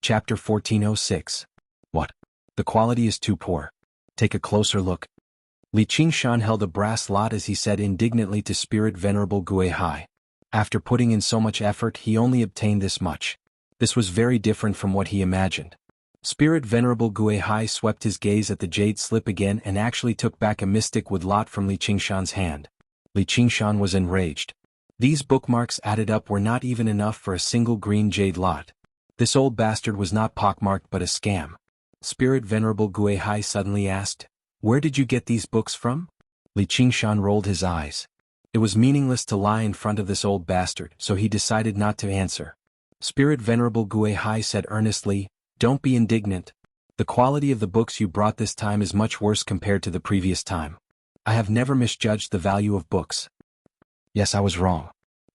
Chapter 1406. What? The quality is too poor. Take a closer look. Li Qingshan held a brass lot as he said indignantly to Spirit Venerable Guihai. After putting in so much effort, he only obtained this much. This was very different from what he imagined. Spirit Venerable Guihai swept his gaze at the jade slip again and actually took back a mystic wood lot from Li Qingshan's hand. Li Qingshan was enraged. These bookmarks added up were not even enough for a single green jade lot. This old bastard was not pockmarked but a scam. Spirit Venerable Guihai suddenly asked, "Where did you get these books from?" Li Qingshan rolled his eyes. It was meaningless to lie in front of this old bastard, so he decided not to answer. Spirit Venerable Guihai said earnestly, "Don't be indignant. The quality of the books you brought this time is much worse compared to the previous time. I have never misjudged the value of books." Yes, I was wrong.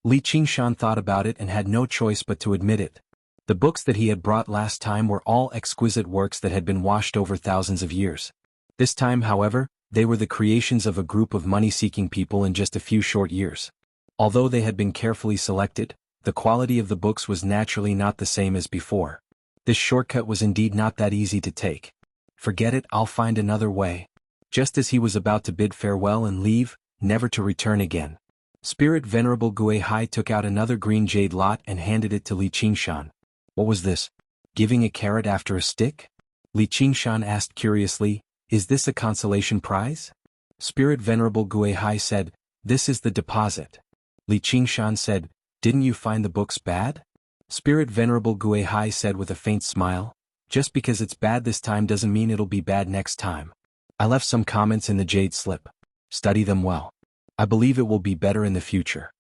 Li Qingshan thought about it and had no choice but to admit it. The books that he had brought last time were all exquisite works that had been washed over thousands of years. This time, however, they were the creations of a group of money-seeking people in just a few short years. Although they had been carefully selected, the quality of the books was naturally not the same as before. This shortcut was indeed not that easy to take. "Forget it, I'll find another way." Just as he was about to bid farewell and leave, never to return again, Spirit Venerable Guihai took out another green jade lot and handed it to Li Qingshan. What was this? Giving a carrot after a stick? Li Qingshan asked curiously, "Is this a consolation prize?" Spirit Venerable Guihai said, "This is the deposit." Li Qingshan said, "Didn't you find the books bad?" Spirit Venerable Guihai said with a faint smile, "Just because it's bad this time doesn't mean it'll be bad next time. I left some comments in the jade slip. Study them well. I believe it will be better in the future."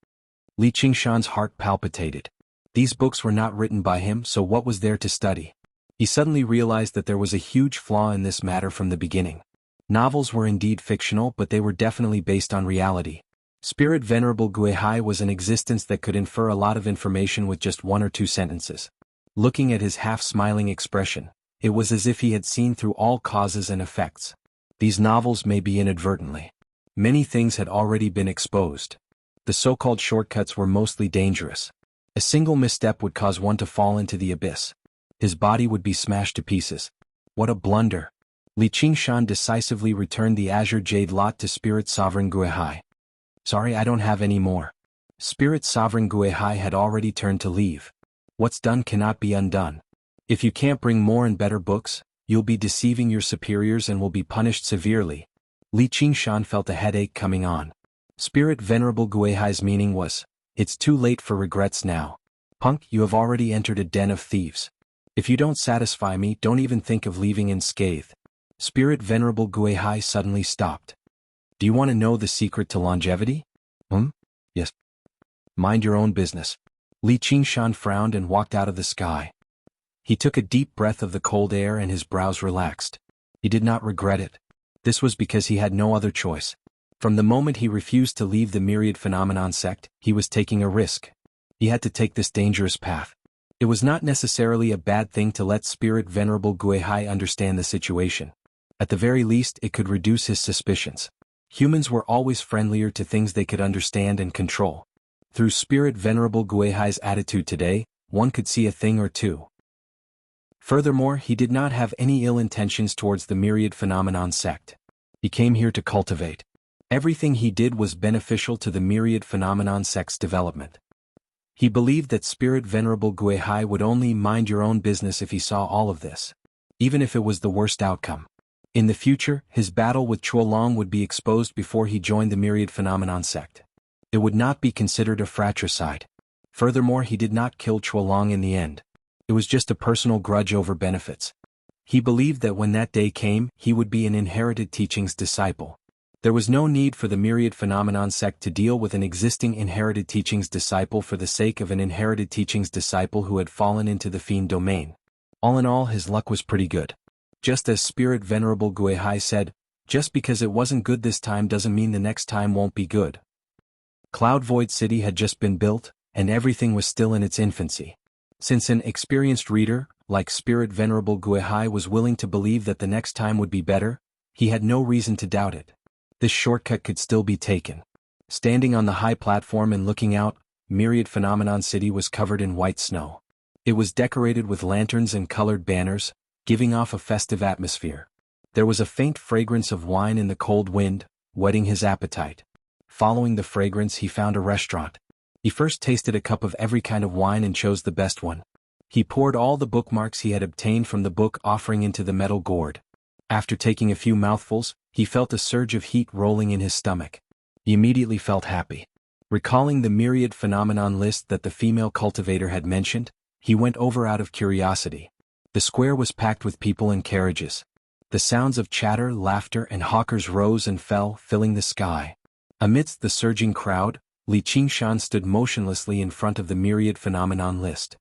Li Qingshan's heart palpitated. These books were not written by him, so what was there to study? He suddenly realized that there was a huge flaw in this matter from the beginning. Novels were indeed fictional, but they were definitely based on reality. Spirit Venerable Guihai was an existence that could infer a lot of information with just one or two sentences. Looking at his half-smiling expression, it was as if he had seen through all causes and effects. These novels may be inadvertently. Many things had already been exposed. The so-called shortcuts were mostly dangerous. A single misstep would cause one to fall into the abyss. His body would be smashed to pieces. What a blunder! Li Qingshan decisively returned the azure jade lot to Spirit Sovereign Guihai. "Sorry, I don't have any more." Spirit Sovereign Guihai had already turned to leave. What's done cannot be undone. If you can't bring more and better books, you'll be deceiving your superiors and will be punished severely. Li Qingshan felt a headache coming on. Spirit Venerable Guihai's meaning was, "It's too late for regrets now. Punk, you have already entered a den of thieves. If you don't satisfy me, don't even think of leaving unscathed." Spirit Venerable Guihai suddenly stopped. "Do you want to know the secret to longevity?" Yes. "Mind your own business." Li Qingshan frowned and walked out of the sky. He took a deep breath of the cold air and his brows relaxed. He did not regret it. This was because he had no other choice. From the moment he refused to leave the Myriad Phenomenon sect, he was taking a risk. He had to take this dangerous path. It was not necessarily a bad thing to let Spirit Venerable Guihai understand the situation. At the very least, it could reduce his suspicions. Humans were always friendlier to things they could understand and control. Through Spirit Venerable Guihai's attitude today, one could see a thing or two. Furthermore, he did not have any ill intentions towards the Myriad Phenomenon sect. He came here to cultivate. Everything he did was beneficial to the Myriad Phenomenon sect's development. He believed that Spirit Venerable Guihai would only mind your own business if he saw all of this, even if it was the worst outcome. In the future, his battle with Chuolong would be exposed before he joined the Myriad Phenomenon sect. It would not be considered a fratricide. Furthermore, he did not kill Chuolong in the end. It was just a personal grudge over benefits. He believed that when that day came, he would be an inherited teachings disciple. There was no need for the Myriad Phenomenon sect to deal with an existing inherited teachings disciple for the sake of an inherited teachings disciple who had fallen into the fiend domain. All in all, his luck was pretty good. Just as Spirit Venerable Guihai said, just because it wasn't good this time doesn't mean the next time won't be good. Cloud Void City had just been built, and everything was still in its infancy. Since an experienced reader, like Spirit Venerable Guihai, was willing to believe that the next time would be better, he had no reason to doubt it. This shortcut could still be taken. Standing on the high platform and looking out, Myriad Phenomenon City was covered in white snow. It was decorated with lanterns and colored banners, giving off a festive atmosphere. There was a faint fragrance of wine in the cold wind, whetting his appetite. Following the fragrance, he found a restaurant. He first tasted a cup of every kind of wine and chose the best one. He poured all the bookmarks he had obtained from the book offering into the metal gourd. After taking a few mouthfuls, he felt a surge of heat rolling in his stomach. He immediately felt happy. Recalling the myriad phenomenon list that the female cultivator had mentioned, he went over out of curiosity. The square was packed with people and carriages. The sounds of chatter, laughter, and hawkers rose and fell, filling the sky. Amidst the surging crowd, Li Qingshan stood motionlessly in front of the myriad phenomenon list.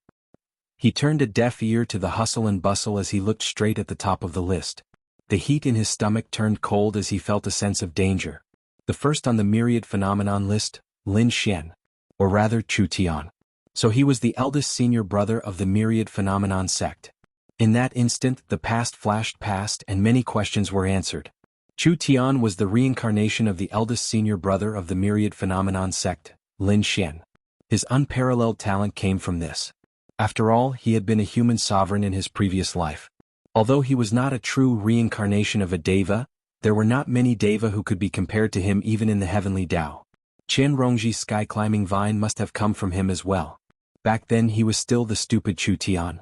He turned a deaf ear to the hustle and bustle as he looked straight at the top of the list. The heat in his stomach turned cold as he felt a sense of danger. The first on the myriad phenomenon list, Lin Xian. Or rather Chu Tian. So he was the eldest senior brother of the myriad phenomenon sect. In that instant, the past flashed past and many questions were answered. Chu Tian was the reincarnation of the eldest senior brother of the myriad phenomenon sect, Lin Xian. His unparalleled talent came from this. After all, he had been a human sovereign in his previous life. Although he was not a true reincarnation of a deva, there were not many deva who could be compared to him even in the heavenly Tao. Qian Rongji's sky-climbing vine must have come from him as well. Back then he was still the stupid Chu Tian.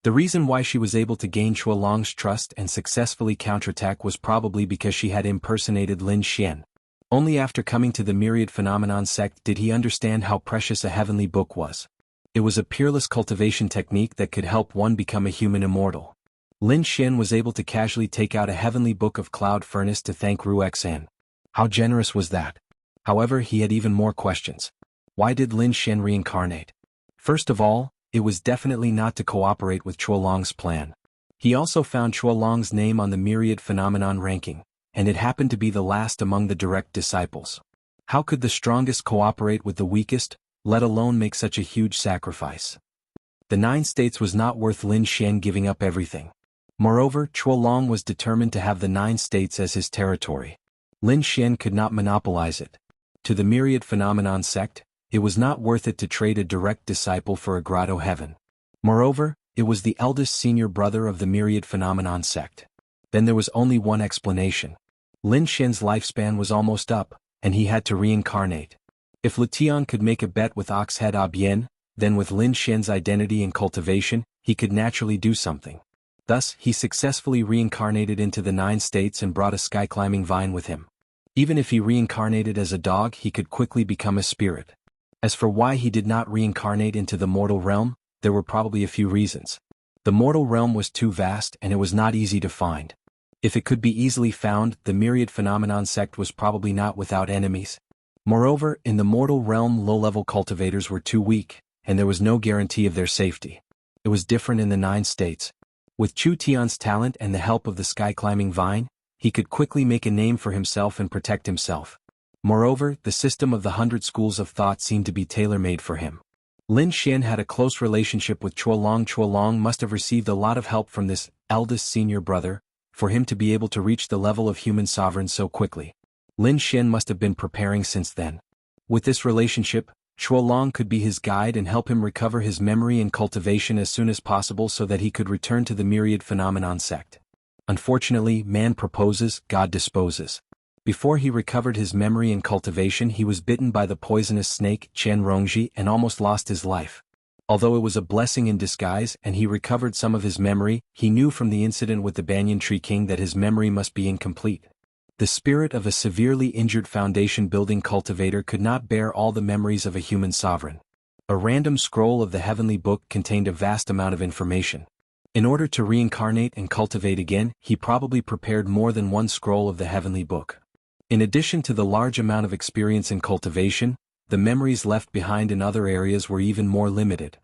The reason why she was able to gain Chuolong's trust and successfully counterattack was probably because she had impersonated Lin Xian. Only after coming to the myriad phenomenon sect did he understand how precious a heavenly book was. It was a peerless cultivation technique that could help one become a human immortal. Lin Xian was able to casually take out a heavenly book of cloud furnace to thank Ruexan. How generous was that? However, he had even more questions. Why did Lin Xian reincarnate? First of all, it was definitely not to cooperate with Chuolong's plan. He also found Chuolong's name on the myriad phenomenon ranking, and it happened to be the last among the direct disciples. How could the strongest cooperate with the weakest, let alone make such a huge sacrifice? The 9 states was not worth Lin Xian giving up everything. Moreover, Chuolong was determined to have the 9 states as his territory. Lin Xian could not monopolize it. To the myriad phenomenon sect, it was not worth it to trade a direct disciple for a grotto heaven. Moreover, it was the eldest senior brother of the myriad phenomenon sect. Then there was only one explanation. Lin Xian's lifespan was almost up, and he had to reincarnate. If Lutian could make a bet with Oxhead Abien, then with Lin Xian's identity and cultivation, he could naturally do something. Thus, he successfully reincarnated into the 9 states and brought a sky-climbing vine with him. Even if he reincarnated as a dog, he could quickly become a spirit. As for why he did not reincarnate into the mortal realm, there were probably a few reasons. The mortal realm was too vast and it was not easy to find. If it could be easily found, the myriad phenomenon sect was probably not without enemies. Moreover, in the mortal realm low-level cultivators were too weak, and there was no guarantee of their safety. It was different in the 9 states. With Chu Tian's talent and the help of the sky-climbing vine, he could quickly make a name for himself and protect himself. Moreover, the system of the 100 schools of thought seemed to be tailor-made for him. Lin Xian had a close relationship with Chuolong. Chuolong must have received a lot of help from this eldest senior brother, for him to be able to reach the level of human sovereign so quickly. Lin Xian must have been preparing since then. With this relationship, Chuolong could be his guide and help him recover his memory and cultivation as soon as possible so that he could return to the myriad phenomenon sect. Unfortunately, man proposes, God disposes. Before he recovered his memory and cultivation, he was bitten by the poisonous snake, Qian Rongji, and almost lost his life. Although it was a blessing in disguise and he recovered some of his memory, he knew from the incident with the Banyan Tree King that his memory must be incomplete. The spirit of a severely injured foundation-building cultivator could not bear all the memories of a human sovereign. A random scroll of the heavenly book contained a vast amount of information. In order to reincarnate and cultivate again, he probably prepared more than one scroll of the heavenly book. In addition to the large amount of experience in cultivation, the memories left behind in other areas were even more limited.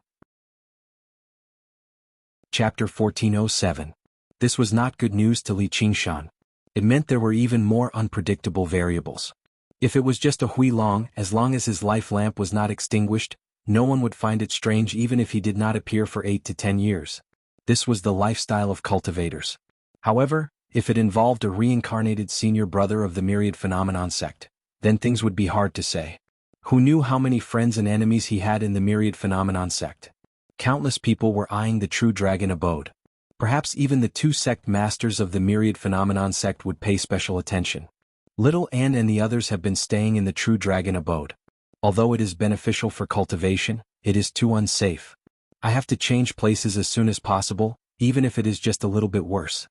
Chapter 1407. This was not good news to Li Qingshan. It meant there were even more unpredictable variables. If it was just a hui long as his life lamp was not extinguished, no one would find it strange even if he did not appear for 8 to 10 years. This was the lifestyle of cultivators. However, if it involved a reincarnated senior brother of the myriad phenomenon sect, then things would be hard to say. Who knew how many friends and enemies he had in the myriad phenomenon sect? Countless people were eyeing the true dragon abode. Perhaps even the two sect masters of the myriad phenomenon sect would pay special attention. Little Anne and the others have been staying in the true dragon abode. Although it is beneficial for cultivation, it is too unsafe. I have to change places as soon as possible, even if it is just a little bit worse.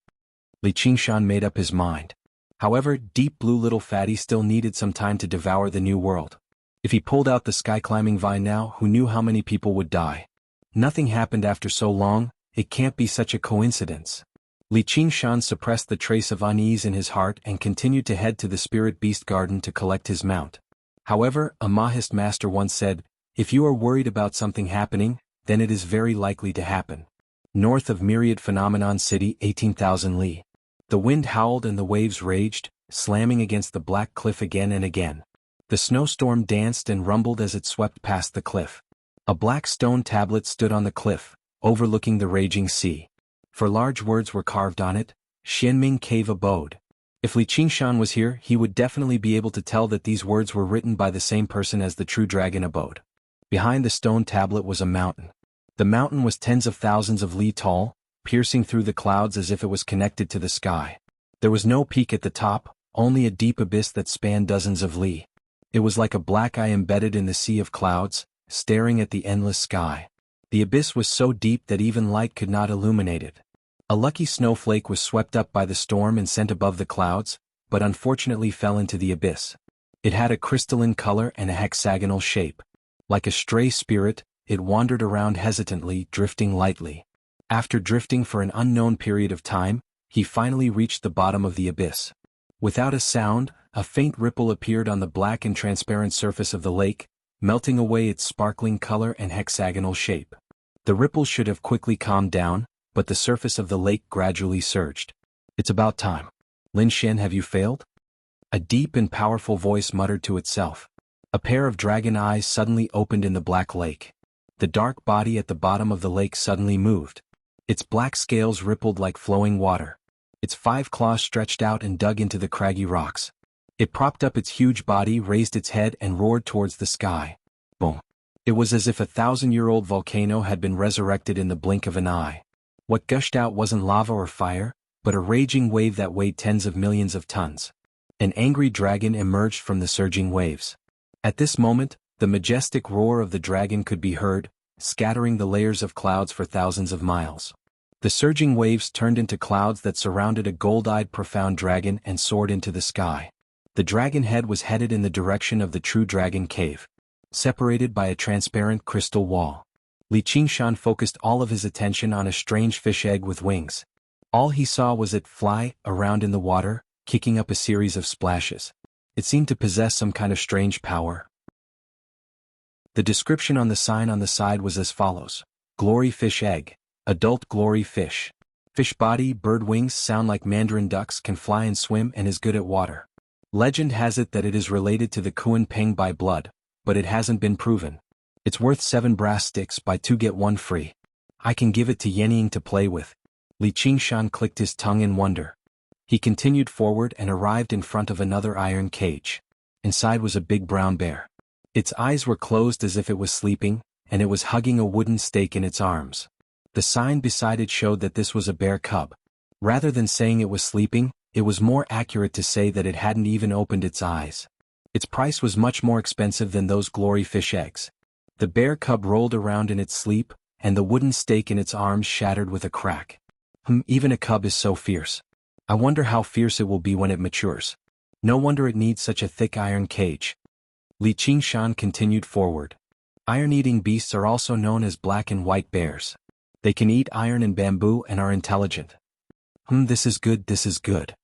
Li Qingshan made up his mind. However, Deep Blue Little Fatty still needed some time to devour the new world. If he pulled out the sky-climbing vine now, who knew how many people would die? Nothing happened after so long, it can't be such a coincidence. Li Qingshan suppressed the trace of unease in his heart and continued to head to the Spirit Beast Garden to collect his mount. However, a Mahist master once said, if you are worried about something happening, then it is very likely to happen. North of Myriad Phenomenon City, 18,000 li. The wind howled and the waves raged, slamming against the black cliff again and again. The snowstorm danced and rumbled as it swept past the cliff. A black stone tablet stood on the cliff, overlooking the raging sea. For large words were carved on it, Xianming Cave Abode. If Li Qingshan was here, he would definitely be able to tell that these words were written by the same person as the true dragon abode. Behind the stone tablet was a mountain. The mountain was tens of thousands of li tall, piercing through the clouds as if it was connected to the sky. There was no peak at the top, only a deep abyss that spanned dozens of li. It was like a black eye embedded in the sea of clouds, staring at the endless sky. The abyss was so deep that even light could not illuminate it. A lucky snowflake was swept up by the storm and sent above the clouds, but unfortunately fell into the abyss. It had a crystalline color and a hexagonal shape. Like a stray spirit, it wandered around hesitantly, drifting lightly. After drifting for an unknown period of time, he finally reached the bottom of the abyss. Without a sound, a faint ripple appeared on the black and transparent surface of the lake, melting away its sparkling color and hexagonal shape. The ripple should have quickly calmed down, but the surface of the lake gradually surged. It's about time. Lin Shen, have you failed? A deep and powerful voice muttered to itself. A pair of dragon eyes suddenly opened in the black lake. The dark body at the bottom of the lake suddenly moved. Its black scales rippled like flowing water. Its 5 claws stretched out and dug into the craggy rocks. It propped up its huge body, raised its head and roared towards the sky. Boom. It was as if a 1,000-year-old volcano had been resurrected in the blink of an eye. What gushed out wasn't lava or fire, but a raging wave that weighed tens of millions of tons. An angry dragon emerged from the surging waves. At this moment, the majestic roar of the dragon could be heard, scattering the layers of clouds for thousands of miles. The surging waves turned into clouds that surrounded a gold-eyed profound dragon and soared into the sky. The dragon head was headed in the direction of the true dragon cave, separated by a transparent crystal wall. Li Qingshan focused all of his attention on a strange fish egg with wings. All he saw was it fly around in the water, kicking up a series of splashes. It seemed to possess some kind of strange power. The description on the sign on the side was as follows. Glory fish egg. Adult glory fish. Fish body, bird wings, sound like mandarin ducks, can fly and swim and is good at water. Legend has it that it is related to the Kuan Peng by blood, but it hasn't been proven. It's worth 7 brass sticks, buy 2 get 1 free. I can give it to Yenying to play with. Li Qingshan clicked his tongue in wonder. He continued forward and arrived in front of another iron cage. Inside was a big brown bear. Its eyes were closed as if it was sleeping, and it was hugging a wooden stake in its arms. The sign beside it showed that this was a bear cub. Rather than saying it was sleeping, it was more accurate to say that it hadn't even opened its eyes. Its price was much more expensive than those glory fish eggs. The bear cub rolled around in its sleep, and the wooden stake in its arms shattered with a crack. Even a cub is so fierce. I wonder how fierce it will be when it matures. No wonder it needs such a thick iron cage. Li Qingshan continued forward. Iron-eating beasts are also known as black and white bears. They can eat iron and bamboo and are intelligent. This is good, this is good.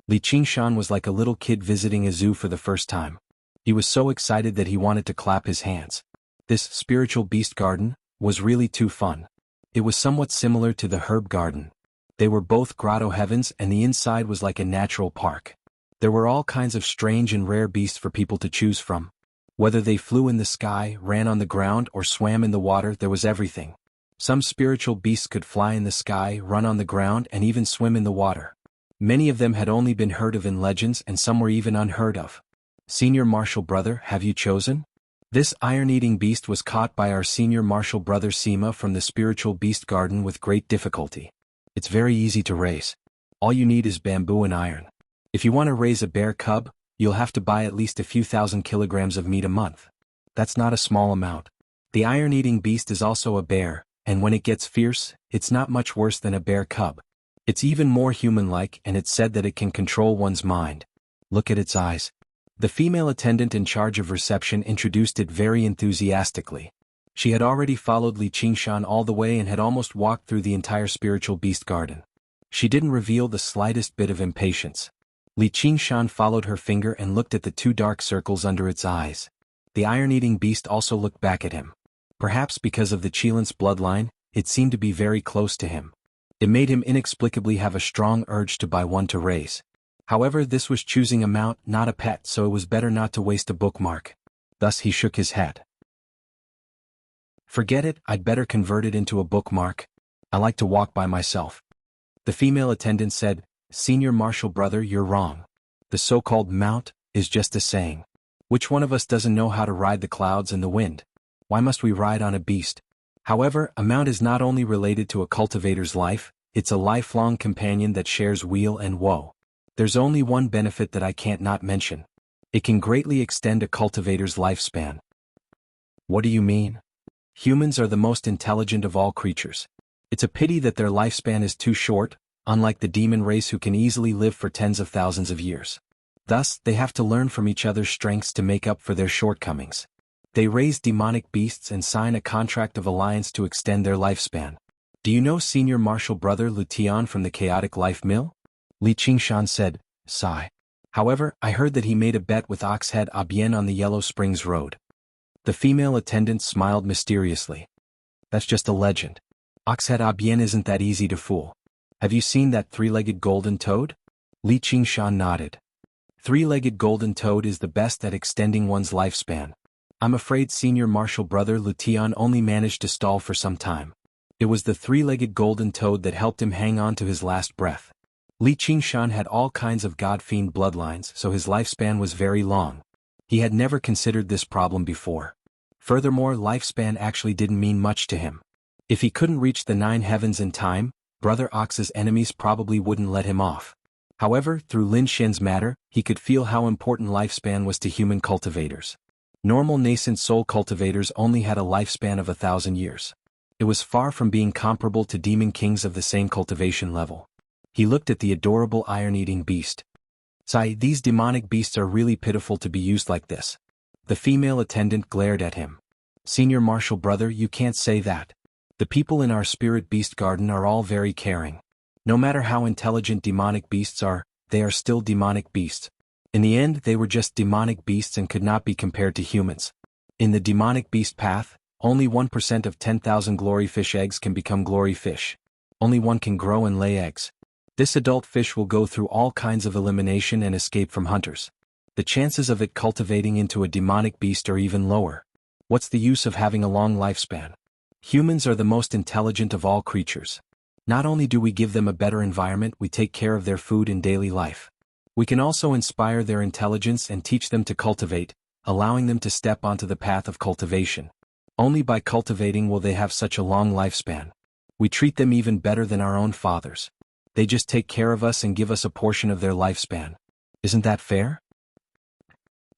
Li Qingshan was like a little kid visiting a zoo for the first time. He was so excited that he wanted to clap his hands. This spiritual beast garden was really too fun. It was somewhat similar to the herb garden. They were both grotto heavens and the inside was like a natural park. There were all kinds of strange and rare beasts for people to choose from. Whether they flew in the sky, ran on the ground, or swam in the water, there was everything. Some spiritual beasts could fly in the sky, run on the ground, and even swim in the water. Many of them had only been heard of in legends and some were even unheard of. Senior Marshal Brother, have you chosen? This iron-eating beast was caught by our senior martial brother Sima from the spiritual beast garden with great difficulty. It's very easy to raise. All you need is bamboo and iron. If you want to raise a bear cub, you'll have to buy at least a few thousand kilograms of meat a month. That's not a small amount. The iron-eating beast is also a bear, and when it gets fierce, it's not much worse than a bear cub. It's even more human-like, and it's said that it can control one's mind. Look at its eyes. The female attendant in charge of reception introduced it very enthusiastically. She had already followed Li Qingshan all the way and had almost walked through the entire spiritual beast garden. She didn't reveal the slightest bit of impatience. Li Qingshan followed her finger and looked at the two dark circles under its eyes. The iron-eating beast also looked back at him. Perhaps because of the Qilance bloodline, it seemed to be very close to him. It made him inexplicably have a strong urge to buy one to raise. However, this was choosing a mount, not a pet, so it was better not to waste a bookmark. Thus he shook his head. Forget it, I'd better convert it into a bookmark. I like to walk by myself. The female attendant said, Senior martial brother, you're wrong. The so-called mount is just a saying. Which one of us doesn't know how to ride the clouds and the wind? Why must we ride on a beast? However, a mount is not only related to a cultivator's life, it's a lifelong companion that shares weal and woe. There's only one benefit that I can't not mention. It can greatly extend a cultivator's lifespan. What do you mean? Humans are the most intelligent of all creatures. It's a pity that their lifespan is too short, unlike the demon race who can easily live for tens of thousands of years. Thus, they have to learn from each other's strengths to make up for their shortcomings. They raise demonic beasts and sign a contract of alliance to extend their lifespan. Do you know senior martial brother Lu Tian from the Chaotic Life Mill? Li Qingshan said, sigh. However, I heard that he made a bet with Oxhead Abien on the Yellow Springs Road. The female attendant smiled mysteriously. That's just a legend. Oxhead Abien isn't that easy to fool. Have you seen that three-legged golden toad? Li Qingshan nodded. Three-legged golden toad is the best at extending one's lifespan. I'm afraid senior martial brother Lu Tian only managed to stall for some time. It was the three-legged golden toad that helped him hang on to his last breath. Li Qingshan had all kinds of god-fiend bloodlines, so his lifespan was very long. He had never considered this problem before. Furthermore, lifespan actually didn't mean much to him. If he couldn't reach the 9 heavens in time, Brother Ox's enemies probably wouldn't let him off. However, through Lin Xian's matter, he could feel how important lifespan was to human cultivators. Normal nascent soul cultivators only had a lifespan of 1,000 years. It was far from being comparable to demon kings of the same cultivation level. He looked at the adorable iron-eating beast. Sigh, these demonic beasts are really pitiful to be used like this. The female attendant glared at him. Senior martial brother, you can't say that. The people in our spirit beast garden are all very caring. No matter how intelligent demonic beasts are, they are still demonic beasts. In the end, they were just demonic beasts and could not be compared to humans. In the demonic beast path, only 1% of 10,000 glory fish eggs can become glory fish. Only one can grow and lay eggs. This adult fish will go through all kinds of elimination and escape from hunters. The chances of it cultivating into a demonic beast are even lower. What's the use of having a long lifespan? Humans are the most intelligent of all creatures. Not only do we give them a better environment, we take care of their food in daily life. We can also inspire their intelligence and teach them to cultivate, allowing them to step onto the path of cultivation. Only by cultivating will they have such a long lifespan. We treat them even better than our own fathers. They just take care of us and give us a portion of their lifespan. Isn't that fair?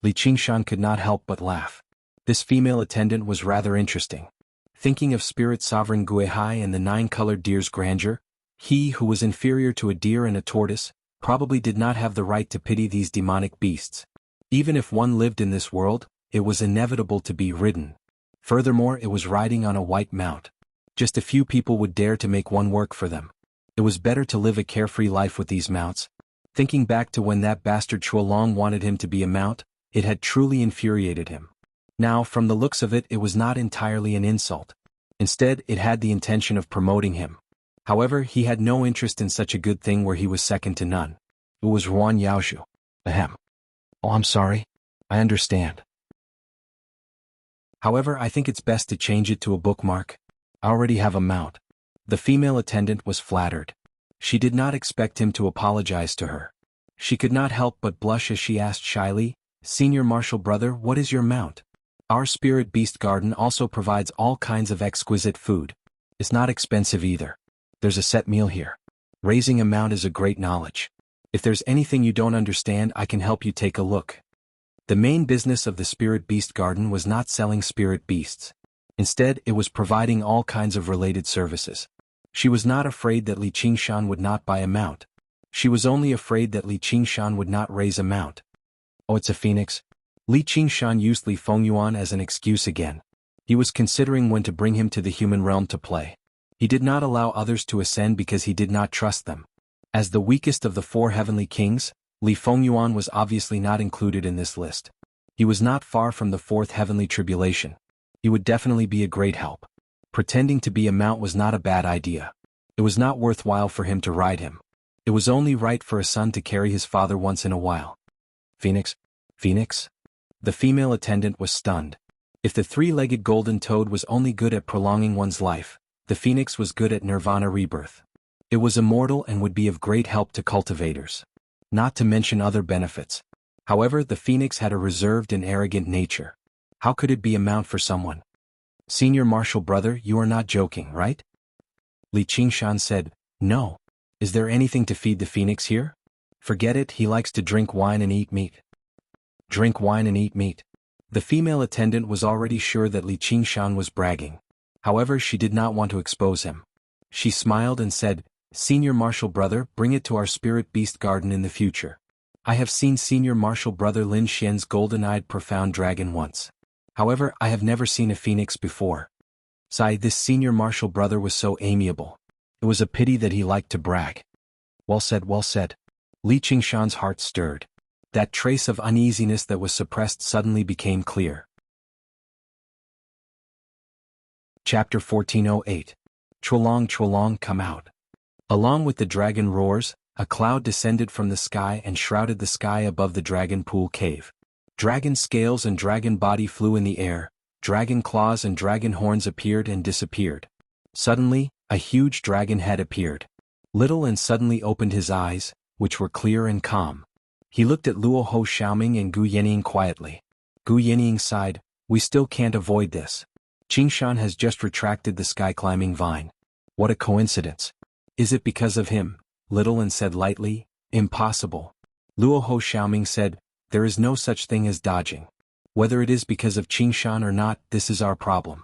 Li Qingshan could not help but laugh. This female attendant was rather interesting. Thinking of spirit sovereign Guihai and the 9-colored deer's grandeur, he who was inferior to a deer and a tortoise, probably did not have the right to pity these demonic beasts. Even if one lived in this world, it was inevitable to be ridden. Furthermore, it was riding on a white mount. Just a few people would dare to make one work for them. It was better to live a carefree life with these mounts. Thinking back to when that bastard Chuolong wanted him to be a mount, it had truly infuriated him. Now, from the looks of it, it was not entirely an insult. Instead, it had the intention of promoting him. However, he had no interest in such a good thing where he was second to none. It was Ruan Yaoshu. Ahem. Oh, I'm sorry. I understand. However, I think it's best to change it to a bookmark. I already have a mount. The female attendant was flattered. She did not expect him to apologize to her. She could not help but blush as she asked shyly, Senior martial brother, what is your mount? Our spirit beast garden also provides all kinds of exquisite food. It's not expensive either. There's a set meal here. Raising a mount is a great knowledge. If there's anything you don't understand, I can help you take a look. The main business of the spirit beast garden was not selling spirit beasts. Instead, it was providing all kinds of related services. She was not afraid that Li Qingshan would not buy a mount. She was only afraid that Li Qingshan would not raise a mount. Oh, it's a phoenix? Li Qingshan used Li Fengyuan as an excuse again. He was considering when to bring him to the human realm to play. He did not allow others to ascend because he did not trust them. As the weakest of the 4 heavenly kings, Li Fengyuan was obviously not included in this list. He was not far from the 4th heavenly tribulation. He would definitely be a great help. Pretending to be a mount was not a bad idea. It was not worthwhile for him to ride him. It was only right for a son to carry his father once in a while. Phoenix? Phoenix? The female attendant was stunned. If the 3-legged golden toad was only good at prolonging one's life, the phoenix was good at nirvana rebirth. It was immortal and would be of great help to cultivators. Not to mention other benefits. However, the phoenix had a reserved and arrogant nature. How could it be a mount for someone? Senior martial brother, you are not joking, right? Li Qingshan said, no. Is there anything to feed the phoenix here? Forget it, he likes to drink wine and eat meat. Drink wine and eat meat. The female attendant was already sure that Li Qingshan was bragging. However, she did not want to expose him. She smiled and said, Senior martial brother, bring it to our spirit beast garden in the future. I have seen senior martial brother Lin Xian's golden-eyed profound dragon once. However, I have never seen a phoenix before. Sigh, this senior martial brother was so amiable. It was a pity that he liked to brag. Well said, well said. Li Qingshan's heart stirred. That trace of uneasiness that was suppressed suddenly became clear. Chapter 1408. Chuolong, Chuolong, come out. Along with the dragon roars, a cloud descended from the sky and shrouded the sky above the dragon pool cave. Dragon scales and dragon body flew in the air, dragon claws and dragon horns appeared and disappeared. Suddenly, a huge dragon head appeared. Little and suddenly opened his eyes, which were clear and calm. He looked at Luo Ho Xiaoming and Gu Yenying quietly. Gu Yenying sighed, we still can't avoid this. Qingshan has just retracted the sky-climbing vine. What a coincidence. Is it because of him? Little and said lightly, impossible. Luo Ho Xiaoming said, there is no such thing as dodging. Whether it is because of Qingshan or not, this is our problem.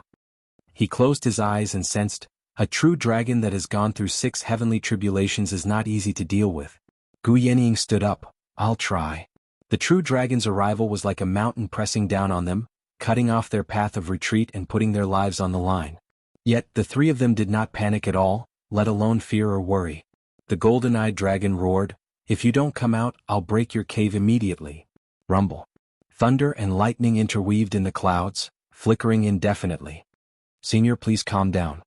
He closed his eyes and sensed, a true dragon that has gone through 6 heavenly tribulations is not easy to deal with. Gu Yenying stood up, I'll try. The true dragon's arrival was like a mountain pressing down on them, cutting off their path of retreat and putting their lives on the line. Yet, the 3 of them did not panic at all, let alone fear or worry. The golden-eyed dragon roared, if you don't come out, I'll break your cave immediately. Rumble. Thunder and lightning interweaved in the clouds, flickering indefinitely. Senior, please calm down.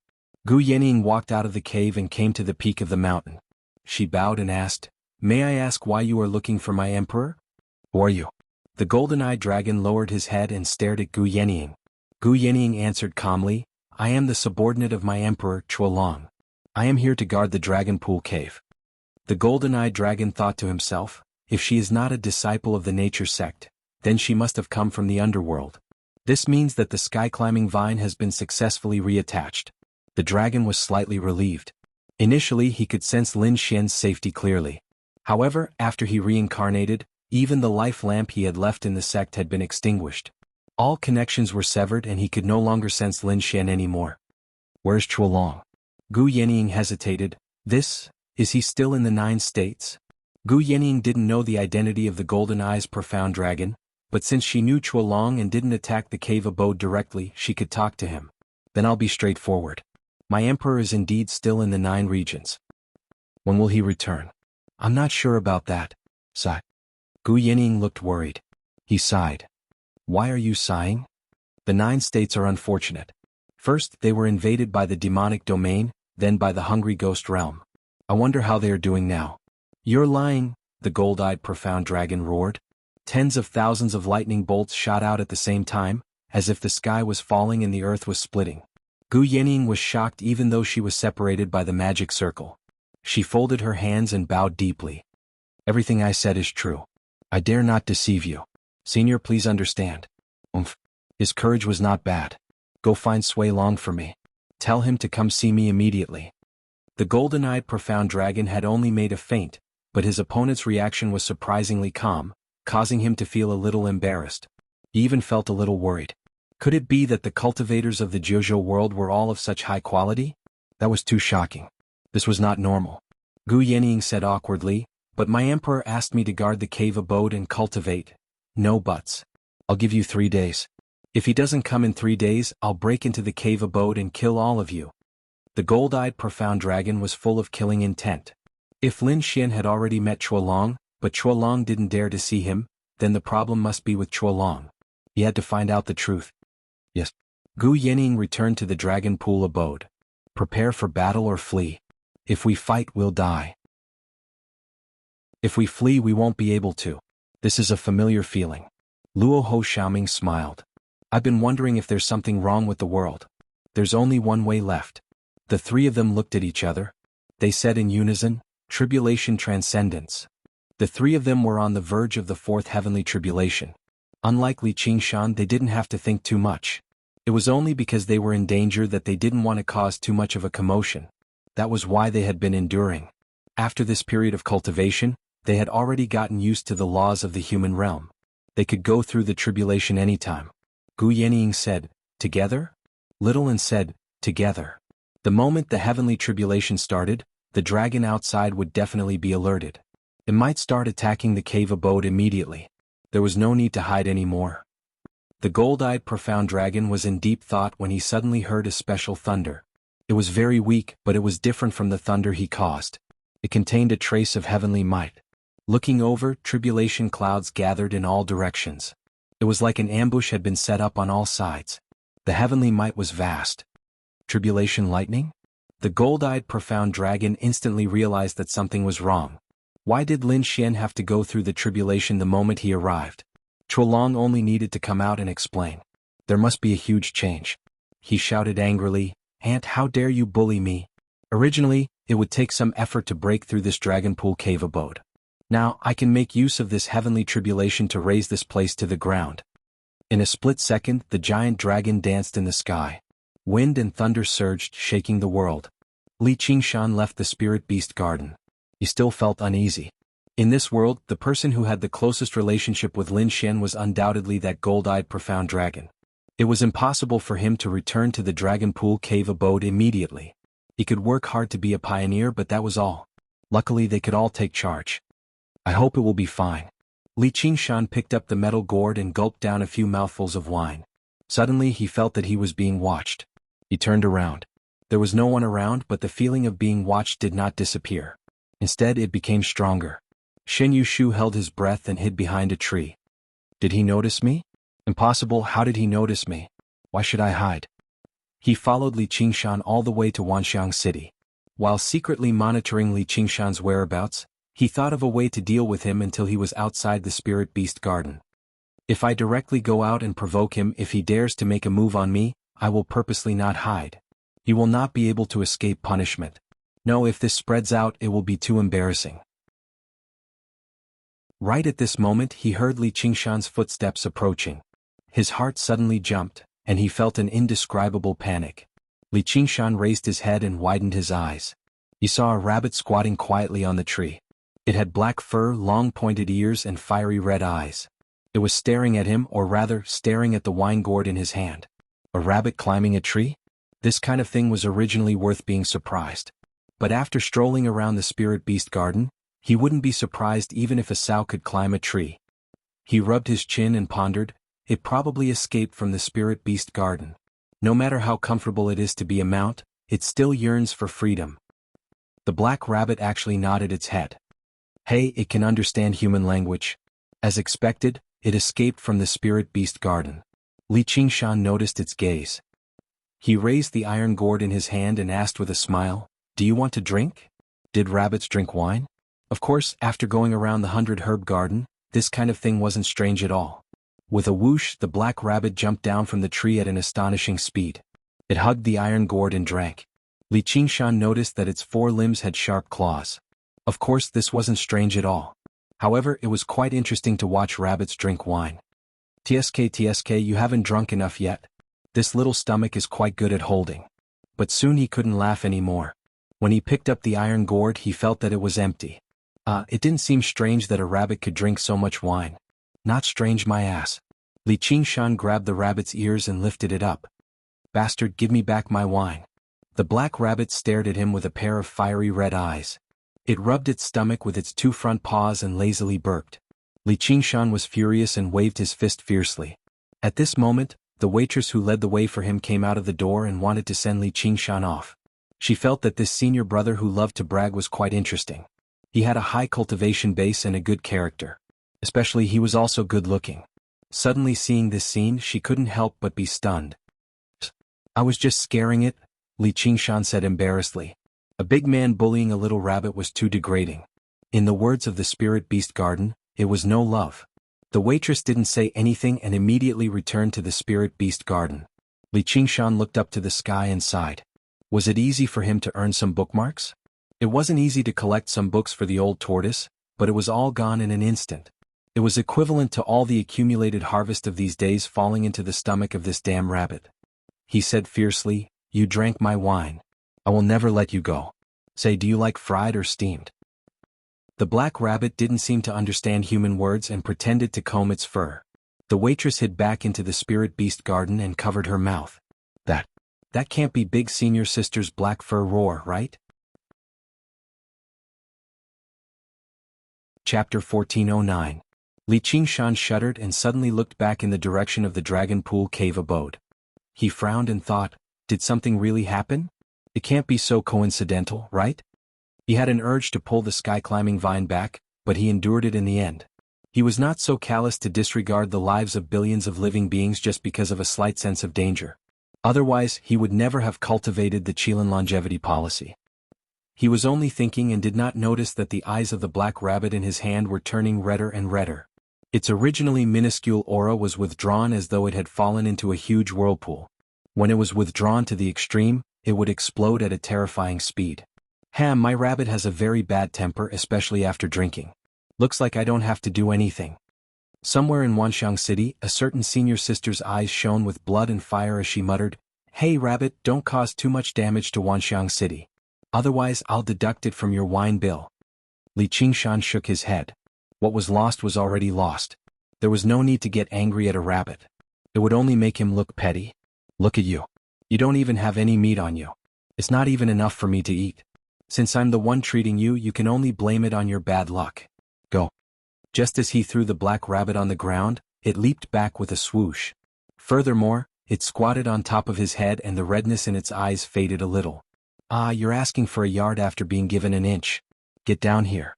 Gu Yenying walked out of the cave and came to the peak of the mountain. She bowed and asked, may I ask why you are looking for my emperor? Who are you? The golden-eyed dragon lowered his head and stared at Gu Yenying. Gu Yenying answered calmly, I am the subordinate of my emperor, Chuolong. I am here to guard the dragon pool cave. The golden-eyed dragon thought to himself, if she is not a disciple of the nature sect, then she must have come from the underworld. This means that the sky-climbing vine has been successfully reattached. The dragon was slightly relieved. Initially he could sense Lin Xian's safety clearly. However, after he reincarnated, even the life lamp he had left in the sect had been extinguished. All connections were severed and he could no longer sense Lin Xian anymore. Where's Chuolong? Gu Yenying hesitated. Is he still in the 9 states? Gu Yenying didn't know the identity of the Golden Eye's profound dragon, but since she knew Chuolong and didn't attack the cave abode directly, she could talk to him. Then I'll be straightforward. My emperor is indeed still in the 9 regions. When will he return? I'm not sure about that. Sigh. Gu Yenying looked worried. He sighed. Why are you sighing? The 9 states are unfortunate. First, they were invaded by the demonic domain, then by the hungry ghost realm. I wonder how they are doing now. You're lying, the gold-eyed profound dragon roared. Tens of thousands of lightning bolts shot out at the same time, as if the sky was falling and the earth was splitting. Gu Yenying was shocked even though she was separated by the magic circle. She folded her hands and bowed deeply. Everything I said is true. I dare not deceive you. Senior, please understand. His courage was not bad. Go find Sui Long for me. Tell him to come see me immediately. The golden-eyed profound dragon had only made a feint, but his opponent's reaction was surprisingly calm, causing him to feel a little embarrassed. He even felt a little worried. Could it be that the cultivators of the Jianghu world were all of such high quality? That was too shocking. This was not normal. Gu Yenying said awkwardly, but my emperor asked me to guard the cave abode and cultivate. No buts. I'll give you 3 days. If he doesn't come in 3 days, I'll break into the cave abode and kill all of you. The gold-eyed profound dragon was full of killing intent. If Lin Xian had already met Chuolong, but Chuolong didn't dare to see him, then the problem must be with Chuolong. He had to find out the truth. Yes. Gu Yenying returned to the dragon pool abode. Prepare for battle or flee. If we fight, we'll die. If we flee, we won't be able to. This is a familiar feeling. Luo Ho Xiaoming smiled. I've been wondering if there's something wrong with the world. There's only one way left. The three of them looked at each other. They said in unison, Tribulation Transcendence. The three of them were on the verge of the fourth heavenly tribulation. Unlike Li Qingshan, they didn't have to think too much. It was only because they were in danger that they didn't want to cause too much of a commotion. That was why they had been enduring. After this period of cultivation, they had already gotten used to the laws of the human realm. They could go through the tribulation anytime. Gu Yenying said, Together? Little and said, Together. The moment the heavenly tribulation started, the dragon outside would definitely be alerted. It might start attacking the cave abode immediately. There was no need to hide anymore. The gold-eyed profound dragon was in deep thought when he suddenly heard a special thunder. It was very weak, but it was different from the thunder he caused. It contained a trace of heavenly might. Looking over, tribulation clouds gathered in all directions. It was like an ambush had been set up on all sides. The heavenly might was vast. Tribulation lightning? The gold-eyed profound dragon instantly realized that something was wrong. Why did Lin Xian have to go through the tribulation the moment he arrived? Chuolong only needed to come out and explain. There must be a huge change. He shouted angrily, Aunt, how dare you bully me? Originally, it would take some effort to break through this dragon pool cave abode. Now, I can make use of this heavenly tribulation to raise this place to the ground. In a split second, the giant dragon danced in the sky. Wind and thunder surged, shaking the world. Li Qingshan left the spirit beast garden. He still felt uneasy. In this world, the person who had the closest relationship with Lin Xian was undoubtedly that gold-eyed profound dragon. It was impossible for him to return to the dragon pool cave abode immediately. He could work hard to be a pioneer, but that was all. Luckily, they could all take charge. I hope it will be fine. Li Qingshan picked up the metal gourd and gulped down a few mouthfuls of wine. Suddenly, he felt that he was being watched. He turned around. There was no one around, but the feeling of being watched did not disappear. Instead, it became stronger. Shen Yushu held his breath and hid behind a tree. Did he notice me? Impossible. How did he notice me? Why should I hide? He followed Li Qingshan all the way to Wanxiang City. While secretly monitoring Li Qingshan's whereabouts, he thought of a way to deal with him until he was outside the spirit beast garden. If I directly go out and provoke him, if he dares to make a move on me, I will purposely not hide. He will not be able to escape punishment. No, if this spreads out, it will be too embarrassing. Right at this moment, he heard Li Qingshan's footsteps approaching. His heart suddenly jumped, and he felt an indescribable panic. Li Qingshan raised his head and widened his eyes. He saw a rabbit squatting quietly on the tree. It had black fur, long pointed ears, and fiery red eyes. It was staring at him, or rather, staring at the wine gourd in his hand. A rabbit climbing a tree? This kind of thing was originally worth being surprised. But after strolling around the spirit beast garden, he wouldn't be surprised even if a sow could climb a tree. He rubbed his chin and pondered, it probably escaped from the spirit beast garden. No matter how comfortable it is to be a mount, it still yearns for freedom. The black rabbit actually nodded its head. Hey, it can understand human language. As expected, it escaped from the spirit beast garden. Li Qingshan noticed its gaze. He raised the iron gourd in his hand and asked with a smile, Do you want to drink? Did rabbits drink wine? Of course, after going around the 100-herb garden, this kind of thing wasn't strange at all. With a whoosh, the black rabbit jumped down from the tree at an astonishing speed. It hugged the iron gourd and drank. Li Qingshan noticed that its 4 limbs had sharp claws. Of course, this wasn't strange at all. However, it was quite interesting to watch rabbits drink wine. TSK, you haven't drunk enough yet. This little stomach is quite good at holding. But soon he couldn't laugh anymore. When he picked up the iron gourd he felt that it was empty. It didn't seem strange that a rabbit could drink so much wine. Not strange my ass. Li Qingshan grabbed the rabbit's ears and lifted it up. Bastard, give me back my wine. The black rabbit stared at him with a pair of fiery red eyes. It rubbed its stomach with its two front paws and lazily burped. Li Qingshan was furious and waved his fist fiercely. At this moment, the waitress who led the way for him came out of the door and wanted to send Li Qingshan off. She felt that this senior brother who loved to brag was quite interesting. He had a high cultivation base and a good character. Especially he was also good-looking. Suddenly seeing this scene she couldn't help but be stunned. I was just scaring it, Li Qingshan said embarrassedly. A big man bullying a little rabbit was too degrading. In the words of the spirit beast garden, it was no love. The waitress didn't say anything and immediately returned to the spirit beast garden. Li Qingshan looked up to the sky and sighed. Was it easy for him to earn some bookmarks? It wasn't easy to collect some books for the old tortoise, but it was all gone in an instant. It was equivalent to all the accumulated harvest of these days falling into the stomach of this damn rabbit. He said fiercely, "You drank my wine. I will never let you go. Say, do you like fried or steamed?" The black rabbit didn't seem to understand human words and pretended to comb its fur. The waitress hid back into the spirit beast garden and covered her mouth. That can't be big senior sister's black fur roar, right? Chapter 1409. Li Qingshan shuddered and suddenly looked back in the direction of the Dragon Pool cave abode. He frowned and thought, did something really happen? It can't be so coincidental, right? He had an urge to pull the sky-climbing vine back, but he endured it in the end. He was not so callous to disregard the lives of billions of living beings just because of a slight sense of danger. Otherwise, he would never have cultivated the Qilin longevity policy. He was only thinking and did not notice that the eyes of the black rabbit in his hand were turning redder and redder. Its originally minuscule aura was withdrawn as though it had fallen into a huge whirlpool. When it was withdrawn to the extreme, it would explode at a terrifying speed. My rabbit has a very bad temper, especially after drinking. Looks like I don't have to do anything. Somewhere in Wanxiang City, a certain senior sister's eyes shone with blood and fire as she muttered, "Hey rabbit, don't cause too much damage to Wanxiang City. Otherwise I'll deduct it from your wine bill." Li Qingshan shook his head. What was lost was already lost. There was no need to get angry at a rabbit. It would only make him look petty. Look at you. You don't even have any meat on you. It's not even enough for me to eat. Since I'm the one treating you, you can only blame it on your bad luck. Go. Just as he threw the black rabbit on the ground, it leaped back with a swoosh. Furthermore, it squatted on top of his head and the redness in its eyes faded a little. You're asking for a yard after being given an inch. Get down here.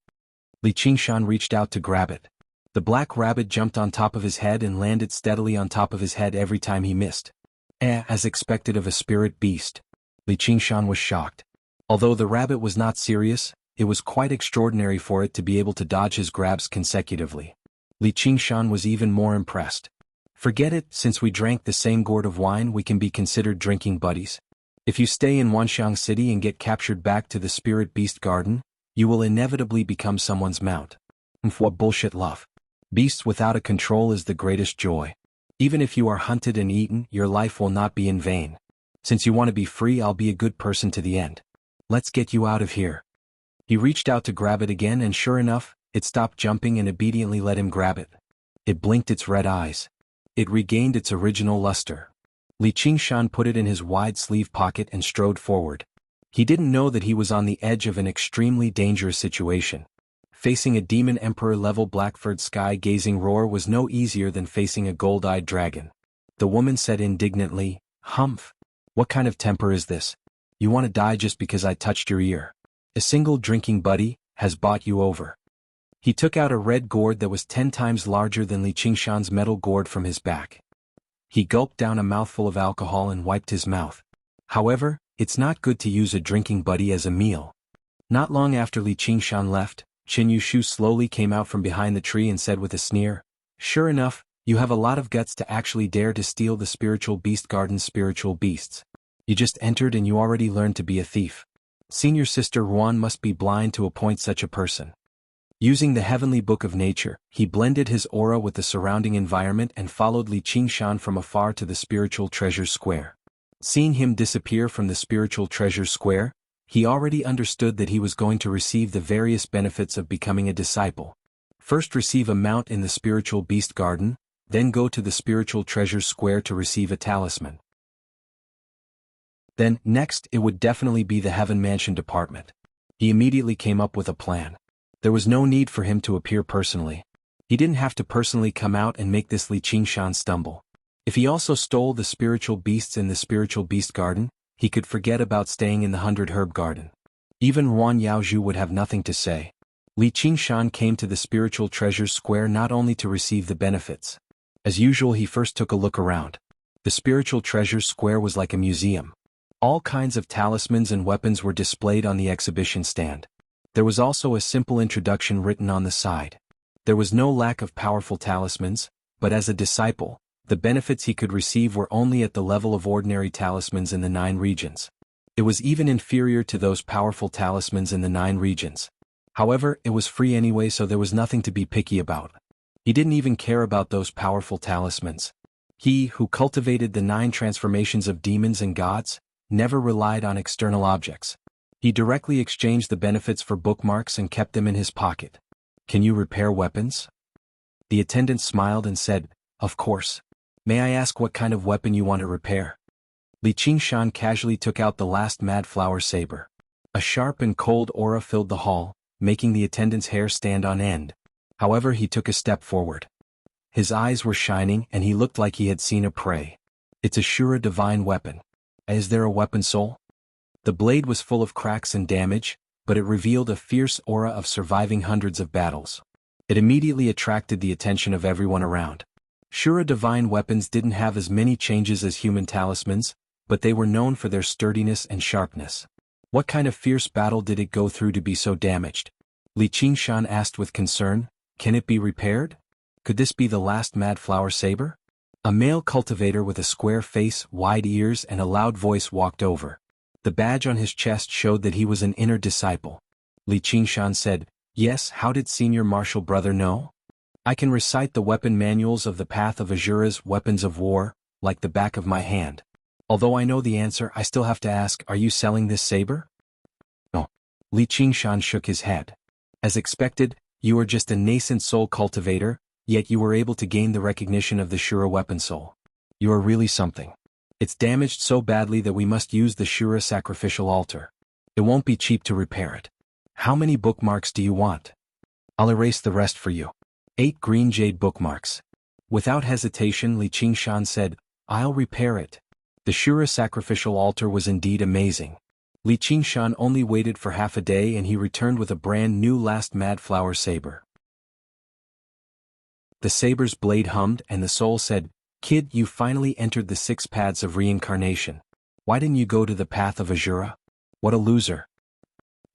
Li Qingshan reached out to grab it. The black rabbit jumped on top of his head and landed steadily on top of his head every time he missed. As expected of a spirit beast. Li Qingshan was shocked. Although the rabbit was not serious, it was quite extraordinary for it to be able to dodge his grabs consecutively. Li Qingshan was even more impressed. Forget it, since we drank the same gourd of wine we can be considered drinking buddies. If you stay in Wanxiang City and get captured back to the spirit beast garden, you will inevitably become someone's mount. What bullshit love. Beasts without a control is the greatest joy. Even if you are hunted and eaten, your life will not be in vain. Since you want to be free, I'll be a good person to the end. Let's get you out of here. He reached out to grab it again and sure enough, it stopped jumping and obediently let him grab it. It blinked its red eyes. It regained its original luster. Li Qingshan put it in his wide sleeve pocket and strode forward. He didn't know that he was on the edge of an extremely dangerous situation. Facing a demon emperor-level black-furred sky-gazing roar was no easier than facing a gold-eyed dragon. The woman said indignantly, "Humph! What kind of temper is this? You want to die just because I touched your ear? A single drinking buddy has bought you over." He took out a red gourd that was 10 times larger than Li Qingshan's metal gourd from his back. He gulped down a mouthful of alcohol and wiped his mouth. However, it's not good to use a drinking buddy as a meal. Not long after Li Qingshan left, Qin Yushu slowly came out from behind the tree and said with a sneer, "Sure enough, you have a lot of guts to actually dare to steal the spiritual beast garden's spiritual beasts. You just entered and you already learned to be a thief. Senior Sister Ruan must be blind to appoint such a person." Using the heavenly book of nature, he blended his aura with the surrounding environment and followed Li Qingshan from afar to the spiritual treasure square. Seeing him disappear from the spiritual treasure square, he already understood that he was going to receive the various benefits of becoming a disciple. First receive a mount in the spiritual beast garden, then go to the spiritual treasure square to receive a talisman. Then, next, it would definitely be the Heaven Mansion department. He immediately came up with a plan. There was no need for him to appear personally. He didn't have to personally come out and make this Li Qingshan stumble. If he also stole the spiritual beasts in the spiritual beast garden, he could forget about staying in the 100 herb garden. Even Yuan Yaozhu would have nothing to say. Li Qingshan came to the spiritual treasure square not only to receive the benefits. As usual, he first took a look around. The spiritual treasure square was like a museum. All kinds of talismans and weapons were displayed on the exhibition stand. There was also a simple introduction written on the side. There was no lack of powerful talismans, but as a disciple, the benefits he could receive were only at the level of ordinary talismans in the 9 regions. It was even inferior to those powerful talismans in the 9 regions. However, it was free anyway, so there was nothing to be picky about. He didn't even care about those powerful talismans. He, who cultivated the 9 transformations of demons and gods, never relied on external objects. He directly exchanged the benefits for bookmarks and kept them in his pocket. Can you repair weapons? The attendant smiled and said, of course. May I ask what kind of weapon you want to repair? Li Qingshan casually took out the last Madflower saber. A sharp and cold aura filled the hall, making the attendant's hair stand on end. However, he took a step forward. His eyes were shining and he looked like he had seen a prey. It's a Shura divine weapon. Is there a weapon soul? The blade was full of cracks and damage, but it revealed a fierce aura of surviving hundreds of battles. It immediately attracted the attention of everyone around. Shura divine weapons didn't have as many changes as human talismans, but they were known for their sturdiness and sharpness. What kind of fierce battle did it go through to be so damaged? Li Qingshan asked with concern, can it be repaired? Could this be the last Madflower saber? A male cultivator with a square face, wide ears and a loud voice walked over. The badge on his chest showed that he was an inner disciple. Li Qingshan said, yes, how did Senior Martial Brother know? I can recite the weapon manuals of the Path of Azura's weapons of war, like the back of my hand. Although I know the answer, I still have to ask, are you selling this saber? No. Li Qingshan shook his head. As expected, you are just a nascent soul cultivator, yet you were able to gain the recognition of the Shura weapon soul. You are really something. It's damaged so badly that we must use the Shura sacrificial altar. It won't be cheap to repair it. How many bookmarks do you want? I'll erase the rest for you. 8 green jade bookmarks. Without hesitation, Li Qingshan said, I'll repair it. The Shura sacrificial altar was indeed amazing. Li Qingshan only waited for half a day and he returned with a brand new last Madflower saber. The saber's blade hummed and the soul said, Kid, you finally entered the 6 paths of reincarnation. Why didn't you go to the Path of Azura? What a loser.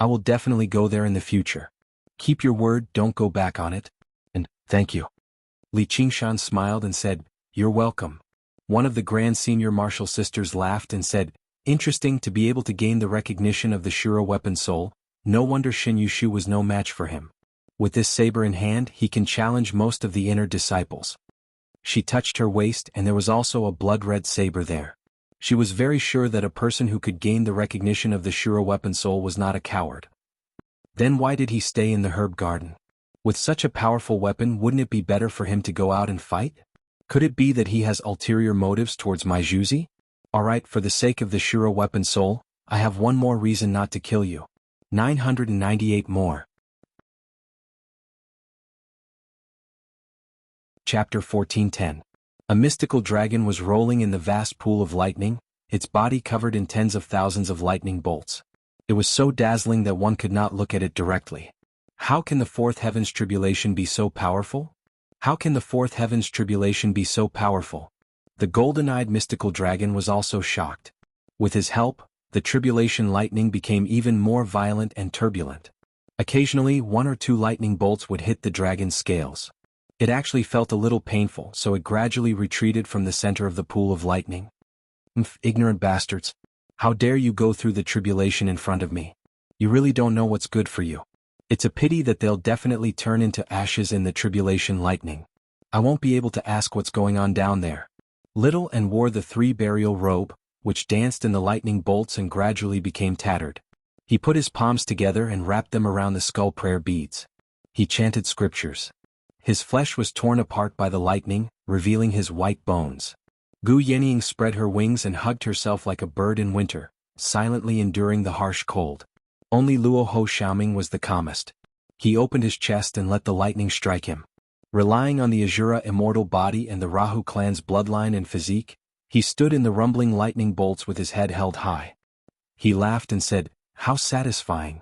I will definitely go there in the future. Keep your word, don't go back on it. And, thank you. Li Qingshan smiled and said, you're welcome. One of the Grand Senior Martial Sisters laughed and said, interesting to be able to gain the recognition of the Shura weapon soul, no wonder Shin Yushu was no match for him. With this saber in hand, he can challenge most of the inner disciples. She touched her waist and there was also a blood-red saber there. She was very sure that a person who could gain the recognition of the Shura weapon soul was not a coward. Then why did he stay in the herb garden? With such a powerful weapon, wouldn't it be better for him to go out and fight? Could it be that he has ulterior motives towards Maijuzi? Alright, for the sake of the Shura weapon soul, I have one more reason not to kill you. 998 more. Chapter 1410. A mystical dragon was rolling in the vast pool of lightning, its body covered in tens of thousands of lightning bolts. It was so dazzling that one could not look at it directly. How can the fourth heaven's tribulation be so powerful? How can the fourth heaven's tribulation be so powerful? The golden-eyed mystical dragon was also shocked. With his help, the tribulation lightning became even more violent and turbulent. Occasionally, 1 or 2 lightning bolts would hit the dragon's scales. It actually felt a little painful, so it gradually retreated from the center of the pool of lightning. Ignorant bastards. How dare you go through the tribulation in front of me? You really don't know what's good for you. It's a pity that they'll definitely turn into ashes in the tribulation lightning. I won't be able to ask what's going on down there. Little N wore the 3 burial robe, which danced in the lightning bolts and gradually became tattered. He put his palms together and wrapped them around the skull prayer beads. He chanted scriptures. His flesh was torn apart by the lightning, revealing his white bones. Gu Yenying spread her wings and hugged herself like a bird in winter, silently enduring the harsh cold. Only Luo Ho Xiaoming was the calmest. He opened his chest and let the lightning strike him. Relying on the Azura immortal body and the Rahu clan's bloodline and physique, he stood in the rumbling lightning bolts with his head held high. He laughed and said, "How satisfying."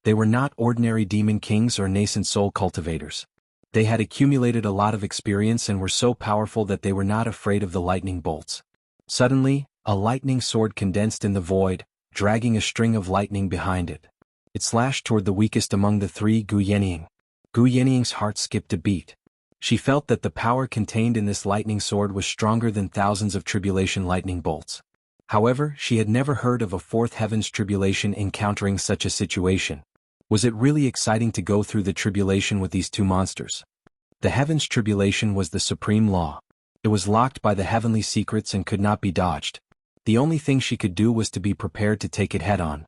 They were not ordinary demon kings or nascent soul cultivators. They had accumulated a lot of experience and were so powerful that they were not afraid of the lightning bolts. Suddenly, a lightning sword condensed in the void, dragging a string of lightning behind it. It slashed toward the weakest among the 3, Gu Yenying. Gu Yenying's heart skipped a beat. She felt that the power contained in this lightning sword was stronger than thousands of tribulation lightning bolts. However, she had never heard of a 4th heaven's tribulation encountering such a situation. Was it really exciting to go through the tribulation with these 2 monsters? The heaven's tribulation was the supreme law. It was locked by the heavenly secrets and could not be dodged. The only thing she could do was to be prepared to take it head-on.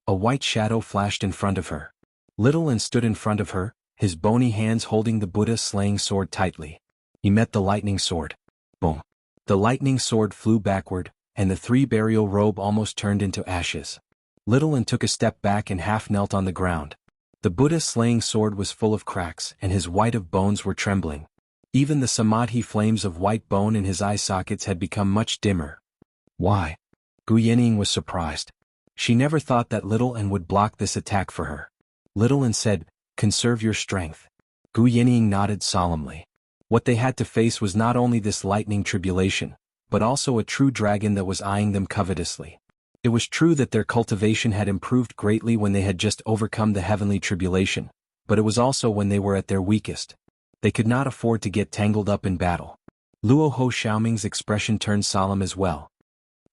A white shadow flashed in front of her. Little N stood in front of her, his bony hands holding the Buddha-slaying sword tightly. He met the lightning sword. Boom. The lightning sword flew backward, and the 3 burial robe almost turned into ashes. Little N took a step back and half knelt on the ground. The Buddha-slaying sword was full of cracks and his white of bones were trembling. Even the samadhi flames of white bone in his eye sockets had become much dimmer. Why? Gu Yenying was surprised. She never thought that Little N would block this attack for her. Little N said, "Conserve your strength." Gu Yenying nodded solemnly. What they had to face was not only this lightning tribulation, but also a true dragon that was eyeing them covetously. It was true that their cultivation had improved greatly when they had just overcome the heavenly tribulation, but it was also when they were at their weakest. They could not afford to get tangled up in battle. Luo Ho Xiaoming's expression turned solemn as well.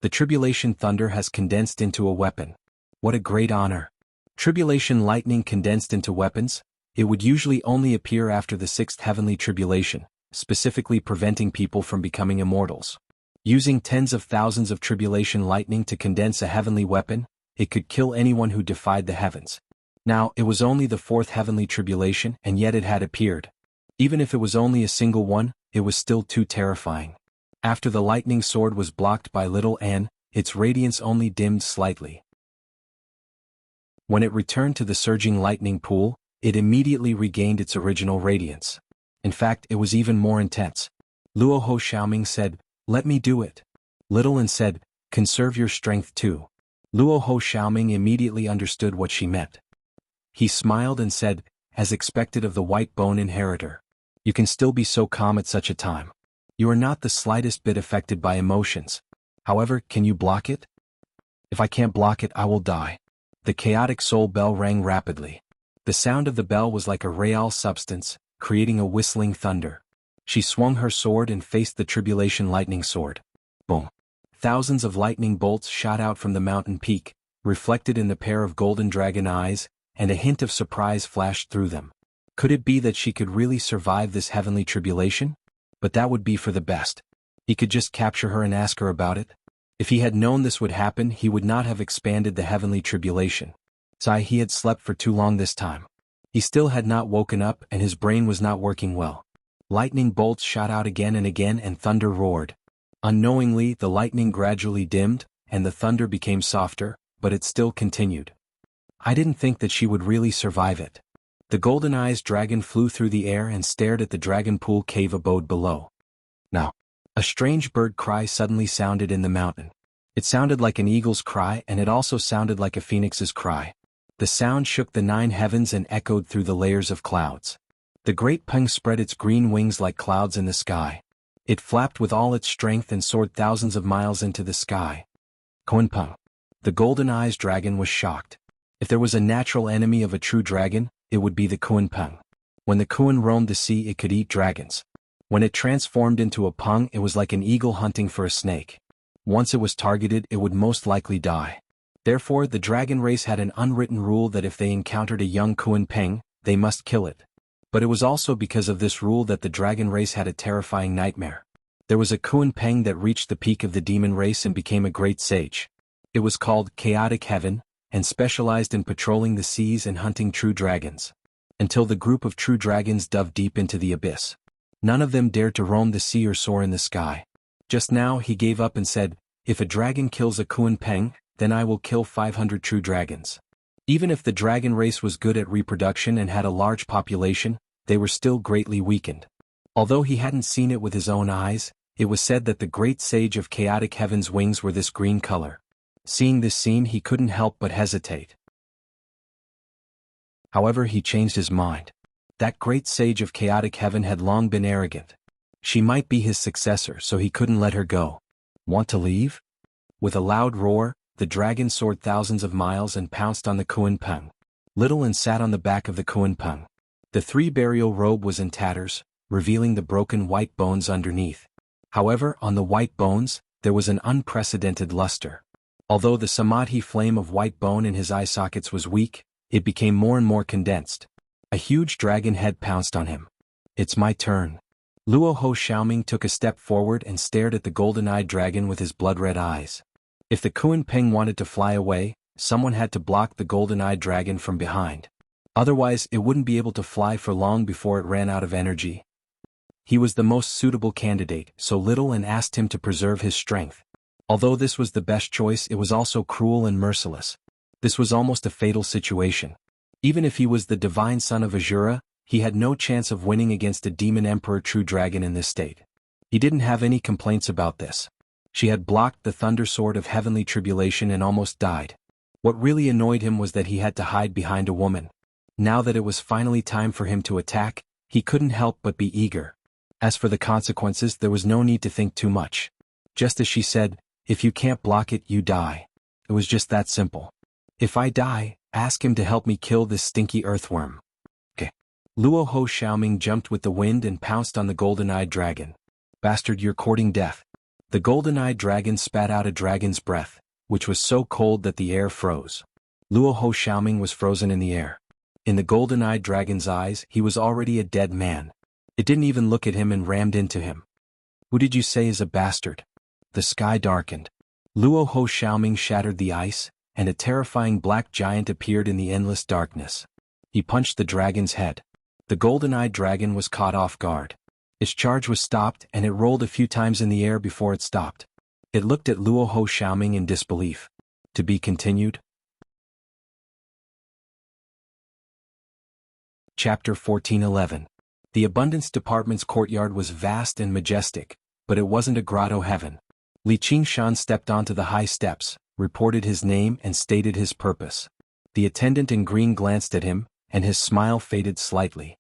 The tribulation thunder has condensed into a weapon. What a great honor. Tribulation lightning condensed into weapons? It would usually only appear after the 6th heavenly tribulation, specifically preventing people from becoming immortals. Using tens of thousands of tribulation lightning to condense a heavenly weapon, it could kill anyone who defied the heavens. Now, it was only the 4th heavenly tribulation and yet it had appeared. Even if it was only a single one, it was still too terrifying. After the lightning sword was blocked by Little N, its radiance only dimmed slightly. When it returned to the surging lightning pool, it immediately regained its original radiance. In fact, it was even more intense. Luo Ho Xiaoming said, "Let me do it." Little N said, "Conserve your strength too." Luo Ho Xiaoming immediately understood what she meant. He smiled and said, "As expected of the white bone inheritor. You can still be so calm at such a time. You are not the slightest bit affected by emotions. However, can you block it?" "If I can't block it, I will die." The chaotic soul bell rang rapidly. The sound of the bell was like a real substance, creating a whistling thunder. She swung her sword and faced the tribulation lightning sword. Boom. Thousands of lightning bolts shot out from the mountain peak, reflected in the pair of golden dragon eyes, and a hint of surprise flashed through them. Could it be that she could really survive this heavenly tribulation? But that would be for the best. He could just capture her and ask her about it. If he had known this would happen, he would not have expanded the heavenly tribulation. He had slept for too long this time. He still had not woken up and his brain was not working well. Lightning bolts shot out again and thunder roared. Unknowingly, the lightning gradually dimmed, and the thunder became softer, but it still continued. I didn't think that she would really survive it. The golden-eyes dragon flew through the air and stared at the dragon pool cave abode below. Now, a strange bird cry suddenly sounded in the mountain. It sounded like an eagle's cry and it also sounded like a phoenix's cry. The sound shook the 9 heavens and echoed through the layers of clouds. The great peng spread its green wings like clouds in the sky. It flapped with all its strength and soared thousands of miles into the sky. Kunpeng. The golden-eyes dragon was shocked. If there was a natural enemy of a true dragon, it would be the Kunpeng. When the Kun roamed the sea, it could eat dragons. When it transformed into a peng, it was like an eagle hunting for a snake. Once it was targeted, it would most likely die. Therefore, the dragon race had an unwritten rule that if they encountered a young Kunpeng, they must kill it. But it was also because of this rule that the dragon race had a terrifying nightmare. There was a Kunpeng that reached the peak of the demon race and became a great sage. It was called Chaotic Heaven, and specialized in patrolling the seas and hunting true dragons. Until the group of true dragons dove deep into the abyss. None of them dared to roam the sea or soar in the sky. Just now he gave up and said, "If a dragon kills a Kunpeng, then I will kill 500 true dragons." Even if the dragon race was good at reproduction and had a large population, they were still greatly weakened. Although he hadn't seen it with his own eyes, it was said that the great sage of Chaotic Heaven's wings were this green color. Seeing this scene, he couldn't help but hesitate. However, he changed his mind. That great sage of Chaotic Heaven had long been arrogant. She might be his successor, so he couldn't let her go. Want to leave? With a loud roar, the dragon soared thousands of miles and pounced on the Kunpeng. Little and sat on the back of the Kunpeng. The three-burial robe was in tatters, revealing the broken white bones underneath. However, on the white bones, there was an unprecedented luster. Although the samadhi flame of white bone in his eye sockets was weak, it became more and more condensed. A huge dragon head pounced on him. "It's my turn." Luo Ho Xiaoming took a step forward and stared at the golden-eyed dragon with his blood-red eyes. If the Kunpeng wanted to fly away, someone had to block the golden-eyed dragon from behind. Otherwise, it wouldn't be able to fly for long before it ran out of energy. He was the most suitable candidate, so Little and asked him to preserve his strength. Although this was the best choice, it was also cruel and merciless. This was almost a fatal situation. Even if he was the divine son of Azura, he had no chance of winning against a demon emperor true dragon in this state. He didn't have any complaints about this. She had blocked the thunder sword of heavenly tribulation and almost died. What really annoyed him was that he had to hide behind a woman. Now that it was finally time for him to attack, he couldn't help but be eager. As for the consequences, there was no need to think too much. Just as she said, "If you can't block it, you die." It was just that simple. "If I die, ask him to help me kill this stinky earthworm." Okay. Luo Ho Xiaoming jumped with the wind and pounced on the golden-eyed dragon. "Bastard, you're courting death." The golden-eyed dragon spat out a dragon's breath, which was so cold that the air froze. Luo Ho Xiaoming was frozen in the air. In the golden-eyed dragon's eyes, he was already a dead man. It didn't even look at him and rammed into him. "Who did you say is a bastard?" The sky darkened. Luo Ho Xiaoming shattered the ice, and a terrifying black giant appeared in the endless darkness. He punched the dragon's head. The golden-eyed dragon was caught off guard. Its charge was stopped and it rolled a few times in the air before it stopped. It looked at Luo Ho Xiaoming in disbelief. To be continued. Chapter 14:11. The Abundance Department's courtyard was vast and majestic, but it wasn't a grotto heaven. Li Qingshan stepped onto the high steps, reported his name and stated his purpose. The attendant in green glanced at him, and his smile faded slightly.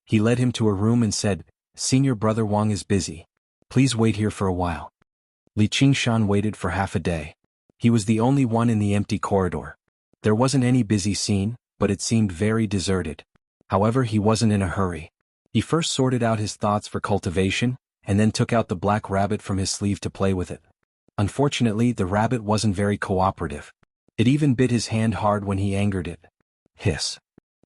He led him to a room and said, "Senior Brother Wang is busy. Please wait here for a while." Li Qingshan waited for half a day. He was the only one in the empty corridor. There wasn't any busy scene, but it seemed very deserted. However, he wasn't in a hurry. He first sorted out his thoughts for cultivation, and then took out the black rabbit from his sleeve to play with it. Unfortunately, the rabbit wasn't very cooperative. It even bit his hand hard when he angered it. Hiss.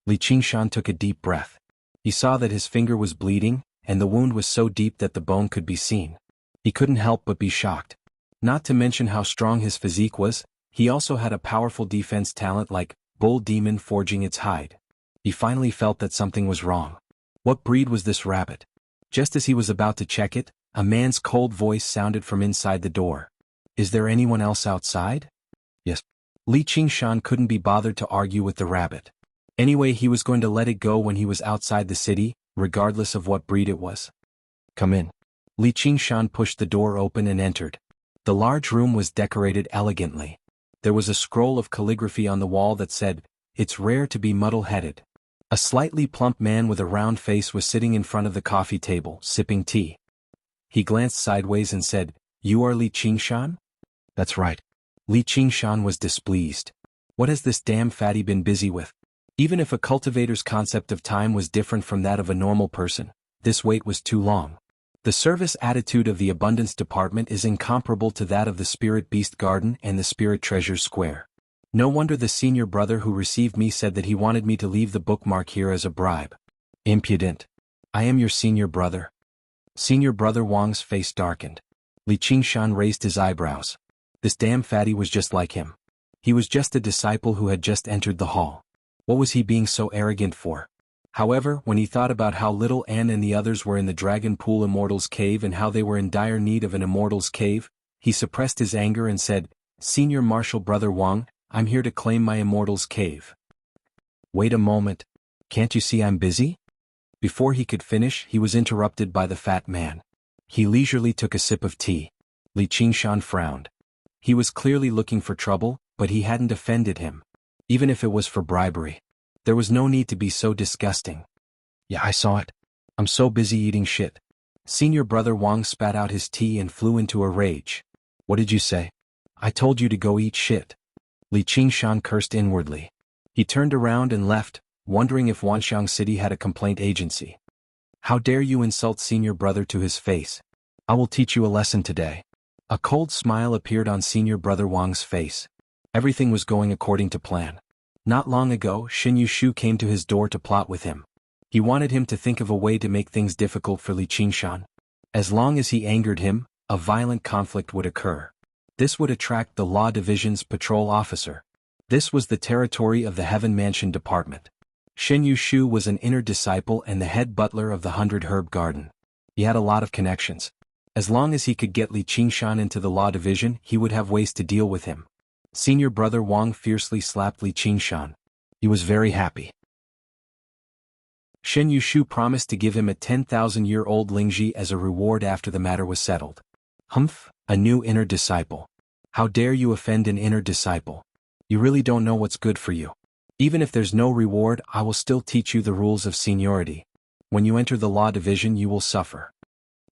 Li Qingshan took a deep breath. He saw that his finger was bleeding, and the wound was so deep that the bone could be seen. He couldn't help but be shocked. Not to mention how strong his physique was, he also had a powerful defense talent like bull demon forging its hide. He finally felt that something was wrong. What breed was this rabbit? Just as he was about to check it, a man's cold voice sounded from inside the door. "Is there anyone else outside?" "Yes." Li Qingshan couldn't be bothered to argue with the rabbit. Anyway, he was going to let it go when he was outside the city, regardless of what breed it was. "Come in." Li Qingshan pushed the door open and entered. The large room was decorated elegantly. There was a scroll of calligraphy on the wall that said, "It's rare to be muddle-headed." A slightly plump man with a round face was sitting in front of the coffee table, sipping tea. He glanced sideways and said, "You are Li Qingshan?" "That's right." Li Qingshan was displeased. What has this damn fatty been busy with? Even if a cultivator's concept of time was different from that of a normal person, this wait was too long. The service attitude of the Abundance Department is incomparable to that of the Spirit Beast Garden and the Spirit Treasure Square. No wonder the senior brother who received me said that he wanted me to leave the bookmark here as a bribe. Impudent. I am your senior brother. Senior brother Wang's face darkened. Li Qingshan raised his eyebrows. This damn fatty was just like him. He was just a disciple who had just entered the hall. What was he being so arrogant for? However, when he thought about how little Anne and the others were in the Dragon Pool Immortal's Cave and how they were in dire need of an Immortal's Cave, he suppressed his anger and said, "Senior Martial Brother Wang, I'm here to claim my Immortal's Cave." Wait a moment. Can't you see I'm busy? Before he could finish, he was interrupted by the fat man. He leisurely took a sip of tea. Li Qingshan frowned. He was clearly looking for trouble, but he hadn't offended him. Even if it was for bribery. There was no need to be so disgusting. Yeah, I saw it. I'm so busy eating shit. Senior brother Wang spat out his tea and flew into a rage. What did you say? I told you to go eat shit. Li Qingshan cursed inwardly. He turned around and left, wondering if Wanxiang City had a complaint agency. How dare you insult senior brother to his face? I will teach you a lesson today. A cold smile appeared on senior brother Wang's face. Everything was going according to plan. Not long ago, Xin Yushu came to his door to plot with him. He wanted him to think of a way to make things difficult for Li Qingshan. As long as he angered him, a violent conflict would occur. This would attract the Law Division's patrol officer. This was the territory of the Heaven Mansion Department. Xin Yushu was an inner disciple and the head butler of the 100 Herb Garden. He had a lot of connections. As long as he could get Li Qingshan into the Law Division, he would have ways to deal with him. Senior brother Wang fiercely slapped Li Qingshan. He was very happy. Shen Yushu promised to give him a 10,000-year-old Lingji as a reward after the matter was settled. Humph, a new inner disciple. How dare you offend an inner disciple? You really don't know what's good for you. Even if there's no reward, I will still teach you the rules of seniority. When you enter the Law Division, you will suffer.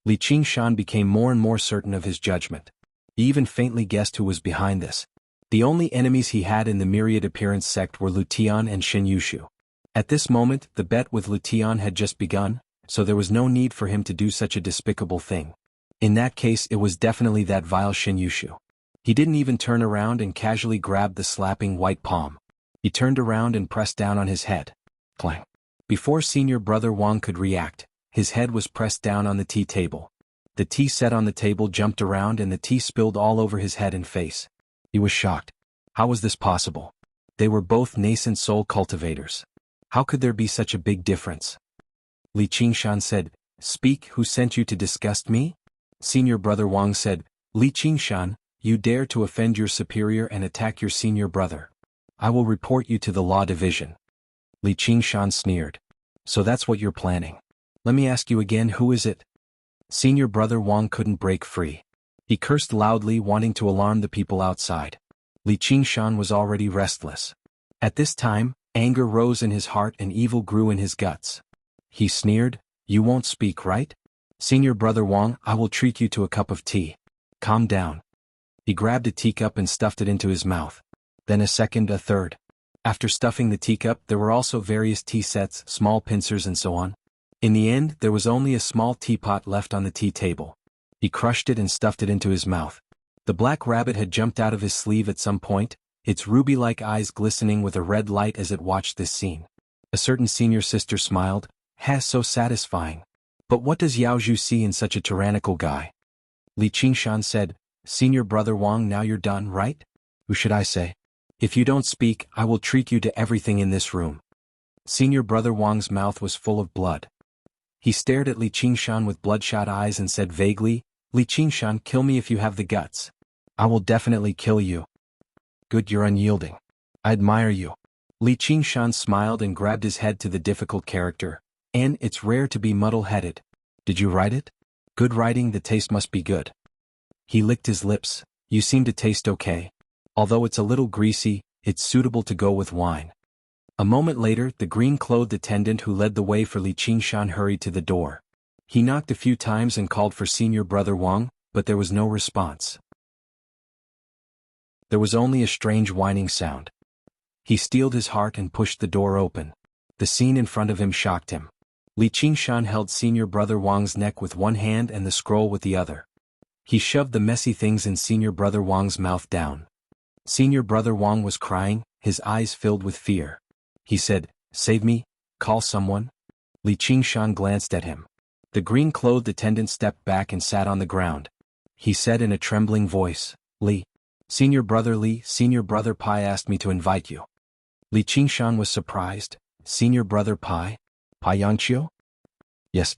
Li Qingshan became more and more certain of his judgment. He even faintly guessed who was behind this. The only enemies he had in the Myriad Appearance sect were Lu Tian and Shen Yushu. At this moment, the bet with Lu Tian had just begun, so there was no need for him to do such a despicable thing. In that case, it was definitely that vile Shen Yushu. He didn't even turn around and casually grabbed the slapping white palm. He turned around and pressed down on his head. Clang. Before senior brother Wang could react, his head was pressed down on the tea table. The tea set on the table jumped around and the tea spilled all over his head and face. He was shocked. How was this possible? They were both nascent soul cultivators. How could there be such a big difference? Li Qingshan said, "Speak, who sent you to disgust me?" Senior brother Wang said, "Li Qingshan, you dare to offend your superior and attack your senior brother. I will report you to the Law Division." Li Qingshan sneered. "So that's what you're planning. Let me ask you again, who is it?" Senior brother Wang couldn't break free. He cursed loudly, wanting to alarm the people outside. Li Qingshan was already restless. At this time, anger rose in his heart and evil grew in his guts. He sneered, "You won't speak, right? Senior brother Wang, I will treat you to a cup of tea. Calm down." He grabbed a teacup and stuffed it into his mouth. Then a second, a third. After stuffing the teacup, there were also various tea sets, small pincers and so on. In the end, there was only a small teapot left on the tea table. He crushed it and stuffed it into his mouth. The black rabbit had jumped out of his sleeve at some point, its ruby-like eyes glistening with a red light as it watched this scene. A certain senior sister smiled, so satisfying. But what does Yao Zhu see in such a tyrannical guy? Li Qingshan said, "Senior brother Wang, now you're done, right? Who should I say? If you don't speak, I will treat you to everything in this room." Senior brother Wang's mouth was full of blood. He stared at Li Qingshan with bloodshot eyes and said vaguely, "Li Qingshan, kill me if you have the guts." "I will definitely kill you." "Good, you're unyielding. I admire you." Li Qingshan smiled and grabbed his head to the difficult character. "And it's rare to be muddle-headed. Did you write it?" "Good writing, the taste must be good." He licked his lips. "You seem to taste okay. Although it's a little greasy, it's suitable to go with wine." A moment later, the green-clothed attendant who led the way for Li Qingshan hurried to the door. He knocked a few times and called for senior brother Wang, but there was no response. There was only a strange whining sound. He steeled his heart and pushed the door open. The scene in front of him shocked him. Li Qingshan held senior brother Wang's neck with one hand and the scroll with the other. He shoved the messy things in senior brother Wang's mouth down. Senior Brother Wang was crying, his eyes filled with fear. He said, "Save me, call someone." Li Qingshan glanced at him. The green-clothed attendant stepped back and sat on the ground. He said in a trembling voice, "Li. Senior Brother Pai asked me to invite you." Li Qingshan was surprised. "Senior Brother Pai? Pai Yangqiu?" Yes.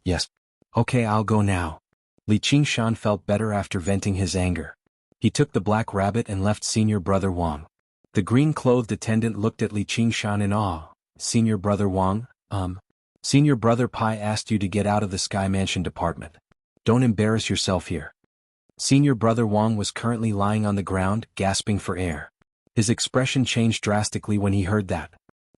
Okay, I'll go now." Li Qingshan felt better after venting his anger. He took the black rabbit and left Senior Brother Wang. The green-clothed attendant looked at Li Qingshan in awe. "Senior Brother Wang, Senior Brother Pai asked you to get out of the Sky Mansion department. Don't embarrass yourself here." Senior Brother Wang was currently lying on the ground, gasping for air. His expression changed drastically when he heard that.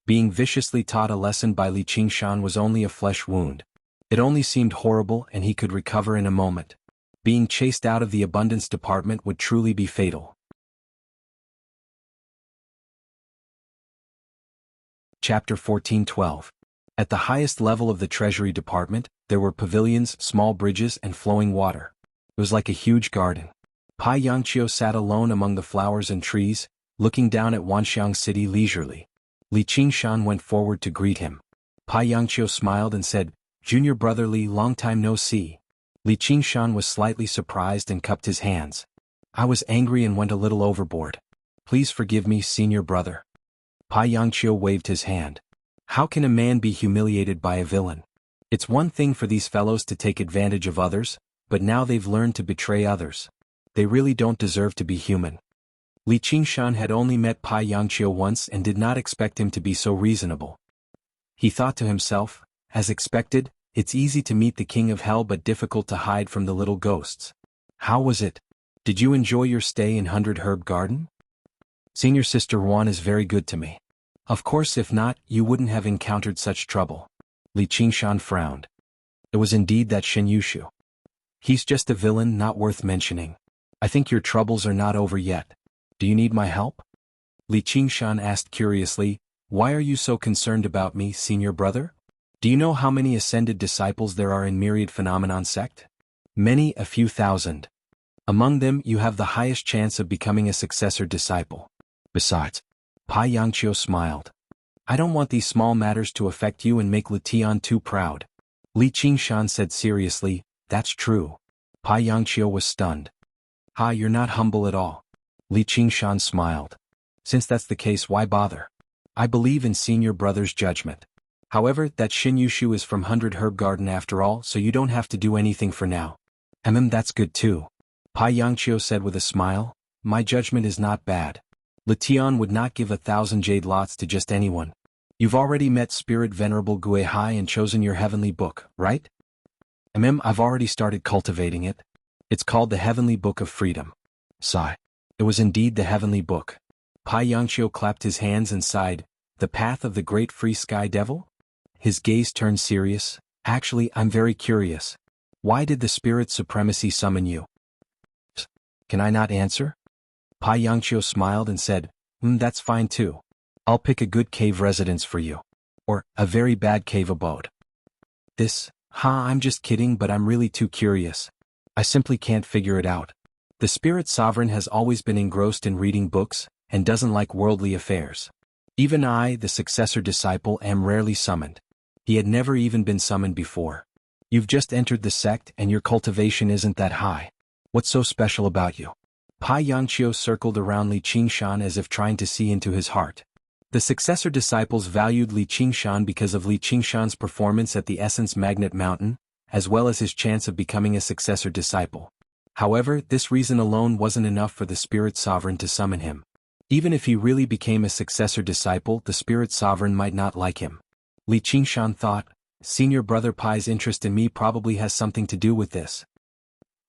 Being viciously taught a lesson by Li Qingshan was only a flesh wound. It only seemed horrible and he could recover in a moment. Being chased out of the abundance department would truly be fatal. Chapter 14:12. At the highest level of the Treasury Department, there were pavilions, small bridges, and flowing water. It was like a huge garden. Pai Yangqiu sat alone among the flowers and trees, looking down at Wanxiang City leisurely. Li Qingshan went forward to greet him. Pai Yangqiu smiled and said, "Junior Brother Li, long time no see." Li Qingshan was slightly surprised and cupped his hands. "I was angry and went a little overboard. Please forgive me, Senior Brother." Pai Yangqiu waved his hand. How can a man be humiliated by a villain? It's one thing for these fellows to take advantage of others, but now they've learned to betray others. They really don't deserve to be human. Li Qingshan had only met Pai Yangqiu once and did not expect him to be so reasonable. He thought to himself, as expected, it's easy to meet the King of Hell but difficult to hide from the little ghosts. How was it? Did you enjoy your stay in 100 Herb Garden? Senior Sister Wan is very good to me. Of course, if not, you wouldn't have encountered such trouble. Li Qingshan frowned. It was indeed that Shen Yushu. He's just a villain not worth mentioning. I think your troubles are not over yet. Do you need my help? Li Qingshan asked curiously, "Why are you so concerned about me, Senior Brother? Do you know how many ascended disciples there are in Myriad Phenomenon sect? Many, a few thousand. Among them you have the highest chance of becoming a successor disciple. Besides," Pai Yangqiu smiled, "I don't want these small matters to affect you and make Letian too proud." Li Qingshan said seriously, "That's true." Pai Yangqiu was stunned. "Ha, you're not humble at all." Li Qingshan smiled. "Since that's the case, why bother? I believe in Senior Brother's judgment. However, that Shin Yushu is from 100 Herb Garden after all, so you don't have to do anything for now." That's good too." Pai Yangqiu said with a smile, "My judgment is not bad. Letian would not give 1,000 jade lots to just anyone. You've already met Spirit Venerable Gue Hai and chosen your heavenly book, right?" I've already started cultivating it. It's called the Heavenly Book of Freedom." Sigh. It was indeed the Heavenly Book. Pai Yangqiu clapped his hands and sighed, "The path of the great free sky devil?" His gaze turned serious. "Actually, I'm very curious. Why did the Spirit Supremacy summon you?" "Can I not answer?" Pai Yangqiu smiled and said, That's fine too. I'll pick a good cave residence for you. Or, a very bad cave abode." I'm just kidding, but I'm really too curious. I simply can't figure it out. The Spirit Sovereign has always been engrossed in reading books, and doesn't like worldly affairs. Even I, the successor disciple, am rarely summoned. He had never even been summoned before. You've just entered the sect and your cultivation isn't that high. What's so special about you? Pai Yangqiu circled around Li Qingshan as if trying to see into his heart. The successor disciples valued Li Qingshan because of Li Qingshan's performance at the Essence Magnet Mountain, as well as his chance of becoming a successor disciple. However, this reason alone wasn't enough for the Spirit Sovereign to summon him. Even if he really became a successor disciple, the Spirit Sovereign might not like him. Li Qingshan thought, Senior Brother Pai's interest in me probably has something to do with this.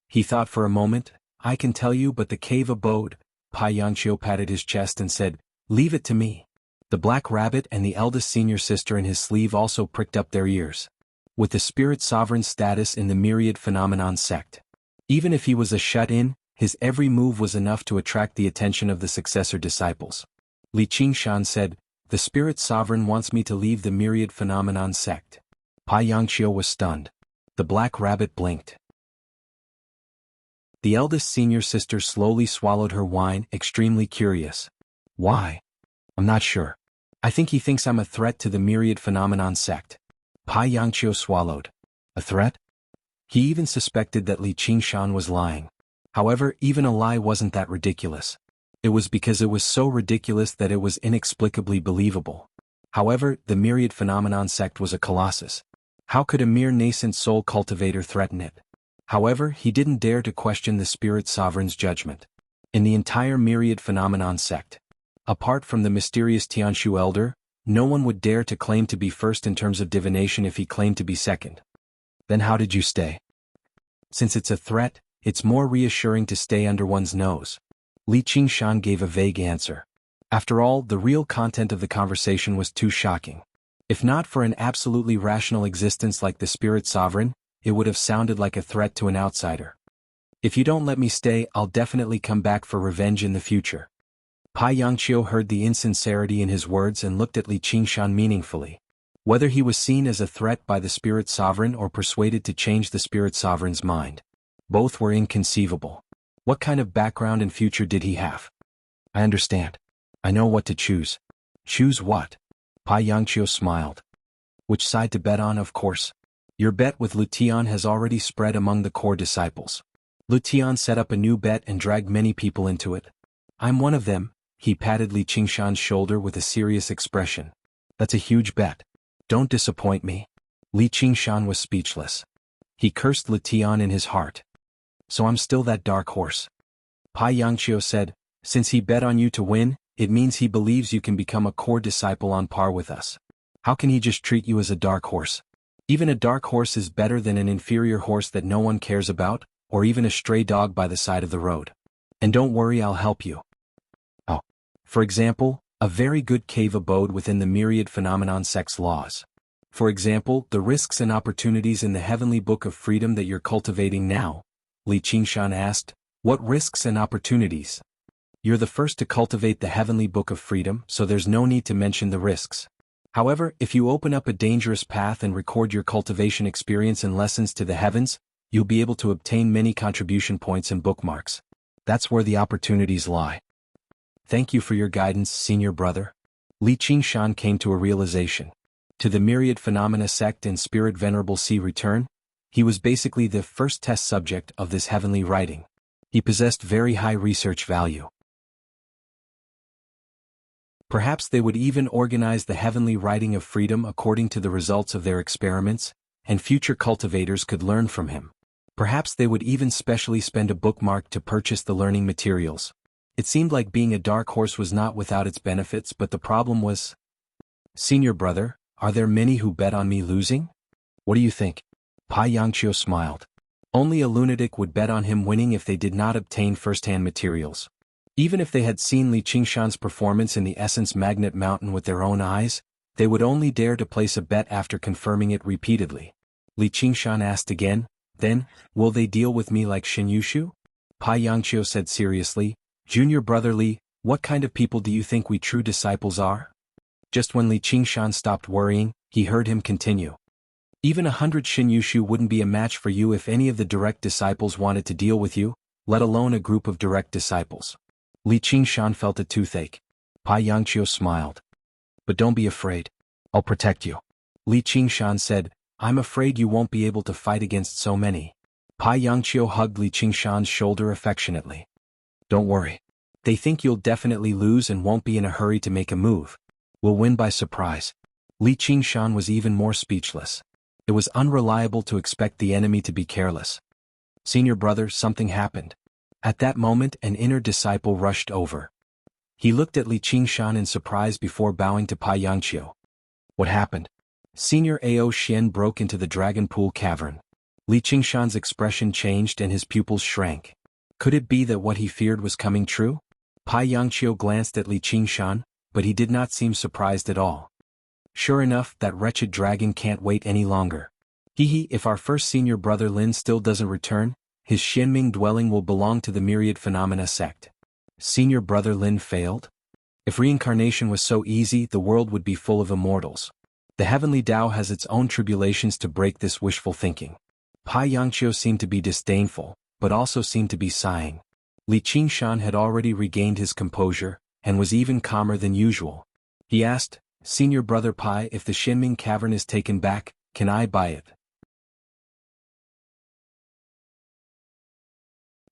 He thought for a moment, I can tell you, but the cave abode. Pai Yangqiu patted his chest and said, Leave it to me. The Black Rabbit and the eldest senior sister in his sleeve also pricked up their ears. With the Spirit Sovereign's status in the Myriad Phenomenon sect, even if he was a shut-in, his every move was enough to attract the attention of the successor disciples. Li Qingshan said, The Spirit Sovereign wants me to leave the Myriad Phenomenon sect. Pai Yangqiu was stunned. The Black Rabbit blinked. The eldest senior sister slowly swallowed her wine, extremely curious. Why? I'm not sure. I think he thinks I'm a threat to the myriad phenomenon sect. Pai Yangqiu swallowed. A threat? He even suspected that Li Qingshan was lying. However, even a lie wasn't that ridiculous. It was because it was so ridiculous that it was inexplicably believable. However, the myriad phenomenon sect was a colossus. How could a mere nascent soul cultivator threaten it? However, he didn't dare to question the spirit sovereign's judgment. In the entire myriad phenomenon sect, apart from the mysterious Tianshu elder, no one would dare to claim to be first in terms of divination if he claimed to be second. Then how did you stay? Since it's a threat, it's more reassuring to stay under one's nose. Li Qingshan gave a vague answer. After all, the real content of the conversation was too shocking. If not for an absolutely rational existence like the spirit sovereign, it would have sounded like a threat to an outsider. If you don't let me stay, I'll definitely come back for revenge in the future. Pai Yangqiu heard the insincerity in his words and looked at Li Qingshan meaningfully. Whether he was seen as a threat by the spirit sovereign or persuaded to change the spirit sovereign's mind, both were inconceivable. What kind of background and future did he have? I understand. I know what to choose. Choose what? Pai Yangqiu smiled. Which side to bet on, of course. Your bet with Lutian has already spread among the core disciples. Lutian set up a new bet and dragged many people into it. I'm one of them. He patted Li Qingshan's shoulder with a serious expression. That's a huge bet. Don't disappoint me. Li Qingshan was speechless. He cursed Lutian in his heart. So I'm still that dark horse. Pai Yangqiu said, since he bet on you to win, it means he believes you can become a core disciple on par with us. How can he just treat you as a dark horse? Even a dark horse is better than an inferior horse that no one cares about, or even a stray dog by the side of the road. And don't worry, I'll help you. Oh. For example, a very good cave abode within the myriad phenomenon sect's laws. For example, the risks and opportunities in the heavenly book of freedom that you're cultivating now. Li Qingshan asked, what risks and opportunities? You're the first to cultivate the heavenly book of freedom, so there's no need to mention the risks. However, if you open up a dangerous path and record your cultivation experience and lessons to the heavens, you'll be able to obtain many contribution points and bookmarks. That's where the opportunities lie. Thank you for your guidance, senior brother. Li Qingshan came to a realization. To the myriad phenomena sect and spirit venerable C return, he was basically the first test subject of this heavenly writing. He possessed very high research value. Perhaps they would even organize the heavenly writing of freedom according to the results of their experiments, and future cultivators could learn from him. Perhaps they would even specially spend a bookmark to purchase the learning materials. It seemed like being a dark horse was not without its benefits, but the problem was... Senior brother, are there many who bet on me losing? What do you think? Pai Yangqiu smiled. Only a lunatic would bet on him winning if they did not obtain first-hand materials. Even if they had seen Li Qingshan's performance in the Essence Magnet Mountain with their own eyes, they would only dare to place a bet after confirming it repeatedly. Li Qingshan asked again, then, will they deal with me like Shin Yushu? Pai Yangqiu said seriously, Junior brother Li, what kind of people do you think we true disciples are? Just when Li Qingshan stopped worrying, he heard him continue. Even 100 Shin Yushu wouldn't be a match for you if any of the direct disciples wanted to deal with you, let alone a group of direct disciples. Li Qingshan felt a toothache. Pai Yangqiu smiled. But don't be afraid. I'll protect you. Li Qingshan said, I'm afraid you won't be able to fight against so many. Pai Yangqiu hugged Li Qingshan's shoulder affectionately. Don't worry. They think you'll definitely lose and won't be in a hurry to make a move. We'll win by surprise. Li Qingshan was even more speechless. It was unreliable to expect the enemy to be careless. Senior brother, something happened. At that moment, an inner disciple rushed over. He looked at Li Qingshan in surprise before bowing to Pai Yangqiu. What happened? Senior Ao Xian broke into the Dragon Pool cavern. Li Qingshan's expression changed and his pupils shrank. Could it be that what he feared was coming true? Pai Yangqiu glanced at Li Qingshan, but he did not seem surprised at all. Sure enough, that wretched dragon can't wait any longer. If our first senior brother Lin still doesn't return, his Xianming dwelling will belong to the myriad phenomena sect. Senior brother Lin failed? If reincarnation was so easy, the world would be full of immortals. The heavenly Tao has its own tribulations to break this wishful thinking. Pai Yangqiu seemed to be disdainful, but also seemed to be sighing. Li Qingshan had already regained his composure, and was even calmer than usual. He asked, "Senior Brother Pai, if the Shenming Cavern is taken back, can I buy it?"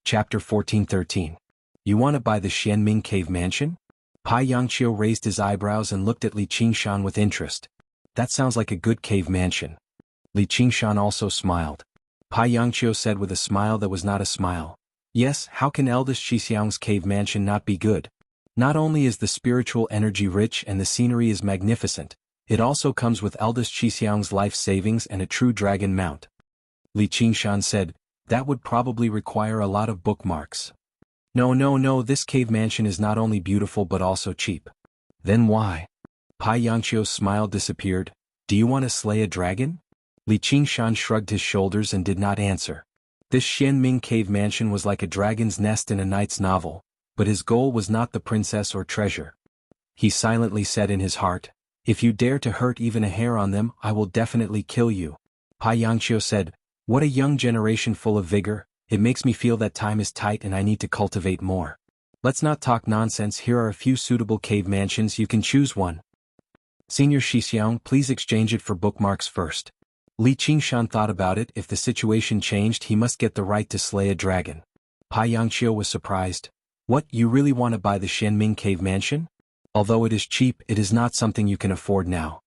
Chapter 14:13. You want to buy the Shenming Cave Mansion? Pai Yangqiu raised his eyebrows and looked at Li Qingshan with interest. That sounds like a good cave mansion. Li Qingshan also smiled. Pai Yangqiu said with a smile that was not a smile, "Yes, how can eldest Xixiang's cave mansion not be good? Not only is the spiritual energy rich and the scenery is magnificent, it also comes with eldest Xixiang's life savings and a true dragon mount." Li Qingshan said, "That would probably require a lot of bookmarks." No, this cave mansion is not only beautiful but also cheap." "Then why?" Pai Yangqiu's smile disappeared. "Do you want to slay a dragon?" Li Qingshan shrugged his shoulders and did not answer. This Xianming cave mansion was like a dragon's nest in a knight's novel, but his goal was not the princess or treasure. He silently said in his heart, "If you dare to hurt even a hair on them, I will definitely kill you." Pai Yangqiu said, "What a young generation full of vigor, it makes me feel that time is tight and I need to cultivate more. Let's not talk nonsense, here are a few suitable cave mansions, you can choose one." "Senior Xixiang, please exchange it for bookmarks first." Li Qingshan thought about it. If the situation changed, he must get the right to slay a dragon. Pai Yangqiu was surprised. "What, you really want to buy the Shenming Cave Mansion? Although it is cheap, it is not something you can afford now."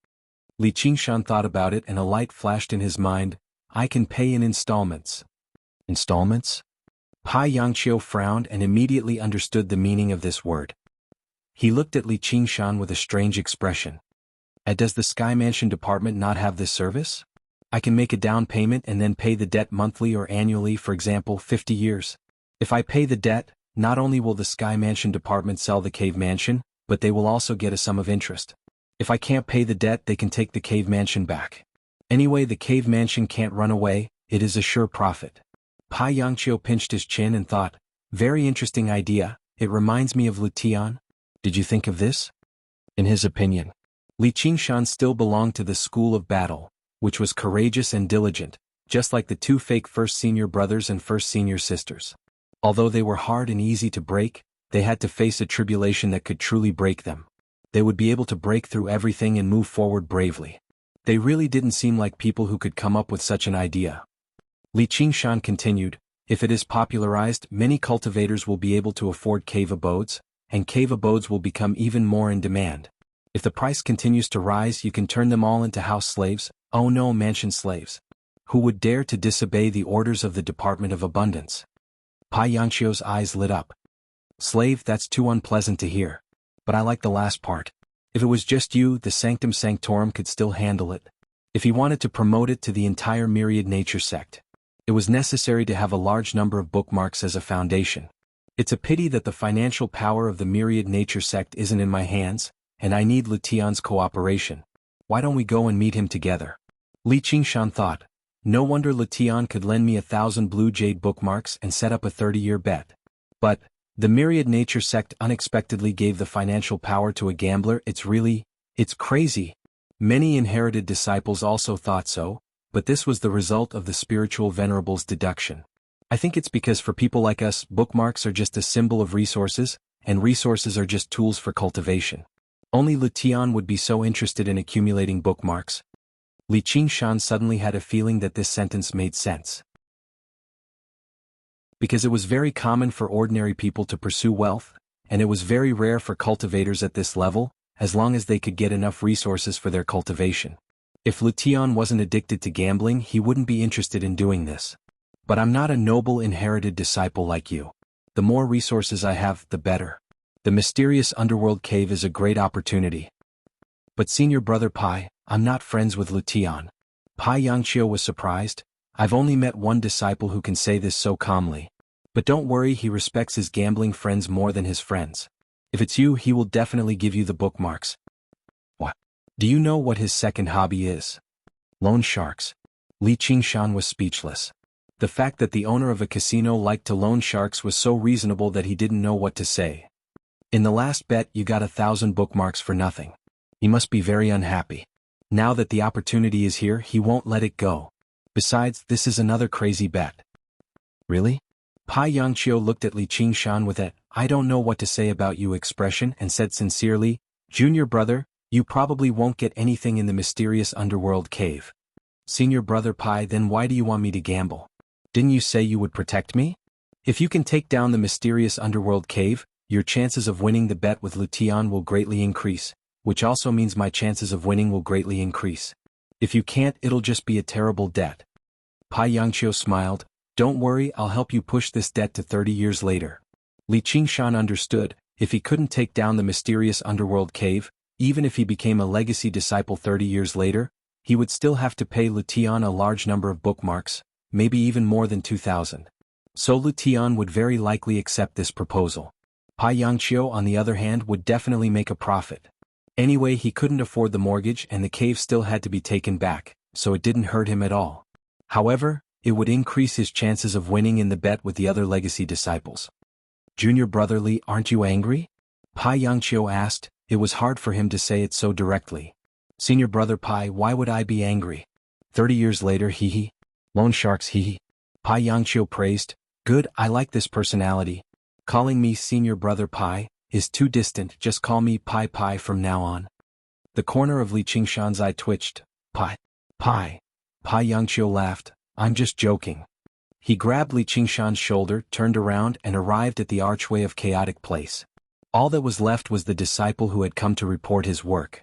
Li Qingshan thought about it and a light flashed in his mind. "I can pay in installments." "Installments?" Pai Yangqiu frowned and immediately understood the meaning of this word. He looked at Li Qingshan with a strange expression. Does the Sky Mansion department not have this service? I can make a down payment and then pay the debt monthly or annually, for example, 50 years. If I pay the debt, not only will the Sky Mansion department sell the cave mansion, but they will also get a sum of interest. If I can't pay the debt, they can take the cave mansion back. Anyway, the cave mansion can't run away, it is a sure profit. Pai Yangqiu pinched his chin and thought, "Very interesting idea, it reminds me of Lutian. Did you think of this?" In his opinion, Li Qingshan still belonged to the school of battle, which was courageous and diligent, just like the two fake first senior brothers and first senior sisters. Although they were hard and easy to break, they had to face a tribulation that could truly break them. They would be able to break through everything and move forward bravely. They really didn't seem like people who could come up with such an idea. Li Qingshan continued, "If it is popularized, many cultivators will be able to afford cave abodes, and cave abodes will become even more in demand. If the price continues to rise, you can turn them all into house slaves, oh no, mansion slaves. Who would dare to disobey the orders of the Department of Abundance?" Pai Yangqiu's eyes lit up. "Slave, that's too unpleasant to hear. But I like the last part. If it was just you, the Sanctum Sanctorum could still handle it. If he wanted to promote it to the entire Myriad Nature sect, it was necessary to have a large number of bookmarks as a foundation. It's a pity that the financial power of the Myriad Nature sect isn't in my hands, and I need Lutian's cooperation. Why don't we go and meet him together?" Li Qingshan thought, "No wonder Lutian could lend me 1,000 blue jade bookmarks and set up a 30-year bet. But the Myriad Nature sect unexpectedly gave the financial power to a gambler. It's crazy." Many inherited disciples also thought so, but this was the result of the spiritual venerable's deduction. "I think it's because for people like us, bookmarks are just a symbol of resources, and resources are just tools for cultivation. Only Lutian would be so interested in accumulating bookmarks." Li Qingshan suddenly had a feeling that this sentence made sense. Because it was very common for ordinary people to pursue wealth, and it was very rare for cultivators at this level, as long as they could get enough resources for their cultivation. If Lutian wasn't addicted to gambling, he wouldn't be interested in doing this. "But I'm not a noble inherited disciple like you. The more resources I have, the better. The mysterious underworld cave is a great opportunity." "But Senior Brother Pai, I'm not friends with Lutian." Pai Yangqiu was surprised. "I've only met one disciple who can say this so calmly. But don't worry, he respects his gambling friends more than his friends. If it's you, he will definitely give you the bookmarks." "What? Do you know what his second hobby is?" "Loan sharks." Li Qingshan was speechless. The fact that the owner of a casino liked to loan sharks was so reasonable that he didn't know what to say. "In the last bet, you got 1,000 bookmarks for nothing. He must be very unhappy. Now that the opportunity is here, he won't let it go. Besides, this is another crazy bet." "Really?" Pai Yangqiu looked at Li Qingshan with a, "I don't know what to say about you" expression and said sincerely, "Junior brother, you probably won't get anything in the mysterious underworld cave." "Senior brother Pai, then why do you want me to gamble? Didn't you say you would protect me? If you can take down the mysterious underworld cave, your chances of winning the bet with Lu Tian will greatly increase, which also means my chances of winning will greatly increase. If you can't, it'll just be a terrible debt." Pai Yangqiu smiled, "Don't worry, I'll help you push this debt to 30 years later." Li Qingshan understood, if he couldn't take down the mysterious underworld cave, even if he became a legacy disciple 30 years later, he would still have to pay Lu Tian a large number of bookmarks, maybe even more than 2,000. So Lu Tian would very likely accept this proposal. Pai Yangqiu, on the other hand, would definitely make a profit. Anyway, he couldn't afford the mortgage and the cave still had to be taken back, so it didn't hurt him at all. However, it would increase his chances of winning in the bet with the other legacy disciples. "Junior brother Li, aren't you angry?" Pai Yangqiu asked. It was hard for him to say it so directly. "Senior brother Pai, why would I be angry? 30 years later, hee. Loan sharks, hee." Pai Yangqiu praised, "Good, I like this personality. Calling me Senior brother Pai is too distant, just call me Pai Pai from now on." The corner of Li Qingshan's eye twitched. "Pai. Pai." Pai Yangqiu laughed, "I'm just joking." He grabbed Li Qingshan's shoulder, turned around and arrived at the archway of Chaotic Place. All that was left was the disciple who had come to report his work.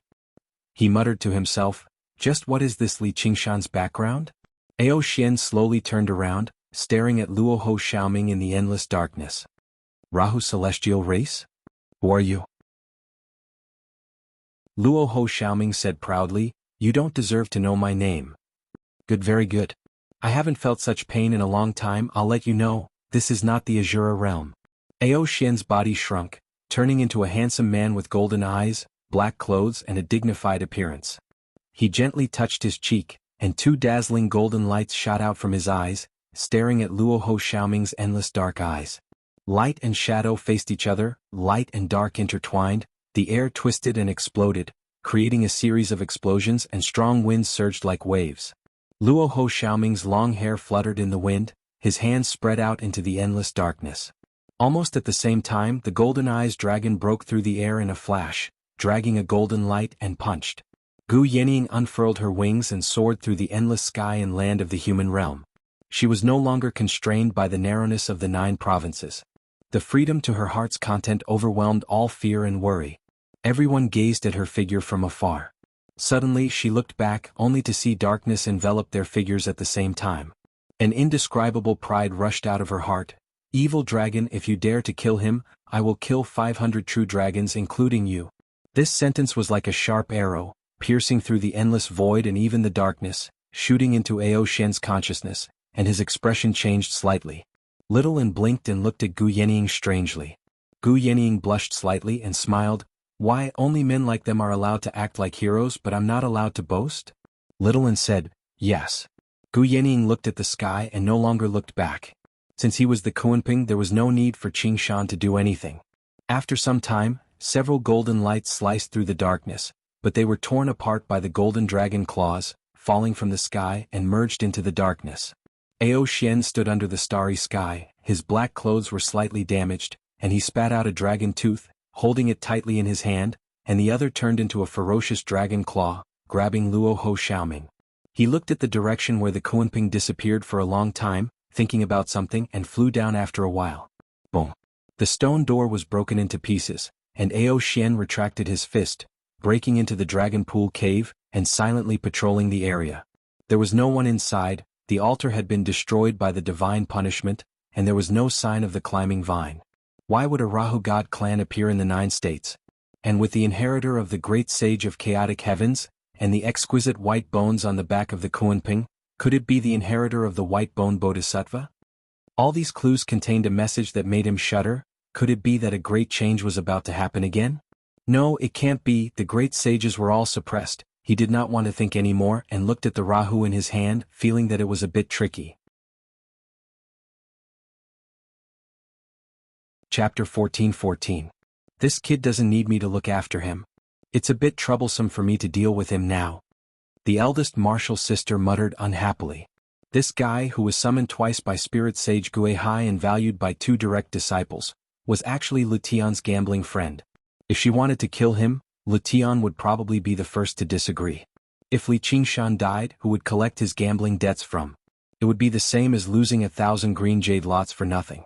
He muttered to himself, "Just what is this Li Qingshan's background?" Ao Xian slowly turned around, staring at Luo Ho Xiaoming in the endless darkness. "Rahu celestial race? Who are you?" Luo Ho Xiaoming said proudly, "You don't deserve to know my name." "Good, very good. I haven't felt such pain in a long time. I'll let you know, this is not the Azura realm." Ao Xian's body shrunk, turning into a handsome man with golden eyes, black clothes and a dignified appearance. He gently touched his cheek, and two dazzling golden lights shot out from his eyes, staring at Luo Ho Xiaoming's endless dark eyes. Light and shadow faced each other, light and dark intertwined, the air twisted and exploded, creating a series of explosions and strong winds surged like waves. Luo Ho Xiaoming's long hair fluttered in the wind, his hands spread out into the endless darkness. Almost at the same time, the golden eyes dragon broke through the air in a flash, dragging a golden light and punched. Gu Yenying unfurled her wings and soared through the endless sky and land of the human realm. She was no longer constrained by the narrowness of the 9 provinces. The freedom to her heart's content overwhelmed all fear and worry. Everyone gazed at her figure from afar. Suddenly she looked back only to see darkness envelop their figures at the same time. An indescribable pride rushed out of her heart. "Evil dragon, if you dare to kill him, I will kill 500 true dragons including you." This sentence was like a sharp arrow, piercing through the endless void and even the darkness, shooting into Ao Xian's consciousness, and his expression changed slightly. Little and blinked and looked at Gu Yenying strangely. Gu Yenying blushed slightly and smiled. "Why, only men like them are allowed to act like heroes, but I'm not allowed to boast?" Little and said, "Yes." Gu Yenying looked at the sky and no longer looked back. Since he was the Kuanping, there was no need for Qingshan to do anything. After some time, several golden lights sliced through the darkness, but they were torn apart by the golden dragon claws, falling from the sky and merged into the darkness. Ao Xian stood under the starry sky, his black clothes were slightly damaged, and he spat out a dragon tooth, holding it tightly in his hand, and the other turned into a ferocious dragon claw, grabbing Luo Ho Xiaoming. He looked at the direction where the Kuanping disappeared for a long time, thinking about something, and flew down after a while. Boom! The stone door was broken into pieces, and Ao Xian retracted his fist, breaking into the dragon pool cave, and silently patrolling the area. There was no one inside, the altar had been destroyed by the divine punishment, and there was no sign of the climbing vine. Why would a Rahu god clan appear in the 9 states? And with the inheritor of the great sage of chaotic heavens, and the exquisite white bones on the back of the Kuanping, could it be the inheritor of the white bone bodhisattva? All these clues contained a message that made him shudder. Could it be that a great change was about to happen again? No, it can't be. The great sages were all suppressed. He did not want to think anymore and looked at the Rahu in his hand, feeling that it was a bit tricky. Chapter 14:14. This kid doesn't need me to look after him. It's a bit troublesome for me to deal with him now. The eldest martial sister muttered unhappily. This guy, who was summoned twice by spirit sage Guihai and valued by 2 direct disciples, was actually Lutian's gambling friend. If she wanted to kill him, Lutian would probably be the first to disagree. If Li Qingshan died, who would collect his gambling debts from? It would be the same as losing 1,000 green jade lots for nothing.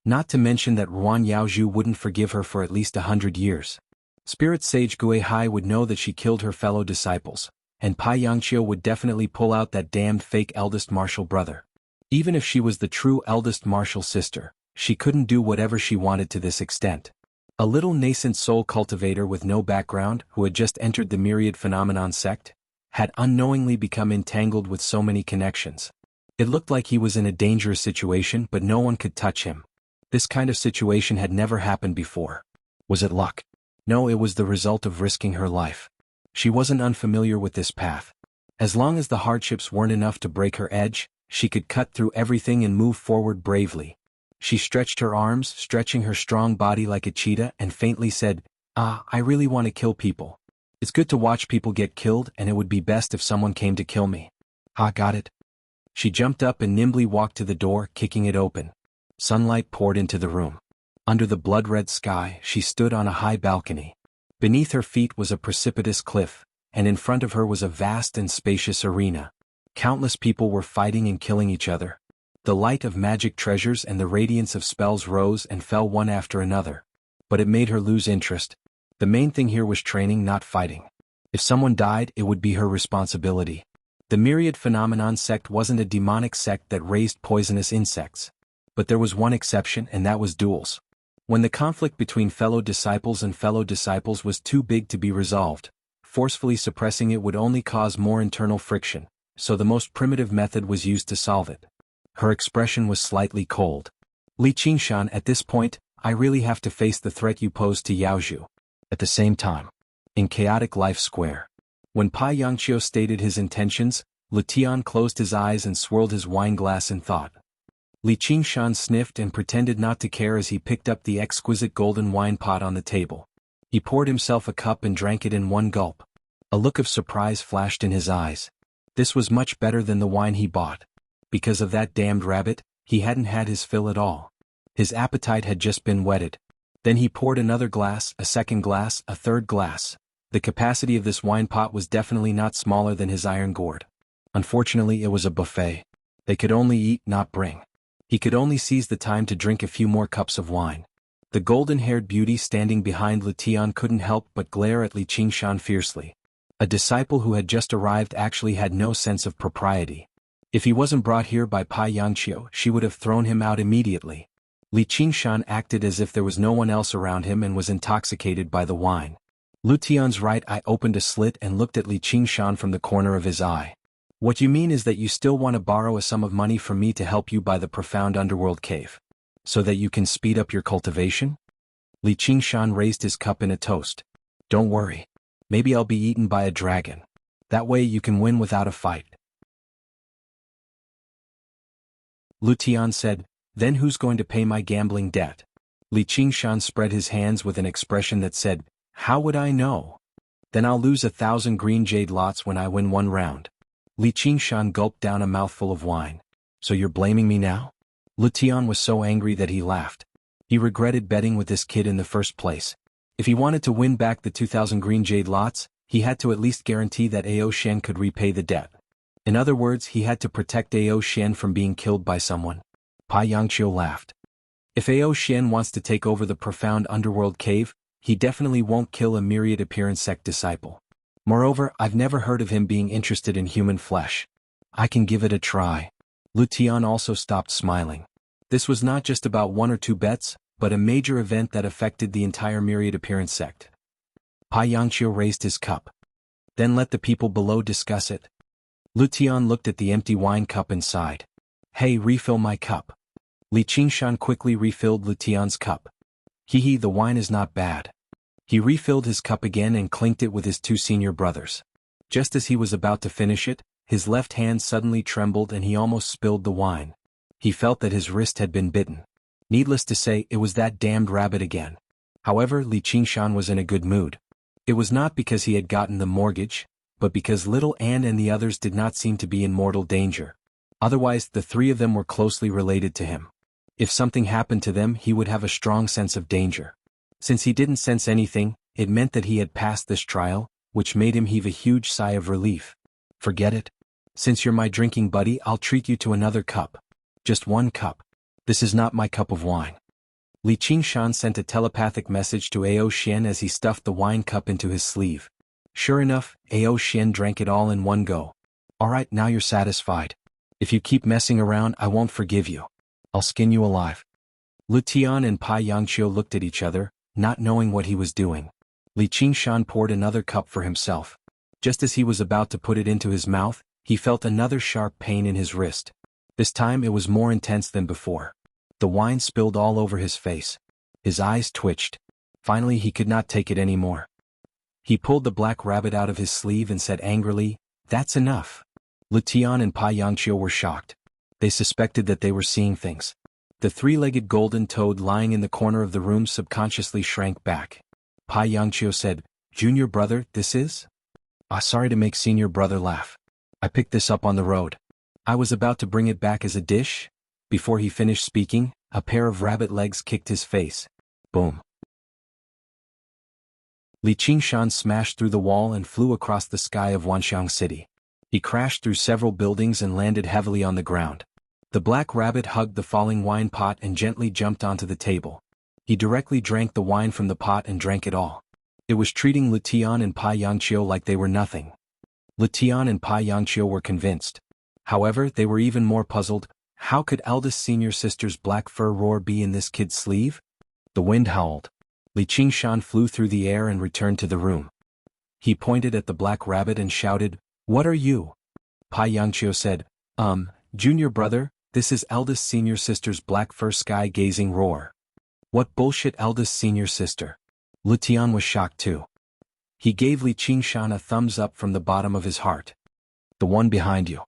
Not to mention that Ruan Yaozhu wouldn't forgive her for at least 100 years. Spirit sage Guihai would know that she killed her fellow disciples, and Pai Yangqiu would definitely pull out that damned fake eldest martial brother. Even if she was the true eldest martial sister, she couldn't do whatever she wanted to this extent. A little nascent soul cultivator with no background, who had just entered the myriad phenomenon sect, had unknowingly become entangled with so many connections. It looked like he was in a dangerous situation, but no one could touch him. This kind of situation had never happened before. Was it luck? No, it was the result of risking her life. She wasn't unfamiliar with this path. As long as the hardships weren't enough to break her edge, she could cut through everything and move forward bravely. She stretched her arms, stretching her strong body like a cheetah, and faintly said, I really want to kill people. It's good to watch people get killed, and it would be best if someone came to kill me. Got it. She jumped up and nimbly walked to the door, kicking it open. Sunlight poured into the room. Under the blood-red sky, she stood on a high balcony. Beneath her feet was a precipitous cliff, and in front of her was a vast and spacious arena. Countless people were fighting and killing each other. The light of magic treasures and the radiance of spells rose and fell one after another. But it made her lose interest. The main thing here was training, not fighting. If someone died, it would be her responsibility. The myriad phenomenon sect wasn't a demonic sect that raised poisonous insects. But there was one exception, and that was duels. When the conflict between fellow disciples was too big to be resolved, forcefully suppressing it would only cause more internal friction, so the most primitive method was used to solve it. Her expression was slightly cold. Li Qingshan, at this point, I really have to face the threat you pose to Yaozhu. At the same time, in Chaotic Life Square, when Pai Yangqiu stated his intentions, Lutian closed his eyes and swirled his wine glass in thought. Li Qingshan sniffed and pretended not to care as he picked up the exquisite golden wine pot on the table. He poured himself a cup and drank it in one gulp. A look of surprise flashed in his eyes. This was much better than the wine he bought. Because of that damned rabbit, he hadn't had his fill at all. His appetite had just been whetted. Then he poured another glass, a second glass, a third glass. The capacity of this wine pot was definitely not smaller than his iron gourd. Unfortunately, it was a buffet. They could only eat, not bring. He could only seize the time to drink a few more cups of wine. The golden-haired beauty standing behind Lutian couldn't help but glare at Li Qingshan fiercely. A disciple who had just arrived actually had no sense of propriety. If he wasn't brought here by Pai Yangqiu, she would have thrown him out immediately. Li Qingshan acted as if there was no one else around him and was intoxicated by the wine. Lutian's right eye opened a slit and looked at Li Qingshan from the corner of his eye. What you mean is that you still want to borrow a sum of money from me to help you buy the profound underworld cave? So that you can speed up your cultivation? Li Qingshan raised his cup in a toast. Don't worry. Maybe I'll be eaten by a dragon. That way you can win without a fight. Lutian said, then who's going to pay my gambling debt? Li Qingshan spread his hands with an expression that said, how would I know? Then I'll lose 1,000 green jade lots when I win one round. Li Qingshan gulped down a mouthful of wine. So you're blaming me now? Lutian was so angry that he laughed. He regretted betting with this kid in the first place. If he wanted to win back the 2,000 green jade lots, he had to at least guarantee that Ao Shen could repay the debt. In other words, he had to protect Ao Shen from being killed by someone. Pai Yangqiu laughed. If Ao Shen wants to take over the profound underworld cave, he definitely won't kill a myriad appearance sect disciple. Moreover, I've never heard of him being interested in human flesh. I can give it a try. Lutian also stopped smiling. This was not just about 1 or 2 bets, but a major event that affected the entire myriad appearance sect. Pai Yangqiu raised his cup. Then let the people below discuss it. Lutian looked at the empty wine cup and sighed. Hey, refill my cup. Li Qingshan quickly refilled Lutian's cup. Hee, the wine is not bad. He refilled his cup again and clinked it with his 2 senior brothers. Just as he was about to finish it, his left hand suddenly trembled and he almost spilled the wine. He felt that his wrist had been bitten. Needless to say, it was that damned rabbit again. However, Li Qingshan was in a good mood. It was not because he had gotten the mortgage, but because little Anne and the others did not seem to be in mortal danger. Otherwise, the three of them were closely related to him. If something happened to them, he would have a strong sense of danger. Since he didn't sense anything, it meant that he had passed this trial, which made him heave a huge sigh of relief. Forget it. Since you're my drinking buddy, I'll treat you to another cup. Just one cup. This is not my cup of wine. Li Qingshan sent a telepathic message to Ao Xian as he stuffed the wine cup into his sleeve. Sure enough, Ao Xian drank it all in one go. Alright, now you're satisfied. If you keep messing around, I won't forgive you. I'll skin you alive. Lu Tian and Pai Yangqiu looked at each other, not knowing what he was doing. Li Qingshan poured another cup for himself. Just as he was about to put it into his mouth, he felt another sharp pain in his wrist. This time it was more intense than before. The wine spilled all over his face. His eyes twitched. Finally he could not take it anymore. He pulled the black rabbit out of his sleeve and said angrily, "That's enough." Lu Tian and Pai Yangqiu were shocked. They suspected that they were seeing things. The three-legged golden toad lying in the corner of the room subconsciously shrank back. Pai Yangqiu said, "Junior brother, this is?" Sorry to make senior brother laugh. I picked this up on the road. I was about to bring it back as a dish." Before he finished speaking, a pair of rabbit legs kicked his face. Boom. Li Qingshan smashed through the wall and flew across the sky of Wanxiang City. He crashed through several buildings and landed heavily on the ground. The black rabbit hugged the falling wine pot and gently jumped onto the table. He directly drank the wine from the pot and drank it all. It was treating Lu Tian and Pai Yangqiu like they were nothing. Lu Tian and Pai Yangqiu were convinced. However, they were even more puzzled. How could eldest senior sister's black fur roar be in this kid's sleeve? The wind howled. Li Qingshan flew through the air and returned to the room. He pointed at the black rabbit and shouted, "What are you?" Pai Yangqiu said, Junior brother, this is eldest senior sister's black fur sky-gazing roar." "What bullshit, eldest senior sister?" Lu Tian was shocked too. He gave Li Qingshan a thumbs up from the bottom of his heart. "The one behind you."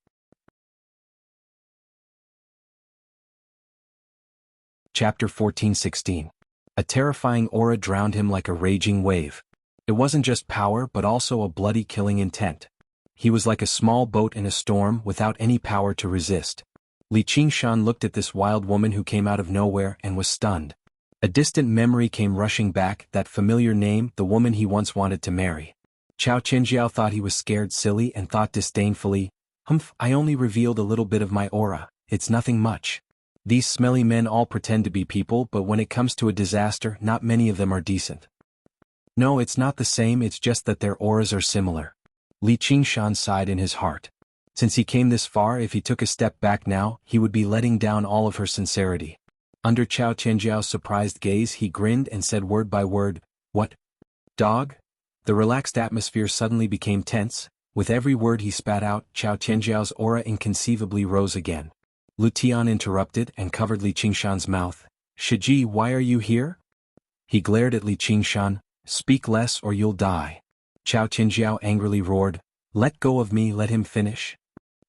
Chapter 14:16. A terrifying aura drowned him like a raging wave. It wasn't just power but also a bloody killing intent. He was like a small boat in a storm without any power to resist. Li Qingshan looked at this wild woman who came out of nowhere and was stunned. A distant memory came rushing back, that familiar name, the woman he once wanted to marry. Chao Qingjiao thought he was scared silly and thought disdainfully, I only revealed a little bit of my aura, it's nothing much. These smelly men all pretend to be people, but when it comes to a disaster, not many of them are decent. No, it's not the same, it's just that their auras are similar. Li Qingshan sighed in his heart. Since he came this far, if he took a step back now, he would be letting down all of her sincerity. Under Chao Qingjiao's surprised gaze, he grinned and said word by word, "What? Dog?" The relaxed atmosphere suddenly became tense. With every word he spat out, Chao Qingjiao's aura inconceivably rose again. Lu Tian interrupted and covered Li Qingshan's mouth. "Shiji, why are you here?" He glared at Li Qingshan. "Speak less or you'll die." Chao Qingjiao angrily roared, "Let go of me, let him finish."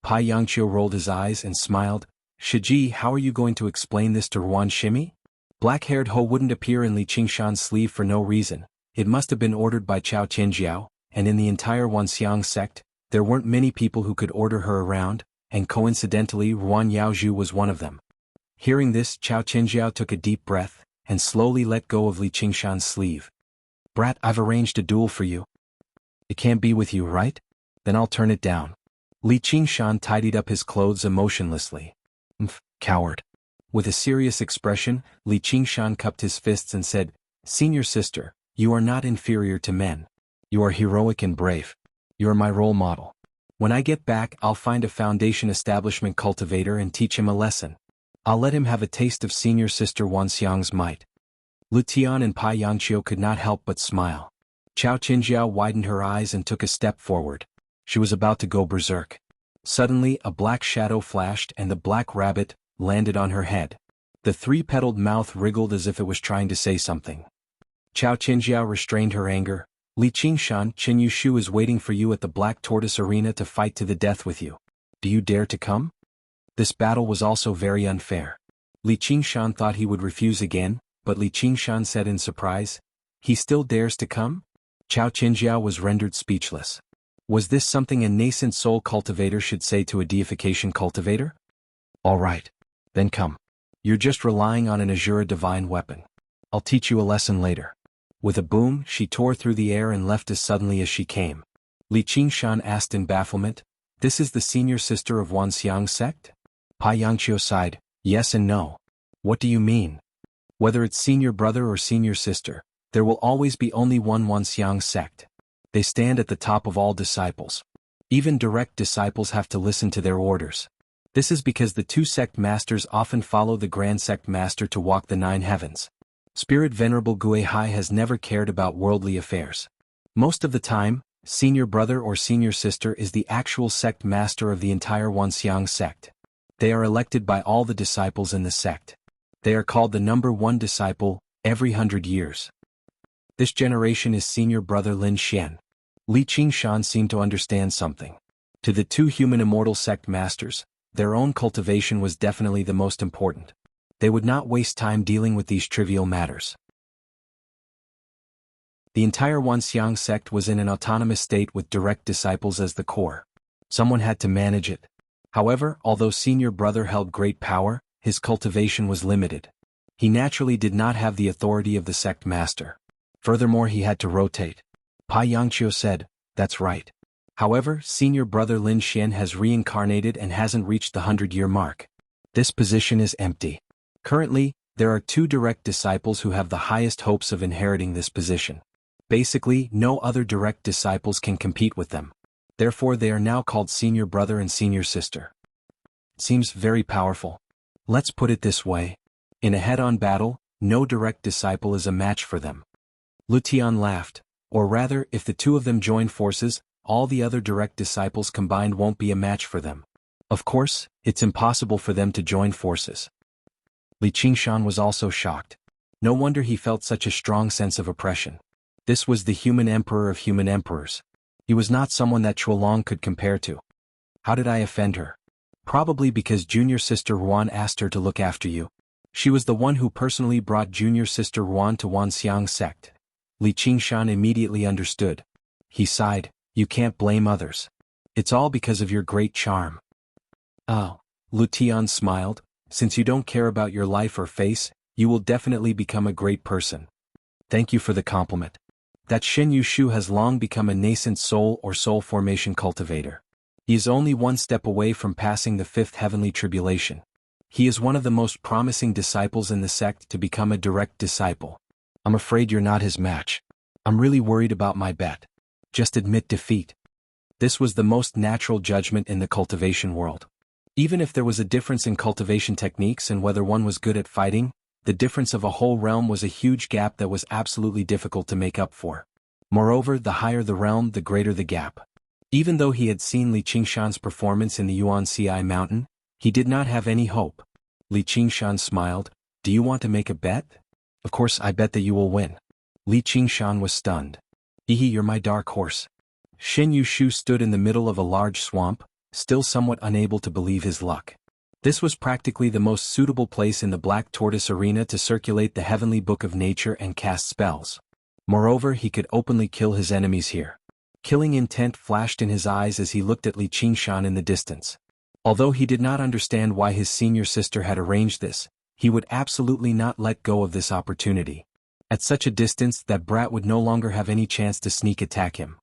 Pai Yangqiu rolled his eyes and smiled. "Shiji, how are you going to explain this to Ruan Shimi?" Black-haired Ho wouldn't appear in Li Qingshan's sleeve for no reason. It must have been ordered by Chao Qingjiao, and in the entire Wanxiang sect, there weren't many people who could order her around, and coincidentally Ruan Yaozhu was one of them. Hearing this, Chao Qingjiao took a deep breath, and slowly let go of Li Qingshan's sleeve. "Brat, I've arranged a duel for you. It can't be with you, right? Then I'll turn it down." Li Qingshan tidied up his clothes emotionlessly. Coward." With a serious expression, Li Qingshan cupped his fists and said, "Senior sister, you are not inferior to men. You are heroic and brave. You are my role model. When I get back, I'll find a foundation establishment cultivator and teach him a lesson. I'll let him have a taste of senior sister Wanxiang's might." Lu Tian and Pai Yangqiu could not help but smile. Chao Qingjiao widened her eyes and took a step forward. She was about to go berserk. Suddenly, a black shadow flashed and the black rabbit landed on her head. The three-petaled mouth wriggled as if it was trying to say something. Chao Qingjiao restrained her anger. "Li Qingshan, Qin Yushu is waiting for you at the Black Tortoise Arena to fight to the death with you. Do you dare to come?" This battle was also very unfair. Li Qingshan thought he would refuse again, but Li Qingshan said in surprise, "He still dares to come?" Chao Qingjiao was rendered speechless. Was this something a nascent soul cultivator should say to a deification cultivator? All right. Then come. You're just relying on an Azura divine weapon. I'll teach you a lesson later. With a boom, she tore through the air and left as suddenly as she came. Li Qingshan asked in bafflement, "This is the senior sister of Wanxiang sect?" Pa Yangqiu sighed, "Yes and no. What do you mean? Whether it's senior brother or senior sister, there will always be only one Wanxiang sect. They stand at the top of all disciples. Even direct disciples have to listen to their orders. This is because the two sect masters often follow the grand sect master to walk the 9 heavens. Spirit Venerable Guihai has never cared about worldly affairs. Most of the time, senior brother or senior sister is the actual sect master of the entire Wanxiang sect. They are elected by all the disciples in the sect. They are called the number 1 disciple, every 100 years. This generation is senior brother Lin Xian." Li Qingshan seemed to understand something. To the 2 human immortal sect masters, their own cultivation was definitely the most important. They would not waste time dealing with these trivial matters. The entire Wanxiang sect was in an autonomous state with direct disciples as the core. Someone had to manage it. However, although senior brother held great power, his cultivation was limited. He naturally did not have the authority of the sect master. Furthermore, he had to rotate. Pa Yangqiu said, "That's right. However, senior brother Lin Xian has reincarnated and hasn't reached the 100-year mark. This position is empty. Currently, there are 2 direct disciples who have the highest hopes of inheriting this position. Basically, no other direct disciples can compete with them. Therefore they are now called senior brother and senior sister. Seems very powerful. Let's put it this way. In a head-on battle, no direct disciple is a match for them." Lu Tian laughed. "Or rather, if the 2 of them join forces, all the other direct disciples combined won't be a match for them. Of course, it's impossible for them to join forces." Li Qingshan was also shocked. No wonder he felt such a strong sense of oppression. This was the human emperor of human emperors. He was not someone that Chuolong could compare to. "How did I offend her?" "Probably because junior sister Ruan asked her to look after you. She was the one who personally brought junior sister Ruan to Wanxiang sect." Li Qingshan immediately understood. He sighed, "You can't blame others. It's all because of your great charm." "Oh." Lu Tian smiled, "Since you don't care about your life or face, you will definitely become a great person." "Thank you for the compliment. That Shen Yushu has long become a nascent soul or soul formation cultivator. He is only 1 step away from passing the 5th heavenly tribulation. He is one of the most promising disciples in the sect to become a direct disciple. I'm afraid you're not his match. I'm really worried about my bet. Just admit defeat." This was the most natural judgment in the cultivation world. Even if there was a difference in cultivation techniques and whether one was good at fighting, the difference of a whole realm was a huge gap that was absolutely difficult to make up for. Moreover, the higher the realm, the greater the gap. Even though he had seen Li Qingshan's performance in the Yuanci mountain, he did not have any hope. Li Qingshan smiled, "Do you want to make a bet?" "Of course, I bet that you will win." Li Qingshan was stunned. "Hehe, you're my dark horse." Shen Yushu stood in the middle of a large swamp, still somewhat unable to believe his luck. This was practically the most suitable place in the Black Tortoise arena to circulate the heavenly book of nature and cast spells. Moreover, he could openly kill his enemies here. Killing intent flashed in his eyes as he looked at Li Qingshan in the distance. Although he did not understand why his senior sister had arranged this, he would absolutely not let go of this opportunity. At such a distance, that brat would no longer have any chance to sneak attack him.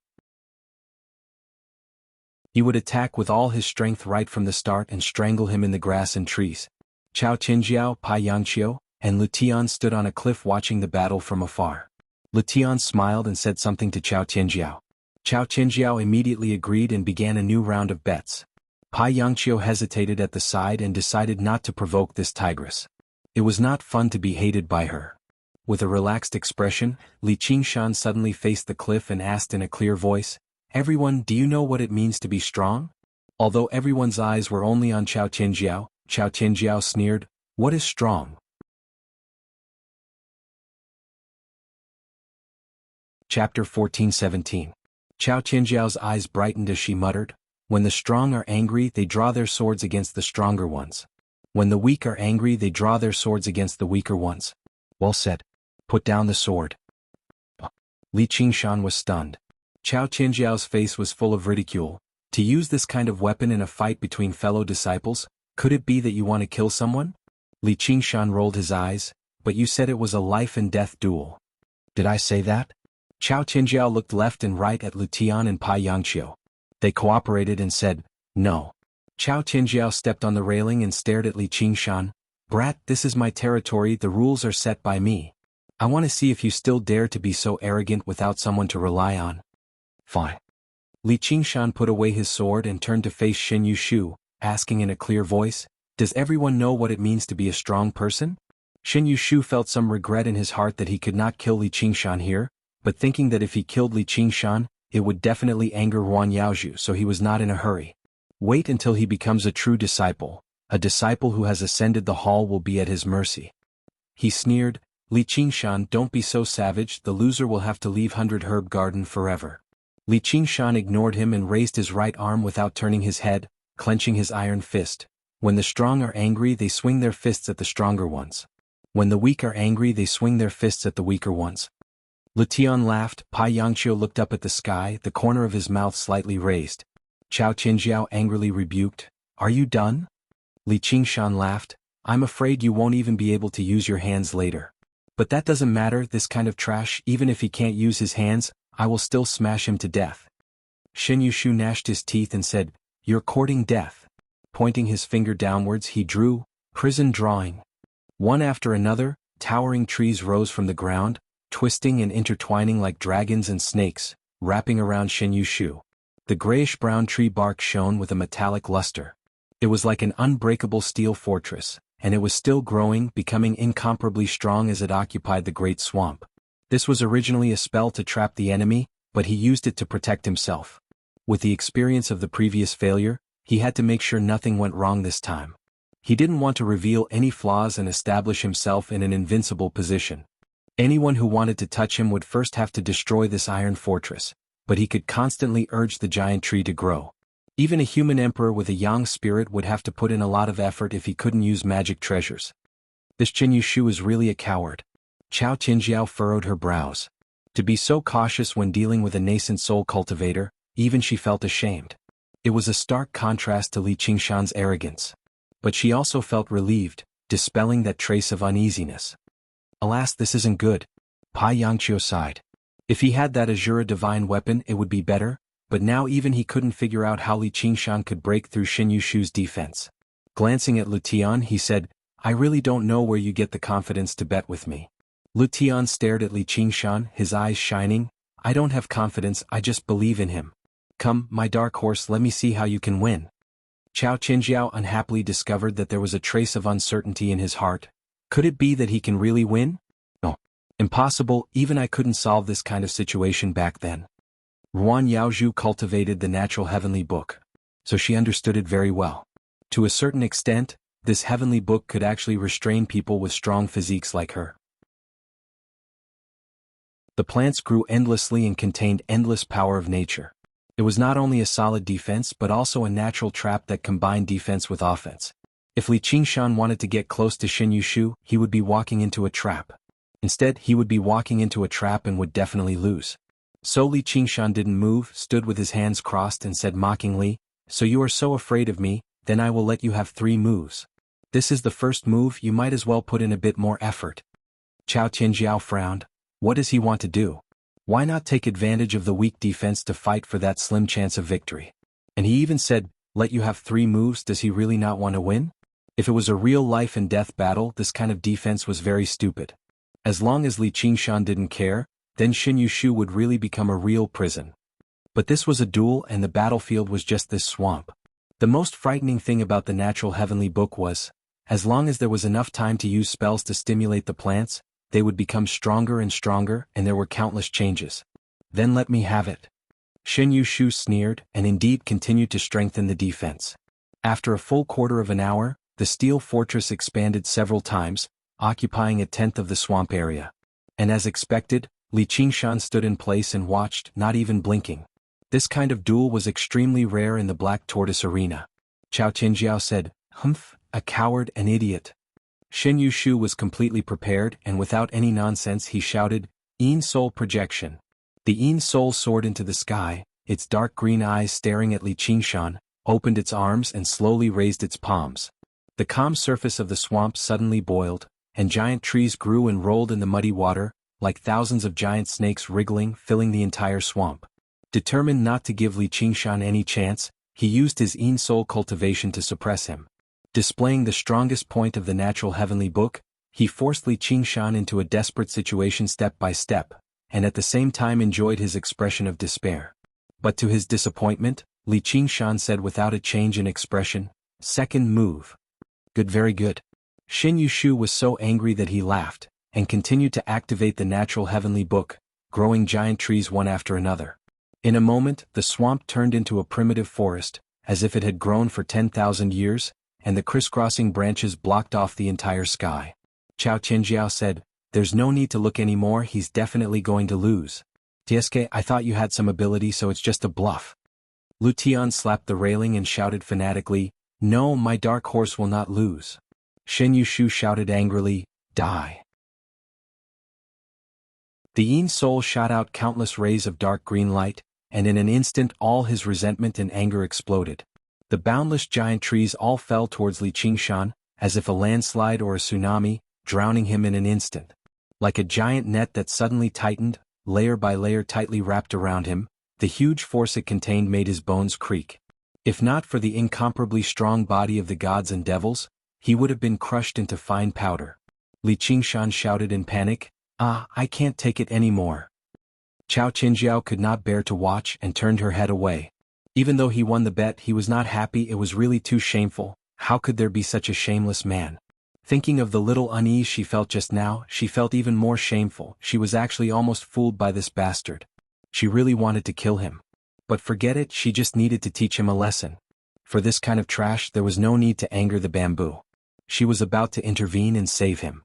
He would attack with all his strength right from the start and strangle him in the grass and trees. Chao Qinjiao, Pa Yangqiu, and Lu Tian stood on a cliff watching the battle from afar. Lu Tian smiled and said something to Chao Qinjiao. Chao Qinjiao immediately agreed and began a new round of bets. Pa Yangqiu hesitated at the side and decided not to provoke this tigress. It was not fun to be hated by her. With a relaxed expression, Li Qingshan suddenly faced the cliff and asked in a clear voice, "Everyone, do you know what it means to be strong?" Although everyone's eyes were only on Chao Qinjiao sneered, "What is strong?" Chapter 14-17. Chao Qinjiao's eyes brightened as she muttered, "When the strong are angry, they draw their swords against the stronger ones. When the weak are angry, they draw their swords against the weaker ones." "Well said. Put down the sword." Li Qingshan was stunned. Chao Qinjiao's face was full of ridicule. To use this kind of weapon in a fight between fellow disciples? Could it be that you want to kill someone? Li Qingshan rolled his eyes, but you said it was a life and death duel. Did I say that? Chao Qingjiao looked left and right at Lu Tian and Pai Yangqiu. They cooperated and said, no. Chao Qingjiao stepped on the railing and stared at Li Qingshan. Brat, this is my territory, the rules are set by me. I want to see if you still dare to be so arrogant without someone to rely on. Fine. Li Qingshan put away his sword and turned to face Shen Yushu, asking in a clear voice, does everyone know what it means to be a strong person? Shen Yushu felt some regret in his heart that he could not kill Li Qingshan here, but thinking that if he killed Li Qingshan, it would definitely anger Ruan Yaozhu, so he was not in a hurry. Wait until he becomes a true disciple. A disciple who has ascended the hall will be at his mercy. He sneered, Li Qingshan, don't be so savage, the loser will have to leave 100 Herb Garden forever. Li Qingshan ignored him and raised his right arm without turning his head, clenching his iron fist. When the strong are angry, they swing their fists at the stronger ones. When the weak are angry, they swing their fists at the weaker ones. Lu Tian laughed. Pai Yangqiu looked up at the sky, the corner of his mouth slightly raised. Chao Qingjiao angrily rebuked, are you done? Li Qingshan laughed, I'm afraid you won't even be able to use your hands later. But that doesn't matter, this kind of trash, even if he can't use his hands, I will still smash him to death. Shen Yushu gnashed his teeth and said, you're courting death. Pointing his finger downwards, he drew, prison drawing. One after another, towering trees rose from the ground, twisting and intertwining like dragons and snakes, wrapping around Shen Yushu. The grayish-brown tree bark shone with a metallic luster. It was like an unbreakable steel fortress, and it was still growing, becoming incomparably strong as it occupied the great swamp. This was originally a spell to trap the enemy, but he used it to protect himself. With the experience of the previous failure, he had to make sure nothing went wrong this time. He didn't want to reveal any flaws and establish himself in an invincible position. Anyone who wanted to touch him would first have to destroy this iron fortress, but he could constantly urge the giant tree to grow. Even a human emperor with a yang spirit would have to put in a lot of effort if he couldn't use magic treasures. This Shen Yushu is really a coward. Chao Qingjiao furrowed her brows. To be so cautious when dealing with a nascent soul cultivator, even she felt ashamed. It was a stark contrast to Li Qingshan's arrogance. But she also felt relieved, dispelling that trace of uneasiness. Alas, this isn't good. Pai Yangqiu sighed. If he had that Azura divine weapon it would be better, but now even he couldn't figure out how Li Qingshan could break through Shen Yushu's defense. Glancing at Lu Tian, he said, I really don't know where you get the confidence to bet with me. Lu Tian stared at Li Qingshan, his eyes shining. I don't have confidence, I just believe in him. Come, my dark horse, let me see how you can win. Chao Qingjiao unhappily discovered that there was a trace of uncertainty in his heart. Could it be that he can really win? No. Impossible, even I couldn't solve this kind of situation back then. Ruan Yaozhu cultivated the natural heavenly book, so she understood it very well. To a certain extent, this heavenly book could actually restrain people with strong physiques like her. The plants grew endlessly and contained endless power of nature. It was not only a solid defense but also a natural trap that combined defense with offense. If Li Qingshan wanted to get close to Shen Yushu, he would be walking into a trap. Instead, he would be walking into a trap and would definitely lose. So Li Qingshan didn't move, stood with his hands crossed and said mockingly, so you are so afraid of me, then I will let you have 3 moves. This is the first move, you might as well put in a bit more effort. Chao Qingjiao frowned. What does he want to do? Why not take advantage of the weak defense to fight for that slim chance of victory? And he even said, let you have 3 moves, does he really not want to win? If it was a real life and death battle, this kind of defense was very stupid. As long as Li Qingshan didn't care, then Shen Yushu would really become a real prison. But this was a duel and the battlefield was just this swamp. The most frightening thing about the natural heavenly book was, as long as there was enough time to use spells to stimulate the plants, they would become stronger and stronger and there were countless changes. Then let me have it. Shen Yushu sneered and indeed continued to strengthen the defense. After a full quarter of an hour, the steel fortress expanded several times, occupying 1/10 of the swamp area. And as expected, Li Qingshan stood in place and watched, not even blinking. This kind of duel was extremely rare in the Black Tortoise arena. Chao Qingjiao said, Humph, a coward, an idiot. Shen Yushu was completely prepared and without any nonsense he shouted, Een Soul Projection. The Een Soul soared into the sky, its dark green eyes staring at Li Qingshan, opened its arms and slowly raised its palms. The calm surface of the swamp suddenly boiled, and giant trees grew and rolled in the muddy water, like thousands of giant snakes wriggling, filling the entire swamp. Determined not to give Li Qingshan any chance, he used his Yin soul cultivation to suppress him. Displaying the strongest point of the natural heavenly book, he forced Li Qingshan into a desperate situation step by step, and at the same time enjoyed his expression of despair. But to his disappointment, Li Qingshan said without a change in expression, "Second move." "Good, very good." Shin Yushu was so angry that he laughed, and continued to activate the natural heavenly book, growing giant trees one after another. In a moment, the swamp turned into a primitive forest, as if it had grown for 10,000 years, and the crisscrossing branches blocked off the entire sky. Chao Tianjiao said, "There's no need to look anymore, he's definitely going to lose." "Tieske, I thought you had some ability, so it's just a bluff." Lu Tian slapped the railing and shouted fanatically, "No, my dark horse will not lose." Shen Yushu shouted angrily, "Die." The Yin soul shot out countless rays of dark green light, and in an instant all his resentment and anger exploded. The boundless giant trees all fell towards Li Qingshan, as if a landslide or a tsunami, drowning him in an instant. Like a giant net that suddenly tightened, layer by layer tightly wrapped around him, the huge force it contained made his bones creak. If not for the incomparably strong body of the gods and devils, he would have been crushed into fine powder. Li Qingshan shouted in panic, "Ah, I can't take it anymore." Chao Qinjiao could not bear to watch and turned her head away. Even though he won the bet, he was not happy. It was really too shameful. How could there be such a shameless man? Thinking of the little unease she felt just now, she felt even more shameful. She was actually almost fooled by this bastard. She really wanted to kill him. But forget it, she just needed to teach him a lesson. For this kind of trash there was no need to anger the bamboo. She was about to intervene and save him.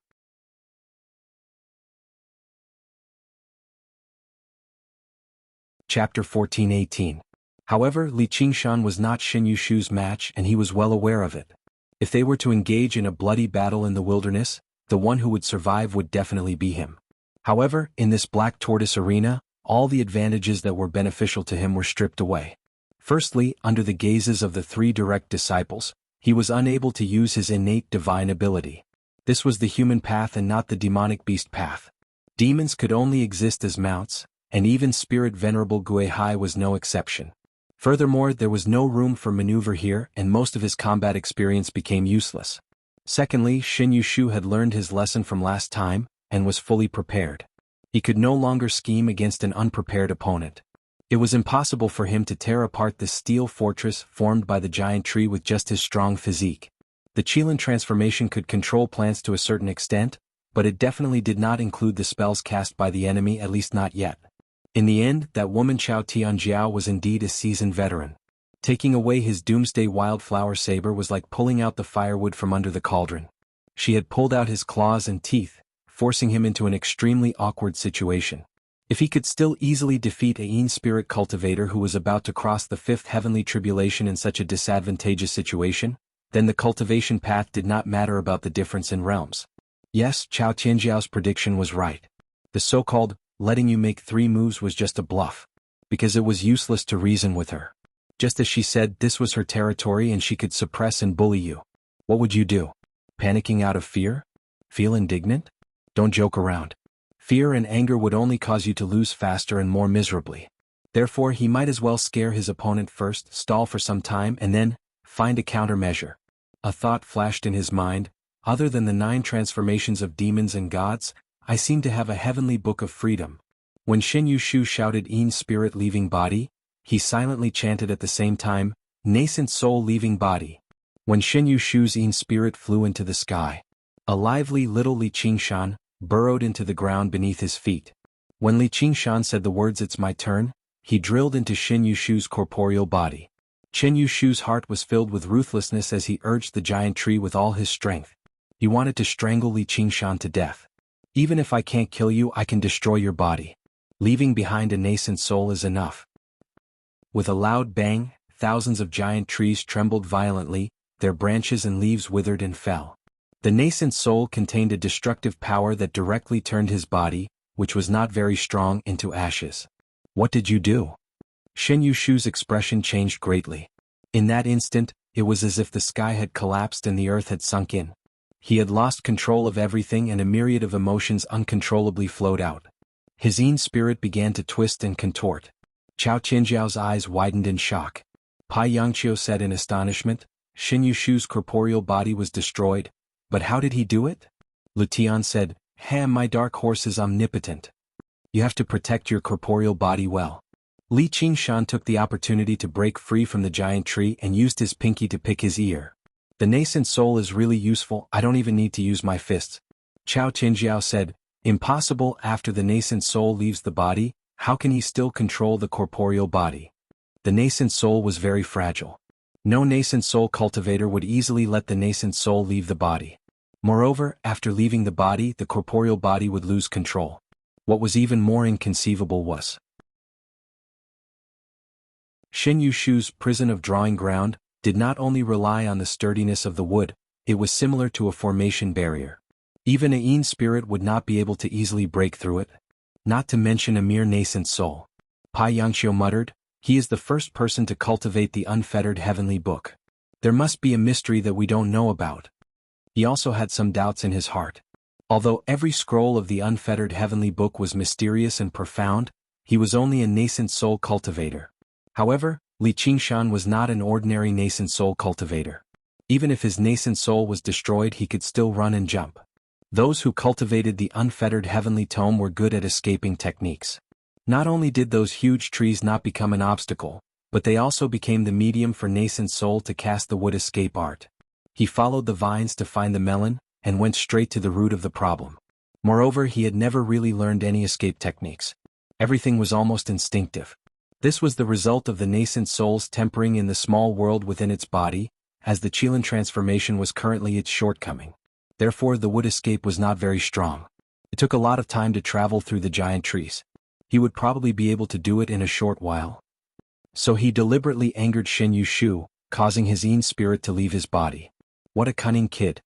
Chapter 14-18. However, Li Qingshan was not Shin Yushu's match and he was well aware of it. If they were to engage in a bloody battle in the wilderness, the one who would survive would definitely be him. However, in this black tortoise arena, all the advantages that were beneficial to him were stripped away. Firstly, under the gazes of the three direct disciples, he was unable to use his innate divine ability. This was the human path and not the demonic beast path. Demons could only exist as mounts, and even Spirit Venerable Guihai was no exception. Furthermore, there was no room for maneuver here and most of his combat experience became useless. Secondly, Shin Yushu had learned his lesson from last time, and was fully prepared. He could no longer scheme against an unprepared opponent. It was impossible for him to tear apart the steel fortress formed by the giant tree with just his strong physique. The Qilin transformation could control plants to a certain extent, but it definitely did not include the spells cast by the enemy, at least not yet. In the end, that woman Chao Tianjiao was indeed a seasoned veteran. Taking away his doomsday wildflower saber was like pulling out the firewood from under the cauldron. She had pulled out his claws and teeth, forcing him into an extremely awkward situation. If he could still easily defeat a Yin spirit cultivator who was about to cross the fifth heavenly tribulation in such a disadvantageous situation, then the cultivation path did not matter about the difference in realms. Yes, Chao Tianjiao's prediction was right. The so-called letting you make 3 moves was just a bluff. Because it was useless to reason with her. Just as she said, this was her territory and she could suppress and bully you. What would you do? Panicking out of fear? Feel indignant? Don't joke around. Fear and anger would only cause you to lose faster and more miserably. Therefore, he might as well scare his opponent first, stall for some time, and then find a countermeasure. A thought flashed in his mind. Other than the 9 transformations of demons and gods, I seem to have a heavenly book of freedom. When Shin Yushu shouted Yin spirit leaving body, he silently chanted at the same time, nascent soul leaving body. When Shin Yushu's Yin spirit flew into the sky, a lively little Li Qingshan burrowed into the ground beneath his feet. When Li Qingshan said the words "it's my turn," he drilled into Shin Yushu's corporeal body. Shin Yushu's heart was filled with ruthlessness as he urged the giant tree with all his strength. He wanted to strangle Li Qingshan to death. Even if I can't kill you, I can destroy your body. Leaving behind a nascent soul is enough. With a loud bang, thousands of giant trees trembled violently, their branches and leaves withered and fell. The nascent soul contained a destructive power that directly turned his body, which was not very strong, into ashes. What did you do? Shin Yushu's expression changed greatly. In that instant, it was as if the sky had collapsed and the earth had sunk in. He had lost control of everything and a myriad of emotions uncontrollably flowed out. His Yin spirit began to twist and contort. Chao Qinjiao's eyes widened in shock. Pai Yangqiu said in astonishment, Xin Yushu's corporeal body was destroyed, but how did he do it? Lu Tian said, my dark horse is omnipotent. You have to protect your corporeal body well. Li Qingshan took the opportunity to break free from the giant tree and used his pinky to pick his ear. The nascent soul is really useful, I don't even need to use my fists. Chao Qinjiao said, impossible. After the nascent soul leaves the body, how can he still control the corporeal body? The nascent soul was very fragile. No nascent soul cultivator would easily let the nascent soul leave the body. Moreover, after leaving the body, the corporeal body would lose control. What was even more inconceivable was Xin Yushu's prison of drawing ground did not only rely on the sturdiness of the wood, it was similar to a formation barrier. Even a Yin spirit would not be able to easily break through it. Not to mention a mere nascent soul. Pai Yangqiu muttered, he is the first person to cultivate the unfettered heavenly book. There must be a mystery that we don't know about. He also had some doubts in his heart. Although every scroll of the unfettered heavenly book was mysterious and profound, he was only a nascent soul cultivator. However, Li Qingshan was not an ordinary nascent soul cultivator. Even if his nascent soul was destroyed, he could still run and jump. Those who cultivated the unfettered heavenly tome were good at escaping techniques. Not only did those huge trees not become an obstacle, but they also became the medium for nascent soul to cast the wood escape art. He followed the vines to find the melon, and went straight to the root of the problem. Moreover, he had never really learned any escape techniques. Everything was almost instinctive. This was the result of the nascent soul's tempering in the small world within its body, as the Qilin transformation was currently its shortcoming. Therefore, the wood escape was not very strong. It took a lot of time to travel through the giant trees. He would probably be able to do it in a short while. So he deliberately angered Xin Yushu, causing his Yin spirit to leave his body. What a cunning kid.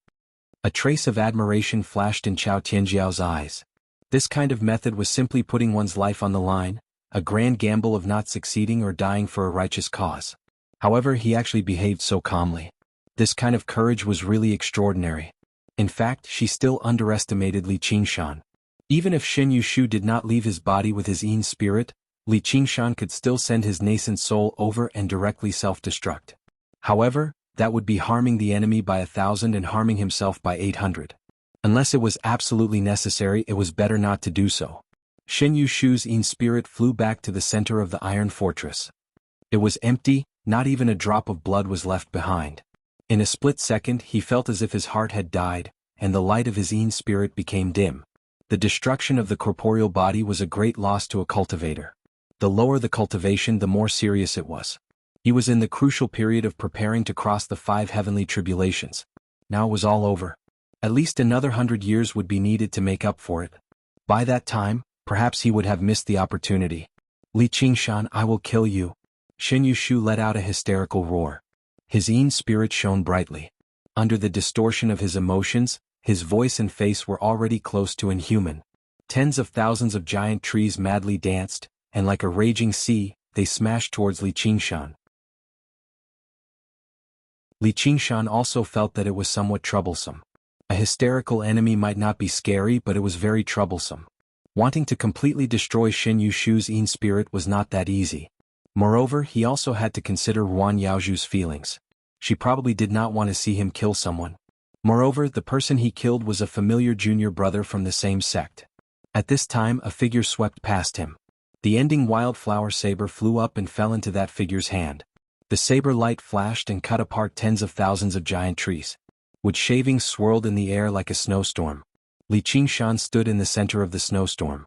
A trace of admiration flashed in Chao Tianjiao's eyes. This kind of method was simply putting one's life on the line, a grand gamble of not succeeding or dying for a righteous cause. However, he actually behaved so calmly. This kind of courage was really extraordinary. In fact, she still underestimated Li Qingshan. Even if Xin Yushu did not leave his body with his Yin spirit, Li Qingshan could still send his nascent soul over and directly self-destruct. However, that would be harming the enemy by 1,000 and harming himself by 800. Unless it was absolutely necessary, it was better not to do so. Xin Yushu's Yin spirit flew back to the center of the iron fortress. It was empty, not even a drop of blood was left behind. In a split second, he felt as if his heart had died, and the light of his Yin spirit became dim. The destruction of the corporeal body was a great loss to a cultivator. The lower the cultivation, the more serious it was. He was in the crucial period of preparing to cross the 5 heavenly tribulations. Now it was all over. At least another 100 years would be needed to make up for it. By that time, perhaps he would have missed the opportunity. Li Qingshan, I will kill you. Xin Yushu let out a hysterical roar. His Yin spirit shone brightly. Under the distortion of his emotions, his voice and face were already close to inhuman. Tens of thousands of giant trees madly danced, and like a raging sea, they smashed towards Li Qingshan. Li Qingshan also felt that it was somewhat troublesome. A hysterical enemy might not be scary, but it was very troublesome. Wanting to completely destroy Xin Yushu's Yin spirit was not that easy. Moreover, he also had to consider Ruan Yaozhu's feelings. She probably did not want to see him kill someone. Moreover, the person he killed was a familiar junior brother from the same sect. At this time, a figure swept past him. The ending wildflower saber flew up and fell into that figure's hand. The saber light flashed and cut apart tens of thousands of giant trees. Wood shavings swirled in the air like a snowstorm. Li Qingshan stood in the center of the snowstorm.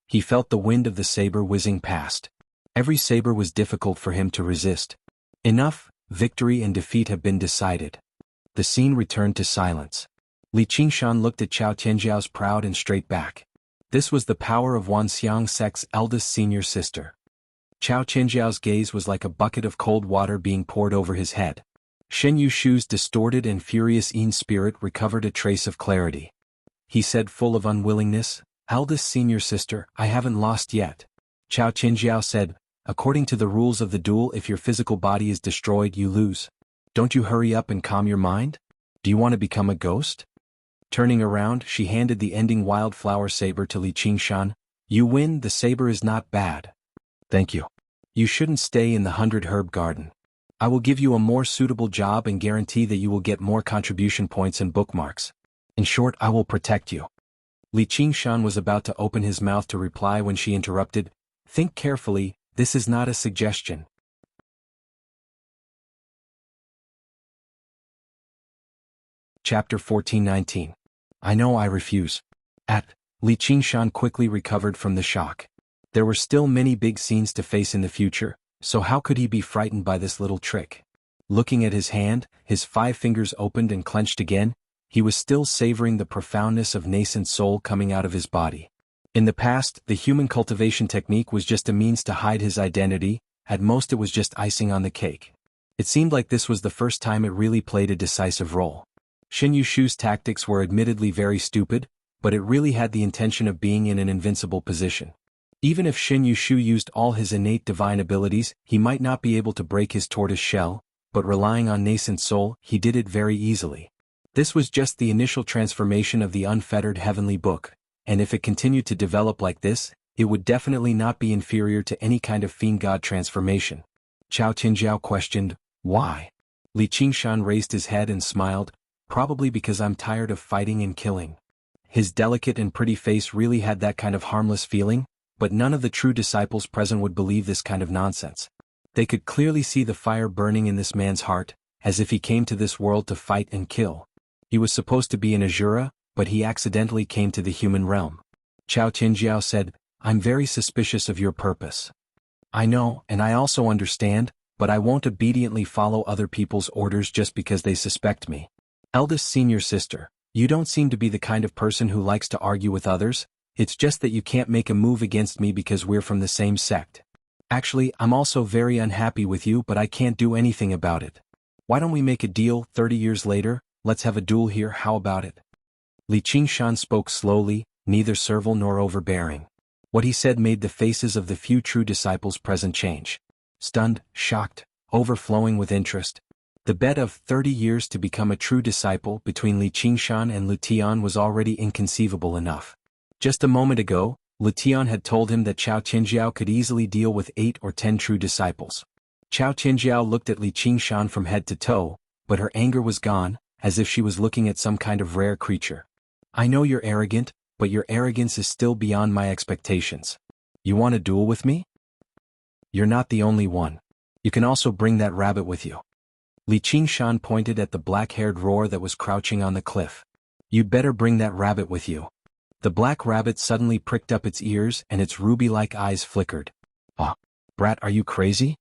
He felt the wind of the saber whizzing past. Every saber was difficult for him to resist. Enough, victory and defeat have been decided. The scene returned to silence. Li Qingshan looked at Chao Tianjiao's proud and straight back. This was the power of Wanxiang sect's eldest senior sister. Chao Tianjiao's gaze was like a bucket of cold water being poured over his head. Xin Yushu's distorted and furious Yin spirit recovered a trace of clarity. He said full of unwillingness, "Eldest senior sister, I haven't lost yet." Chao Tianjiao said, "According to the rules of the duel, if your physical body is destroyed, you lose. Don't you hurry up and calm your mind? Do you want to become a ghost? Turning around, she handed the ending wildflower saber to Li Qingshan. You win, the saber is not bad. Thank you. You shouldn't stay in the 100-herb garden. I will give you a more suitable job and guarantee that you will get more contribution points and bookmarks. In short, I will protect you. Li Qingshan was about to open his mouth to reply when she interrupted. Think carefully, this is not a suggestion. Chapter 14:19. I know I refuse. Li Qingshan quickly recovered from the shock. There were still many big scenes to face in the future, so how could he be frightened by this little trick? Looking at his hand, his 5 fingers opened and clenched again. He was still savoring the profoundness of nascent soul coming out of his body. In the past, the human cultivation technique was just a means to hide his identity. At most it was just icing on the cake. It seemed like this was the first time it really played a decisive role. Shin Yushu's tactics were admittedly very stupid, but it really had the intention of being in an invincible position. Even if Shin Yushu used all his innate divine abilities, he might not be able to break his tortoise shell, but relying on nascent soul, he did it very easily. This was just the initial transformation of the unfettered heavenly book, and if it continued to develop like this, it would definitely not be inferior to any kind of fiend god transformation. Chao Qingjiao questioned, why? Li Qingshan raised his head and smiled, probably because I'm tired of fighting and killing. His delicate and pretty face really had that kind of harmless feeling, but none of the true disciples present would believe this kind of nonsense. They could clearly see the fire burning in this man's heart, as if he came to this world to fight and kill. He was supposed to be an Asura, but he accidentally came to the human realm. Chao Qingjiao said, I'm very suspicious of your purpose. I know, and I also understand, but I won't obediently follow other people's orders just because they suspect me. Eldest senior sister, you don't seem to be the kind of person who likes to argue with others. It's just that you can't make a move against me because we're from the same sect. Actually, I'm also very unhappy with you, but I can't do anything about it. Why don't we make a deal? 30 years later, let's have a duel here, how about it? Li Qingshan spoke slowly, neither servile nor overbearing. What he said made the faces of the few true disciples present change. Stunned, shocked, overflowing with interest. The bet of 30 years to become a true disciple between Li Qingshan and Lu Tian was already inconceivable enough. Just a moment ago, Lu Tian had told him that Chao Qingjiao could easily deal with 8 or 10 true disciples. Chao Qingjiao looked at Li Qingshan from head to toe, but her anger was gone, as if she was looking at some kind of rare creature. I know you're arrogant, but your arrogance is still beyond my expectations. You want to duel with me? You're not the only one. You can also bring that rabbit with you. Li Qingshan pointed at the black-haired roar that was crouching on the cliff. You'd better bring that rabbit with you. The black rabbit suddenly pricked up its ears and its ruby-like eyes flickered. Oh, brat, are you crazy?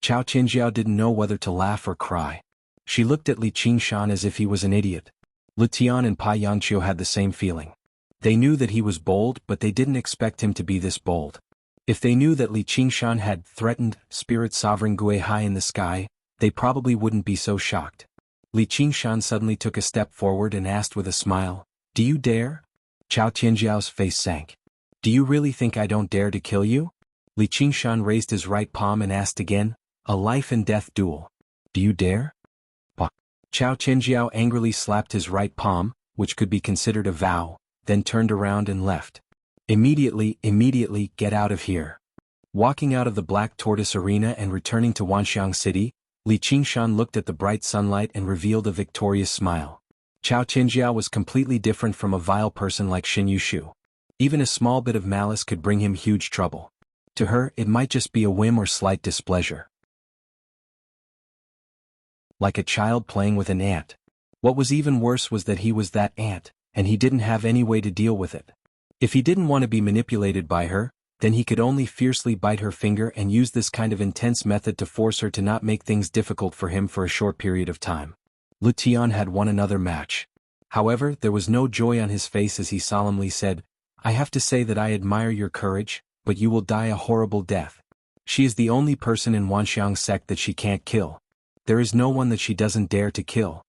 Chao Qingjiao didn't know whether to laugh or cry. She looked at Li Qingshan as if he was an idiot. Lu Tian and Pai Yangqiu had the same feeling. They knew that he was bold, but they didn't expect him to be this bold. If they knew that Li Qingshan had threatened Spirit Sovereign Gui high in the sky, they probably wouldn't be so shocked. Li Qingshan suddenly took a step forward and asked with a smile, Do you dare? Chao Qingjiao's face sank. Do you really think I don't dare to kill you? Li Qingshan raised his right palm and asked again, a life and death duel. Do you dare? Bah. Chao Qingjiao angrily slapped his right palm, which could be considered a vow, then turned around and left. Immediately, get out of here. Walking out of the Black Tortoise Arena and returning to Wanxiang City, Li Qingshan looked at the bright sunlight and revealed a victorious smile. Chao Qingjiao was completely different from a vile person like Shin Yushu. Even a small bit of malice could bring him huge trouble. To her, it might just be a whim or slight displeasure. Like a child playing with an ant. What was even worse was that he was that ant, and he didn't have any way to deal with it. If he didn't want to be manipulated by her, then he could only fiercely bite her finger and use this kind of intense method to force her to not make things difficult for him for a short period of time. Lu Tian had won another match. However, there was no joy on his face as he solemnly said, I have to say that I admire your courage, but you will die a horrible death. She is the only person in Wanxiang's sect that she can't kill. There is no one that she doesn't dare to kill.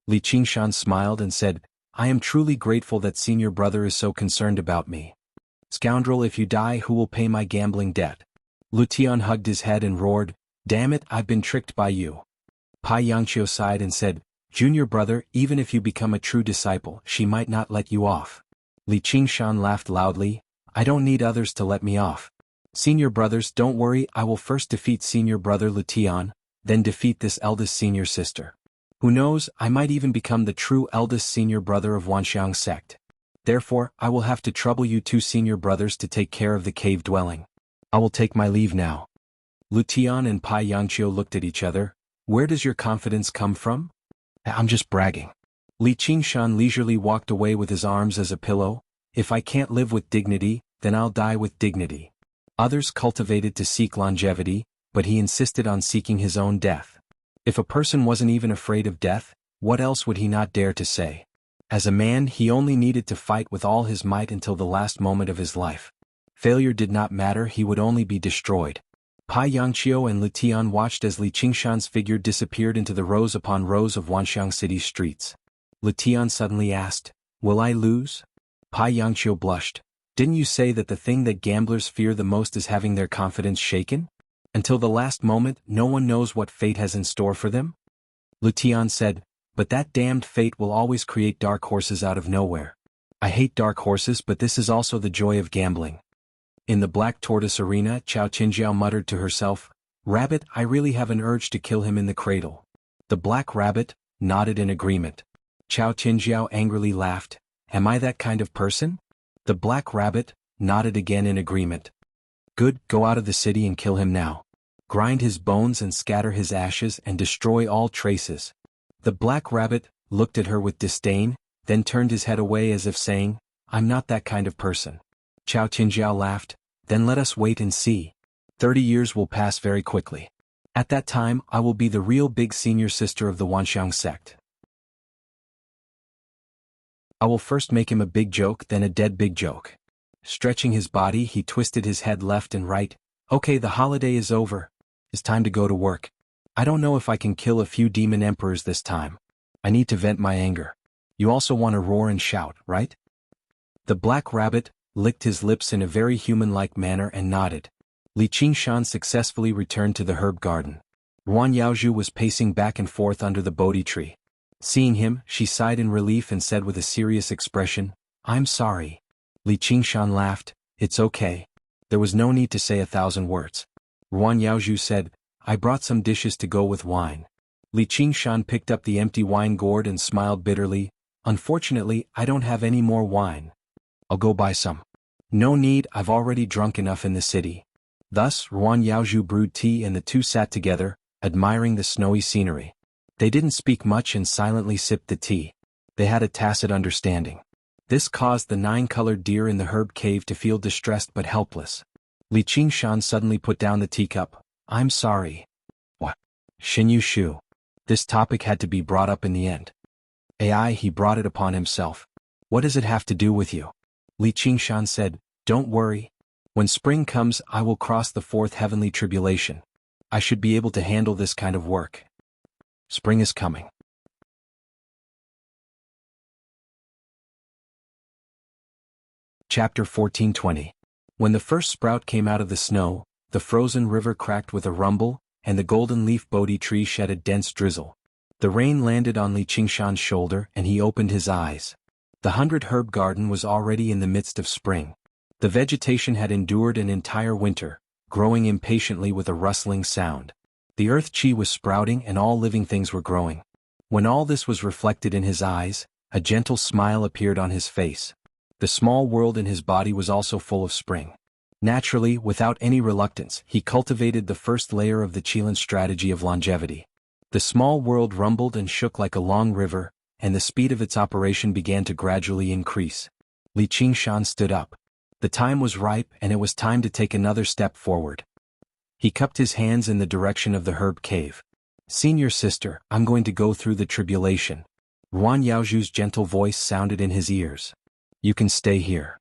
Li Qingshan smiled and said, I am truly grateful that senior brother is so concerned about me. Scoundrel, if you die, who will pay my gambling debt? Lu Tian hugged his head and roared, Damn it, I've been tricked by you. Pai Yangqiu sighed and said, "Junior brother, even if you become a true disciple, she might not let you off." Li Qingshan laughed loudly, "I don't need others to let me off. Senior brothers, don't worry, I will first defeat senior brother Lutian, then defeat this eldest senior sister. Who knows, I might even become the true eldest senior brother of Wanxiang sect. Therefore, I will have to trouble you two senior brothers to take care of the cave dwelling. I will take my leave now." Lutian and Pai Yangqiu looked at each other. "Where does your confidence come from?" "I'm just bragging." Li Qingshan leisurely walked away with his arms as a pillow. "If I can't live with dignity, then I'll die with dignity." Others cultivated to seek longevity, but he insisted on seeking his own death. If a person wasn't even afraid of death, what else would he not dare to say? As a man, he only needed to fight with all his might until the last moment of his life. Failure did not matter, he would only be destroyed. Pai Yangqiu and Lutian watched as Li Qingshan's figure disappeared into the rows upon rows of Wanxiang City's streets. Lutian suddenly asked, "Will I lose?" Pai Yangqiu blushed. "Didn't you say that the thing that gamblers fear the most is having their confidence shaken? Until the last moment, no one knows what fate has in store for them?" Lutian said, "But that damned fate will always create dark horses out of nowhere. I hate dark horses, but this is also the joy of gambling." In the Black Tortoise arena, Chao Qinjiao muttered to herself, "Rabbit, I really have an urge to kill him in the cradle." The Black Rabbit nodded in agreement. Chao Qinjiao angrily laughed, "Am I that kind of person?" The Black Rabbit nodded again in agreement. "Good, go out of the city and kill him now. Grind his bones and scatter his ashes and destroy all traces." The Black Rabbit looked at her with disdain, then turned his head away as if saying, "I'm not that kind of person." Chao Qinjiao laughed, "Then let us wait and see. 30 years will pass very quickly. At that time, I will be the real big senior sister of the Wanxiang sect. I will first make him a big joke, then a dead big joke." Stretching his body, he twisted his head left and right. "Okay, the holiday is over. It's time to go to work. I don't know if I can kill a few demon emperors this time. I need to vent my anger. You also want to roar and shout, right?" The Black Rabbit licked his lips in a very human-like manner and nodded. Li Qingshan successfully returned to the herb garden. Ruan Yaozhu was pacing back and forth under the Bodhi tree. Seeing him, she sighed in relief and said with a serious expression, "I'm sorry." Li Qingshan laughed, "It's okay. There was no need to say 1,000 words." Ruan Yaozhu said, "I brought some dishes to go with wine." Li Qingshan picked up the empty wine gourd and smiled bitterly, "Unfortunately, I don't have any more wine. I'll go buy some." "No need, I've already drunk enough in the city." Thus, Ruan Yaozhu brewed tea and the two sat together, admiring the snowy scenery. They didn't speak much and silently sipped the tea. They had a tacit understanding. This caused the 9-colored deer in the herb cave to feel distressed but helpless. Li Qingshan suddenly put down the teacup. "I'm sorry." "What?" "Xinyu Shu." This topic had to be brought up in the end. "AI, he brought it upon himself. What does it have to do with you?" Li Qingshan said, "Don't worry. When spring comes, I will cross the 4th heavenly tribulation. I should be able to handle this kind of work. Spring is coming." Chapter 14:20. When the first sprout came out of the snow, the frozen river cracked with a rumble, and the golden leaf Bodhi tree shed a dense drizzle. The rain landed on Li Qingshan's shoulder and he opened his eyes. The 100 herb garden was already in the midst of spring. The vegetation had endured an entire winter, growing impatiently with a rustling sound. The earth chi was sprouting and all living things were growing. When all this was reflected in his eyes, a gentle smile appeared on his face. The small world in his body was also full of spring. Naturally, without any reluctance, he cultivated the first layer of the Qilin strategy of longevity. The small world rumbled and shook like a long river, and the speed of its operation began to gradually increase. Li Qingshan stood up. The time was ripe and it was time to take another step forward. He cupped his hands in the direction of the herb cave. "Senior sister, I'm going to go through the tribulation." Ruan Yaozhu's gentle voice sounded in his ears. "You can stay here."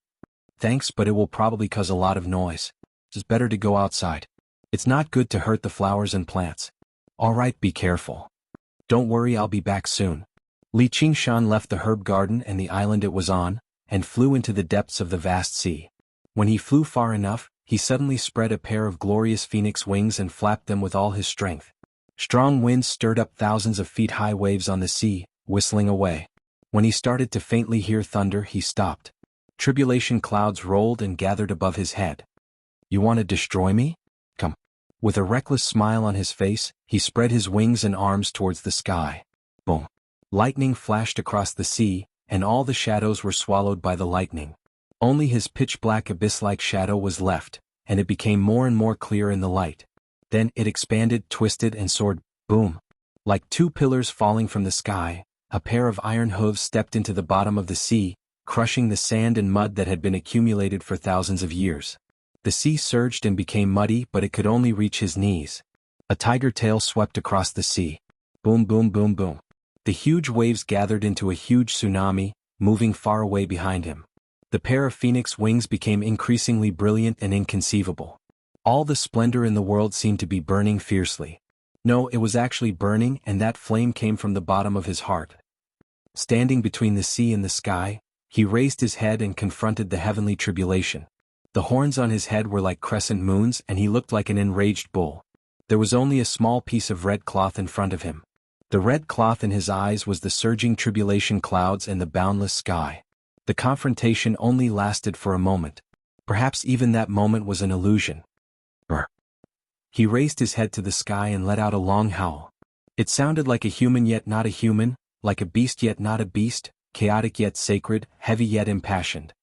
"Thanks, but it will probably cause a lot of noise. It's better to go outside. It's not good to hurt the flowers and plants." "All right, be careful." "Don't worry, I'll be back soon." Li Qingshan left the herb garden and the island it was on, and flew into the depths of the vast sea. When he flew far enough, he suddenly spread a pair of glorious phoenix wings and flapped them with all his strength. Strong winds stirred up thousands of feet-high waves on the sea, whistling away. When he started to faintly hear thunder, he stopped. Tribulation clouds rolled and gathered above his head. You want to destroy me? Come. With a reckless smile on his face, he spread his wings and arms towards the sky. Boom. Lightning flashed across the sea, and all the shadows were swallowed by the lightning. Only his pitch-black abyss-like shadow was left, and it became more and more clear in the light. Then it expanded, twisted, and soared. Boom. Like two pillars falling from the sky, a pair of iron hooves stepped into the bottom of the sea, crushing the sand and mud that had been accumulated for thousands of years. The sea surged and became muddy, but it could only reach his knees. A tiger tail swept across the sea. Boom, boom, boom, boom. The huge waves gathered into a huge tsunami, moving far away behind him. The pair of phoenix wings became increasingly brilliant and inconceivable. All the splendor in the world seemed to be burning fiercely. No, it was actually burning, and that flame came from the bottom of his heart. Standing between the sea and the sky, he raised his head and confronted the heavenly tribulation. The horns on his head were like crescent moons, and he looked like an enraged bull. There was only a small piece of red cloth in front of him. The red cloth in his eyes was the surging tribulation clouds and the boundless sky. The confrontation only lasted for a moment. Perhaps even that moment was an illusion. Brr. He raised his head to the sky and let out a long howl. It sounded like a human yet not a human, like a beast yet not a beast, chaotic yet sacred, heavy yet impassioned.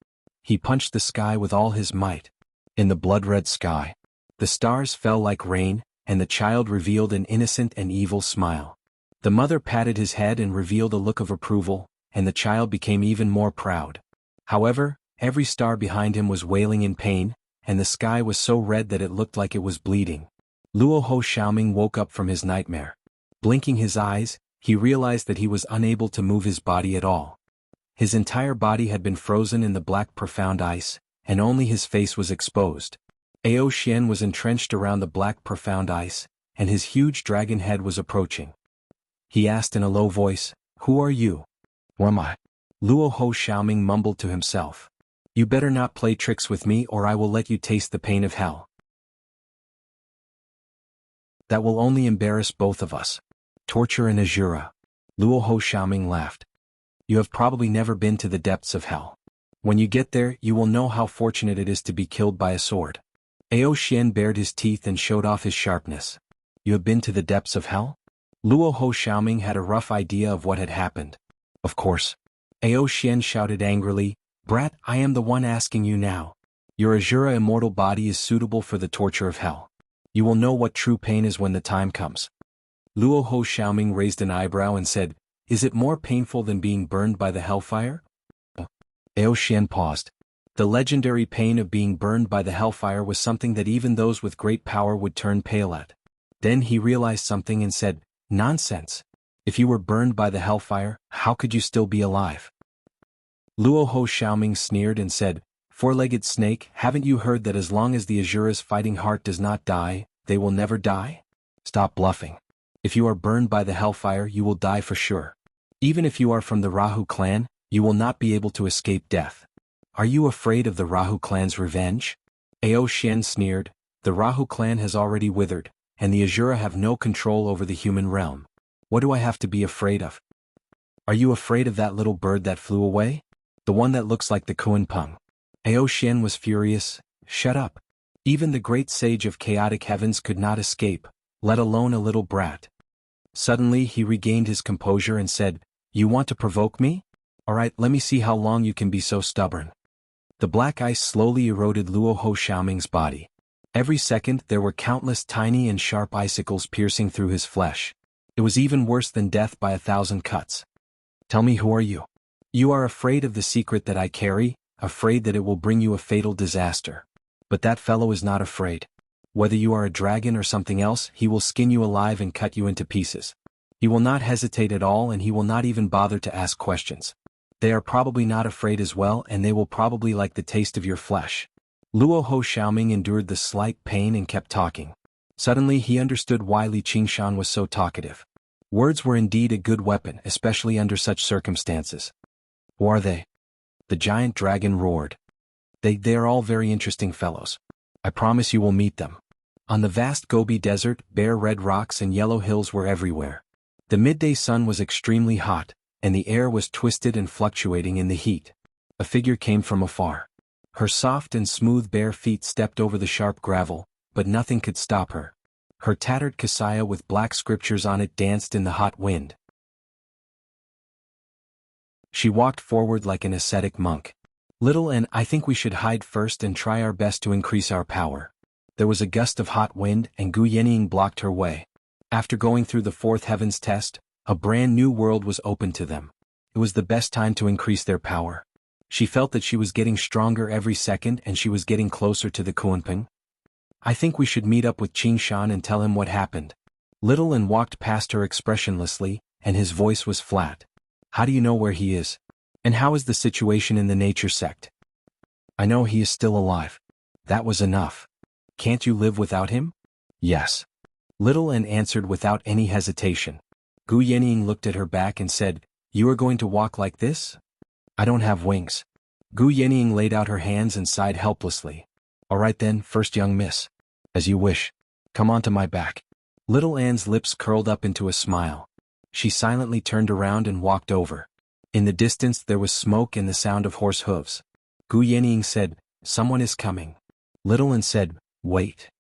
He punched the sky with all his might. In the blood-red sky, the stars fell like rain, and the child revealed an innocent and evil smile. The mother patted his head and revealed a look of approval, and the child became even more proud. However, every star behind him was wailing in pain, and the sky was so red that it looked like it was bleeding. Luo Ho Xiaoming woke up from his nightmare. Blinking his eyes, he realized that he was unable to move his body at all. His entire body had been frozen in the black profound ice, and only his face was exposed. Ao Xian was entrenched around the black profound ice, and his huge dragon head was approaching. He asked in a low voice, "Who are you?" "Who am I?" Luo Ho Xiaoming mumbled to himself. "You better not play tricks with me, or I will let you taste the pain of hell. That will only embarrass both of us." "Torture in Azura." Luo Ho Xiaoming laughed. "You have probably never been to the depths of hell. When you get there, you will know how fortunate it is to be killed by a sword." Ao Xian bared his teeth and showed off his sharpness. "You have been to the depths of hell?" Luo Ho Xiaoming had a rough idea of what had happened. "Of course." Ao Xian shouted angrily, "Brat, I am the one asking you now. Your Azura immortal body is suitable for the torture of hell. You will know what true pain is when the time comes." Luo Ho Xiaoming raised an eyebrow and said, "Is it more painful than being burned by the hellfire?" Ao Xian paused. The legendary pain of being burned by the hellfire was something that even those with great power would turn pale at. Then he realized something and said, "Nonsense. If you were burned by the hellfire, how could you still be alive?" Luo Ho Xiaoming sneered and said, "Four-legged snake, haven't you heard that as long as the Azura's fighting heart does not die, they will never die? Stop bluffing. If you are burned by the hellfire, you will die for sure. Even if you are from the Rahu clan, you will not be able to escape death. Are you afraid of the Rahu clan's revenge?" Ao Xian sneered, "The Rahu clan has already withered, and the Azura have no control over the human realm. What do I have to be afraid of?" "Are you afraid of that little bird that flew away? The one that looks like the Kuan Peng?" Ao Xian was furious. "Shut up. Even the great sage of chaotic heavens could not escape, let alone a little brat." Suddenly he regained his composure and said, "You want to provoke me? All right, let me see how long you can be so stubborn." The black ice slowly eroded Luo Ho Xiaoming's body. Every second there were countless tiny and sharp icicles piercing through his flesh. It was even worse than death by 1,000 cuts. "Tell me, who are you?" "You are afraid of the secret that I carry, afraid that it will bring you a fatal disaster. But that fellow is not afraid. Whether you are a dragon or something else, he will skin you alive and cut you into pieces. He will not hesitate at all, and he will not even bother to ask questions. They are probably not afraid as well, and they will probably like the taste of your flesh." Luo Ho Xiaoming endured the slight pain and kept talking. Suddenly he understood why Li Qingshan was so talkative. Words were indeed a good weapon, especially under such circumstances. "Who are they?" The giant dragon roared. They are all very interesting fellows. I promise you will meet them. On the vast Gobi Desert, bare red rocks and yellow hills were everywhere. The midday sun was extremely hot, and the air was twisted and fluctuating in the heat. A figure came from afar. Her soft and smooth bare feet stepped over the sharp gravel, but nothing could stop her. Her tattered kasaya with black scriptures on it danced in the hot wind. She walked forward like an ascetic monk. "Little N, I think we should hide first and try our best to increase our power." There was a gust of hot wind and Gu Yenying blocked her way. After going through the fourth heavens test, a brand new world was open to them. It was the best time to increase their power. She felt that she was getting stronger every second and she was getting closer to the Kunpeng. "I think we should meet up with Qing Shan and tell him what happened." Little N walked past her expressionlessly, and his voice was flat. "How do you know where he is? And how is the situation in the nature sect?" "I know he is still alive." That was enough. "Can't you live without him?" "Yes." Little N answered without any hesitation. Gu Yenying looked at her back and said, "You are going to walk like this?" "I don't have wings." Gu Yenying laid out her hands and sighed helplessly. "All right then, first young miss. As you wish. Come onto my back." Little Anne's lips curled up into a smile. She silently turned around and walked over. In the distance there was smoke and the sound of horse hooves. Gu Yenying said, "Someone is coming." Little Anne said, "Wait."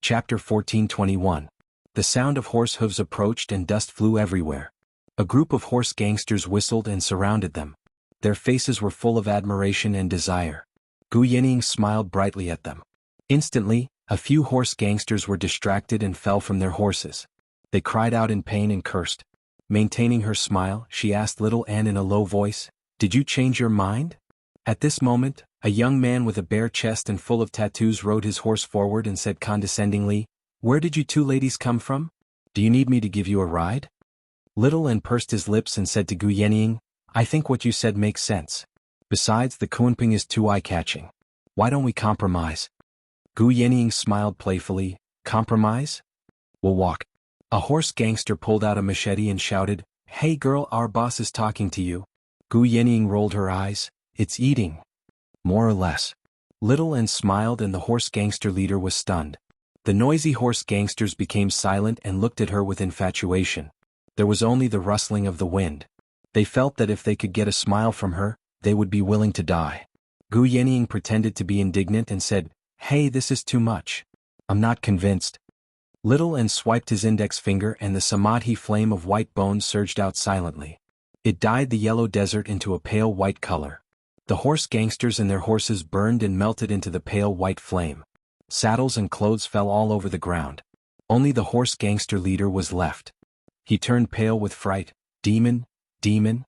Chapter 14:21. The sound of horse hooves approached and dust flew everywhere. A group of horse gangsters whistled and surrounded them. Their faces were full of admiration and desire. Gu Yenying smiled brightly at them. Instantly, a few horse gangsters were distracted and fell from their horses. They cried out in pain and cursed. Maintaining her smile, she asked Little Anne in a low voice, "Did you change your mind?" At this moment, a young man with a bare chest and full of tattoos rode his horse forward and said condescendingly, "Where did you two ladies come from? Do you need me to give you a ride?" Little Anne pursed his lips and said to Gu Yenying, "I think what you said makes sense. Besides, the Kunpeng is too eye-catching. Why don't we compromise?" Gu Yenying smiled playfully, "Compromise? We'll walk." A horse gangster pulled out a machete and shouted, "Hey girl, our boss is talking to you." Gu Yenying rolled her eyes, "It's eating." "More or less." Little Anne smiled and the horse gangster leader was stunned. The noisy horse gangsters became silent and looked at her with infatuation. There was only the rustling of the wind. They felt that if they could get a smile from her, they would be willing to die. Gu Yenying pretended to be indignant and said, "Hey, this is too much. I'm not convinced." Little Anne swiped his index finger and the samadhi flame of white bones surged out silently. It dyed the yellow desert into a pale white color. The horse gangsters and their horses burned and melted into the pale white flame. Saddles and clothes fell all over the ground. Only the horse gangster leader was left. He turned pale with fright. "Demon, demon."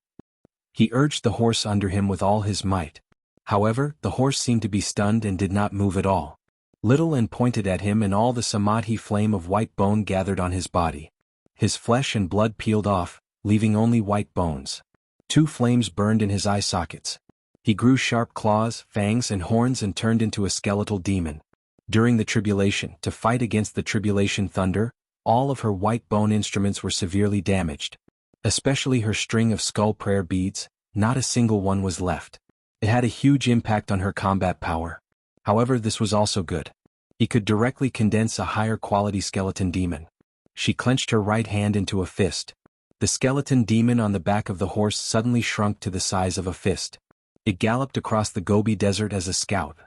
He urged the horse under him with all his might. However, the horse seemed to be stunned and did not move at all. Little Anne pointed at him and all the samadhi flame of white bone gathered on his body. His flesh and blood peeled off, leaving only white bones. 2 flames burned in his eye sockets. He grew sharp claws, fangs and horns and turned into a skeletal demon. During the tribulation, to fight against the tribulation thunder, all of her white bone instruments were severely damaged. Especially her string of skull prayer beads, not a single one was left. It had a huge impact on her combat power. However, this was also good. He could directly condense a higher quality skeleton demon. She clenched her right hand into a fist. The skeleton demon on the back of the horse suddenly shrunk to the size of a fist. It galloped across the Gobi Desert as a scout.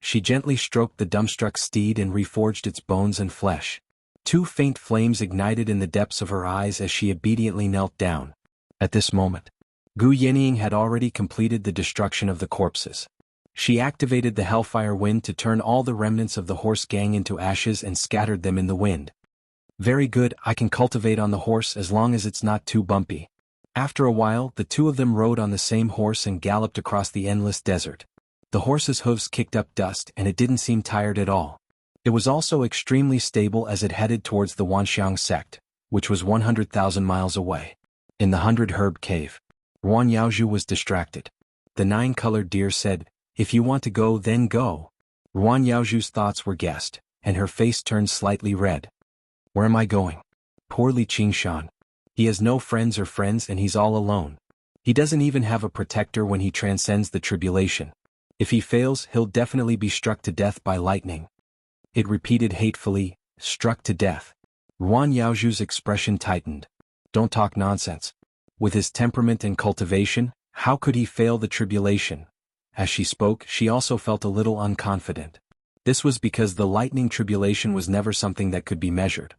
She gently stroked the dumbstruck steed and reforged its bones and flesh. 2 faint flames ignited in the depths of her eyes as she obediently knelt down. At this moment, Gu Yenying had already completed the destruction of the corpses. She activated the Hellfire Wind to turn all the remnants of the horse gang into ashes and scattered them in the wind. "Very good, I can cultivate on the horse as long as it's not too bumpy." After a while, the 2 of them rode on the same horse and galloped across the endless desert. The horse's hooves kicked up dust and it didn't seem tired at all. It was also extremely stable as it headed towards the Wanxiang sect, which was 100,000 miles away. In the 100-herb cave, Ruan Yaozhu was distracted. The 9-colored deer said, "If you want to go, then go." Ruan Yaozhu's thoughts were guessed, and her face turned slightly red. "Where am I going?" "Poor Li Qingshan. He has no friends and he's all alone. He doesn't even have a protector when he transcends the tribulation. If he fails, he'll definitely be struck to death by lightning. It repeated hatefully, struck to death. Ruan Yaozhu's expression tightened. Don't talk nonsense. With his temperament and cultivation, how could he fail the tribulation? As she spoke, she also felt a little unconfident. This was because the lightning tribulation was never something that could be measured.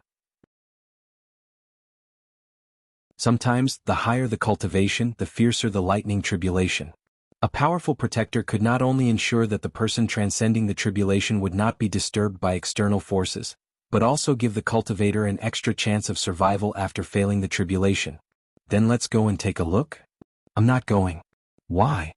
Sometimes, the higher the cultivation, the fiercer the lightning tribulation. A powerful protector could not only ensure that the person transcending the tribulation would not be disturbed by external forces, but also give the cultivator an extra chance of survival after failing the tribulation. Then let's go and take a look? I'm not going. Why?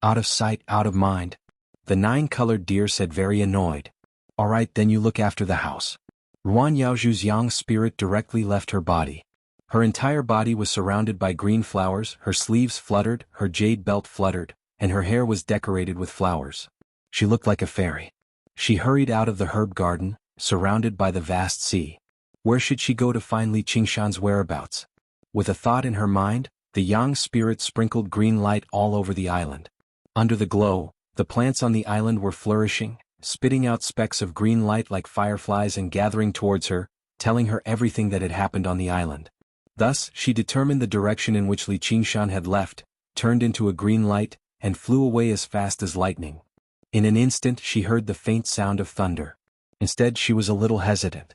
Out of sight, out of mind. The 9-colored deer said, very annoyed. All right, then you look after the house. Ruan Yaozhu's yang spirit directly left her body. Her entire body was surrounded by green flowers, her sleeves fluttered, her jade belt fluttered, and her hair was decorated with flowers. She looked like a fairy. She hurried out of the herb garden, surrounded by the vast sea. Where should she go to find Li Qingshan's whereabouts? With a thought in her mind, the yang spirit sprinkled green light all over the island. Under the glow, the plants on the island were flourishing, spitting out specks of green light like fireflies and gathering towards her, telling her everything that had happened on the island. Thus, she determined the direction in which Li Qingshan had left, turned into a green light, and flew away as fast as lightning. In an instant she heard the faint sound of thunder. Instead, she was a little hesitant.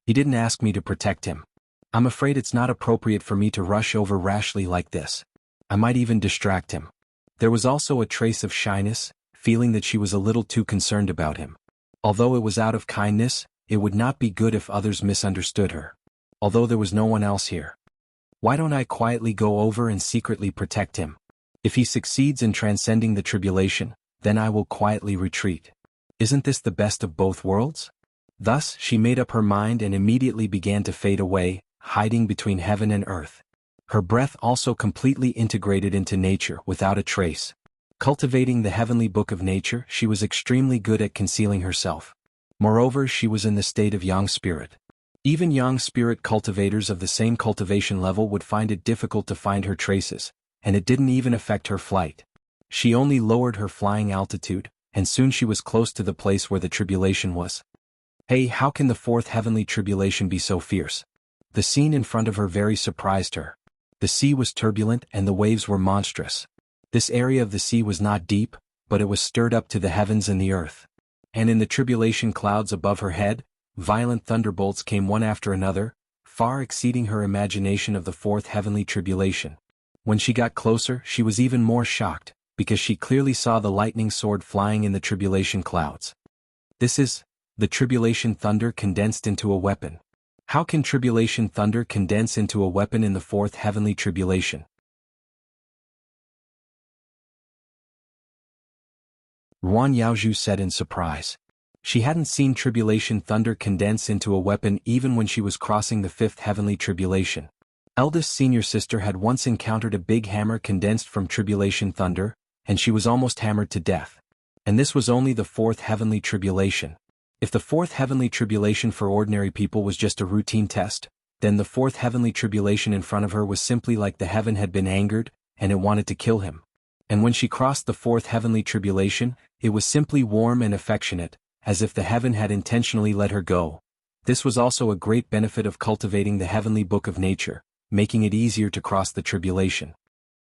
He didn't ask me to protect him. I'm afraid it's not appropriate for me to rush over rashly like this. I might even distract him. There was also a trace of shyness, feeling that she was a little too concerned about him. Although it was out of kindness, it would not be good if others misunderstood her. Although there was no one else here. Why don't I quietly go over and secretly protect him? If he succeeds in transcending the tribulation, then I will quietly retreat. Isn't this the best of both worlds? Thus, she made up her mind and immediately began to fade away, hiding between heaven and earth. Her breath also completely integrated into nature without a trace. Cultivating the heavenly book of nature, she was extremely good at concealing herself. Moreover, she was in the state of yang spirit. Even yang spirit cultivators of the same cultivation level would find it difficult to find her traces, and it didn't even affect her flight. She only lowered her flying altitude, and soon she was close to the place where the tribulation was. Hey, how can the fourth heavenly tribulation be so fierce? The scene in front of her very surprised her. The sea was turbulent and the waves were monstrous. This area of the sea was not deep, but it was stirred up to the heavens and the earth. And in the tribulation clouds above her head, violent thunderbolts came one after another, far exceeding her imagination of the fourth heavenly tribulation. When she got closer, she was even more shocked, because she clearly saw the lightning sword flying in the tribulation clouds. This is the tribulation thunder condensed into a weapon. How can tribulation thunder condense into a weapon in the fourth heavenly tribulation? Ruan Yaozhu said in surprise. She hadn't seen tribulation thunder condense into a weapon even when she was crossing the fifth heavenly tribulation. Eldest senior sister had once encountered a big hammer condensed from tribulation thunder, and she was almost hammered to death. And this was only the fourth heavenly tribulation. If the fourth heavenly tribulation for ordinary people was just a routine test, then the fourth heavenly tribulation in front of her was simply like the heaven had been angered, and it wanted to kill him. And when she crossed the fourth heavenly tribulation, it was simply warm and affectionate, as if the heaven had intentionally let her go. This was also a great benefit of cultivating the heavenly book of nature, making it easier to cross the tribulation.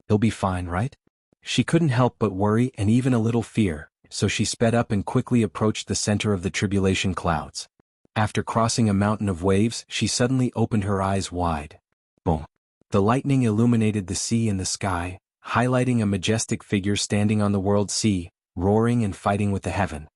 He'll be fine, right? She couldn't help but worry and even a little fear, so she sped up and quickly approached the center of the tribulation clouds. After crossing a mountain of waves, she suddenly opened her eyes wide. Boom! The lightning illuminated the sea and the sky, highlighting a majestic figure standing on the world sea, roaring and fighting with the heaven.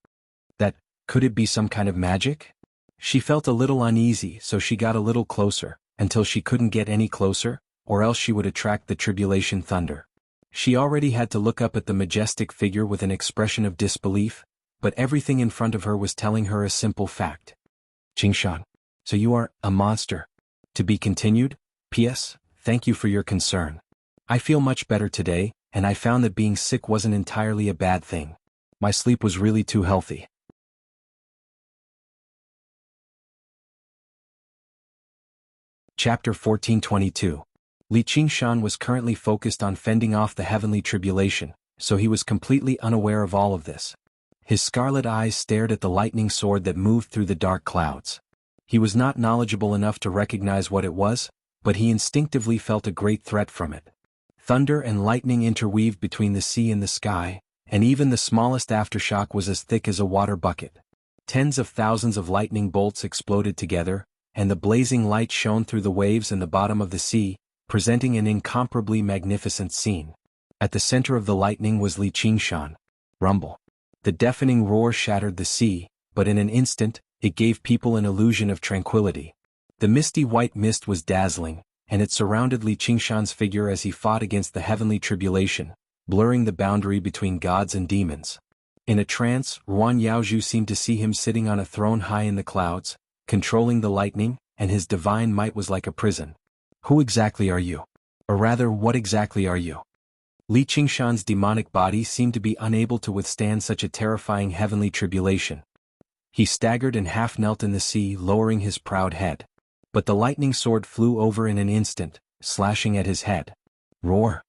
Could it be some kind of magic? She felt a little uneasy, so she got a little closer, until she couldn't get any closer, or else she would attract the tribulation thunder. She already had to look up at the majestic figure with an expression of disbelief, but everything in front of her was telling her a simple fact. Qingshan, so you are a monster. To be continued. P.S. Thank you for your concern. I feel much better today, and I found that being sick wasn't entirely a bad thing. My sleep was really too healthy. Chapter 1422. Li Qingshan was currently focused on fending off the heavenly tribulation, so he was completely unaware of all of this. His scarlet eyes stared at the lightning sword that moved through the dark clouds. He was not knowledgeable enough to recognize what it was, but he instinctively felt a great threat from it. Thunder and lightning interweaved between the sea and the sky, and even the smallest aftershock was as thick as a water bucket. Tens of thousands of lightning bolts exploded together, and the blazing light shone through the waves and the bottom of the sea, presenting an incomparably magnificent scene. At the center of the lightning was Li Qingshan. Rumble. The deafening roar shattered the sea, but in an instant, it gave people an illusion of tranquility. The misty white mist was dazzling, and it surrounded Li Qingshan's figure as he fought against the heavenly tribulation, blurring the boundary between gods and demons. In a trance, Ruan Yaozhu seemed to see him sitting on a throne high in the clouds, controlling the lightning, and his divine might was like a prison. Who exactly are you? Or rather, what exactly are you? Li Qingshan's demonic body seemed to be unable to withstand such a terrifying heavenly tribulation. He staggered and half knelt in the sea, lowering his proud head. But the lightning sword flew over in an instant, slashing at his head. Roar!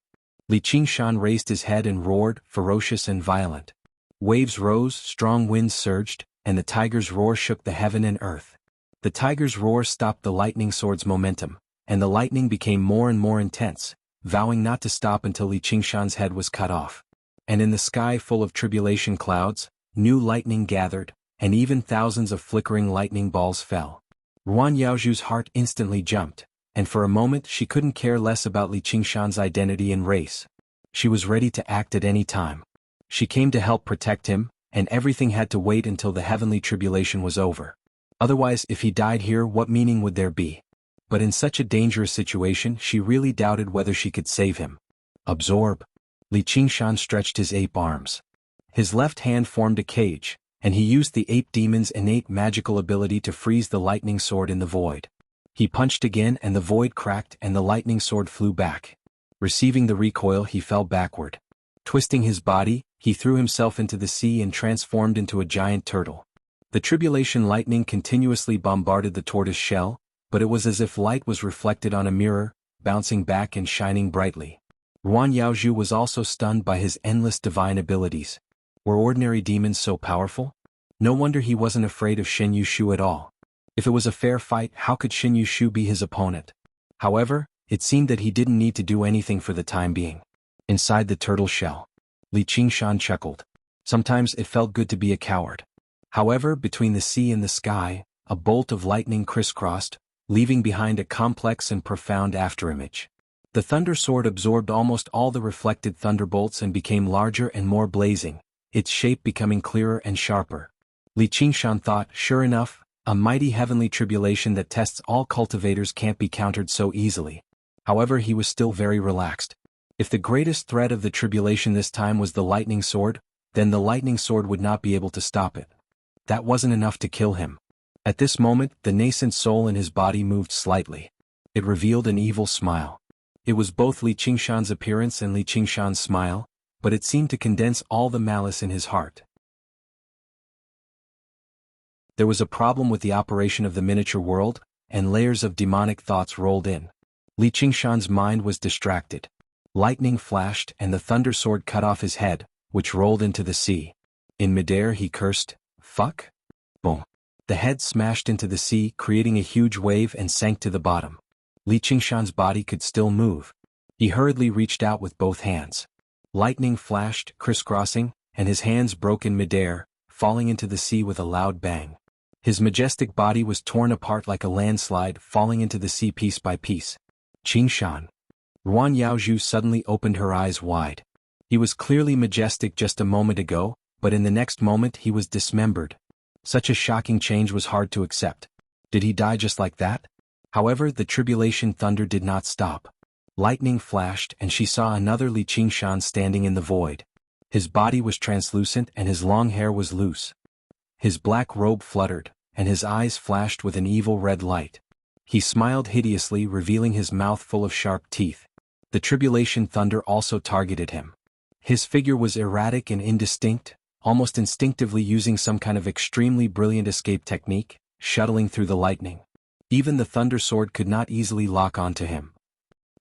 Li Qingshan raised his head and roared, ferocious and violent. Waves rose, strong winds surged, and the tiger's roar shook the heaven and earth. The tiger's roar stopped the lightning sword's momentum, and the lightning became more and more intense, vowing not to stop until Li Qingshan's head was cut off. And in the sky full of tribulation clouds, new lightning gathered, and even thousands of flickering lightning balls fell. Ruan Yaozhu's heart instantly jumped, and for a moment she couldn't care less about Li Qingshan's identity and race. She was ready to act at any time. She came to help protect him, and everything had to wait until the heavenly tribulation was over. Otherwise, if he died here, what meaning would there be? But in such a dangerous situation, she really doubted whether she could save him. Absorb. Li Qingshan stretched his ape arms. His left hand formed a cage, and he used the ape demon's innate magical ability to freeze the lightning sword in the void. He punched again and the void cracked and the lightning sword flew back. Receiving the recoil, he fell backward. Twisting his body, he threw himself into the sea and transformed into a giant turtle. The tribulation lightning continuously bombarded the tortoise shell, but it was as if light was reflected on a mirror, bouncing back and shining brightly. Ruan Yaozhu was also stunned by his endless divine abilities. Were ordinary demons so powerful? No wonder he wasn't afraid of Shen Yushu at all. If it was a fair fight, how could Shen Yushu be his opponent? However, it seemed that he didn't need to do anything for the time being. Inside the turtle shell, Li Qingshan chuckled. Sometimes it felt good to be a coward. However, between the sea and the sky, a bolt of lightning crisscrossed, leaving behind a complex and profound afterimage. The thunder sword absorbed almost all the reflected thunderbolts and became larger and more blazing, its shape becoming clearer and sharper. Li Qingshan thought, sure enough, a mighty heavenly tribulation that tests all cultivators can't be countered so easily. However, he was still very relaxed. If the greatest threat of the tribulation this time was the lightning sword, then the lightning sword would not be able to stop it. That wasn't enough to kill him. At this moment, the nascent soul in his body moved slightly. It revealed an evil smile. It was both Li Qingshan's appearance and Li Qingshan's smile, but it seemed to condense all the malice in his heart. There was a problem with the operation of the miniature world, and layers of demonic thoughts rolled in. Li Qingshan's mind was distracted. Lightning flashed and the thunder sword cut off his head, which rolled into the sea. In midair he cursed, "Fuck?" Boom. The head smashed into the sea, creating a huge wave and sank to the bottom. Li Qingshan's body could still move. He hurriedly reached out with both hands. Lightning flashed, crisscrossing, and his hands broke in midair, falling into the sea with a loud bang. His majestic body was torn apart like a landslide, falling into the sea piece by piece. Qingshan. Ruan Yaozhu suddenly opened her eyes wide. He was clearly majestic just a moment ago, but in the next moment he was dismembered. Such a shocking change was hard to accept. Did he die just like that? However, the tribulation thunder did not stop. Lightning flashed and she saw another Li Qingshan standing in the void. His body was translucent and his long hair was loose. His black robe fluttered, and his eyes flashed with an evil red light. He smiled hideously, revealing his mouth full of sharp teeth. The tribulation thunder also targeted him. His figure was erratic and indistinct, almost instinctively using some kind of extremely brilliant escape technique, shuttling through the lightning. Even the thunder sword could not easily lock onto him.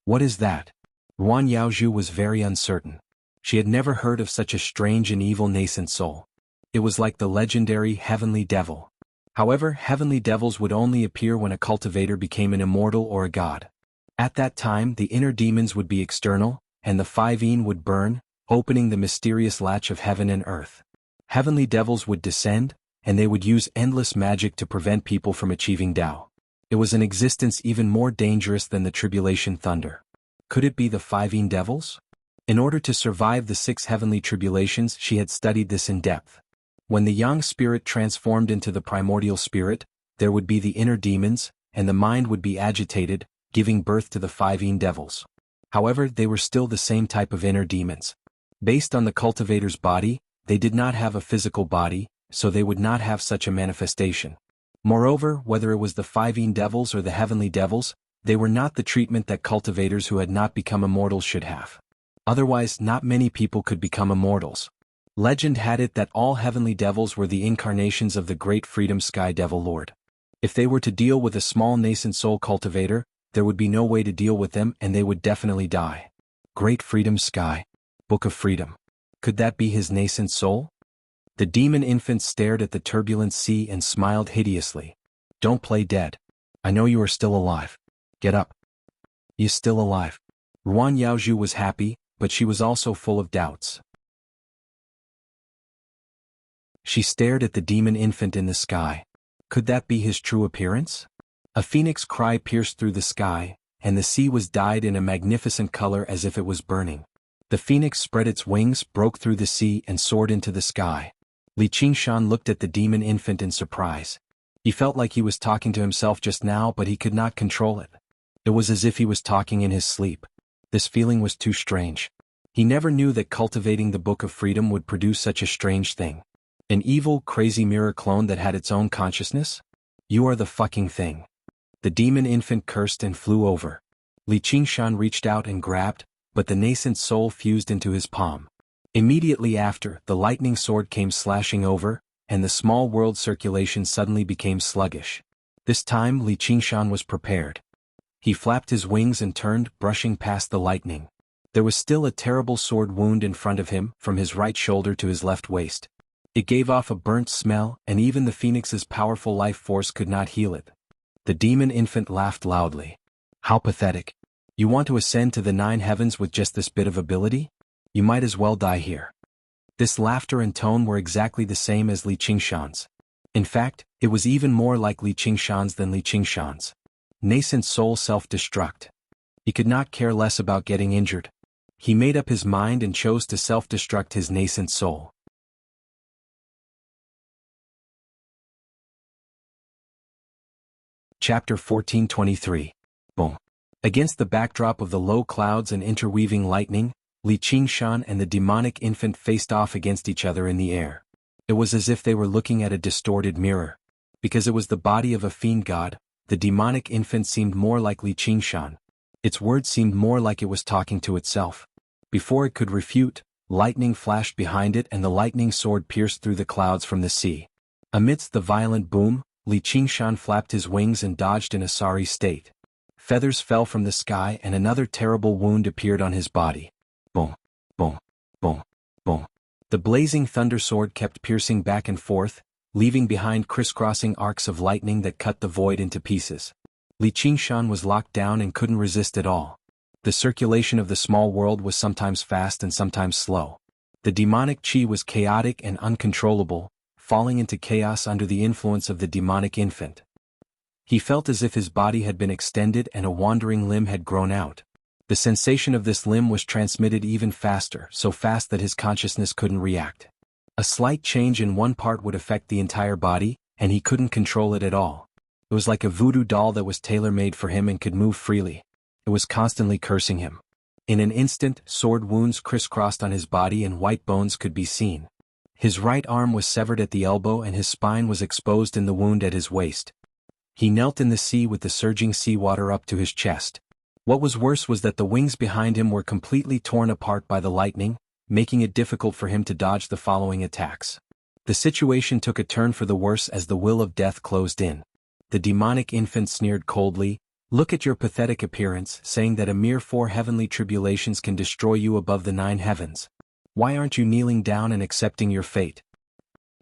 What is that? Ruan Yaozhu was very uncertain. She had never heard of such a strange and evil nascent soul. It was like the legendary heavenly devil. However, heavenly devils would only appear when a cultivator became an immortal or a god. At that time, the inner demons would be external, and the 5-yin would burn, opening the mysterious latch of heaven and earth. Heavenly devils would descend, and they would use endless magic to prevent people from achieving Tao. It was an existence even more dangerous than the tribulation thunder. Could it be the 5-yin devils? In order to survive the 6 heavenly tribulations, she had studied this in depth. When the yang spirit transformed into the primordial spirit, there would be the inner demons, and the mind would be agitated, giving birth to the 5-yin devils. However, they were still the same type of inner demons. Based on the cultivator's body, they did not have a physical body, so they would not have such a manifestation. Moreover, whether it was the 5-yin devils or the heavenly devils, they were not the treatment that cultivators who had not become immortals should have. Otherwise, not many people could become immortals. Legend had it that all heavenly devils were the incarnations of the great Freedom Sky Devil Lord. If they were to deal with a small nascent soul cultivator, there would be no way to deal with them and they would definitely die. Great Freedom Sky. Book of Freedom. Could that be his nascent soul? The demon infant stared at the turbulent sea and smiled hideously. Don't play dead. I know you are still alive. Get up. He is still alive. Ruan Yaozhu was happy, but she was also full of doubts. She stared at the demon infant in the sky. Could that be his true appearance? A phoenix cry pierced through the sky, and the sea was dyed in a magnificent color as if it was burning. The phoenix spread its wings, broke through the sea and soared into the sky. Li Qingshan looked at the demon infant in surprise. He felt like he was talking to himself just now, but he could not control it. It was as if he was talking in his sleep. This feeling was too strange. He never knew that cultivating the Book of Freedom would produce such a strange thing. An evil, crazy mirror clone that had its own consciousness? You are the fucking thing. The demon infant cursed and flew over. Li Qingshan reached out and grabbed, but the nascent soul fused into his palm. Immediately after, the lightning sword came slashing over, and the small world circulation suddenly became sluggish. This time Li Qingshan was prepared. He flapped his wings and turned, brushing past the lightning. There was still a terrible sword wound in front of him, from his right shoulder to his left waist. It gave off a burnt smell, and even the phoenix's powerful life force could not heal it. The demon infant laughed loudly. How pathetic. You want to ascend to the 9 heavens with just this bit of ability? You might as well die here. This laughter and tone were exactly the same as Li Qingshan's. In fact, it was even more like Li Qingshan's than Li Qingshan's. Nascent soul self-destruct. He could not care less about getting injured. He made up his mind and chose to self-destruct his nascent soul. Chapter 1423. Boom. Against the backdrop of the low clouds and interweaving lightning, Li Qingshan and the demonic infant faced off against each other in the air. It was as if they were looking at a distorted mirror. Because it was the body of a fiend god, the demonic infant seemed more like Li Qingshan. Its words seemed more like it was talking to itself. Before it could refute, lightning flashed behind it and the lightning sword pierced through the clouds from the sea. Amidst the violent boom, Li Qingshan flapped his wings and dodged in a sorry state. Feathers fell from the sky and another terrible wound appeared on his body. Boom, boom, boom, boom. The blazing thunder sword kept piercing back and forth, leaving behind crisscrossing arcs of lightning that cut the void into pieces. Li Qingshan was locked down and couldn't resist at all. The circulation of the small world was sometimes fast and sometimes slow. The demonic chi was chaotic and uncontrollable, falling into chaos under the influence of the demonic infant. He felt as if his body had been extended and a wandering limb had grown out. The sensation of this limb was transmitted even faster, so fast that his consciousness couldn't react. A slight change in one part would affect the entire body, and he couldn't control it at all. It was like a voodoo doll that was tailor-made for him and could move freely. It was constantly cursing him. In an instant, sword wounds crisscrossed on his body and white bones could be seen. His right arm was severed at the elbow and his spine was exposed in the wound at his waist. He knelt in the sea with the surging seawater up to his chest. What was worse was that the wings behind him were completely torn apart by the lightning, making it difficult for him to dodge the following attacks. The situation took a turn for the worse as the will of death closed in. The demonic infant sneered coldly, Look at your pathetic appearance, saying that a mere 4 heavenly tribulations can destroy you above the 9 heavens. Why aren't you kneeling down and accepting your fate?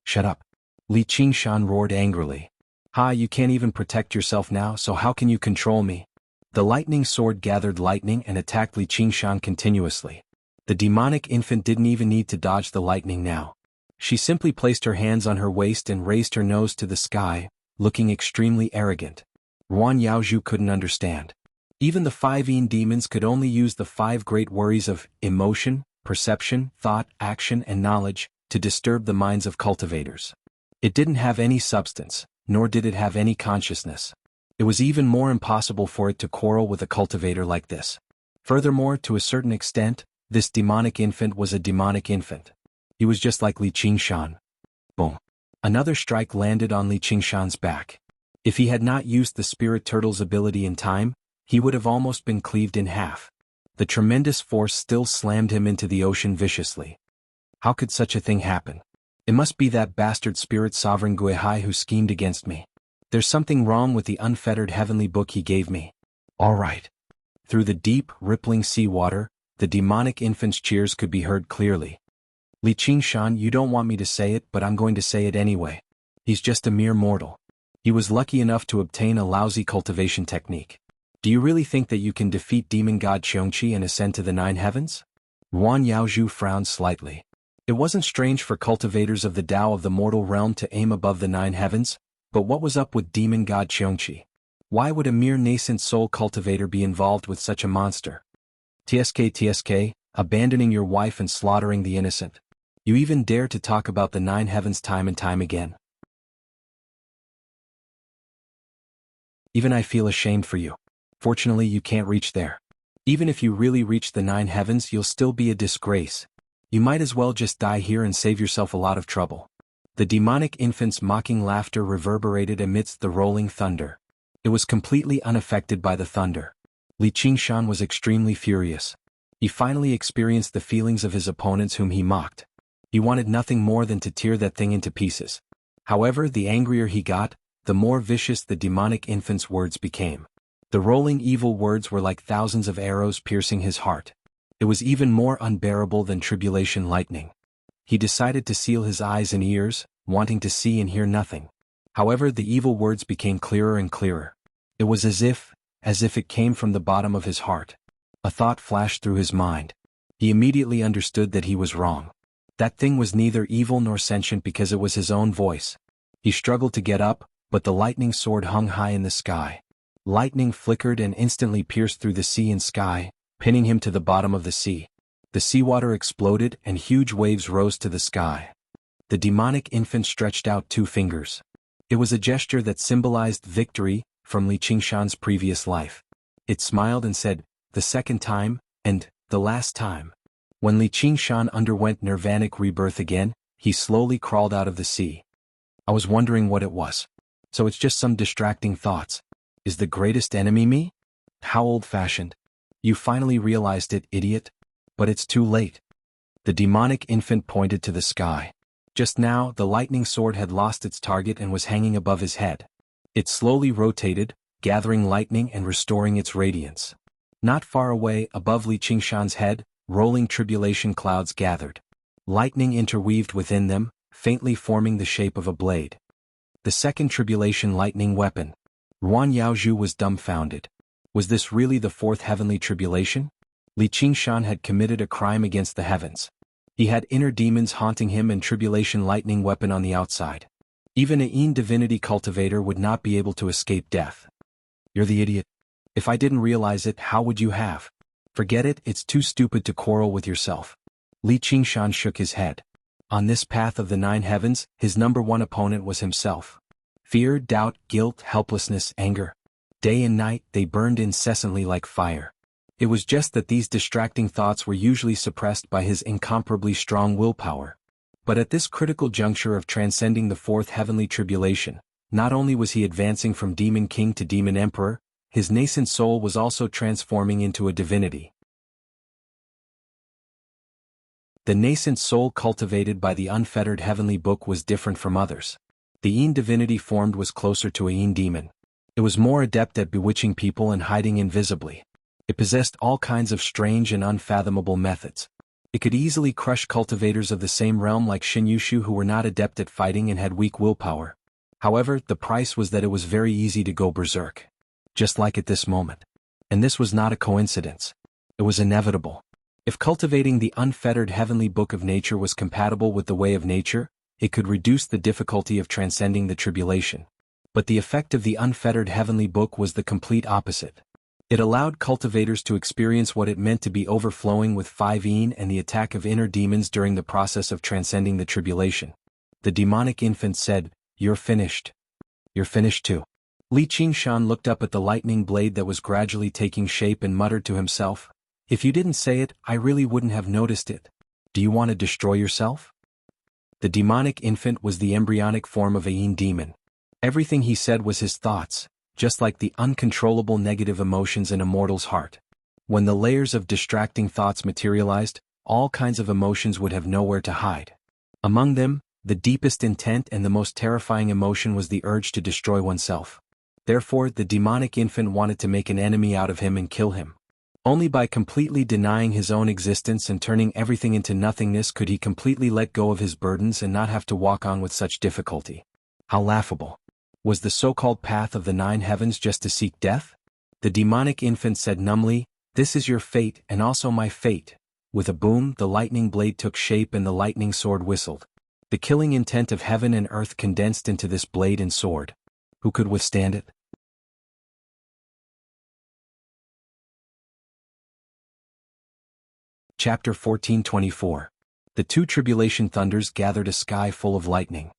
Shut up. Li Qingshan roared angrily. Ha, you can't even protect yourself now, so how can you control me? The lightning sword gathered lightning and attacked Li Qingshan continuously. The demonic infant didn't even need to dodge the lightning now. She simply placed her hands on her waist and raised her nose to the sky, looking extremely arrogant. Ruan Yaozhu couldn't understand. Even the 5 Yin demons could only use the 5 great worries of emotion, perception, thought, action, and knowledge to disturb the minds of cultivators. It didn't have any substance, nor did it have any consciousness. It was even more impossible for it to quarrel with a cultivator like this. Furthermore, to a certain extent, this demonic infant was a demonic infant. He was just like Li Qingshan. Boom. Another strike landed on Li Qingshan's back. If he had not used the spirit turtle's ability in time, he would have almost been cleaved in half. The tremendous force still slammed him into the ocean viciously. How could such a thing happen? It must be that bastard spirit sovereign Guihai who schemed against me. There's something wrong with the unfettered heavenly book he gave me. All right. Through the deep, rippling seawater, the demonic infant's cheers could be heard clearly. Li Qingshan, you don't want me to say it, but I'm going to say it anyway. He's just a mere mortal. He was lucky enough to obtain a lousy cultivation technique. Do you really think that you can defeat demon god Qiongqi and ascend to the 9 heavens? Ruan Yaozhu frowned slightly. It wasn't strange for cultivators of the Tao of the mortal realm to aim above the 9 heavens, but what was up with demon god Qiongqi? Why would a mere nascent soul cultivator be involved with such a monster? TSK, abandoning your wife and slaughtering the innocent. You even dare to talk about the 9 heavens time and time again. Even I feel ashamed for you. Fortunately, you can't reach there. Even if you really reach the 9 heavens, you'll still be a disgrace. You might as well just die here and save yourself a lot of trouble. The demonic infant's mocking laughter reverberated amidst the rolling thunder. It was completely unaffected by the thunder. Li Qingshan was extremely furious. He finally experienced the feelings of his opponents whom he mocked. He wanted nothing more than to tear that thing into pieces. However, the angrier he got, the more vicious the demonic infant's words became. The rolling evil words were like thousands of arrows piercing his heart. It was even more unbearable than tribulation lightning. He decided to seal his eyes and ears, wanting to see and hear nothing. However, the evil words became clearer and clearer. It was as if it came from the bottom of his heart. A thought flashed through his mind. He immediately understood that he was wrong. That thing was neither evil nor sentient because it was his own voice. He struggled to get up, but the lightning sword hung high in the sky. Lightning flickered and instantly pierced through the sea and sky, pinning him to the bottom of the sea. The seawater exploded and huge waves rose to the sky. The demonic infant stretched out 2 fingers. It was a gesture that symbolized victory from Li Qingshan's previous life. It smiled and said, "The second time, and the last time." When Li Qingshan underwent nirvanic rebirth again, he slowly crawled out of the sea. I was wondering what it was. So it's just some distracting thoughts. Is the greatest enemy me? How old-fashioned. You finally realized it, idiot. But it's too late. The demonic infant pointed to the sky. Just now, the lightning sword had lost its target and was hanging above his head. It slowly rotated, gathering lightning and restoring its radiance. Not far away, above Li Qingshan's head, rolling tribulation clouds gathered. Lightning interweaved within them, faintly forming the shape of a blade. The second tribulation lightning weapon. Ruan Yaozhu was dumbfounded. Was this really the 4th heavenly tribulation? Li Qingshan had committed a crime against the heavens. He had inner demons haunting him and tribulation lightning weapon on the outside. Even a Yin divinity cultivator would not be able to escape death. You're the idiot. If I didn't realize it, how would you have? Forget it, it's too stupid to quarrel with yourself. Li Qingshan shook his head. On this path of the 9 heavens, his number 1 opponent was himself. Fear, doubt, guilt, helplessness, anger. Day and night, they burned incessantly like fire. It was just that these distracting thoughts were usually suppressed by his incomparably strong willpower. But at this critical juncture of transcending the 4th heavenly tribulation, not only was he advancing from demon king to demon emperor, his nascent soul was also transforming into a divinity. The nascent soul cultivated by the unfettered heavenly book was different from others. The Yin divinity formed was closer to a Yin demon. It was more adept at bewitching people and hiding invisibly. It possessed all kinds of strange and unfathomable methods. It could easily crush cultivators of the same realm like Shinyushu who were not adept at fighting and had weak willpower. However, the price was that it was very easy to go berserk. Just like at this moment. And this was not a coincidence. It was inevitable. If cultivating the unfettered heavenly book of nature was compatible with the way of nature, it could reduce the difficulty of transcending the tribulation. But the effect of the unfettered heavenly book was the complete opposite. It allowed cultivators to experience what it meant to be overflowing with 5-yin and the attack of inner demons during the process of transcending the tribulation. The demonic infant said, "You're finished. You're finished too." Li Qingshan looked up at the lightning blade that was gradually taking shape and muttered to himself, "If you didn't say it, I really wouldn't have noticed it. Do you want to destroy yourself?" The demonic infant was the embryonic form of a yin demon. Everything he said was his thoughts, just like the uncontrollable negative emotions in a mortal's heart. When the layers of distracting thoughts materialized, all kinds of emotions would have nowhere to hide. Among them, the deepest intent and the most terrifying emotion was the urge to destroy oneself. Therefore, the demonic infant wanted to make an enemy out of him and kill him. Only by completely denying his own existence and turning everything into nothingness could he completely let go of his burdens and not have to walk on with such difficulty. How laughable. Was the so-called path of the 9 heavens just to seek death? The demonic infant said numbly, "This is your fate and also my fate." With a boom, the lightning blade took shape and the lightning sword whistled. The killing intent of heaven and earth condensed into this blade and sword. Who could withstand it? Chapter 14:24. The 2 tribulation thunders gathered a sky full of lightning.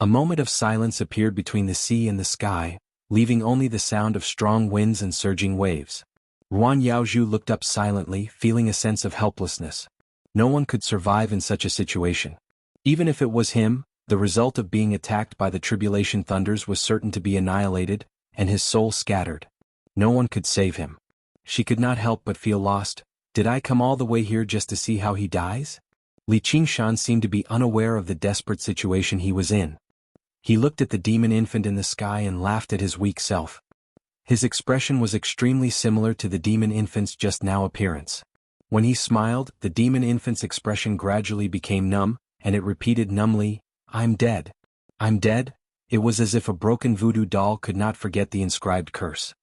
A moment of silence appeared between the sea and the sky, leaving only the sound of strong winds and surging waves. Ruan Yaozhu looked up silently, feeling a sense of helplessness. No one could survive in such a situation. Even if it was him, the result of being attacked by the tribulation thunders was certain to be annihilated, and his soul scattered. No one could save him. She could not help but feel lost. Did I come all the way here just to see how he dies? Li Qingshan seemed to be unaware of the desperate situation he was in. He looked at the demon infant in the sky and laughed at his weak self. His expression was extremely similar to the demon infant's just now appearance. When he smiled, the demon infant's expression gradually became numb, and it repeated numbly, "I'm dead. I'm dead." It was as if a broken voodoo doll could not forget the inscribed curse.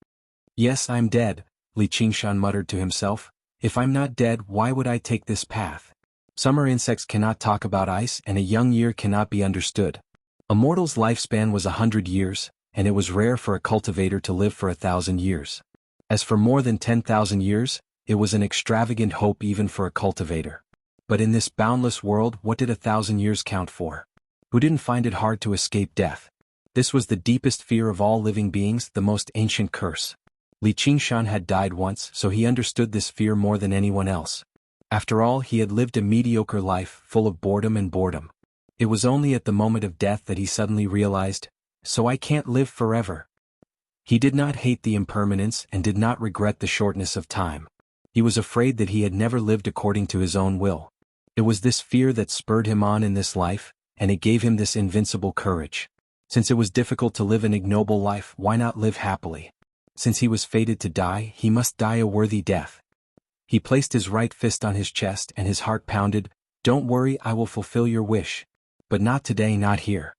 "Yes, I'm dead," Li Qingshan muttered to himself. "If I'm not dead, why would I take this path? Summer insects cannot talk about ice and a young year cannot be understood. A mortal's lifespan was 100 years, and it was rare for a cultivator to live for 1,000 years. As for more than 10,000 years, it was an extravagant hope even for a cultivator. But in this boundless world, what did 1,000 years count for? Who didn't find it hard to escape death? This was the deepest fear of all living beings, the most ancient curse. Li Qingshan had died once, so he understood this fear more than anyone else. After all, he had lived a mediocre life, full of boredom and boredom. It was only at the moment of death that he suddenly realized, so I can't live forever. He did not hate the impermanence and did not regret the shortness of time. He was afraid that he had never lived according to his own will. It was this fear that spurred him on in this life, and it gave him this invincible courage. Since it was difficult to live an ignoble life, why not live happily? Since he was fated to die, he must die a worthy death. He placed his right fist on his chest and his heart pounded, "Don't worry, I will fulfill your wish. But not today, not here."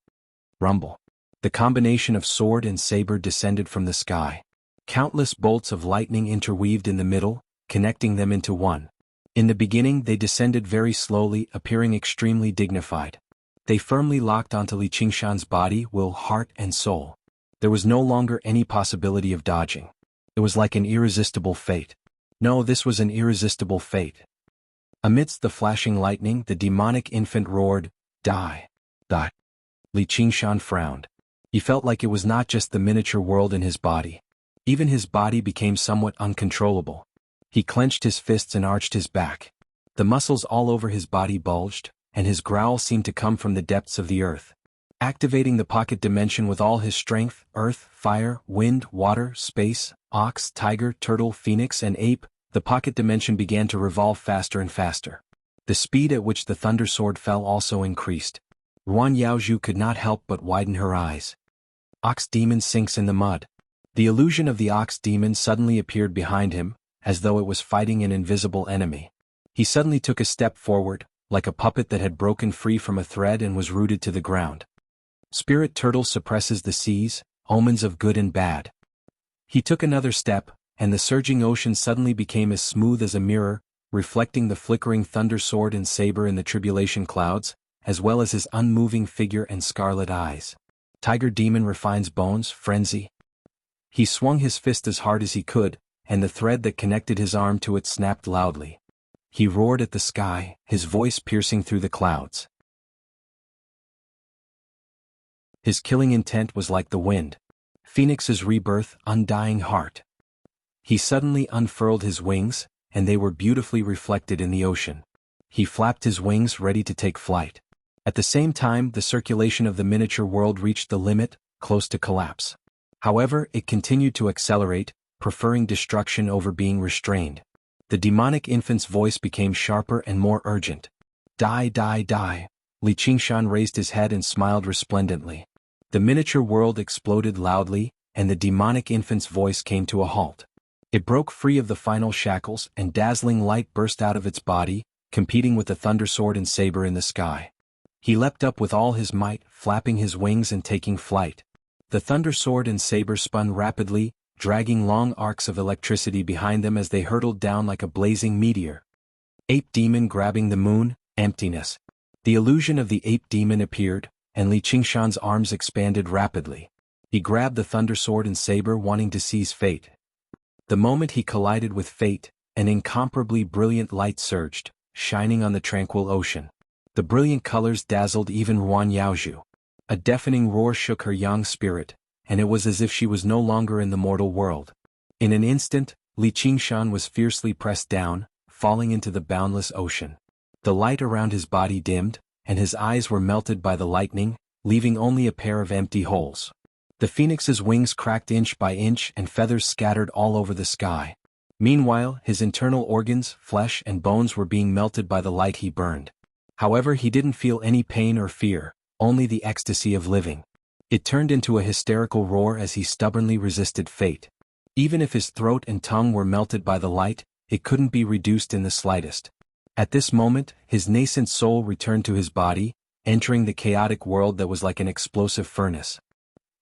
Rumble. The combination of sword and saber descended from the sky. Countless bolts of lightning interweaved in the middle, connecting them into one. In the beginning they descended very slowly, appearing extremely dignified. They firmly locked onto Li Qingshan's body, will, heart, and soul. There was no longer any possibility of dodging. It was like an irresistible fate. No, this was an irresistible fate. Amidst the flashing lightning, the demonic infant roared, "Die. Die." Li Qingshan frowned. He felt like it was not just the miniature world in his body. Even his body became somewhat uncontrollable. He clenched his fists and arched his back. The muscles all over his body bulged, and his growl seemed to come from the depths of the earth. Activating the pocket dimension with all his strength, earth, fire, wind, water, space, ox, tiger, turtle, phoenix, and ape, the pocket dimension began to revolve faster and faster. The speed at which the thunder sword fell also increased. Ruan Yaozhu could not help but widen her eyes. Ox demon sinks in the mud. The illusion of the ox demon suddenly appeared behind him, as though it was fighting an invisible enemy. He suddenly took a step forward, like a puppet that had broken free from a thread and was rooted to the ground. Spirit turtle suppresses the seas, omens of good and bad. He took another step, and the surging ocean suddenly became as smooth as a mirror, reflecting the flickering thunder sword and saber in the tribulation clouds, as well as his unmoving figure and scarlet eyes. Tiger demon refines bones, frenzy. He swung his fist as hard as he could, and the thread that connected his arm to it snapped loudly. He roared at the sky, his voice piercing through the clouds. His killing intent was like the wind. Phoenix's rebirth, undying heart. He suddenly unfurled his wings, and they were beautifully reflected in the ocean. He flapped his wings ready to take flight. At the same time, the circulation of the miniature world reached the limit, close to collapse. However, it continued to accelerate, preferring destruction over being restrained. The demonic infant's voice became sharper and more urgent. Die, die, die. Li Qingshan raised his head and smiled resplendently. The miniature world exploded loudly, and the demonic infant's voice came to a halt. It broke free of the final shackles, and dazzling light burst out of its body, competing with the thunder sword and saber in the sky. He leapt up with all his might, flapping his wings and taking flight. The thunder sword and saber spun rapidly, dragging long arcs of electricity behind them as they hurtled down like a blazing meteor. Ape demon grabbing the moon, emptiness. The illusion of the ape demon appeared, and Li Qingshan's arms expanded rapidly. He grabbed the thunder sword and saber, wanting to seize fate. The moment he collided with fate, an incomparably brilliant light surged, shining on the tranquil ocean. The brilliant colors dazzled even Ruan Yaozhu. A deafening roar shook her young spirit, and it was as if she was no longer in the mortal world. In an instant, Li Qingshan was fiercely pressed down, falling into the boundless ocean. The light around his body dimmed, and his eyes were melted by the lightning, leaving only a pair of empty holes. The phoenix's wings cracked inch by inch and feathers scattered all over the sky. Meanwhile, his internal organs, flesh and bones were being melted by the light he burned. However, he didn't feel any pain or fear, only the ecstasy of living. It turned into a hysterical roar as he stubbornly resisted fate. Even if his throat and tongue were melted by the light, it couldn't be reduced in the slightest. At this moment, his nascent soul returned to his body, entering the chaotic world that was like an explosive furnace.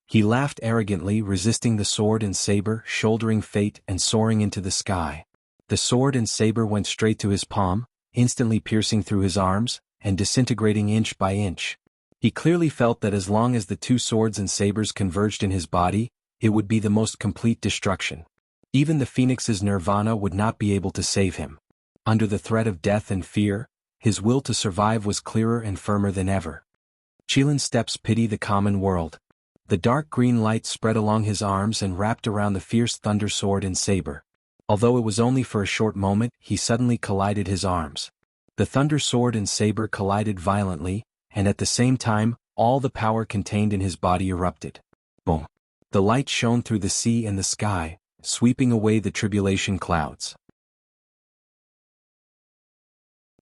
He laughed arrogantly, resisting the sword and saber, shouldering fate and soaring into the sky. The sword and saber went straight to his palm, instantly piercing through his arms, and disintegrating inch by inch. He clearly felt that as long as the two swords and sabers converged in his body, it would be the most complete destruction. Even the phoenix's nirvana would not be able to save him. Under the threat of death and fear, his will to survive was clearer and firmer than ever. Qilin's steps pity the common world. The dark green light spread along his arms and wrapped around the fierce thunder sword and saber. Although it was only for a short moment, he suddenly collided his arms. The thunder sword and saber collided violently, and at the same time, all the power contained in his body erupted. Boom! The light shone through the sea and the sky, sweeping away the tribulation clouds.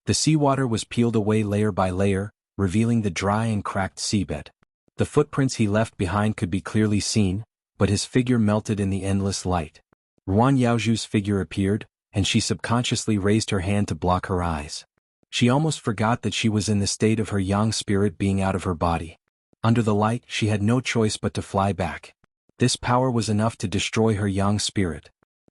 The seawater was peeled away layer by layer, revealing the dry and cracked seabed. The footprints he left behind could be clearly seen, but his figure melted in the endless light. Ruan Yaozhu's figure appeared, and she subconsciously raised her hand to block her eyes. She almost forgot that she was in the state of her young spirit being out of her body. Under the light, she had no choice but to fly back. This power was enough to destroy her young spirit.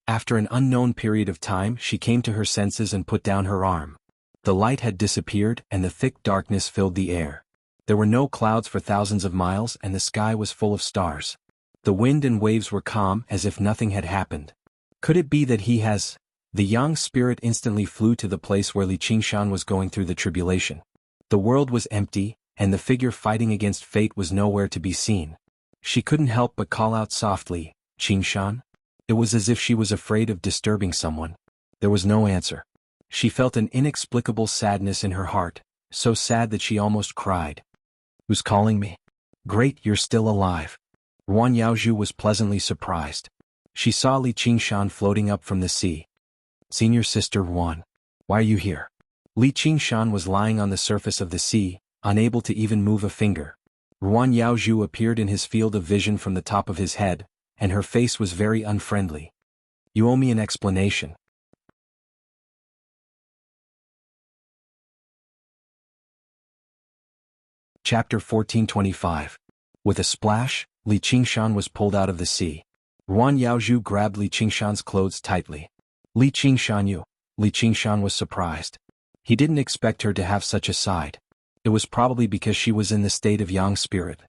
After an unknown period of time, she came to her senses and put down her arm. The light had disappeared, and the thick darkness filled the air. There were no clouds for thousands of miles, and the sky was full of stars. The wind and waves were calm, as if nothing had happened. Could it be that he has? The young spirit instantly flew to the place where Li Qingshan was going through the tribulation. The world was empty, and the figure fighting against fate was nowhere to be seen. She couldn't help but call out softly, "Qingshan?" It was as if she was afraid of disturbing someone. There was no answer. She felt an inexplicable sadness in her heart, so sad that she almost cried. "Who's calling me?" "Great, you're still alive." Ruan Yaozhu was pleasantly surprised. She saw Li Qingshan floating up from the sea. "Senior sister Ruan, why are you here?" Li Qingshan was lying on the surface of the sea, unable to even move a finger. Ruan Yaozhu appeared in his field of vision from the top of his head, and her face was very unfriendly. You owe me an explanation. Chapter 1425. With a splash, Li Qingshan was pulled out of the sea. Ruan Yaozhu grabbed Li Qingshan's clothes tightly. Li Qingshan, you. Li Qingshan was surprised. He didn't expect her to have such a side. It was probably because she was in the state of yang spirit.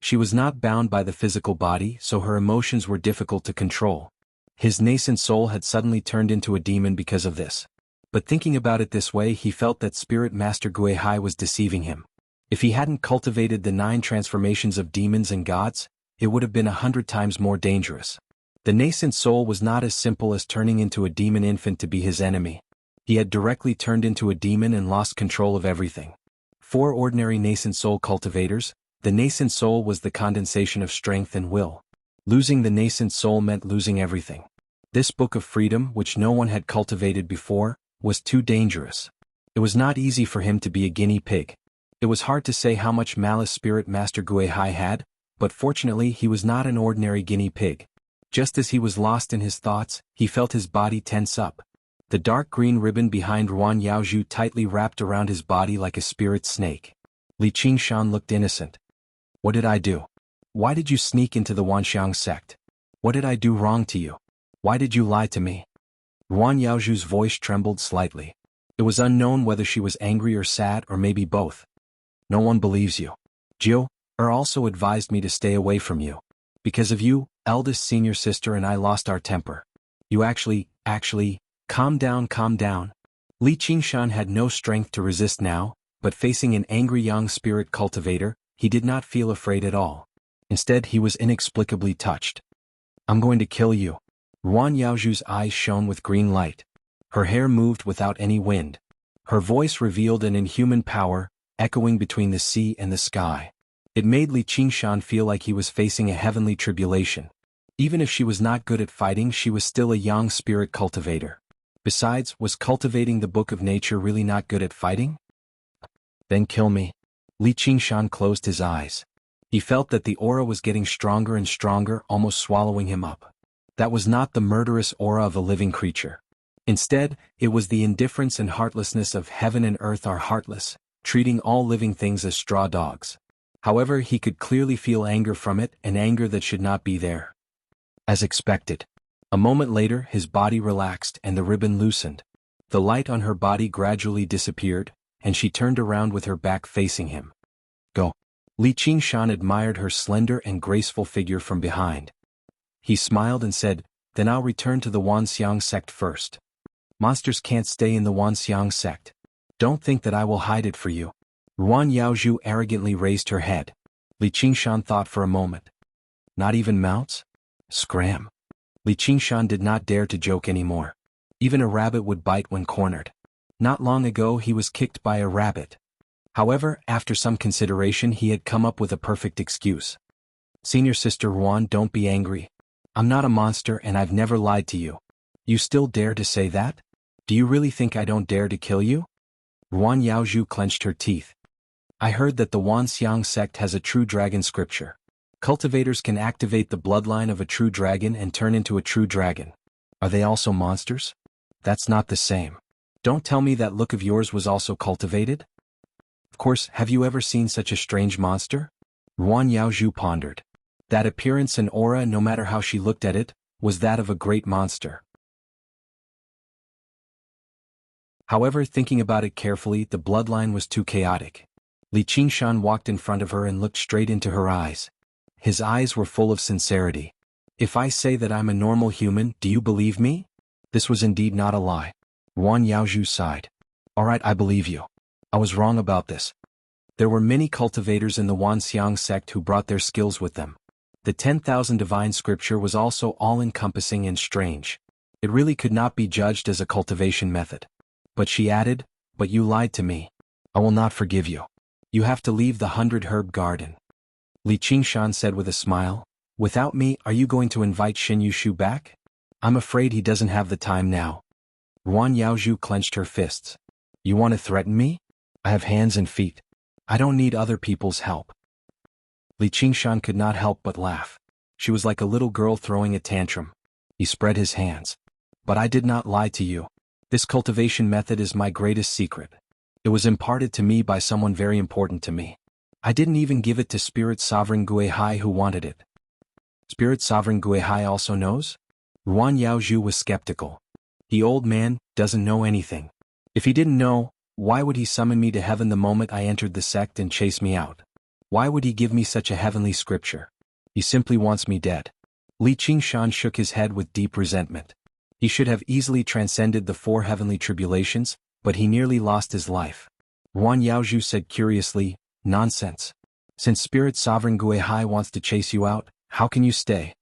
She was not bound by the physical body, so her emotions were difficult to control. His nascent soul had suddenly turned into a demon because of this. But thinking about it this way, he felt that Spirit Master Guihai was deceiving him. If he hadn't cultivated the 9 transformations of demons and gods, it would have been 100 times more dangerous. The nascent soul was not as simple as turning into a demon infant to be his enemy. He had directly turned into a demon and lost control of everything. For ordinary nascent soul cultivators, the nascent soul was the condensation of strength and will. Losing the nascent soul meant losing everything. This book of freedom, which no one had cultivated before, was too dangerous. It was not easy for him to be a guinea pig. It was hard to say how much malice Spirit Master Guihai had, but fortunately he was not an ordinary guinea pig. Just as he was lost in his thoughts, he felt his body tense up. The dark green ribbon behind Ruan Yaozhu tightly wrapped around his body like a spirit snake. Li Qingshan looked innocent. What did I do? Why did you sneak into the Wanxiang sect? What did I do wrong to you? Why did you lie to me? Ruan Yaozhu's voice trembled slightly. It was unknown whether she was angry or sad or maybe both. No one believes you. Jiu also advised me to stay away from you. Because of you, eldest senior sister and I lost our temper. You actually, calm down. Li Qingshan had no strength to resist now, but facing an angry young spirit cultivator, he did not feel afraid at all. Instead, he was inexplicably touched. I'm going to kill you. Ruan Yaozhu's eyes shone with green light. Her hair moved without any wind. Her voice revealed an inhuman power, echoing between the sea and the sky. It made Li Qingshan feel like he was facing a heavenly tribulation. Even if she was not good at fighting, she was still a young spirit cultivator. Besides, was cultivating the book of nature really not good at fighting? Then kill me. Li Qingshan closed his eyes. He felt that the aura was getting stronger and stronger, almost swallowing him up. That was not the murderous aura of a living creature. Instead, it was the indifference and heartlessness of heaven and earth are heartless, treating all living things as straw dogs. However, he could clearly feel anger from it, an anger that should not be there. As expected. A moment later, his body relaxed and the ribbon loosened. The light on her body gradually disappeared, and she turned around with her back facing him. Go. Li Qingshan admired her slender and graceful figure from behind. He smiled and said, Then I'll return to the Wanxiang sect first. Monsters can't stay in the Wanxiang sect. Don't think that I will hide it for you. Ruan Yaozhu arrogantly raised her head. Li Qingshan thought for a moment. Not even mounts? Scram. Li Qingshan did not dare to joke anymore. Even a rabbit would bite when cornered. Not long ago he was kicked by a rabbit. However, after some consideration he had come up with a perfect excuse. Senior sister Ruan, don't be angry. I'm not a monster and I've never lied to you. You still dare to say that? Do you really think I don't dare to kill you? Ruan Yaozhu clenched her teeth. I heard that the Wanxiang sect has a true dragon scripture. Cultivators can activate the bloodline of a true dragon and turn into a true dragon. Are they also monsters? That's not the same. Don't tell me that look of yours was also cultivated? Of course, have you ever seen such a strange monster? Ruan Yaozhu pondered. That appearance and aura, no matter how she looked at it, was that of a great monster. However, thinking about it carefully, the bloodline was too chaotic. Li Qingshan walked in front of her and looked straight into her eyes. His eyes were full of sincerity. If I say that I'm a normal human, do you believe me? This was indeed not a lie. Ruan Yaozhu sighed. All right, I believe you. I was wrong about this. There were many cultivators in the Wanxiang sect who brought their skills with them. The 10,000 divine scripture was also all-encompassing and strange. It really could not be judged as a cultivation method. But she added, But you lied to me. I will not forgive you. You have to leave the 100-herb garden. Li Qingshan said with a smile, Without me, are you going to invite Xin Yushu back? I'm afraid he doesn't have the time now. Ruan Yaozhu clenched her fists. You want to threaten me? I have hands and feet. I don't need other people's help. Li Qingshan could not help but laugh. She was like a little girl throwing a tantrum. He spread his hands. But I did not lie to you. This cultivation method is my greatest secret. It was imparted to me by someone very important to me. I didn't even give it to Spirit Sovereign Guihai who wanted it. Spirit Sovereign Guihai also knows? Ruan Yaozhu was skeptical. The old man doesn't know anything. If he didn't know, why would he summon me to heaven the moment I entered the sect and chase me out? Why would he give me such a heavenly scripture? He simply wants me dead. Li Qingshan shook his head with deep resentment. He should have easily transcended the 4 heavenly tribulations, but he nearly lost his life. Ruan Yaozhu said curiously, nonsense. Since Spirit Sovereign Guihai wants to chase you out, how can you stay?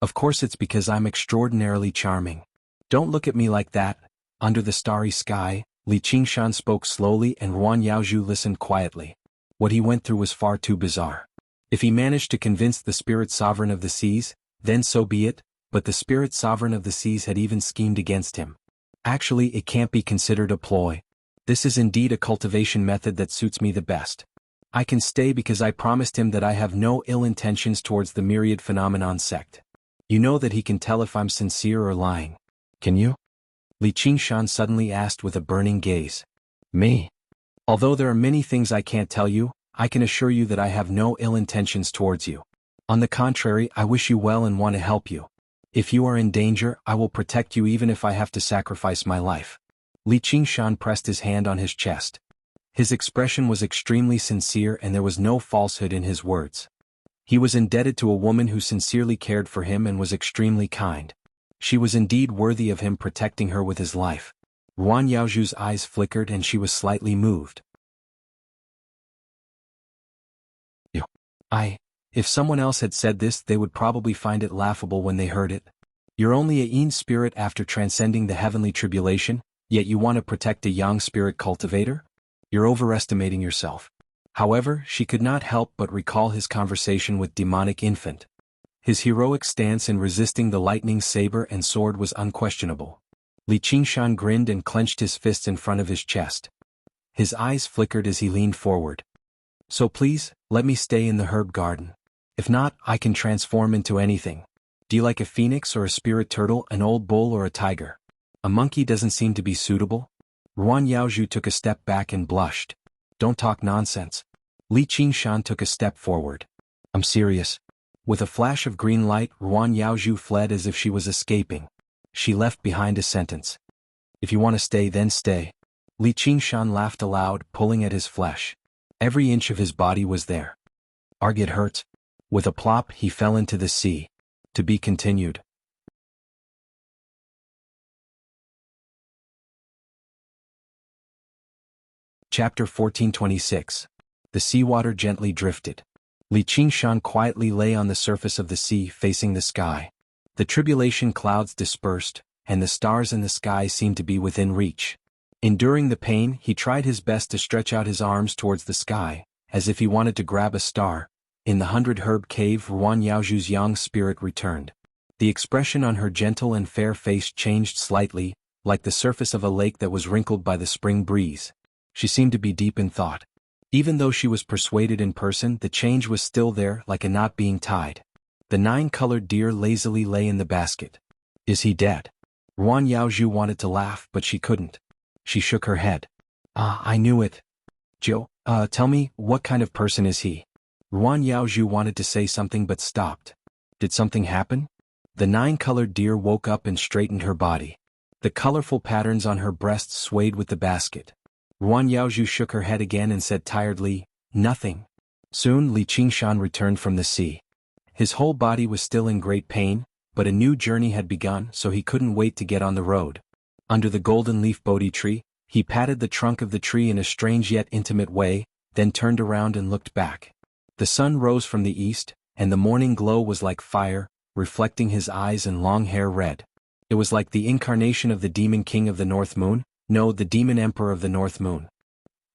Of course it's because I'm extraordinarily charming. Don't look at me like that. Under the starry sky, Li Qingshan spoke slowly and Ruan Yaozhu listened quietly. What he went through was far too bizarre. If he managed to convince the Spirit Sovereign of the Seas, then so be it, but the Spirit Sovereign of the Seas had even schemed against him. Actually, it can't be considered a ploy. This is indeed a cultivation method that suits me the best. I can stay because I promised him that I have no ill intentions towards the myriad phenomenon sect. You know that he can tell if I'm sincere or lying. Can you? Li Qingshan suddenly asked with a burning gaze. Me? Although there are many things I can't tell you, I can assure you that I have no ill intentions towards you. On the contrary, I wish you well and want to help you. If you are in danger, I will protect you even if I have to sacrifice my life. Li Qingshan pressed his hand on his chest. His expression was extremely sincere and there was no falsehood in his words. He was indebted to a woman who sincerely cared for him and was extremely kind. She was indeed worthy of him protecting her with his life. Ruan Yaozhu's eyes flickered and she was slightly moved. If someone else had said this, they would probably find it laughable when they heard it. You're only a yin spirit after transcending the heavenly tribulation, yet you want to protect a yang spirit cultivator? You're overestimating yourself. However, she could not help but recall his conversation with demonic infant. His heroic stance in resisting the lightning saber and sword was unquestionable. Li Qingshan grinned and clenched his fists in front of his chest. His eyes flickered as he leaned forward. So please, let me stay in the herb garden. If not, I can transform into anything. Do you like a phoenix or a spirit turtle, an old bull or a tiger? A monkey doesn't seem to be suitable. Ruan Yaozhu took a step back and blushed. Don't talk nonsense. Li Qingshan took a step forward. I'm serious. With a flash of green light, Ruan Yaozhu fled as if she was escaping. She left behind a sentence. If you want to stay, then stay. Li Qingshan laughed aloud, pulling at his flesh. Every inch of his body was there. Arg, it hurts. With a plop, he fell into the sea. To be continued. Chapter 1426. The seawater gently drifted. Li Qingshan quietly lay on the surface of the sea facing the sky. The tribulation clouds dispersed, and the stars in the sky seemed to be within reach. Enduring the pain, he tried his best to stretch out his arms towards the sky, as if he wanted to grab a star. In the 100 Herb Cave, Ruan Yaozhu's yang spirit returned. The expression on her gentle and fair face changed slightly, like the surface of a lake that was wrinkled by the spring breeze. She seemed to be deep in thought. Even though she was persuaded in person, the change was still there, like a knot being tied. The 9-colored deer lazily lay in the basket. Is he dead? Ruan Yaozhu wanted to laugh, but she couldn't. She shook her head. I knew it. Joe, tell me, what kind of person is he? Ruan Yaozhu wanted to say something but stopped. Did something happen? The 9-colored deer woke up and straightened her body. The colorful patterns on her breasts swayed with the basket. Ruan Yaozhu shook her head again and said tiredly, nothing. Soon Li Qingshan returned from the sea. His whole body was still in great pain, but a new journey had begun, so he couldn't wait to get on the road. Under the golden leaf Bodhi tree, he patted the trunk of the tree in a strange yet intimate way, then turned around and looked back. The sun rose from the east, and the morning glow was like fire, reflecting his eyes and long hair red. It was like the incarnation of the demon king of the North Moon, no, the demon emperor of the North Moon.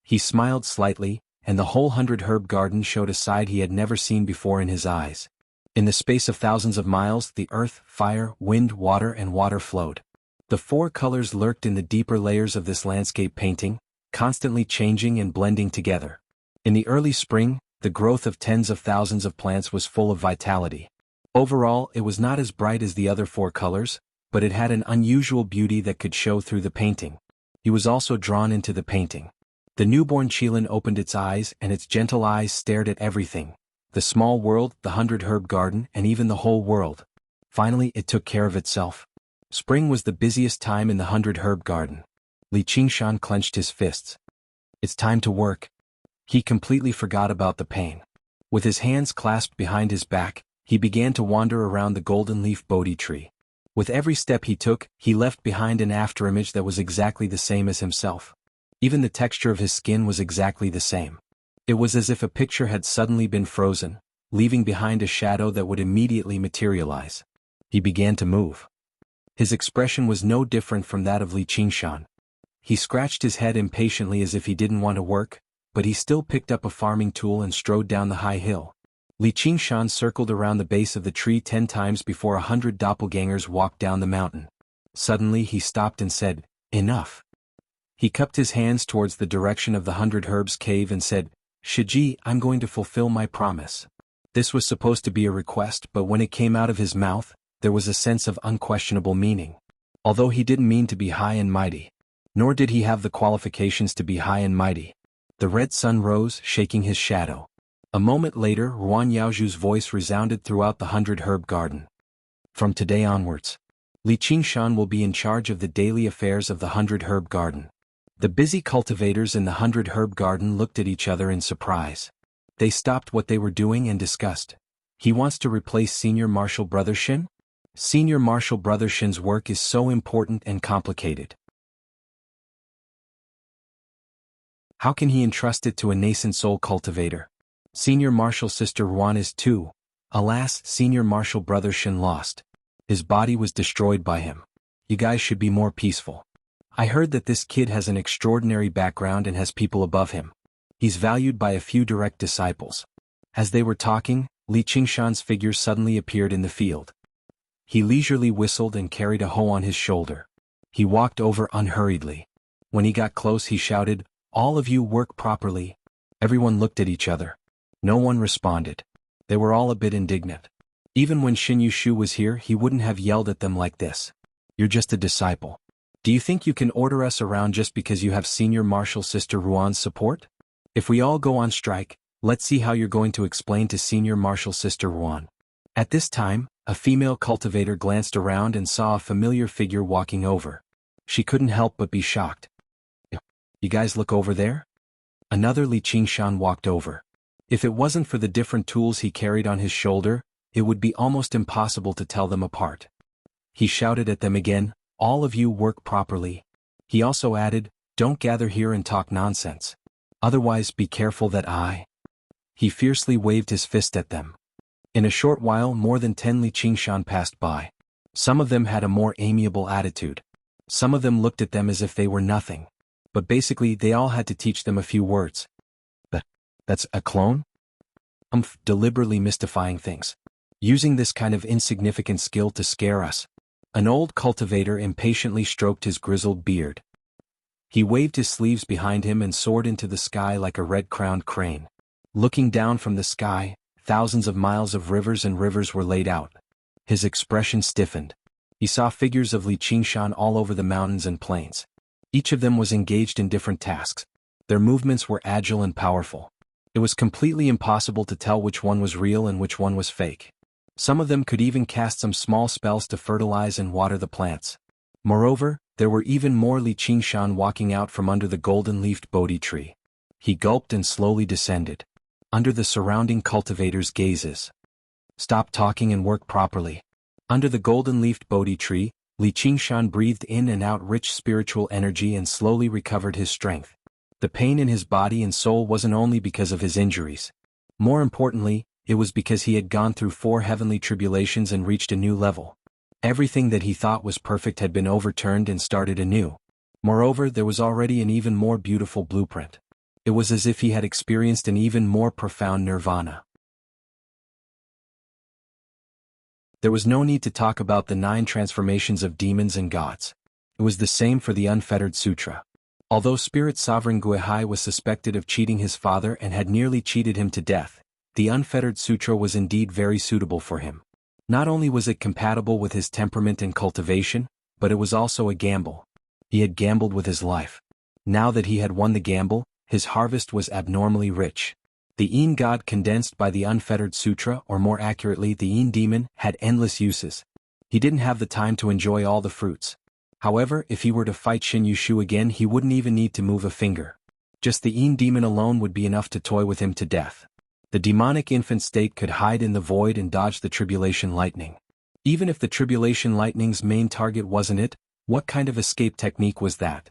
He smiled slightly, and the whole 100 Herb garden showed a side he had never seen before in his eyes. In the space of thousands of miles, the earth, fire, wind, and water flowed. The 4 colors lurked in the deeper layers of this landscape painting, constantly changing and blending together. In the early spring, the growth of tens of thousands of plants was full of vitality. Overall, it was not as bright as the other 4 colors, but it had an unusual beauty that could show through the painting. He was also drawn into the painting. The newborn Qilin opened its eyes and its gentle eyes stared at everything. The small world, the 100-herb garden, and even the whole world. Finally, it took care of itself. Spring was the busiest time in the 100-herb garden. Li Qingshan clenched his fists. It's time to work. He completely forgot about the pain. With his hands clasped behind his back, he began to wander around the golden leaf Bodhi tree. With every step he took, he left behind an afterimage that was exactly the same as himself. Even the texture of his skin was exactly the same. It was as if a picture had suddenly been frozen, leaving behind a shadow that would immediately materialize. He began to move. His expression was no different from that of Li Qingshan. He scratched his head impatiently as if he didn't want to work, but he still picked up a farming tool and strode down the high hill. Li Qingshan circled around the base of the tree 10 times before 100 doppelgangers walked down the mountain. Suddenly he stopped and said, "Enough." He cupped his hands towards the direction of the 100 Herbs cave and said, "Shiji, I'm going to fulfill my promise." This was supposed to be a request, but when it came out of his mouth, there was a sense of unquestionable meaning. Although he didn't mean to be high and mighty, nor did he have the qualifications to be high and mighty. The red sun rose, shaking his shadow. A moment later, Ruan Yaozhu's voice resounded throughout the 100-herb garden. From today onwards, Li Qingshan will be in charge of the daily affairs of the 100-herb garden. The busy cultivators in the 100-herb garden looked at each other in surprise. They stopped what they were doing and discussed. He wants to replace Senior Marshal Brother Shin? Senior Marshal Brother Shin's work is so important and complicated. How can he entrust it to a nascent soul cultivator? Senior Marshal Sister Ruan is too. Alas, Senior Marshal Brother Shin lost. His body was destroyed by him. You guys should be more peaceful. I heard that this kid has an extraordinary background and has people above him. He's valued by a few direct disciples. As they were talking, Li Qingshan's figure suddenly appeared in the field. He leisurely whistled and carried a hoe on his shoulder. He walked over unhurriedly. When he got close he shouted, "All of you work properly." Everyone looked at each other. No one responded. They were all a bit indignant. Even when Xin Yushu was here he wouldn't have yelled at them like this. "You're just a disciple. Do you think you can order us around just because you have Senior Marshal Sister Ruan's support? If we all go on strike, let's see how you're going to explain to Senior Marshal Sister Ruan." At this time, a female cultivator glanced around and saw a familiar figure walking over. She couldn't help but be shocked. "You guys look over there?" Another Li Qingshan walked over. If it wasn't for the different tools he carried on his shoulder, it would be almost impossible to tell them apart. He shouted at them again, "All of you work properly." He also added, "Don't gather here and talk nonsense. Otherwise be careful that I..." He fiercely waved his fist at them. In a short while more than 10 Li Qingshan passed by. Some of them had a more amiable attitude. Some of them looked at them as if they were nothing. But basically they all had to teach them a few words. That's a clone? Deliberately mystifying things. Using this kind of insignificant skill to scare us. An old cultivator impatiently stroked his grizzled beard. He waved his sleeves behind him and soared into the sky like a red-crowned crane. Looking down from the sky, thousands of miles of rivers and rivers were laid out. His expression stiffened. He saw figures of Li Qingshan all over the mountains and plains. Each of them was engaged in different tasks. Their movements were agile and powerful. It was completely impossible to tell which one was real and which one was fake. Some of them could even cast some small spells to fertilize and water the plants. Moreover, there were even more Li Qingshan walking out from under the golden-leafed Bodhi tree. He gulped and slowly descended. Under the surrounding cultivators' gazes. "Stop talking and work properly." Under the golden-leafed Bodhi tree, Li Qingshan breathed in and out rich spiritual energy and slowly recovered his strength. The pain in his body and soul wasn't only because of his injuries. More importantly, it was because he had gone through 4 heavenly tribulations and reached a new level. Everything that he thought was perfect had been overturned and started anew. Moreover, there was already an even more beautiful blueprint. It was as if he had experienced an even more profound nirvana. There was no need to talk about the 9 transformations of demons and gods. It was the same for the Unfettered Sutra. Although Spirit Sovereign Guihai was suspected of cheating his father and had nearly cheated him to death, the Unfettered Sutra was indeed very suitable for him. Not only was it compatible with his temperament and cultivation, but it was also a gamble. He had gambled with his life. Now that he had won the gamble, his harvest was abnormally rich. The Yin God condensed by the Unfettered Sutra, or more accurately the Yin Demon, had endless uses. He didn't have the time to enjoy all the fruits. However, if he were to fight Shin Yushu again, he wouldn't even need to move a finger. Just the Yin Demon alone would be enough to toy with him to death. The demonic infant state could hide in the void and dodge the tribulation lightning. Even if the tribulation lightning's main target wasn't it, what kind of escape technique was that?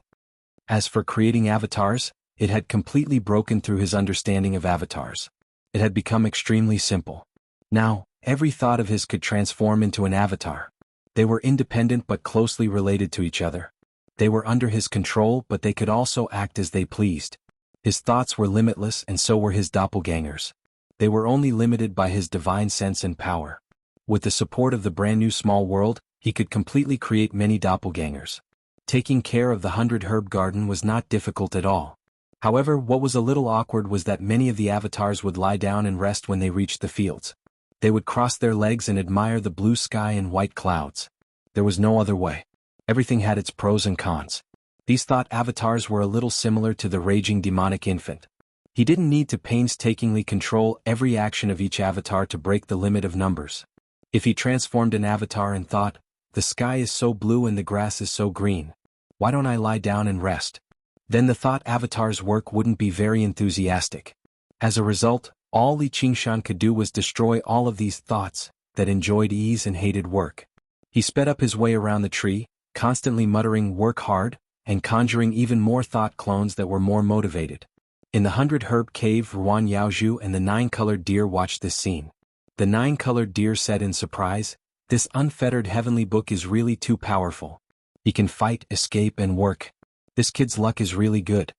As for creating avatars, it had completely broken through his understanding of avatars. It had become extremely simple. Now, every thought of his could transform into an avatar. They were independent but closely related to each other. They were under his control, but they could also act as they pleased. His thoughts were limitless, and so were his doppelgangers. They were only limited by his divine sense and power. With the support of the brand new small world, he could completely create many doppelgangers. Taking care of the 100 herb garden was not difficult at all. However, what was a little awkward was that many of the avatars would lie down and rest when they reached the fields. They would cross their legs and admire the blue sky and white clouds. There was no other way. Everything had its pros and cons. These thought avatars were a little similar to the raging demonic infant. He didn't need to painstakingly control every action of each avatar to break the limit of numbers. If he transformed an avatar and thought, "The sky is so blue and the grass is so green. Why don't I lie down and rest?" Then the thought avatar's work wouldn't be very enthusiastic. As a result, all Li Qingshan could do was destroy all of these thoughts that enjoyed ease and hated work. He sped up his way around the tree, constantly muttering "work hard," and conjuring even more thought clones that were more motivated. In the 100 herb cave, Ruan Yaozhu and the 9-colored deer watched this scene. The 9-colored deer said in surprise, "This unfettered heavenly book is really too powerful. He can fight, escape, and work. This kid's luck is really good."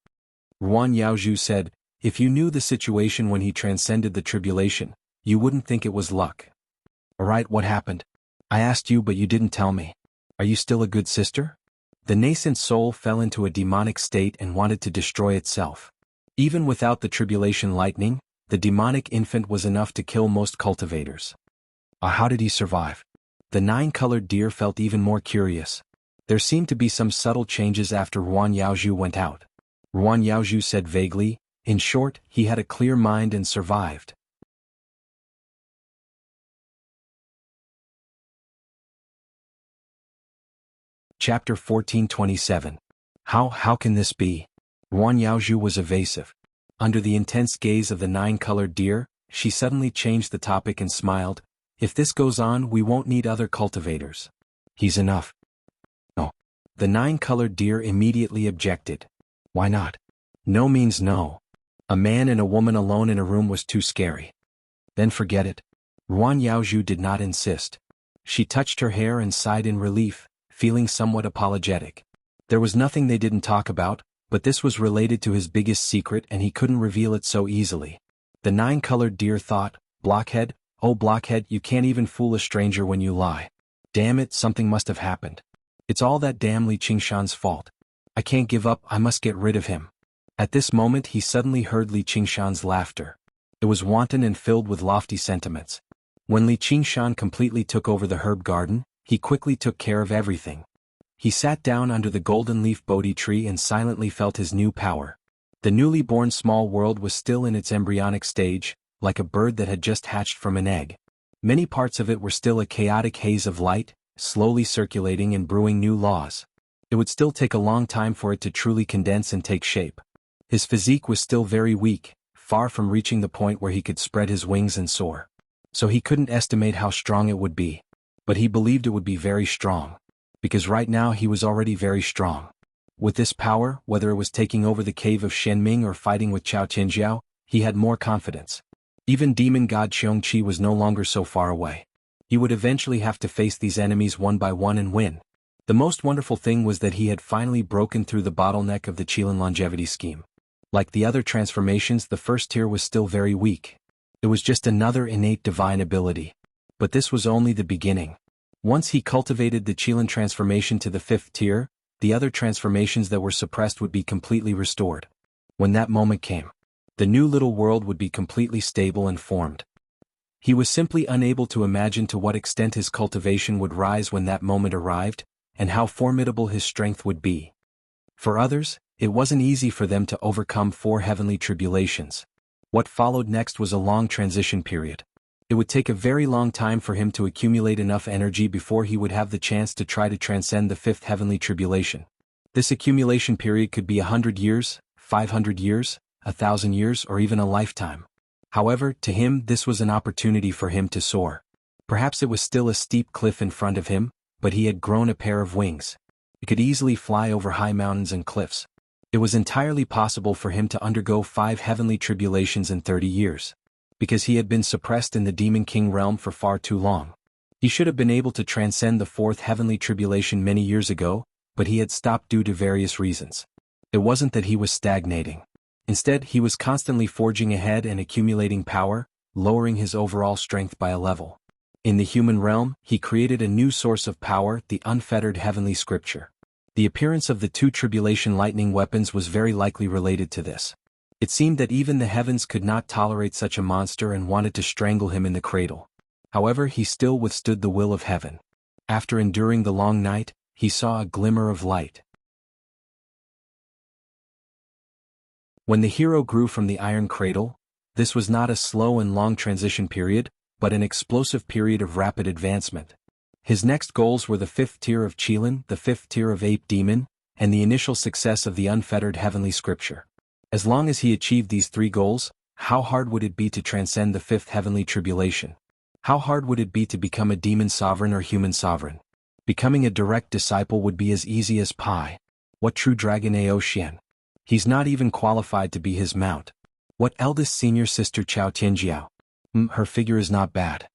Ruan Yaozhu said, "If you knew the situation when he transcended the tribulation, you wouldn't think it was luck." "Alright, what happened? I asked you but you didn't tell me. Are you still a good sister?" The nascent soul fell into a demonic state and wanted to destroy itself. Even without the tribulation lightning, the demonic infant was enough to kill most cultivators. How did he survive? The 9-colored deer felt even more curious. There seemed to be some subtle changes after Ruan Yaozhu went out. Ruan Yaozhu said vaguely, "In short, he had a clear mind and survived." Chapter 1427. How can this be? Ruan Yaozhu was evasive. Under the intense gaze of the 9-colored deer, she suddenly changed the topic and smiled. "If this goes on, we won't need other cultivators. He's enough." "No." The 9-colored deer immediately objected. "Why not?" "No means no. A man and a woman alone in a room was too scary." "Then forget it." Ruan Yaozhu did not insist. She touched her hair and sighed in relief, feeling somewhat apologetic. There was nothing they didn't talk about, but this was related to his biggest secret and he couldn't reveal it so easily. The 9-colored deer thought, "Blockhead, oh blockhead, you can't even fool a stranger when you lie. Damn it, something must have happened. It's all that damn Li Qingshan's fault. I can't give up, I must get rid of him." At this moment he suddenly heard Li Qingshan's laughter. It was wanton and filled with lofty sentiments. When Li Qingshan completely took over the herb garden, he quickly took care of everything. He sat down under the golden leaf Bodhi tree and silently felt his new power. The newly born small world was still in its embryonic stage, like a bird that had just hatched from an egg. Many parts of it were still a chaotic haze of light, slowly circulating and brewing new laws. It would still take a long time for it to truly condense and take shape. His physique was still very weak, far from reaching the point where he could spread his wings and soar. So he couldn't estimate how strong it would be. But he believed it would be very strong. Because right now he was already very strong. With this power, whether it was taking over the cave of Shenming or fighting with Chao Tianjiao, he had more confidence. Even demon god Xiongqi was no longer so far away. He would eventually have to face these enemies one by one and win. The most wonderful thing was that he had finally broken through the bottleneck of the Qilin longevity scheme. Like the other transformations, the first tier was still very weak. It was just another innate divine ability. But this was only the beginning. Once he cultivated the Qilin transformation to the 5th tier, the other transformations that were suppressed would be completely restored. When that moment came, the new little world would be completely stable and formed. He was simply unable to imagine to what extent his cultivation would rise when that moment arrived, and how formidable his strength would be. For others, it wasn't easy for them to overcome 4 heavenly tribulations. What followed next was a long transition period. It would take a very long time for him to accumulate enough energy before he would have the chance to try to transcend the 5th heavenly tribulation. This accumulation period could be 100 years, 500 years, 1,000 years, or even a lifetime. However, to him this was an opportunity for him to soar. Perhaps it was still a steep cliff in front of him, but he had grown a pair of wings. He could easily fly over high mountains and cliffs. It was entirely possible for him to undergo 5 heavenly tribulations in 30 years. Because he had been suppressed in the Demon King realm for far too long. He should have been able to transcend the 4th heavenly tribulation many years ago, but he had stopped due to various reasons. It wasn't that he was stagnating. Instead, he was constantly forging ahead and accumulating power, lowering his overall strength by a level. In the human realm, he created a new source of power, the unfettered heavenly scripture. The appearance of the 2 tribulation lightning weapons was very likely related to this. It seemed that even the heavens could not tolerate such a monster and wanted to strangle him in the cradle. However, he still withstood the will of heaven. After enduring the long night, he saw a glimmer of light. When the hero grew from the iron cradle, this was not a slow and long transition period, but an explosive period of rapid advancement. His next goals were the 5th tier of Qilin, the 5th tier of Ape Demon, and the initial success of the unfettered heavenly scripture. As long as he achieved these 3 goals, how hard would it be to transcend the 5th heavenly tribulation? How hard would it be to become a demon sovereign or human sovereign? Becoming a direct disciple would be as easy as pie. What true dragon Aoxian? He's not even qualified to be his mount. What eldest senior sister Chao Tianjiao? Her figure is not bad.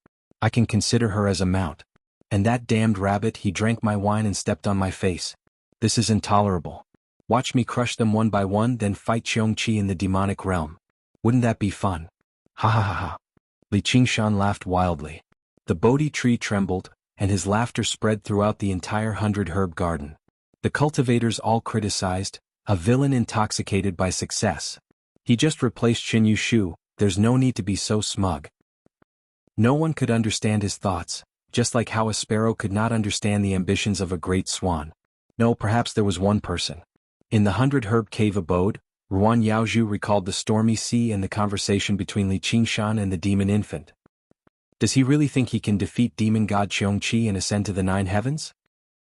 I can consider her as a mount. And that damned rabbit, he drank my wine and stepped on my face. This is intolerable. Watch me crush them one by one, then fight Qiongqi in the demonic realm. Wouldn't that be fun? Ha ha ha ha. Li Qingshan laughed wildly. The Bodhi tree trembled, and his laughter spread throughout the entire 100-herb garden. The cultivators all criticized, a villain intoxicated by success. He just replaced Xin Yushu, there's no need to be so smug. No one could understand his thoughts, just like how a sparrow could not understand the ambitions of a great swan. No, perhaps there was one person. In the 100-herb cave abode, Ruan Yaozhu recalled the stormy sea and the conversation between Li Qingshan and the demon infant. Does he really think he can defeat demon god Qiongqi and ascend to the 9 heavens?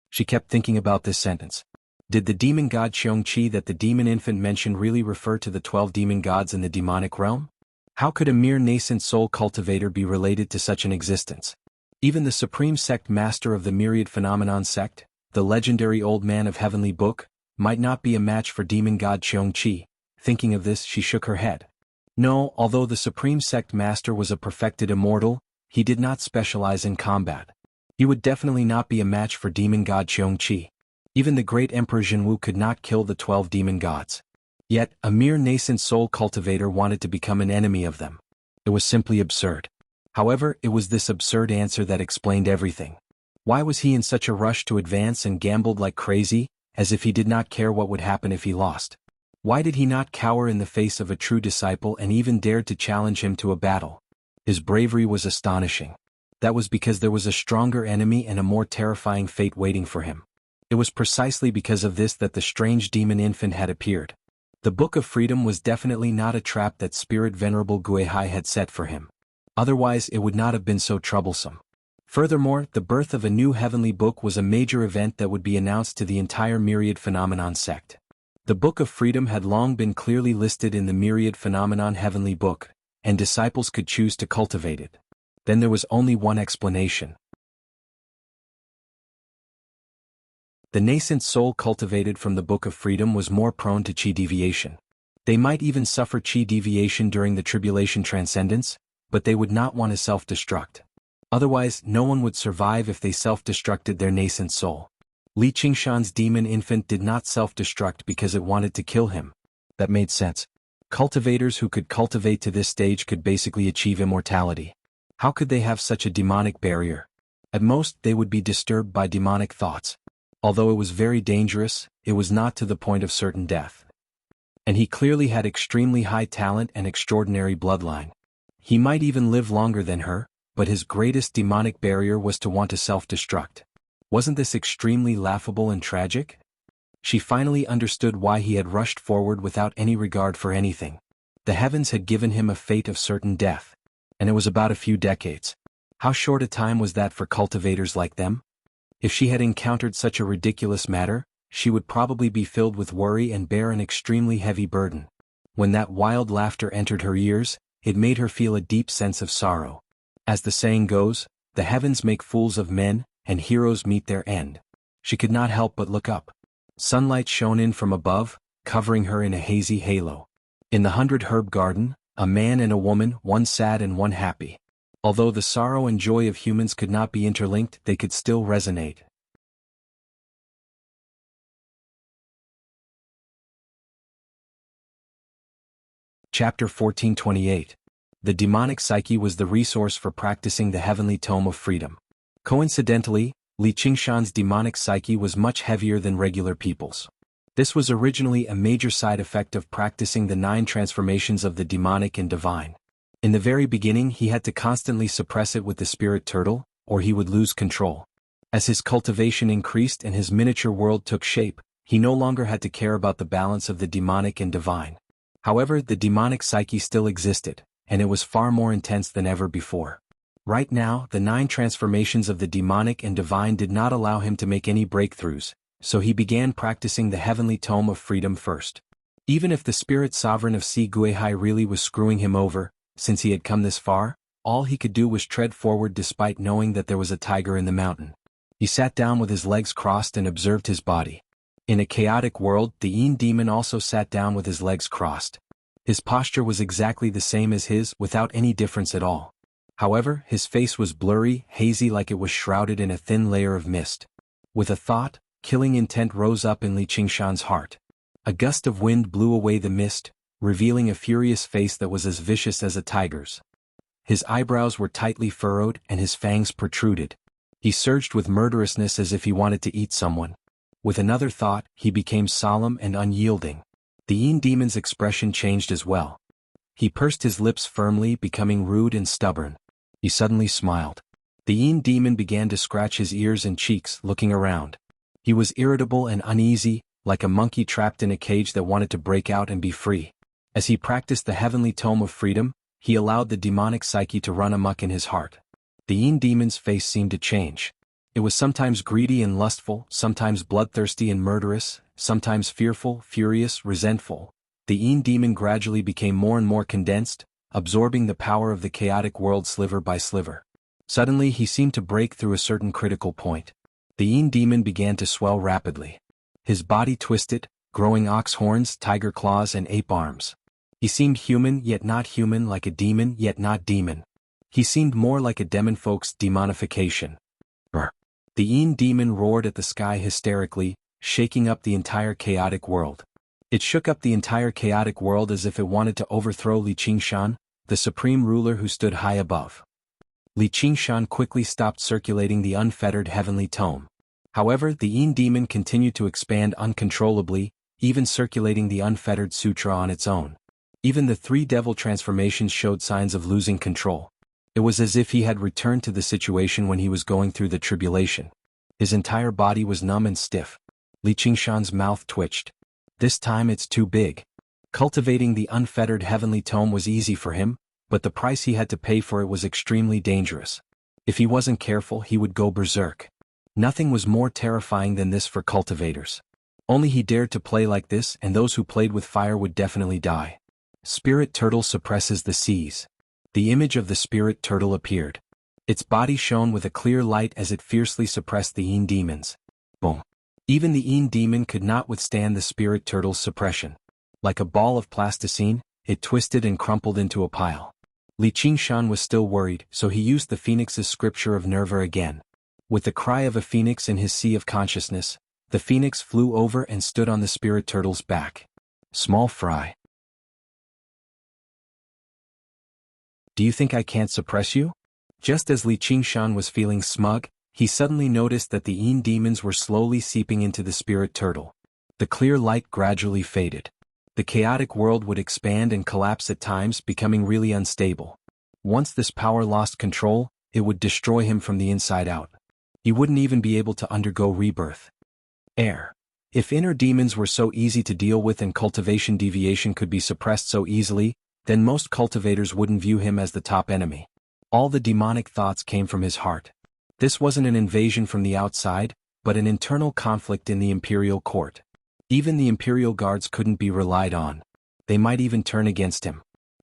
She kept thinking about this sentence. Did the demon god Qiongqi that the demon infant mentioned really refer to the 12 demon gods in the demonic realm? How could a mere nascent soul cultivator be related to such an existence? Even the supreme sect master of the myriad phenomenon sect, the legendary old man of heavenly book, might not be a match for demon god Qiongqi. Thinking of this, she shook her head. No, although the supreme sect master was a perfected immortal, he did not specialize in combat. He would definitely not be a match for demon god Qiongqi. Even the great Emperor Jianghu could not kill the 12 demon gods. Yet, a mere nascent soul cultivator wanted to become an enemy of them. It was simply absurd. However, it was this absurd answer that explained everything. Why was he in such a rush to advance and gambled like crazy, as if he did not care what would happen if he lost? Why did he not cower in the face of a true disciple and even dared to challenge him to a battle? His bravery was astonishing. That was because there was a stronger enemy and a more terrifying fate waiting for him. It was precisely because of this that the strange demon infant had appeared. The Book of Freedom was definitely not a trap that Spirit Venerable Guihai had set for him. Otherwise it would not have been so troublesome. Furthermore, the birth of a new heavenly book was a major event that would be announced to the entire Myriad Phenomenon sect. The Book of Freedom had long been clearly listed in the Myriad Phenomenon Heavenly Book, and disciples could choose to cultivate it. Then there was only one explanation. The nascent soul cultivated from the Book of Freedom was more prone to chi deviation. They might even suffer chi deviation during the tribulation transcendence, but they would not want to self-destruct. Otherwise, no one would survive if they self-destructed their nascent soul. Li Qingshan's demon infant did not self-destruct because it wanted to kill him. That made sense. Cultivators who could cultivate to this stage could basically achieve immortality. How could they have such a demonic barrier? At most, they would be disturbed by demonic thoughts. Although it was very dangerous, it was not to the point of certain death. And he clearly had extremely high talent and extraordinary bloodline. He might even live longer than her, but his greatest demonic barrier was to want to self-destruct. Wasn't this extremely laughable and tragic? She finally understood why he had rushed forward without any regard for anything. The heavens had given him a fate of certain death. And it was about a few decades. How short a time was that for cultivators like them? If she had encountered such a ridiculous matter, she would probably be filled with worry and bear an extremely heavy burden. When that wild laughter entered her ears, it made her feel a deep sense of sorrow. As the saying goes, the heavens make fools of men, and heroes meet their end. She could not help but look up. Sunlight shone in from above, covering her in a hazy halo. In the 100-herb garden, a man and a woman, one sad and one happy. Although the sorrow and joy of humans could not be interlinked, they could still resonate. Chapter 1428. The demonic psyche was the resource for practicing the heavenly tome of freedom. Coincidentally, Li Qingshan's demonic psyche was much heavier than regular people's. This was originally a major side effect of practicing the 9 transformations of the demonic and divine. In the very beginning he had to constantly suppress it with the spirit turtle, or he would lose control. As his cultivation increased and his miniature world took shape, he no longer had to care about the balance of the demonic and divine. However, the demonic psyche still existed, and it was far more intense than ever before. Right now, the 9 transformations of the demonic and divine did not allow him to make any breakthroughs, so he began practicing the heavenly tome of freedom first. Even if the spirit sovereign of Si Guihai really was screwing him over, since he had come this far, all he could do was tread forward despite knowing that there was a tiger in the mountain. He sat down with his legs crossed and observed his body. In a chaotic world, the Yin demon also sat down with his legs crossed. His posture was exactly the same as his, without any difference at all. However, his face was blurry, hazy, like it was shrouded in a thin layer of mist. With a thought, killing intent rose up in Li Qingshan's heart. A gust of wind blew away the mist, revealing a furious face that was as vicious as a tiger's. His eyebrows were tightly furrowed and his fangs protruded. He surged with murderousness as if he wanted to eat someone. With another thought, he became solemn and unyielding. The Yin demon's expression changed as well. He pursed his lips firmly, becoming rude and stubborn. He suddenly smiled. The Yin demon began to scratch his ears and cheeks, looking around. He was irritable and uneasy, like a monkey trapped in a cage that wanted to break out and be free. As he practiced the heavenly tome of freedom, he allowed the demonic psyche to run amok in his heart. The Yin demon's face seemed to change. It was sometimes greedy and lustful, sometimes bloodthirsty and murderous, sometimes fearful, furious, resentful. The Yin demon gradually became more and more condensed, absorbing the power of the chaotic world sliver by sliver. Suddenly he seemed to break through a certain critical point. The Yin demon began to swell rapidly. His body twisted, growing ox horns, tiger claws and ape arms. He seemed human yet not human, like a demon yet not demon. He seemed more like a demonfolk's demonification. Brr. The Yin demon roared at the sky hysterically, shaking up the entire chaotic world. It shook up the entire chaotic world as if it wanted to overthrow Li Qingshan, the supreme ruler who stood high above. Li Qingshan quickly stopped circulating the unfettered heavenly tome. However, the Yin demon continued to expand uncontrollably, even circulating the unfettered sutra on its own. Even the 3 devil transformations showed signs of losing control. It was as if he had returned to the situation when he was going through the tribulation. His entire body was numb and stiff. Li Qingshan's mouth twitched. This time it's too big. Cultivating the unfettered heavenly tome was easy for him, but the price he had to pay for it was extremely dangerous. If he wasn't careful, he would go berserk. Nothing was more terrifying than this for cultivators. Only he dared to play like this, and those who played with fire would definitely die. Spirit turtle suppresses the seas. The image of the spirit turtle appeared. Its body shone with a clear light as it fiercely suppressed the Yin demons. Boom. Even the Yin demon could not withstand the spirit turtle's suppression. Like a ball of plasticine, it twisted and crumpled into a pile. Li Qingshan was still worried, so he used the phoenix's scripture of Nerva again. With the cry of a phoenix in his sea of consciousness, the phoenix flew over and stood on the spirit turtle's back. Small fry. Do you think I can't suppress you? Just as Li Qingshan was feeling smug, he suddenly noticed that the Yin demons were slowly seeping into the spirit turtle. The clear light gradually faded. The chaotic world would expand and collapse at times, becoming really unstable. Once this power lost control, it would destroy him from the inside out. He wouldn't even be able to undergo rebirth. Air. If inner demons were so easy to deal with and cultivation deviation could be suppressed so easily, then most cultivators wouldn't view him as the top enemy. All the demonic thoughts came from his heart. This wasn't an invasion from the outside, but an internal conflict in the imperial court. Even the imperial guards couldn't be relied on. They might even turn against him.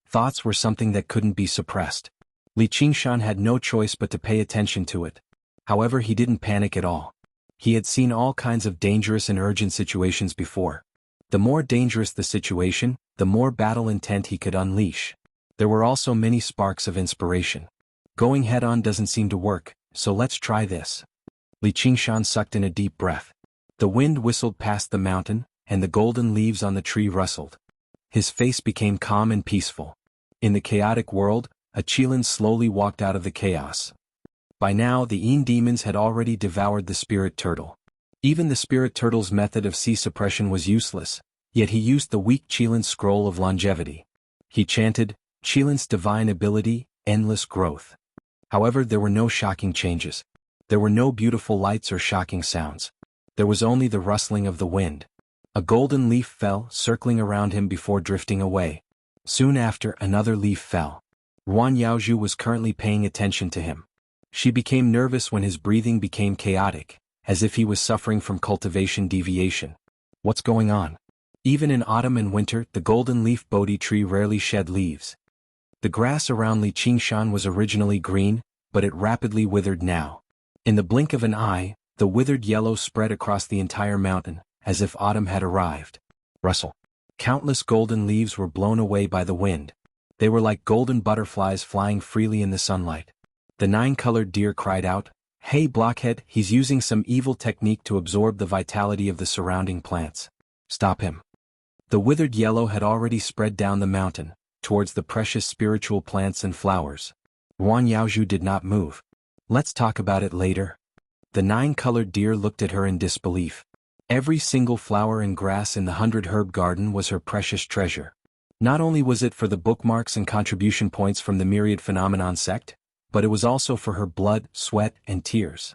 Thoughts were something that couldn't be suppressed. Li Qingshan had no choice but to pay attention to it. However, he didn't panic at all. He had seen all kinds of dangerous and urgent situations before. The more dangerous the situation, the more battle intent he could unleash. There were also many sparks of inspiration. Going head-on doesn't seem to work, so let's try this. Li Qingshan sucked in a deep breath. The wind whistled past the mountain, and the golden leaves on the tree rustled. His face became calm and peaceful. In the chaotic world, a Qilin slowly walked out of the chaos. By now the Yin demons had already devoured the spirit turtle. Even the spirit turtle's method of sea suppression was useless, yet he used the weak Qilin's scroll of longevity. He chanted, Qilin's divine ability, endless growth. However, there were no shocking changes. There were no beautiful lights or shocking sounds. There was only the rustling of the wind. A golden leaf fell, circling around him before drifting away. Soon after, another leaf fell. Ruan Yaozhu was currently paying attention to him. She became nervous when his breathing became chaotic, as if he was suffering from cultivation deviation. What's going on? Even in autumn and winter, the golden leaf Bodhi tree rarely shed leaves. The grass around Li Qingshan was originally green, but it rapidly withered now. In the blink of an eye, the withered yellow spread across the entire mountain, as if autumn had arrived. Rustle. Countless golden leaves were blown away by the wind. They were like golden butterflies flying freely in the sunlight. The nine-colored deer cried out, Hey blockhead, he's using some evil technique to absorb the vitality of the surrounding plants. Stop him. The withered yellow had already spread down the mountain, towards the precious spiritual plants and flowers. Ruan Yaozhu did not move. Let's talk about it later. The nine-colored deer looked at her in disbelief. Every single flower and grass in the 100-herb garden was her precious treasure. Not only was it for the bookmarks and contribution points from the myriad phenomenon sect, but it was also for her blood, sweat, and tears.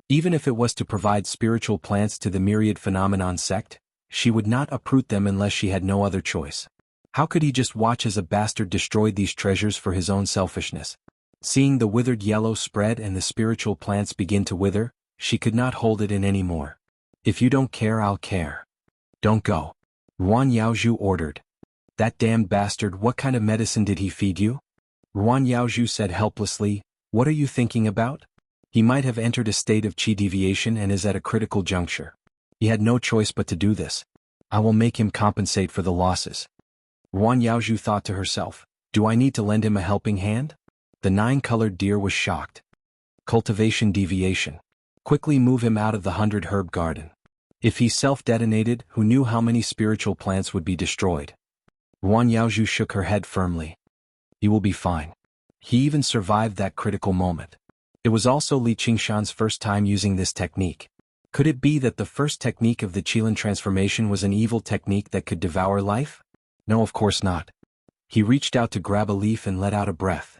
Even if it was to provide spiritual plants to the myriad phenomenon sect, she would not uproot them unless she had no other choice. How could he just watch as a bastard destroyed these treasures for his own selfishness? Seeing the withered yellow spread and the spiritual plants begin to wither, she could not hold it in anymore. If you don't care, I'll care. Don't go. Ruan Yaozhu ordered. That damned bastard, what kind of medicine did he feed you? Ruan Yaozhu said helplessly, What are you thinking about? He might have entered a state of qi deviation and is at a critical juncture. He had no choice but to do this. I will make him compensate for the losses. Ruan Yaozhu thought to herself, Do I need to lend him a helping hand? The nine-colored deer was shocked. Cultivation deviation. Quickly move him out of the 100-herb garden. If he self-detonated, who knew how many spiritual plants would be destroyed? Ruan Yaozhu shook her head firmly. He will be fine. He even survived that critical moment. It was also Li Qingshan's first time using this technique. Could it be that the first technique of the Qilin transformation was an evil technique that could devour life? No, of course not. He reached out to grab a leaf and let out a breath.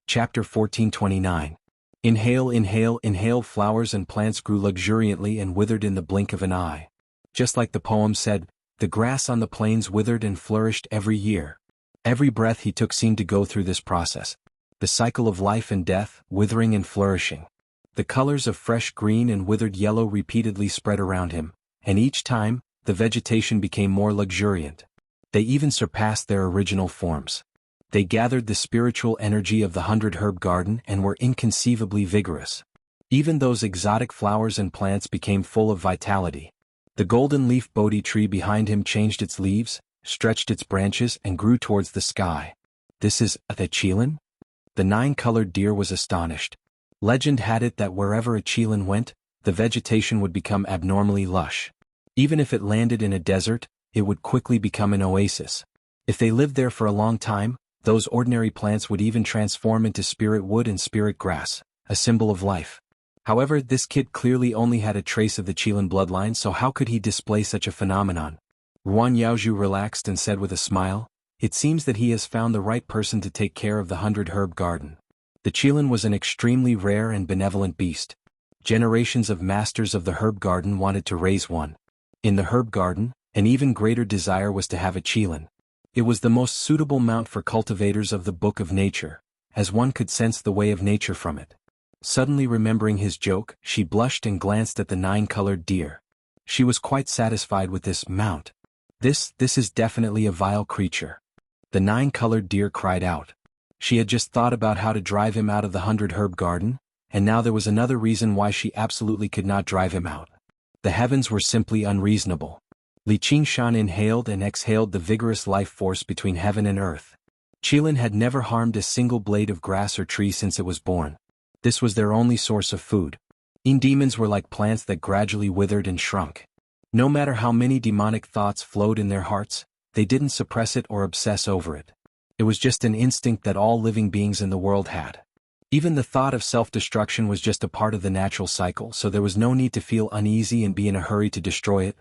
Chapter 1429. Inhale, inhale, inhale. Flowers and plants grew luxuriantly and withered in the blink of an eye. Just like the poem said, the grass on the plains withered and flourished every year. Every breath he took seemed to go through this process. The cycle of life and death, withering and flourishing. The colors of fresh green and withered yellow repeatedly spread around him, and each time, the vegetation became more luxuriant. They even surpassed their original forms. They gathered the spiritual energy of the 100-herb garden and were inconceivably vigorous. Even those exotic flowers and plants became full of vitality. The golden leaf Bodhi tree behind him changed its leaves, stretched its branches and grew towards the sky. This is the Qilin? The nine-colored deer was astonished. Legend had it that wherever a Qilin went, the vegetation would become abnormally lush. Even if it landed in a desert, it would quickly become an oasis. If they lived there for a long time, those ordinary plants would even transform into spirit wood and spirit grass, a symbol of life. However, this kid clearly only had a trace of the Qilin bloodline, so how could he display such a phenomenon? Ruan Yaozhu relaxed and said with a smile, "It seems that he has found the right person to take care of the 100-herb garden." The Qilin was an extremely rare and benevolent beast. Generations of masters of the herb garden wanted to raise one. In the herb garden, an even greater desire was to have a Qilin. It was the most suitable mount for cultivators of the Book of Nature, as one could sense the way of nature from it. Suddenly remembering his joke, she blushed and glanced at the 9-colored deer. She was quite satisfied with this mount. This is definitely a vile creature." The 9-colored deer cried out. She had just thought about how to drive him out of the 100-herb garden, and now there was another reason why she absolutely could not drive him out. The heavens were simply unreasonable. Li Qingshan inhaled and exhaled the vigorous life force between heaven and earth. Qilin had never harmed a single blade of grass or tree since it was born. This was their only source of food. Demons were like plants that gradually withered and shrunk. No matter how many demonic thoughts flowed in their hearts, they didn't suppress it or obsess over it. It was just an instinct that all living beings in the world had. Even the thought of self-destruction was just a part of the natural cycle, so there was no need to feel uneasy and be in a hurry to destroy it.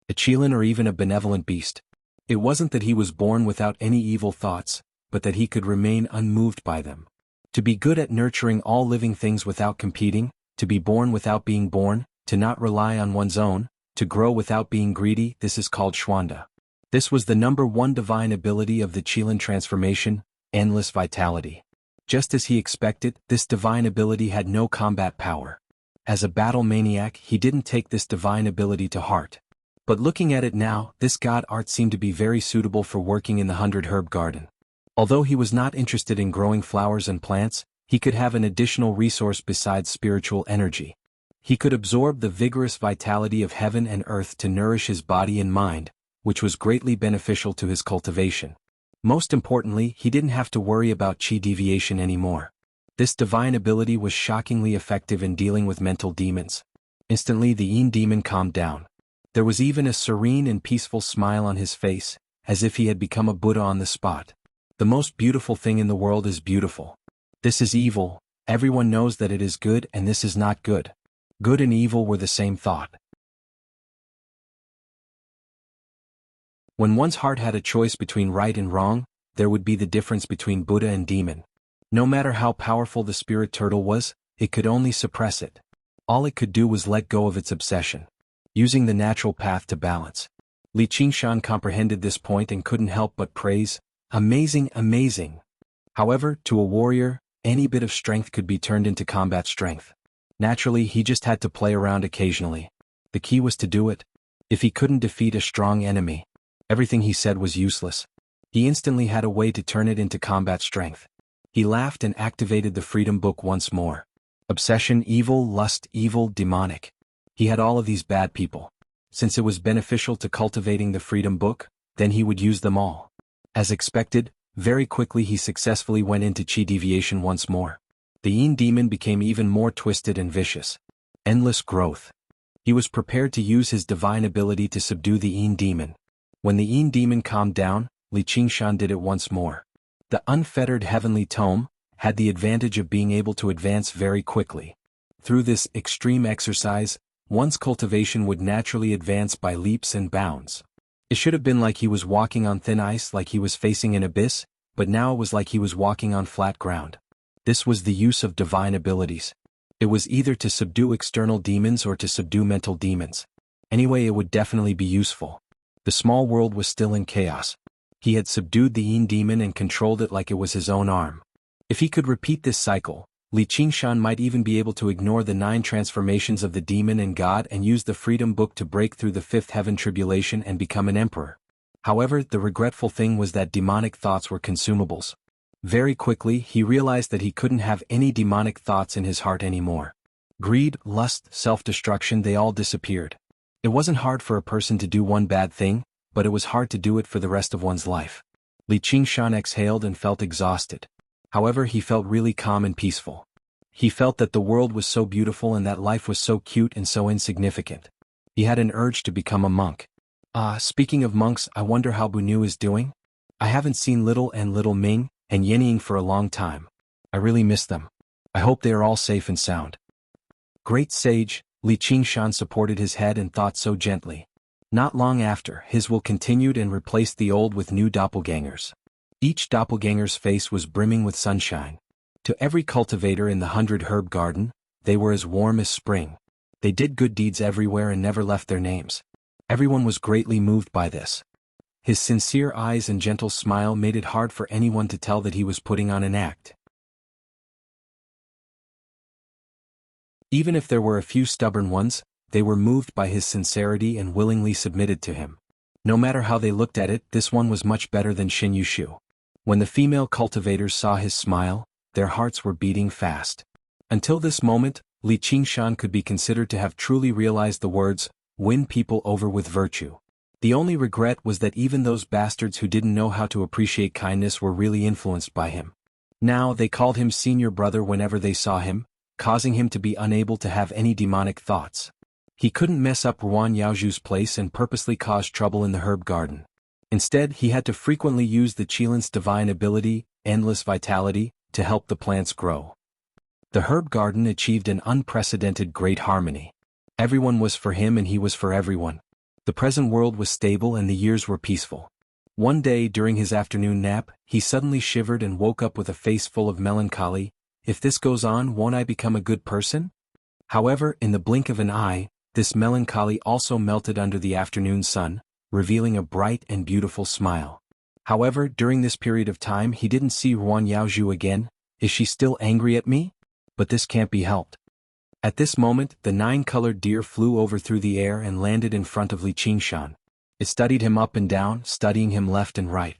A Qilin or even a benevolent beast. It wasn't that he was born without any evil thoughts, but that he could remain unmoved by them. To be good at nurturing all living things without competing, to be born without being born, to not rely on one's own, to grow without being greedy, this is called Xuanda. This was the number one divine ability of the Qilin transformation, endless vitality. Just as he expected, this divine ability had no combat power. As a battle maniac, he didn't take this divine ability to heart. But looking at it now, this god art seemed to be very suitable for working in the 100-herb garden. Although he was not interested in growing flowers and plants, he could have an additional resource besides spiritual energy. He could absorb the vigorous vitality of heaven and earth to nourish his body and mind, which was greatly beneficial to his cultivation. Most importantly, he didn't have to worry about qi deviation anymore. This divine ability was shockingly effective in dealing with mental demons. Instantly the Yin demon calmed down. There was even a serene and peaceful smile on his face, as if he had become a Buddha on the spot. The most beautiful thing in the world is beautiful. This is evil, everyone knows that it is good, and this is not good. Good and evil were the same thought. When one's heart had a choice between right and wrong, there would be the difference between Buddha and demon. No matter how powerful the spirit turtle was, it could only suppress it. All it could do was let go of its obsession, using the natural path to balance. Li Qingshan comprehended this point and couldn't help but praise, "Amazing, amazing." However, to a warrior, any bit of strength could be turned into combat strength. Naturally, he just had to play around occasionally. The key was to do it. If he couldn't defeat a strong enemy, everything he said was useless. He instantly had a way to turn it into combat strength. He laughed and activated the Freedom Book once more. Obsession, evil, lust, evil, demonic. He had all of these bad people. Since it was beneficial to cultivating the Freedom Book, then he would use them all. As expected, very quickly he successfully went into qi deviation once more. The Yin demon became even more twisted and vicious. Endless growth. He was prepared to use his divine ability to subdue the Yin demon. When the Yin demon calmed down, Li Qingshan did it once more. The unfettered heavenly tome had the advantage of being able to advance very quickly. Through this extreme exercise, one's cultivation would naturally advance by leaps and bounds. It should have been like he was walking on thin ice, like he was facing an abyss, but now it was like he was walking on flat ground. This was the use of divine abilities. It was either to subdue external demons or to subdue mental demons. Anyway, it would definitely be useful. The small world was still in chaos. He had subdued the Yin demon and controlled it like it was his own arm. If he could repeat this cycle, Li Qingshan might even be able to ignore the 9 transformations of the demon and god and use the Freedom Book to break through the 5th heaven tribulation and become an emperor. However, the regretful thing was that demonic thoughts were consumables. Very quickly, he realized that he couldn't have any demonic thoughts in his heart anymore. Greed, lust, self-destruction, they all disappeared. It wasn't hard for a person to do one bad thing, but it was hard to do it for the rest of one's life. Li Qingshan exhaled and felt exhausted. However, he felt really calm and peaceful. He felt that the world was so beautiful and that life was so cute and so insignificant. He had an urge to become a monk. Speaking of monks, I wonder how Bunu is doing? I haven't seen Little Ming and Yenying for a long time. I really miss them. I hope they are all safe and sound. Great sage, Li Qingshan supported his head and thought so gently. Not long after, his will continued and replaced the old with new doppelgangers. Each doppelganger's face was brimming with sunshine. To every cultivator in the 100 herb garden, they were as warm as spring. They did good deeds everywhere and never left their names. Everyone was greatly moved by this. His sincere eyes and gentle smile made it hard for anyone to tell that he was putting on an act. Even if there were a few stubborn ones, they were moved by his sincerity and willingly submitted to him. No matter how they looked at it, this one was much better than Xin Yushu. When the female cultivators saw his smile, their hearts were beating fast. Until this moment, Li Qingshan could be considered to have truly realized the words, "Win people over with virtue." The only regret was that even those bastards who didn't know how to appreciate kindness were really influenced by him. Now they called him senior brother whenever they saw him, causing him to be unable to have any demonic thoughts. He couldn't mess up Ruan Yaoju's place and purposely cause trouble in the herb garden. Instead, he had to frequently use the Qilin's divine ability, endless vitality, to help the plants grow. The herb garden achieved an unprecedented great harmony. Everyone was for him and he was for everyone. The present world was stable and the years were peaceful. One day during his afternoon nap, he suddenly shivered and woke up with a face full of melancholy. If this goes on, won't I become a good person? However, in the blink of an eye, this melancholy also melted under the afternoon sun, revealing a bright and beautiful smile. However, during this period of time he didn't see Ruan Yaoju again. Is she still angry at me? But this can't be helped. At this moment, the 9-colored deer flew over through the air and landed in front of Li Qingshan. It studied him up and down, studying him left and right.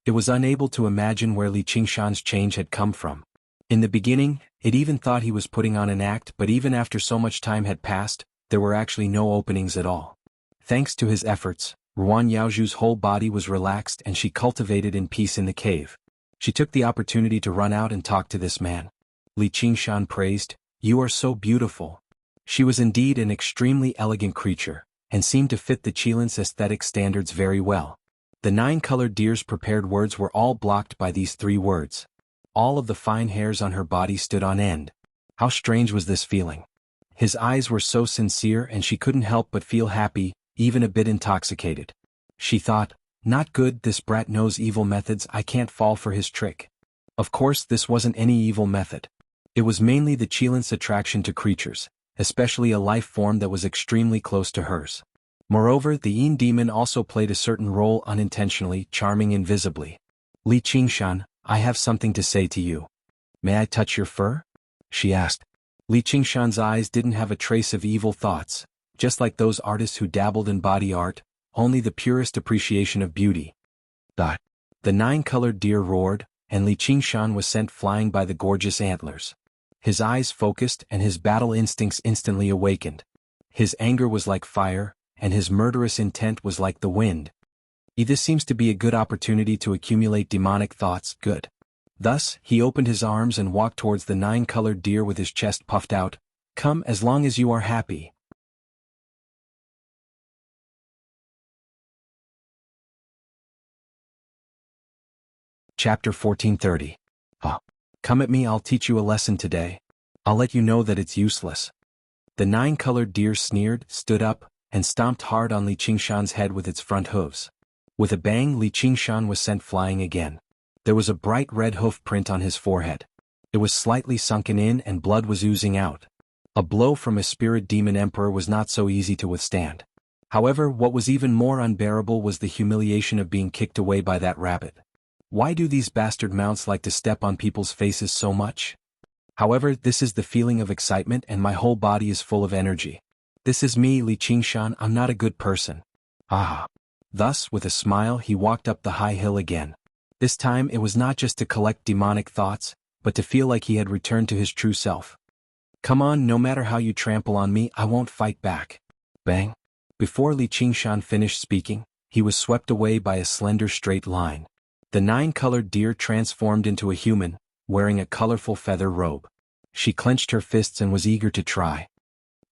It was unable to imagine where Li Qingshan's change had come from. In the beginning, it even thought he was putting on an act, but even after so much time had passed, there were actually no openings at all. Thanks to his efforts, Ruan Yaoju's whole body was relaxed and she cultivated in peace in the cave. She took the opportunity to run out and talk to this man. Li Qingshan praised, "You are so beautiful." She was indeed an extremely elegant creature, and seemed to fit the Qilin's aesthetic standards very well. The 9-colored deer's prepared words were all blocked by these 3 words. All of the fine hairs on her body stood on end. How strange was this feeling? His eyes were so sincere and she couldn't help but feel happy, even a bit intoxicated. She thought, "Not good, this brat knows evil methods, I can't fall for his trick." Of course, this wasn't any evil method. It was mainly the Qilin's attraction to creatures, especially a life form that was extremely close to hers. Moreover, the Yin demon also played a certain role unintentionally, charming invisibly. "Li Qingshan, I have something to say to you. May I touch your fur?" she asked. Li Qingshan's eyes didn't have a trace of evil thoughts, just like those artists who dabbled in body art, only the purest appreciation of beauty. The 9-colored deer roared, and Li Qingshan was sent flying by the gorgeous antlers. His eyes focused and his battle instincts instantly awakened. His anger was like fire, and his murderous intent was like the wind. This seems to be a good opportunity to accumulate demonic thoughts, good. Thus, he opened his arms and walked towards the 9-colored deer with his chest puffed out. "Come as long as you are happy." Chapter 1430. Come at me, I'll teach you a lesson today. I'll let you know that it's useless. The 9-colored deer sneered, stood up, and stomped hard on Li Qingshan's head with its front hooves. With a bang, Li Qingshan was sent flying again. There was a bright red hoof print on his forehead. It was slightly sunken in and blood was oozing out. A blow from a spirit demon emperor was not so easy to withstand. However, what was even more unbearable was the humiliation of being kicked away by that rabbit. Why do these bastard mounts like to step on people's faces so much? However, this is the feeling of excitement and my whole body is full of energy. This is me, Li Qingshan, I'm not a good person. Thus, with a smile, he walked up the high hill again. This time it was not just to collect demonic thoughts, but to feel like he had returned to his true self. "Come on, no matter how you trample on me, I won't fight back." Bang! Before Li Qingshan finished speaking, he was swept away by a slender straight line. The 9-colored deer transformed into a human, wearing a colorful feather robe. She clenched her fists and was eager to try.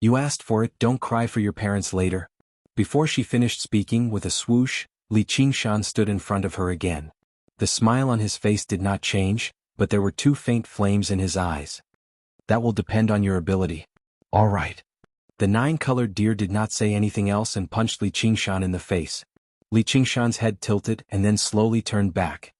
"You asked for it, don't cry for your parents later." Before she finished speaking, with a swoosh, Li Qingshan stood in front of her again. The smile on his face did not change, but there were 2 faint flames in his eyes. "That will depend on your ability." All right. The nine-colored deer did not say anything else and punched Li Qingshan in the face. Li Qingshan's head tilted and then slowly turned back.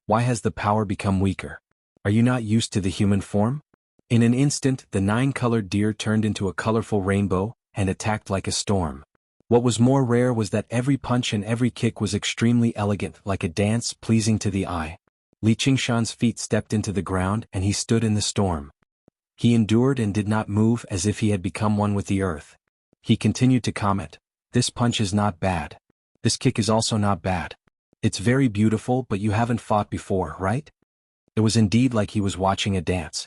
Why has the power become weaker? Are you not used to the human form? In an instant, the nine-colored deer turned into a colorful rainbow and attacked like a storm. What was more rare was that every punch and every kick was extremely elegant, like a dance pleasing to the eye. Li Qingshan's feet stepped into the ground and he stood in the storm. He endured and did not move as if he had become one with the earth. He continued to comment, "This punch is not bad. This kick is also not bad. It's very beautiful, but you haven't fought before, right?" It was indeed like he was watching a dance.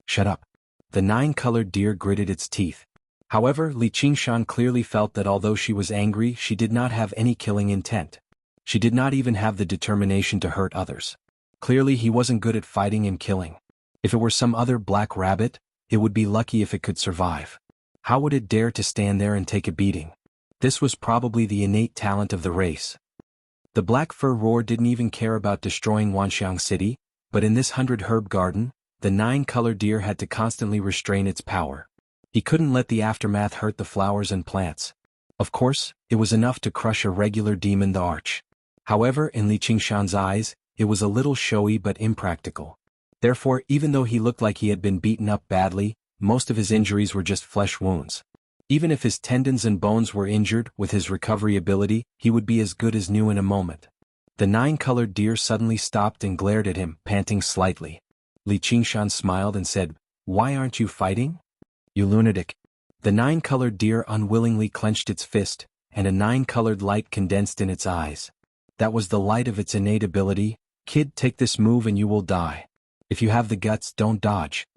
Shut up. The nine-colored deer gritted its teeth. However, Li Qingshan clearly felt that although she was angry, she did not have any killing intent. She did not even have the determination to hurt others. Clearly he wasn't good at fighting and killing. If it were some other black rabbit, it would be lucky if it could survive. How would it dare to stand there and take a beating? This was probably the innate talent of the race. The black fur roar didn't even care about destroying Wanxiang City, but in this 100-herb garden, the nine-colored deer had to constantly restrain its power. He couldn't let the aftermath hurt the flowers and plants. Of course, it was enough to crush a regular demon the arch. However, in Li Qingshan's eyes, it was a little showy but impractical. Therefore, even though he looked like he had been beaten up badly, most of his injuries were just flesh wounds. Even if his tendons and bones were injured, with his recovery ability, he would be as good as new in a moment. The nine-colored deer suddenly stopped and glared at him, panting slightly. Li Qingshan smiled and said, "Why aren't you fighting? You lunatic." The nine-colored deer unwillingly clenched its fist, and a nine-colored light condensed in its eyes. That was the light of its innate ability. "Kid, take this move and you will die. If you have the guts, don't dodge."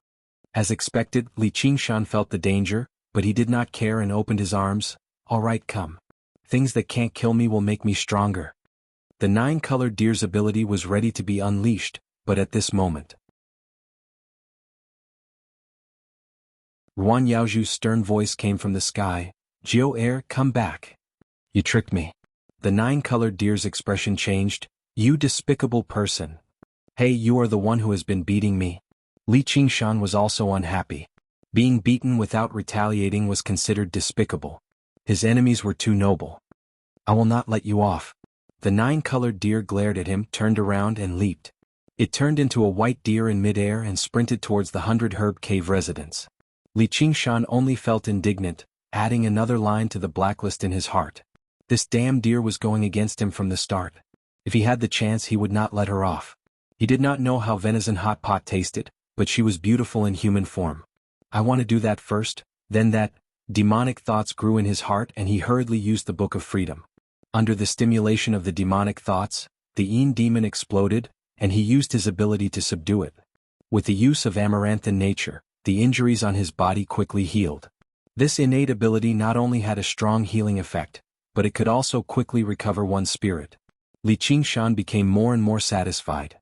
As expected, Li Qingshan felt the danger, but he did not care and opened his arms. "All right, come. Things that can't kill me will make me stronger." The nine-colored deer's ability was ready to be unleashed, but at this moment, Ruan Yaozhu's stern voice came from the sky. "Jiao Air, come back. You tricked me." The nine-colored deer's expression changed. "You despicable person. Hey, you are the one who has been beating me." Li Qingshan was also unhappy. Being beaten without retaliating was considered despicable. His enemies were too noble. "I will not let you off." The nine-colored deer glared at him, turned around and leaped. It turned into a white deer in midair and sprinted towards the 100-herb cave residence. Li Qingshan only felt indignant, adding another line to the blacklist in his heart. This damn deer was going against him from the start. If he had the chance, he would not let her off. He did not know how venison hot pot tasted, but she was beautiful in human form. "I want to do that first, then that." Demonic thoughts grew in his heart and he hurriedly used the Book of Freedom. Under the stimulation of the demonic thoughts, the Yin demon exploded, and he used his ability to subdue it. With the use of amaranthine nature, the injuries on his body quickly healed. This innate ability not only had a strong healing effect, but it could also quickly recover one's spirit. Li Qingshan became more and more satisfied.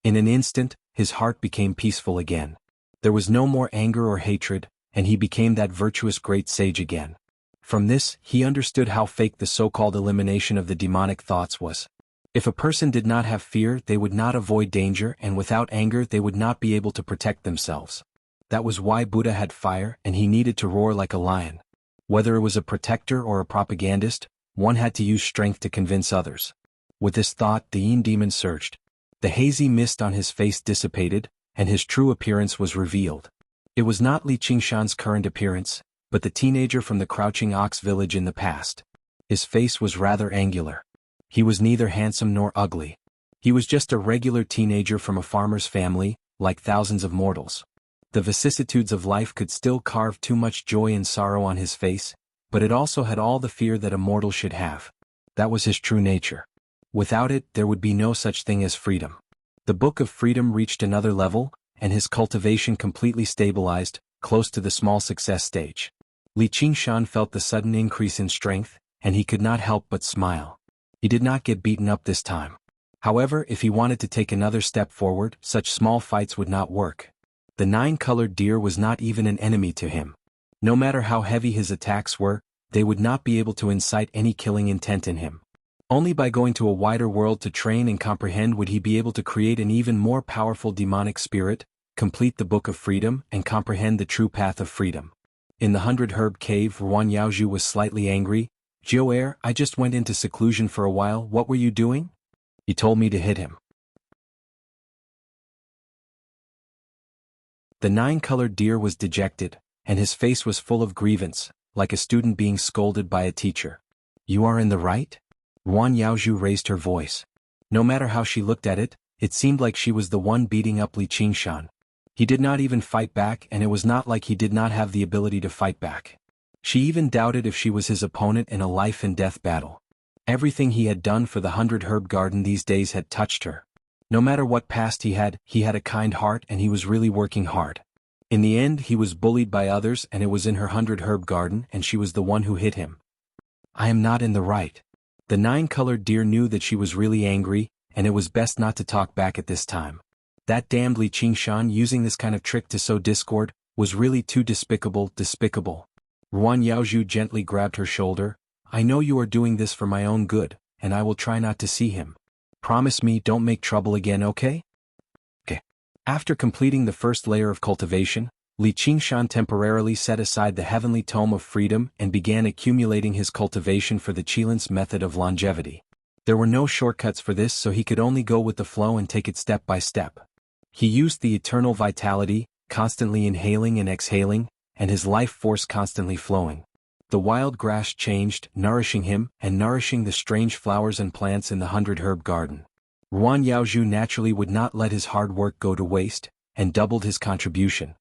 In an instant, his heart became peaceful again. There was no more anger or hatred, and he became that virtuous great sage again. From this, he understood how fake the so-called elimination of the demonic thoughts was. If a person did not have fear, they would not avoid danger, and without anger they would not be able to protect themselves. That was why Buddha had fire, and he needed to roar like a lion. Whether it was a protector or a propagandist, one had to use strength to convince others. With this thought, the Yin demon surged. The hazy mist on his face dissipated, and his true appearance was revealed. It was not Li Qingshan's current appearance, but the teenager from the Crouching Ox village in the past. His face was rather angular. He was neither handsome nor ugly. He was just a regular teenager from a farmer's family, like thousands of mortals. The vicissitudes of life could still carve too much joy and sorrow on his face, but it also had all the fear that a mortal should have. That was his true nature. Without it, there would be no such thing as freedom. The Book of Freedom reached another level, and his cultivation completely stabilized, close to the small success stage. Li Qingshan felt the sudden increase in strength, and he could not help but smile. He did not get beaten up this time. However, if he wanted to take another step forward, such small fights would not work. The nine-colored deer was not even an enemy to him. No matter how heavy his attacks were, they would not be able to incite any killing intent in him. Only by going to a wider world to train and comprehend would he be able to create an even more powerful demonic spirit, complete the Book of Freedom, and comprehend the true path of freedom. In the 100 Herb Cave, Ruan Yaozhu was slightly angry. "Joer, I just went into seclusion for a while, what were you doing?" "He told me to hit him." The 9-colored deer was dejected, and his face was full of grievance, like a student being scolded by a teacher. "You are in the right?" Ruan Yaozhu raised her voice. No matter how she looked at it, it seemed like she was the one beating up Li Qingshan. He did not even fight back, and it was not like he did not have the ability to fight back. She even doubted if she was his opponent in a life-and-death battle. Everything he had done for the 100 Herb Garden these days had touched her. No matter what past he had a kind heart and he was really working hard. In the end he was bullied by others and it was in her 100 Herb Garden and she was the one who hit him. "I am not in the right." The 9-colored deer knew that she was really angry, and it was best not to talk back at this time. That damned Li Qingshan using this kind of trick to sow discord was really too despicable. Ruan Yaozhu gently grabbed her shoulder. "I know you are doing this for my own good, and I will try not to see him. Promise me don't make trouble again, okay?" "Okay." After completing the first layer of cultivation, Li Qingshan temporarily set aside the heavenly tome of freedom and began accumulating his cultivation for the Qilin's method of longevity. There were no shortcuts for this, so he could only go with the flow and take it step by step. He used the eternal vitality, constantly inhaling and exhaling, and his life force constantly flowing. The wild grass changed, nourishing him, and nourishing the strange flowers and plants in the 100 Herb Garden. Ruan Yaozhu naturally would not let his hard work go to waste, and doubled his contribution.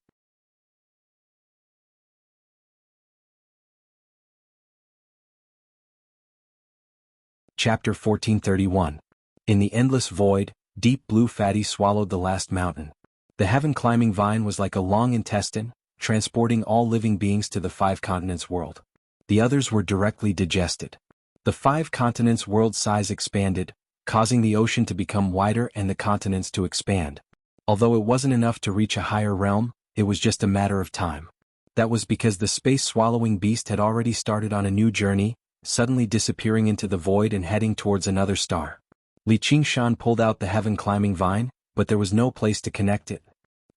Chapter 1431. In the endless void, deep blue fatty swallowed the last mountain. The heaven-climbing vine was like a long intestine, transporting all living beings to the 5 continents world. The others were directly digested. The 5 continents world size expanded, causing the ocean to become wider and the continents to expand. Although it wasn't enough to reach a higher realm, it was just a matter of time. That was because the space-swallowing beast had already started on a new journey, suddenly disappearing into the void and heading towards another star. Li Qingshan pulled out the heaven-climbing vine, but there was no place to connect it.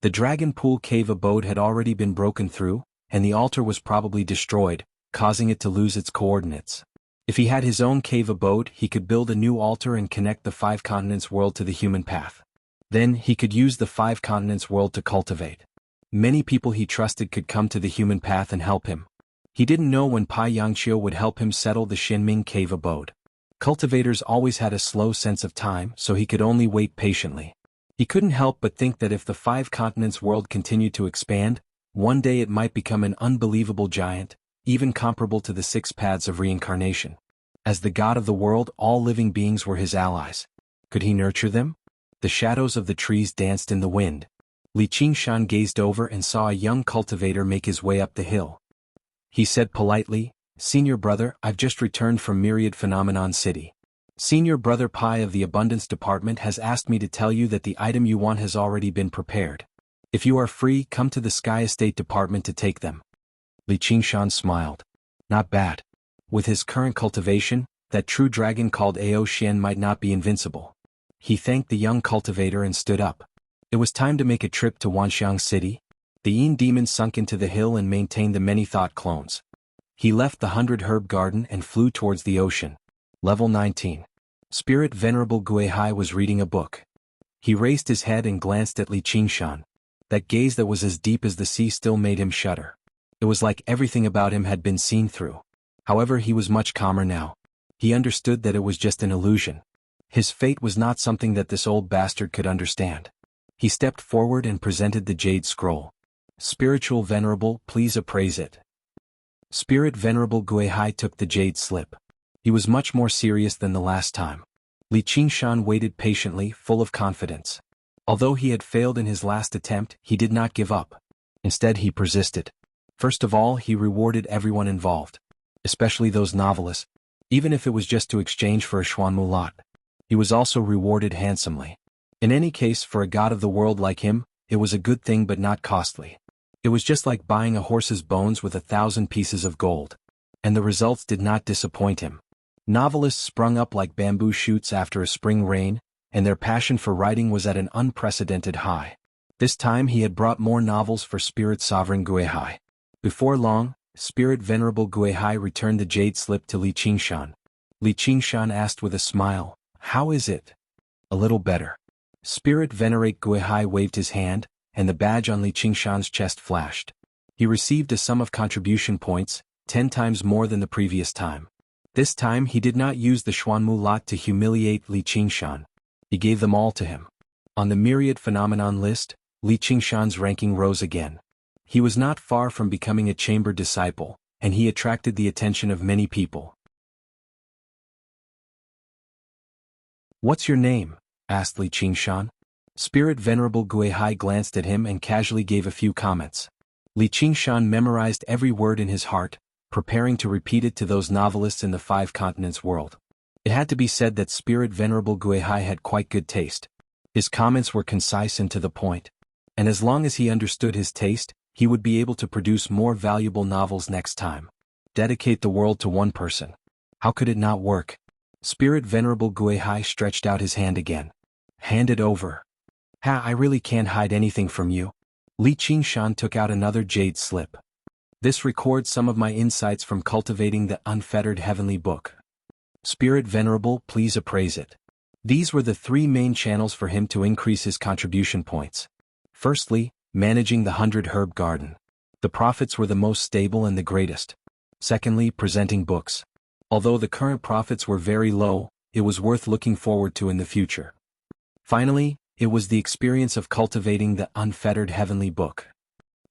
The Dragon Pool cave abode had already been broken through, and the altar was probably destroyed, causing it to lose its coordinates. If he had his own cave abode, he could build a new altar and connect the 5 continents world to the human path. Then, he could use the 5 continents world to cultivate. Many people he trusted could come to the human path and help him. He didn't know when Pai Yangqiu would help him settle the Xinming cave abode. Cultivators always had a slow sense of time, so he could only wait patiently. He couldn't help but think that if the 5 continents world continued to expand, one day it might become an unbelievable giant, even comparable to the 6 paths of reincarnation. As the god of the world, all living beings were his allies. Could he nurture them? The shadows of the trees danced in the wind. Li Qingshan gazed over and saw a young cultivator make his way up the hill. He said politely, "Senior brother, I've just returned from Myriad Phenomenon City. Senior brother Pai of the Abundance Department has asked me to tell you that the item you want has already been prepared. If you are free, come to the Sky Estate Department to take them." Li Qingshan smiled. Not bad. With his current cultivation, that true dragon called Ao Xian might not be invincible. He thanked the young cultivator and stood up. It was time to make a trip to Wanxiang City. The Yin demon sunk into the hill and maintained the many-thought clones. He left the 100 Herb Garden and flew towards the ocean. Level 19. Spirit Venerable Guihai was reading a book. He raised his head and glanced at Li Qingshan. That gaze that was as deep as the sea still made him shudder. It was like everything about him had been seen through. However, he was much calmer now. He understood that it was just an illusion. His fate was not something that this old bastard could understand. He stepped forward and presented the jade scroll. "Spiritual Venerable, please appraise it." Spirit Venerable Guihai took the jade slip. He was much more serious than the last time. Li Qingshan waited patiently, full of confidence. Although he had failed in his last attempt, he did not give up. Instead, he persisted. First of all, he rewarded everyone involved. Especially those novelists, even if it was just to exchange for a Xuanmu lot. He was also rewarded handsomely. In any case, for a god of the world like him, it was a good thing but not costly. It was just like buying a horse's bones with 1,000 pieces of gold. And the results did not disappoint him. Novelists sprung up like bamboo shoots after a spring rain, and their passion for writing was at an unprecedented high. This time he had brought more novels for Spirit Sovereign Guihai. Before long, Spirit Venerable Guihai returned the jade slip to Li Qingshan. Li Qingshan asked with a smile, "How is it?" "A little better." Spirit Venerate Guihai waved his hand, and the badge on Li Qingshan's chest flashed. He received a sum of contribution points, 10 times more than the previous time. This time he did not use the Xuanmu lot to humiliate Li Qingshan. He gave them all to him. On the myriad phenomenon list, Li Qingshan's ranking rose again. He was not far from becoming a chamber disciple, and he attracted the attention of many people. "What's your name?" asked Li Qingshan. Spirit Venerable Guihai glanced at him and casually gave a few comments. Li Qingshan memorized every word in his heart, preparing to repeat it to those novelists in the 5 continents world. It had to be said that Spirit Venerable Guihai had quite good taste. His comments were concise and to the point. And as long as he understood his taste, he would be able to produce more valuable novels next time. Dedicate the world to one person. How could it not work? Spirit Venerable Guihai stretched out his hand again. "Hand it over." "Ha, I really can't hide anything from you." Li Qingshan took out another jade slip. "This records some of my insights from cultivating the unfettered heavenly book. Spirit Venerable, please appraise it." These were the 3 main channels for him to increase his contribution points. Firstly, managing the 100 herb garden. The profits were the most stable and the greatest. Secondly, presenting books. Although the current profits were very low, it was worth looking forward to in the future. Finally, it was the experience of cultivating the unfettered heavenly book.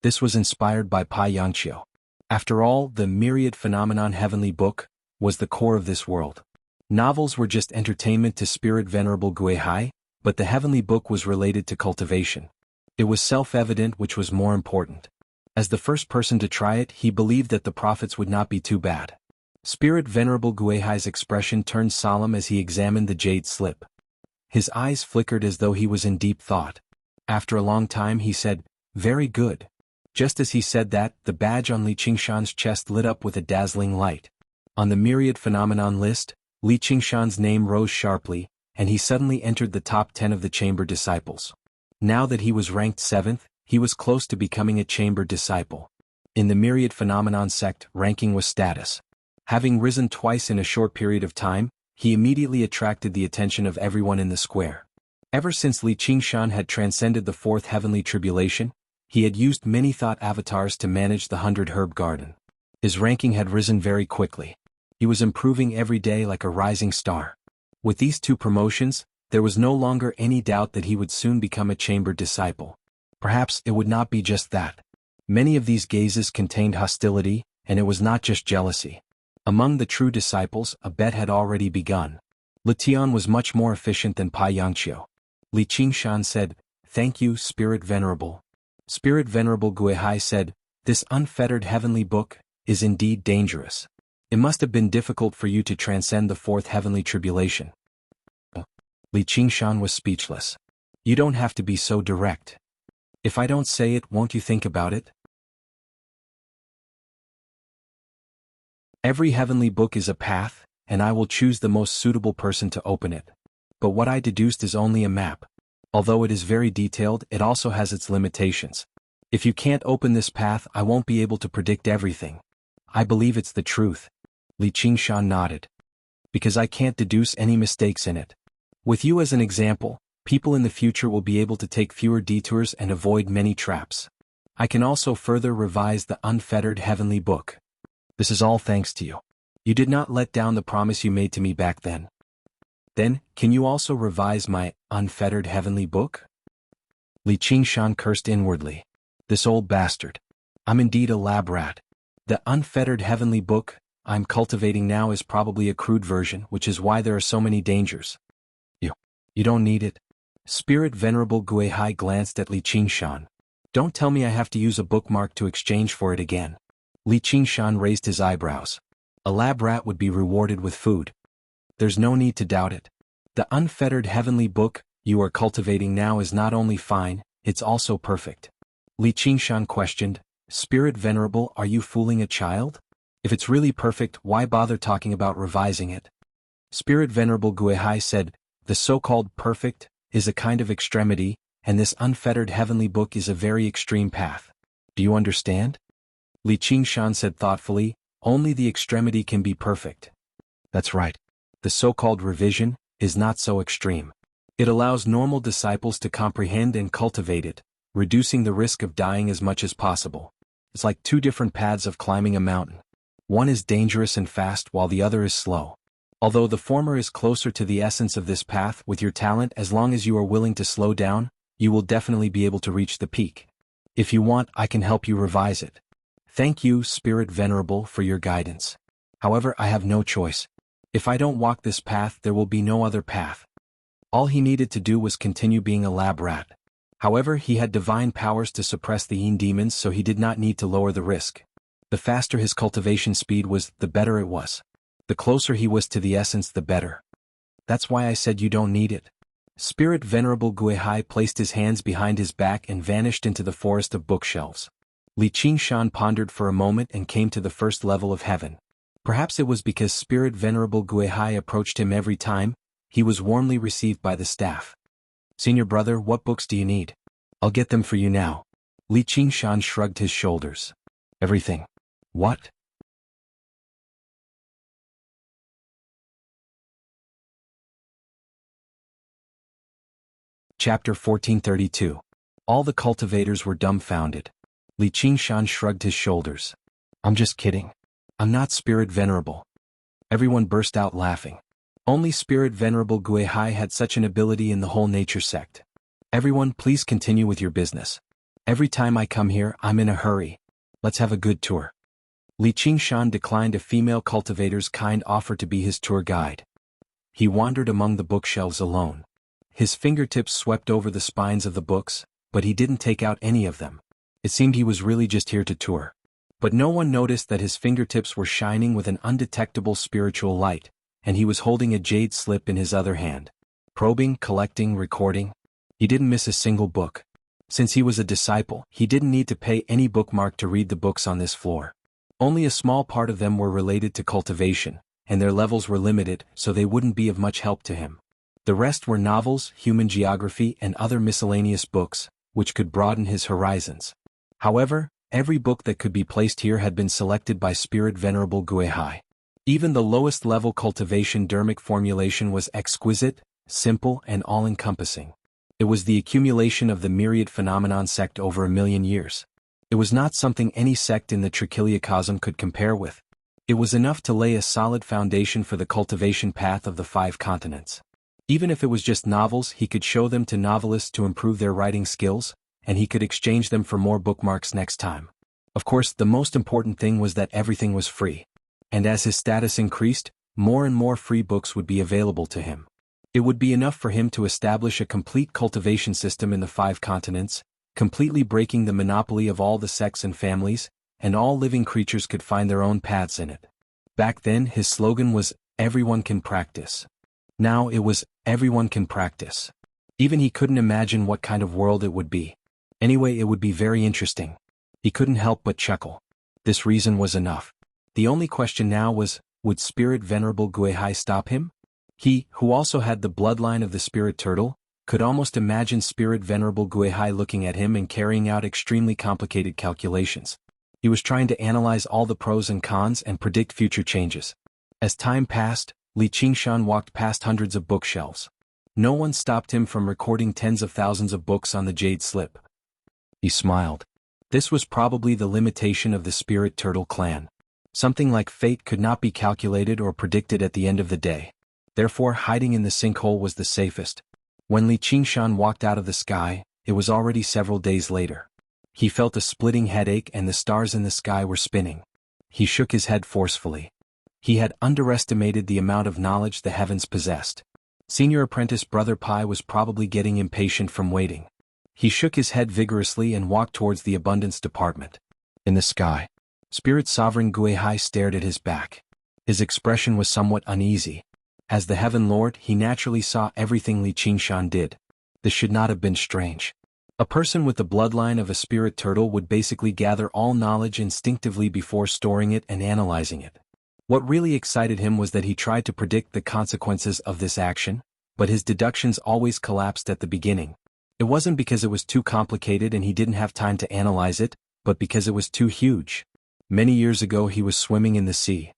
This was inspired by Pai Yangqiu. After all, the myriad phenomenon heavenly book was the core of this world. Novels were just entertainment to Spirit Venerable Guihai, but the heavenly book was related to cultivation. It was self-evident which was more important. As the first person to try it, he believed that the profits would not be too bad. Spirit Venerable Guihai's expression turned solemn as he examined the jade slip. His eyes flickered as though he was in deep thought. After a long time he said, "Very good." Just as he said that, the badge on Li Qingshan's chest lit up with a dazzling light. On the myriad phenomenon list, Li Qingshan's name rose sharply, and he suddenly entered the top 10 of the chamber disciples. Now that he was ranked 7th, he was close to becoming a chamber disciple. In the myriad phenomenon sect, ranking was status. Having risen twice in a short period of time, he immediately attracted the attention of everyone in the square. Ever since Li Qingshan had transcended the 4th heavenly tribulation, he had used many thought avatars to manage the 100 herb garden. His ranking had risen very quickly. He was improving every day like a rising star. With these 2 promotions, there was no longer any doubt that he would soon become a chamber disciple. Perhaps it would not be just that. Many of these gazes contained hostility, and it was not just jealousy. Among the true disciples, a bet had already begun. Li Tian was much more efficient than Pai Yangqiu. Li Qingshan said, "Thank you, Spirit Venerable." Spirit Venerable Guihai said, "This unfettered heavenly book is indeed dangerous. It must have been difficult for you to transcend the 4th heavenly tribulation." Li Qingshan was speechless. "You don't have to be so direct. If I don't say it, won't you think about it? Every heavenly book is a path, and I will choose the most suitable person to open it. But what I deduced is only a map. Although it is very detailed, it also has its limitations. If you can't open this path, I won't be able to predict everything. I believe it's the truth." Li Qingshan nodded. "Because I can't deduce any mistakes in it. With you as an example, people in the future will be able to take fewer detours and avoid many traps. I can also further revise the unfettered heavenly book. This is all thanks to you. You did not let down the promise you made to me back then. Then, can you also revise my unfettered heavenly book?" Li Qingshan cursed inwardly. "This old bastard. I'm indeed a lab rat. The unfettered heavenly book I'm cultivating now is probably a crude version, which is why there are so many dangers. You don't need it." Spirit Venerable Guihai glanced at Li Qingshan. "Don't tell me I have to use a bookmark to exchange for it again." Li Qingshan raised his eyebrows. "A lab rat would be rewarded with food. There's no need to doubt it. The unfettered heavenly book you are cultivating now is not only fine, it's also perfect." Li Qingshan questioned, "Spirit Venerable, are you fooling a child? If it's really perfect, why bother talking about revising it?" Spirit Venerable Guihai said, "The so-called perfect is a kind of extremity, and this unfettered heavenly book is a very extreme path. Do you understand?" Li Qingshan said thoughtfully, only the extremity can be perfect. That's right. The so-called revision is not so extreme. It allows normal disciples to comprehend and cultivate it, reducing the risk of dying as much as possible. It's like two different paths of climbing a mountain. One is dangerous and fast while the other is slow. Although the former is closer to the essence of this path, with your talent, as long as you are willing to slow down, you will definitely be able to reach the peak. If you want, I can help you revise it. Thank you, Spirit Venerable, for your guidance. However, I have no choice. If I don't walk this path, there will be no other path. All he needed to do was continue being a lab rat. However, he had divine powers to suppress the Yin demons, so he did not need to lower the risk. The faster his cultivation speed was, the better it was. The closer he was to the essence, the better. That's why I said you don't need it. Spirit Venerable Guihai placed his hands behind his back and vanished into the forest of bookshelves. Li Qingshan pondered for a moment and came to the first level of heaven. Perhaps it was because Spirit Venerable Guihai approached him every time, he was warmly received by the staff. Senior brother, what books do you need? I'll get them for you now. Li Qingshan shrugged his shoulders. Everything. What? Chapter 1432. All the cultivators were dumbfounded. Li Qingshan shrugged his shoulders. I'm just kidding. I'm not Spirit Venerable. Everyone burst out laughing. Only Spirit Venerable Guihai had such an ability in the whole nature sect. Everyone, please continue with your business. Every time I come here, I'm in a hurry. Let's have a good tour. Li Qingshan declined a female cultivator's kind offer to be his tour guide. He wandered among the bookshelves alone. His fingertips swept over the spines of the books, but he didn't take out any of them. It seemed he was really just here to tour. But no one noticed that his fingertips were shining with an undetectable spiritual light, and he was holding a jade slip in his other hand. Probing, collecting, recording. He didn't miss a single book. Since he was a disciple, he didn't need to pay any bookmark to read the books on this floor. Only a small part of them were related to cultivation, and their levels were limited, so they wouldn't be of much help to him. The rest were novels, human geography, and other miscellaneous books, which could broaden his horizons. However, every book that could be placed here had been selected by Spirit Venerable Guihai. Even the lowest level cultivation dermic formulation was exquisite, simple, and all-encompassing. It was the accumulation of the myriad phenomenon sect over 1,000,000 years. It was not something any sect in the Trichiliocosm could compare with. It was enough to lay a solid foundation for the cultivation path of the 5 continents. Even if it was just novels, he could show them to novelists to improve their writing skills, and he could exchange them for more bookmarks next time. Of course, the most important thing was that everything was free. And as his status increased, more and more free books would be available to him. It would be enough for him to establish a complete cultivation system in the 5 continents, completely breaking the monopoly of all the sects and families, and all living creatures could find their own paths in it. Back then, his slogan was, "Everyone can practice." Now it was, "Everyone can practice." Even he couldn't imagine what kind of world it would be. Anyway, it would be very interesting. He couldn't help but chuckle. This reason was enough. The only question now was, would Spirit Venerable Guihai stop him? He, who also had the bloodline of the Spirit Turtle, could almost imagine Spirit Venerable Guihai looking at him and carrying out extremely complicated calculations. He was trying to analyze all the pros and cons and predict future changes. As time passed, Li Qingshan walked past hundreds of bookshelves. No one stopped him from recording tens of thousands of books on the jade slip. He smiled. This was probably the limitation of the Spirit Turtle clan. Something like fate could not be calculated or predicted at the end of the day. Therefore, hiding in the sinkhole was the safest. When Li Qingshan walked out of the sky, it was already several days later. He felt a splitting headache and the stars in the sky were spinning. He shook his head forcefully. He had underestimated the amount of knowledge the heavens possessed. Senior apprentice Brother Pai was probably getting impatient from waiting. He shook his head vigorously and walked towards the abundance department. In the sky, Spirit Sovereign Guihai stared at his back. His expression was somewhat uneasy. As the Heaven Lord, he naturally saw everything Li Qingshan did. This should not have been strange. A person with the bloodline of a Spirit Turtle would basically gather all knowledge instinctively before storing it and analyzing it. What really excited him was that he tried to predict the consequences of this action, but his deductions always collapsed at the beginning. It wasn't because it was too complicated and he didn't have time to analyze it, but because it was too huge. Many years ago he was swimming in the sea.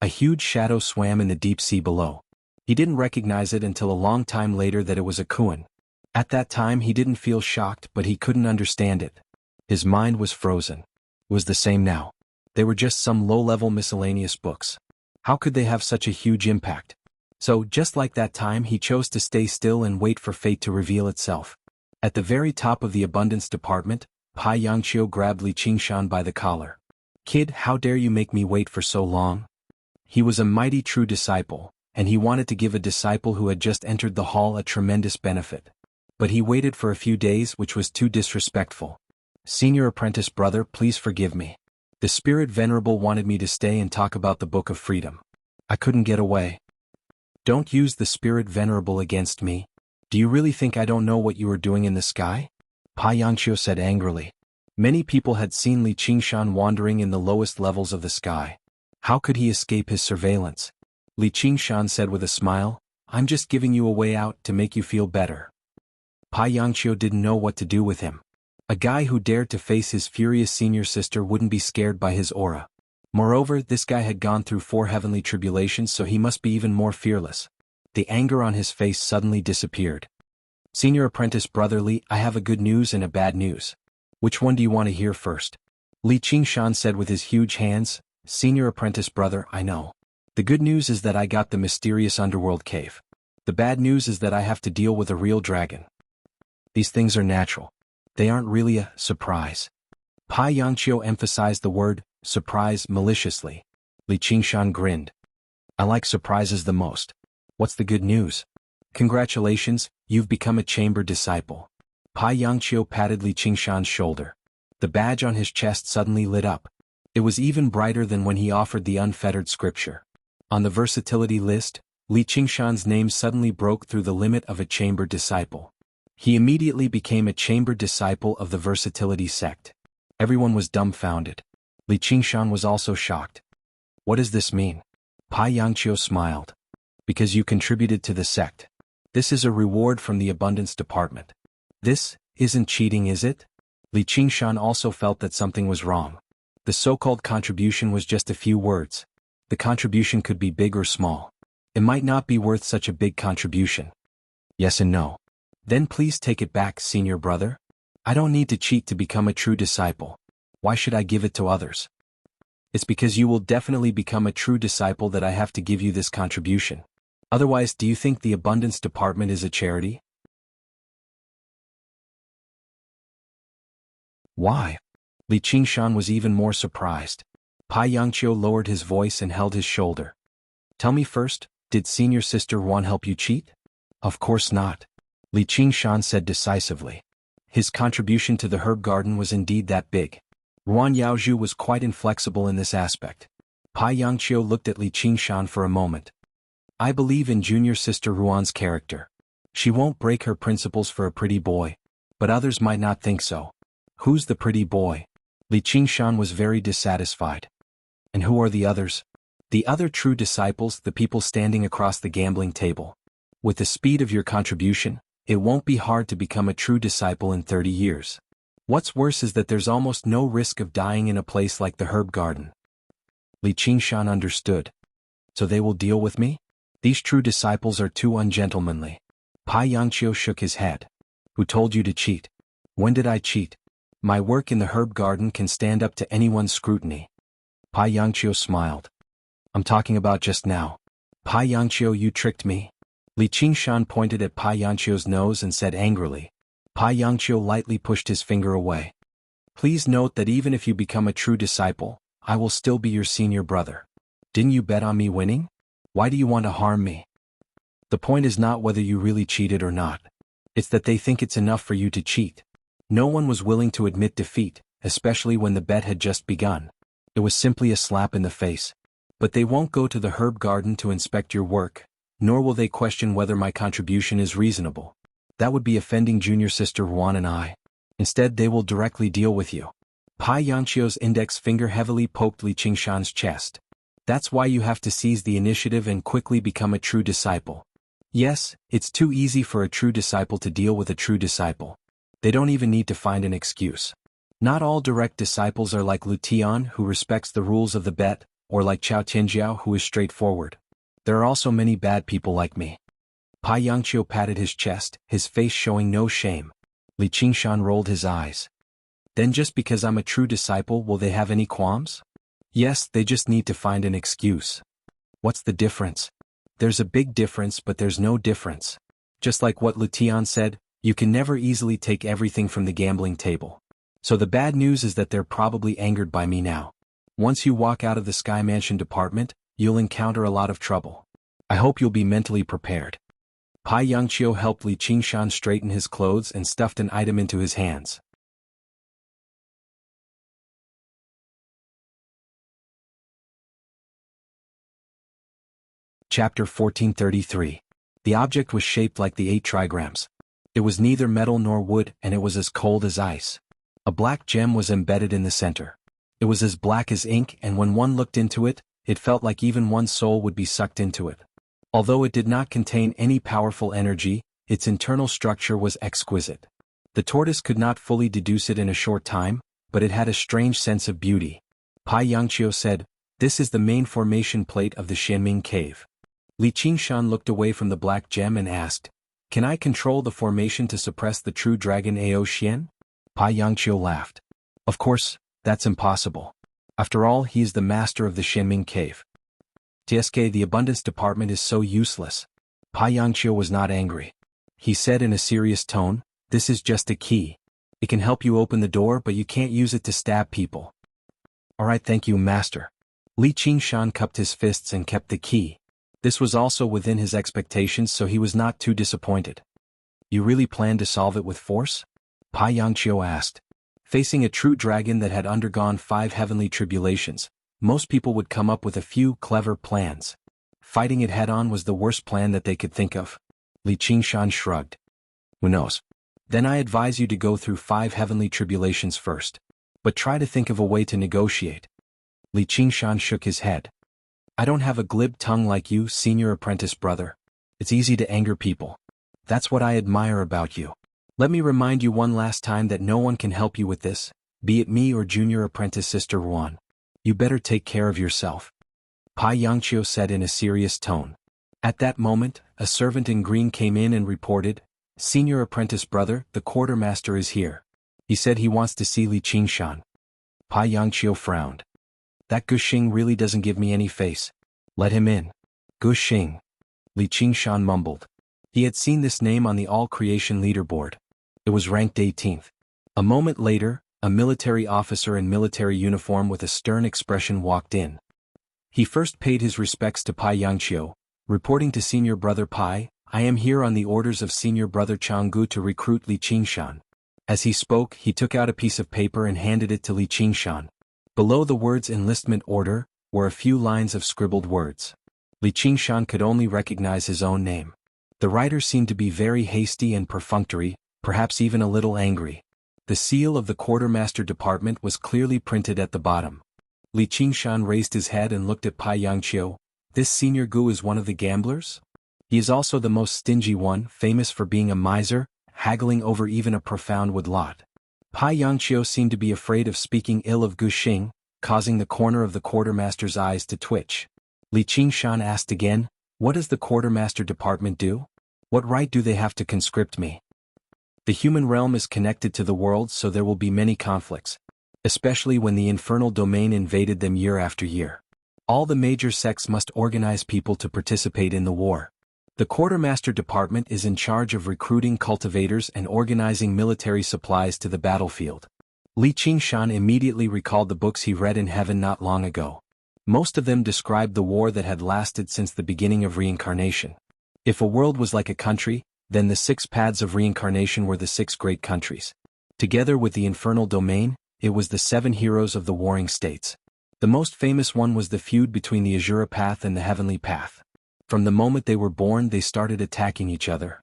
A huge shadow swam in the deep sea below. He didn't recognize it until a long time later that it was a koan. At that time he didn't feel shocked, but he couldn't understand it. His mind was frozen. It was the same now. They were just some low-level miscellaneous books. How could they have such a huge impact? So, just like that time, he chose to stay still and wait for fate to reveal itself. At the very top of the abundance department, Pai Yangqiu grabbed Li Qingshan by the collar. "Kid, how dare you make me wait for so long?" He was a mighty true disciple, and he wanted to give a disciple who had just entered the hall a tremendous benefit. But he waited for a few days, which was too disrespectful. "Senior apprentice brother, please forgive me. The Spirit Venerable wanted me to stay and talk about the Book of Freedom. I couldn't get away." "Don't use the Spirit Venerable against me. Do you really think I don't know what you are doing in the sky?" Pai Yangqiu said angrily. Many people had seen Li Qingshan wandering in the lowest levels of the sky. How could he escape his surveillance? Li Qingshan said with a smile, "I'm just giving you a way out to make you feel better." Pai Yangqiu didn't know what to do with him. A guy who dared to face his furious senior sister wouldn't be scared by his aura. Moreover, this guy had gone through 4 heavenly tribulations, so he must be even more fearless. The anger on his face suddenly disappeared. "Senior apprentice brother Li, I have a good news and a bad news. Which one do you want to hear first?" Li Qingshan said with his huge hands. "Senior apprentice brother, I know. The good news is that I got the mysterious underworld cave. The bad news is that I have to deal with a real dragon. These things are natural. They aren't really a surprise." Pai Yangqiu emphasized the word surprise maliciously. Li Qingshan grinned. "I like surprises the most. What's the good news?" "Congratulations, you've become a chamber disciple." Pai Yangqiu patted Li Qingshan's shoulder. The badge on his chest suddenly lit up. It was even brighter than when he offered the unfettered scripture. On the versatility list, Li Qingshan's name suddenly broke through the limit of a chamber disciple. He immediately became a chamber disciple of the versatility sect. Everyone was dumbfounded. Li Qingshan was also shocked. "What does this mean?" Pai Yangqiu smiled. "Because you contributed to the sect. This is a reward from the abundance department." "This isn't cheating, is it?" Li Qingshan also felt that something was wrong. The so-called contribution was just a few words. The contribution could be big or small. It might not be worth such a big contribution. Yes and no. "Then please take it back, senior brother. I don't need to cheat to become a true disciple. Why should I give it to others?" "It's because you will definitely become a true disciple that I have to give you this contribution. Otherwise, do you think the abundance department is a charity?" "Why?" Li Qingshan was even more surprised. Pai Yangqiu lowered his voice and held his shoulder. "Tell me first, did senior sister Wan help you cheat?" "Of course not," Li Qingshan said decisively. His contribution to the herb garden was indeed that big. Ruan Yaozhu was quite inflexible in this aspect. Pai Yangqiu looked at Li Qingshan for a moment. "I believe in junior sister Ruan's character. She won't break her principles for a pretty boy. But others might not think so." "Who's the pretty boy?" Li Qingshan was very dissatisfied. "And who are the others?" "The other true disciples, the people standing across the gambling table. With the speed of your contribution, it won't be hard to become a true disciple in 30 years. What's worse is that there's almost no risk of dying in a place like the herb garden." Li Qingshan understood. "So they will deal with me? These true disciples are too ungentlemanly." Pai Yangqiu shook his head. "Who told you to cheat?" "When did I cheat? My work in the herb garden can stand up to anyone's scrutiny." Pai Yangqiu smiled. "I'm talking about just now." "Pai Yangqiu, you tricked me." Li Qingshan pointed at Pai Yangqiu's nose and said angrily. Pai Yangqiu lightly pushed his finger away. "Please note that even if you become a true disciple, I will still be your senior brother. Didn't you bet on me winning? Why do you want to harm me?" "The point is not whether you really cheated or not. It's that they think it's enough for you to cheat." No one was willing to admit defeat, especially when the bet had just begun. It was simply a slap in the face. "But they won't go to the herb garden to inspect your work, nor will they question whether my contribution is reasonable. That would be offending junior sister Ruan and I. Instead, they will directly deal with you." Pai Yangqiu's index finger heavily poked Li Qingshan's chest. "That's why you have to seize the initiative and quickly become a true disciple. Yes, it's too easy for a true disciple to deal with a true disciple. They don't even need to find an excuse. Not all direct disciples are like Lu Tian, who respects the rules of the bet, or like Chao Tianjiao, who is straightforward. There are also many bad people like me. Pai Yangqiu patted his chest, his face showing no shame. Li Qingshan rolled his eyes. Then just because I'm a true disciple, will they have any qualms? Yes, they just need to find an excuse. What's the difference? There's a big difference, but there's no difference. Just like what Lu Tian said, you can never easily take everything from the gambling table. So the bad news is that they're probably angered by me now. Once you walk out of the Sky Mansion department, you'll encounter a lot of trouble. I hope you'll be mentally prepared. Pai Yangqiu helped Li Qingshan straighten his clothes and stuffed an item into his hands. Chapter 1433. The object was shaped like the 8 trigrams. It was neither metal nor wood, and it was as cold as ice. A black gem was embedded in the center. It was as black as ink, and when one looked into it, it felt like even one's soul would be sucked into it. Although it did not contain any powerful energy, its internal structure was exquisite. The tortoise could not fully deduce it in a short time, but it had a strange sense of beauty. Pai Yangqiu said, "This is the main formation plate of the Xianming cave." Li Qingshan looked away from the black gem and asked, "Can I control the formation to suppress the true dragon Ao Xian?" Pai Yangqiu laughed. "Of course, that's impossible. After all, he is the master of the Xianming cave. TSK, the abundance department is so useless." Pai Yangqiu was not angry. He said in a serious tone, "This is just a key. It can help you open the door, but you can't use it to stab people." "Alright, thank you, master." Li Qingshan cupped his fists and kept the key. This was also within his expectations, so he was not too disappointed. "You really plan to solve it with force?" Pai Yangqiu asked. Facing a true dragon that had undergone 5 heavenly tribulations, most people would come up with a few clever plans. Fighting it head-on was the worst plan that they could think of. Li Qingshan shrugged. "Who knows? Then I advise you to go through 5 heavenly tribulations first. But try to think of a way to negotiate." Li Qingshan shook his head. "I don't have a glib tongue like you, senior apprentice brother. It's easy to anger people. That's what I admire about you. Let me remind you one last time that no one can help you with this, be it me or junior apprentice sister Ruan. You better take care of yourself." Pai Yangqiu said in a serious tone. At that moment, a servant in green came in and reported, "Senior apprentice brother, the quartermaster is here. He said he wants to see Li Qingshan." Pai Yangqiu frowned. "That Guxing really doesn't give me any face. Let him in." "Guxing," Li Qingshan mumbled. He had seen this name on the all-creation leaderboard. It was ranked 18th. A moment later, a military officer in military uniform with a stern expression walked in. He first paid his respects to Pai Yangqiu, reporting to senior brother Pai, "I am here on the orders of senior brother Jianghu to recruit Li Qingshan." As he spoke, he took out a piece of paper and handed it to Li Qingshan. Below the words enlistment order were a few lines of scribbled words. Li Qingshan could only recognize his own name. The writer seemed to be very hasty and perfunctory, perhaps even a little angry. The seal of the quartermaster department was clearly printed at the bottom. Li Qingshan raised his head and looked at Pai Yangqiu. "This senior Gu is one of the gamblers? He is also the most stingy one, famous for being a miser, haggling over even a profound wood lot." Pai Yangqiu seemed to be afraid of speaking ill of Guxing, causing the corner of the quartermaster's eyes to twitch. Li Qingshan asked again, "What does the quartermaster department do? What right do they have to conscript me?" "The human realm is connected to the world, so there will be many conflicts, especially when the infernal domain invaded them year after year. All the major sects must organize people to participate in the war. The quartermaster department is in charge of recruiting cultivators and organizing military supplies to the battlefield." Li Qingshan immediately recalled the books he read in heaven not long ago. Most of them described the war that had lasted since the beginning of reincarnation. If a world was like a country, then the 6 paths of reincarnation were the 6 great countries. Together with the infernal domain, it was the 7 heroes of the warring states. The most famous one was the feud between the Azura path and the heavenly path. From the moment they were born, they started attacking each other.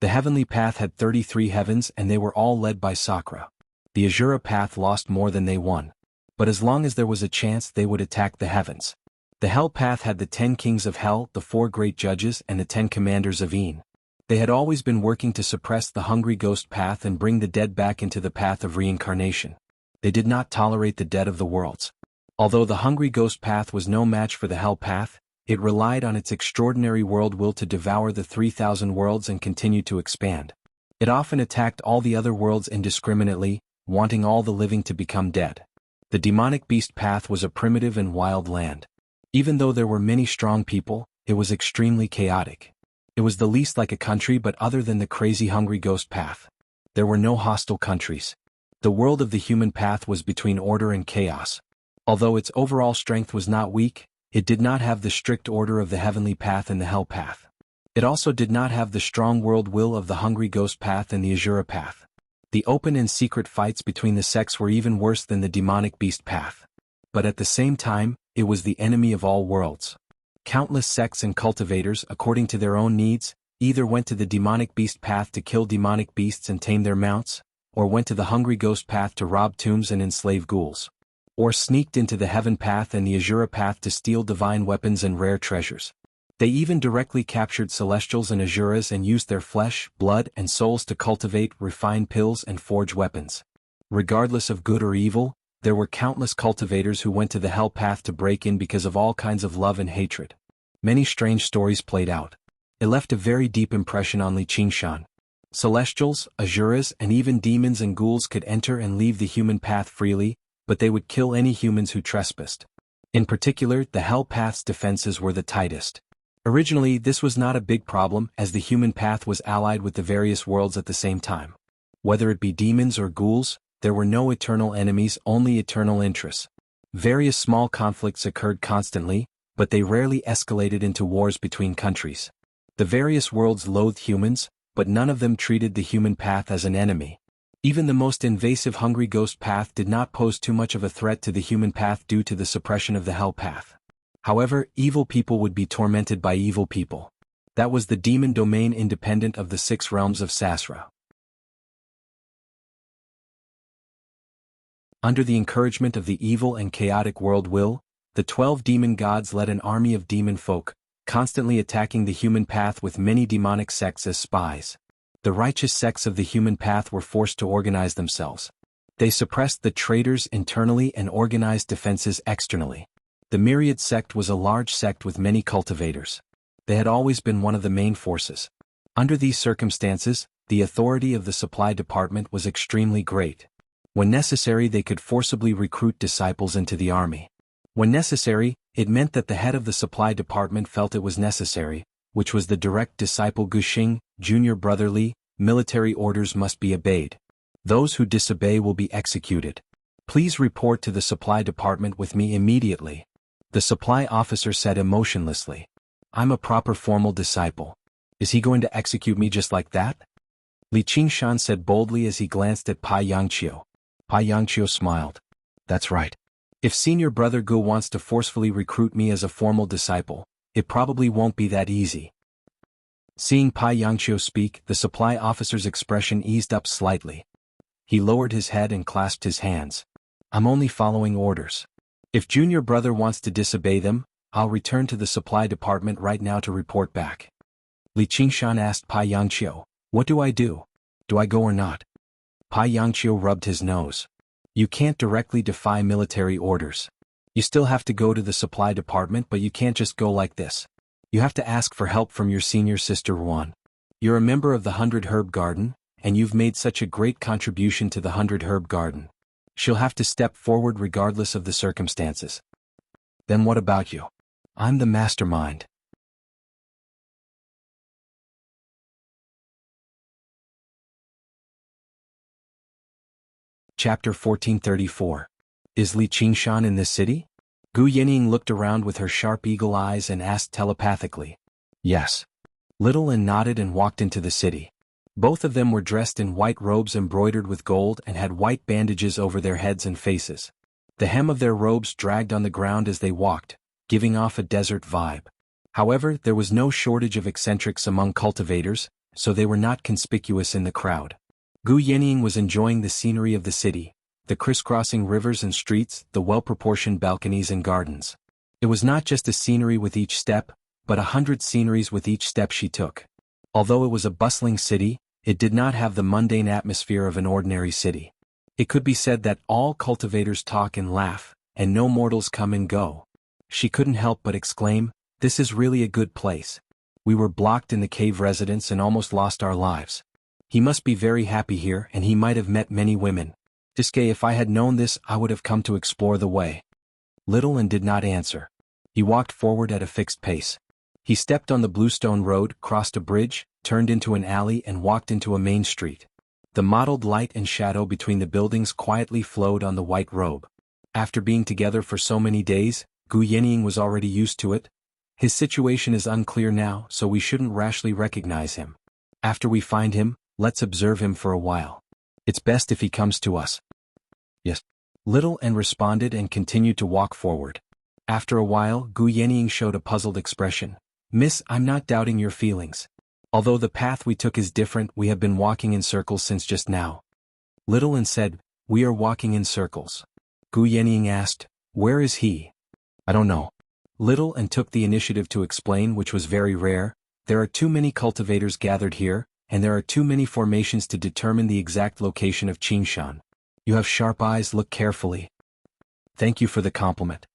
The heavenly path had 33 heavens and they were all led by Sakra. The Azura path lost more than they won. But as long as there was a chance, they would attack the heavens. The hell path had the 10 kings of hell, the 4 great judges and the 10 commanders of Een. They had always been working to suppress the hungry ghost path and bring the dead back into the path of reincarnation. They did not tolerate the dead of the worlds. Although the hungry ghost path was no match for the hell path, it relied on its extraordinary world will to devour the 3,000 worlds and continue to expand. It often attacked all the other worlds indiscriminately, wanting all the living to become dead. The demonic beast path was a primitive and wild land. Even though there were many strong people, it was extremely chaotic. It was the least like a country, but other than the crazy hungry ghost path, there were no hostile countries. The world of the human path was between order and chaos. Although its overall strength was not weak, it did not have the strict order of the heavenly path and the hell path. It also did not have the strong world will of the hungry ghost path and the Azura path. The open and secret fights between the sects were even worse than the demonic beast path. But at the same time, it was the enemy of all worlds. Countless sects and cultivators, according to their own needs, either went to the demonic beast path to kill demonic beasts and tame their mounts, or went to the hungry ghost path to rob tombs and enslave ghouls, or sneaked into the heaven path and the Azura path to steal divine weapons and rare treasures. They even directly captured celestials and Azuras and used their flesh, blood, and souls to cultivate, refine pills and forge weapons. Regardless of good or evil, there were countless cultivators who went to the hell path to break in because of all kinds of love and hatred. Many strange stories played out. It left a very deep impression on Li Qingshan. Celestials, Azuras, and even demons and ghouls could enter and leave the human path freely, but they would kill any humans who trespassed. In particular, the hell path's defenses were the tightest. Originally, this was not a big problem, as the human path was allied with the various worlds at the same time. Whether it be demons or ghouls, there were no eternal enemies, only eternal interests. Various small conflicts occurred constantly, but they rarely escalated into wars between countries. The various worlds loathed humans, but none of them treated the human path as an enemy. Even the most invasive hungry ghost path did not pose too much of a threat to the human path due to the suppression of the hell path. However, evil people would be tormented by evil people. That was the demon domain independent of the 6 realms of Sasra. Under the encouragement of the evil and chaotic world will, the 12 demon gods led an army of demon folk, constantly attacking the human path with many demonic sects as spies. The righteous sects of the human path were forced to organize themselves. They suppressed the traitors internally and organized defenses externally. The Myriad sect was a large sect with many cultivators. They had always been one of the main forces. Under these circumstances, the authority of the supply department was extremely great. When necessary, they could forcibly recruit disciples into the army. When necessary, it meant that the head of the supply department felt it was necessary, which was the direct disciple Guxing, junior brotherly, military orders must be obeyed. Those who disobey will be executed. Please report to the supply department with me immediately. The supply officer said emotionlessly. I'm a proper formal disciple. Is he going to execute me just like that? Li Qingshan said boldly as he glanced at Pai Yangqiu. Pai Yangqiu smiled. That's right. If senior brother Gu wants to forcefully recruit me as a formal disciple, it probably won't be that easy. Seeing Pai Yangqiu speak, the supply officer's expression eased up slightly. He lowered his head and clasped his hands. I'm only following orders. If junior brother wants to disobey them, I'll return to the supply department right now to report back. Li Qingshan asked Pai Yangqiu, what do I do? Do I go or not? Pai Yangqiu rubbed his nose. You can't directly defy military orders. You still have to go to the supply department, but you can't just go like this. You have to ask for help from your senior sister Ruan. You're a member of the 100 Herb Garden, and you've made such a great contribution to the 100 Herb Garden. She'll have to step forward regardless of the circumstances. Then what about you? I'm the mastermind. Chapter 1434. Is Li Qingshan in this city? Gu Yening looked around with her sharp eagle eyes and asked telepathically. Yes. Little and nodded and walked into the city. Both of them were dressed in white robes embroidered with gold and had white bandages over their heads and faces. The hem of their robes dragged on the ground as they walked, giving off a desert vibe. However, there was no shortage of eccentrics among cultivators, so they were not conspicuous in the crowd. Gu Yening was enjoying the scenery of the city, the crisscrossing rivers and streets, the well-proportioned balconies and gardens. It was not just a scenery with each step, but 100 sceneries with each step she took. Although it was a bustling city, it did not have the mundane atmosphere of an ordinary city. It could be said that all cultivators talk and laugh, and no mortals come and go. She couldn't help but exclaim, "This is really a good place. We were blocked in the cave residence and almost lost our lives. He must be very happy here and he might have met many women. Diske, if I had known this, I would have come to explore the way." Little and did not answer. He walked forward at a fixed pace. He stepped on the bluestone road, crossed a bridge, turned into an alley and walked into a main street. The mottled light and shadow between the buildings quietly flowed on the white robe. After being together for so many days, Gu Yenying was already used to it. His situation is unclear now, so we shouldn't rashly recognize him. After we find him, let's observe him for a while. It's best if he comes to us. Yes. Little and responded and continued to walk forward. After a while, Gu Yenying showed a puzzled expression. "Miss, I'm not doubting your feelings. Although the path we took is different, we have been walking in circles since just now." Little and said, "We are walking in circles." Gu Yenying asked, "Where is he?" "I don't know." Little and took the initiative to explain, which was very rare. "There are too many cultivators gathered here, and there are too many formations to determine the exact location of Qingshan. You have sharp eyes, look carefully." "Thank you for the compliment."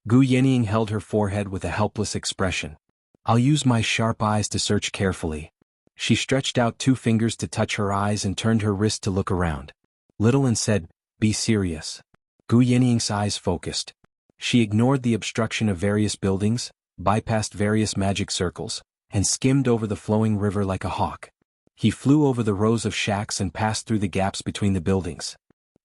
Gu Yenying held her forehead with a helpless expression. "I'll use my sharp eyes to search carefully." She stretched out 2 fingers to touch her eyes and turned her wrist to look around. Little and said, "Be serious." Gu Yenying's eyes focused. She ignored the obstruction of various buildings, bypassed various magic circles, and skimmed over the flowing river like a hawk. He flew over the rows of shacks and passed through the gaps between the buildings.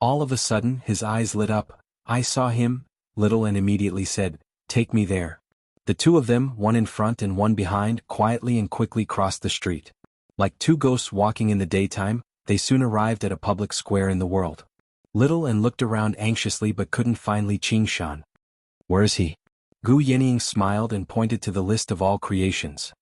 All of a sudden, his eyes lit up. "I saw him," Little and immediately said, "Take me there." The 2 of them, one in front and one behind, quietly and quickly crossed the street. Like 2 ghosts walking in the daytime, they soon arrived at a public square in the world. Little and looked around anxiously but couldn't find Li Qingshan. "Where is he?" Gu Yenying smiled and pointed to the list of all creations.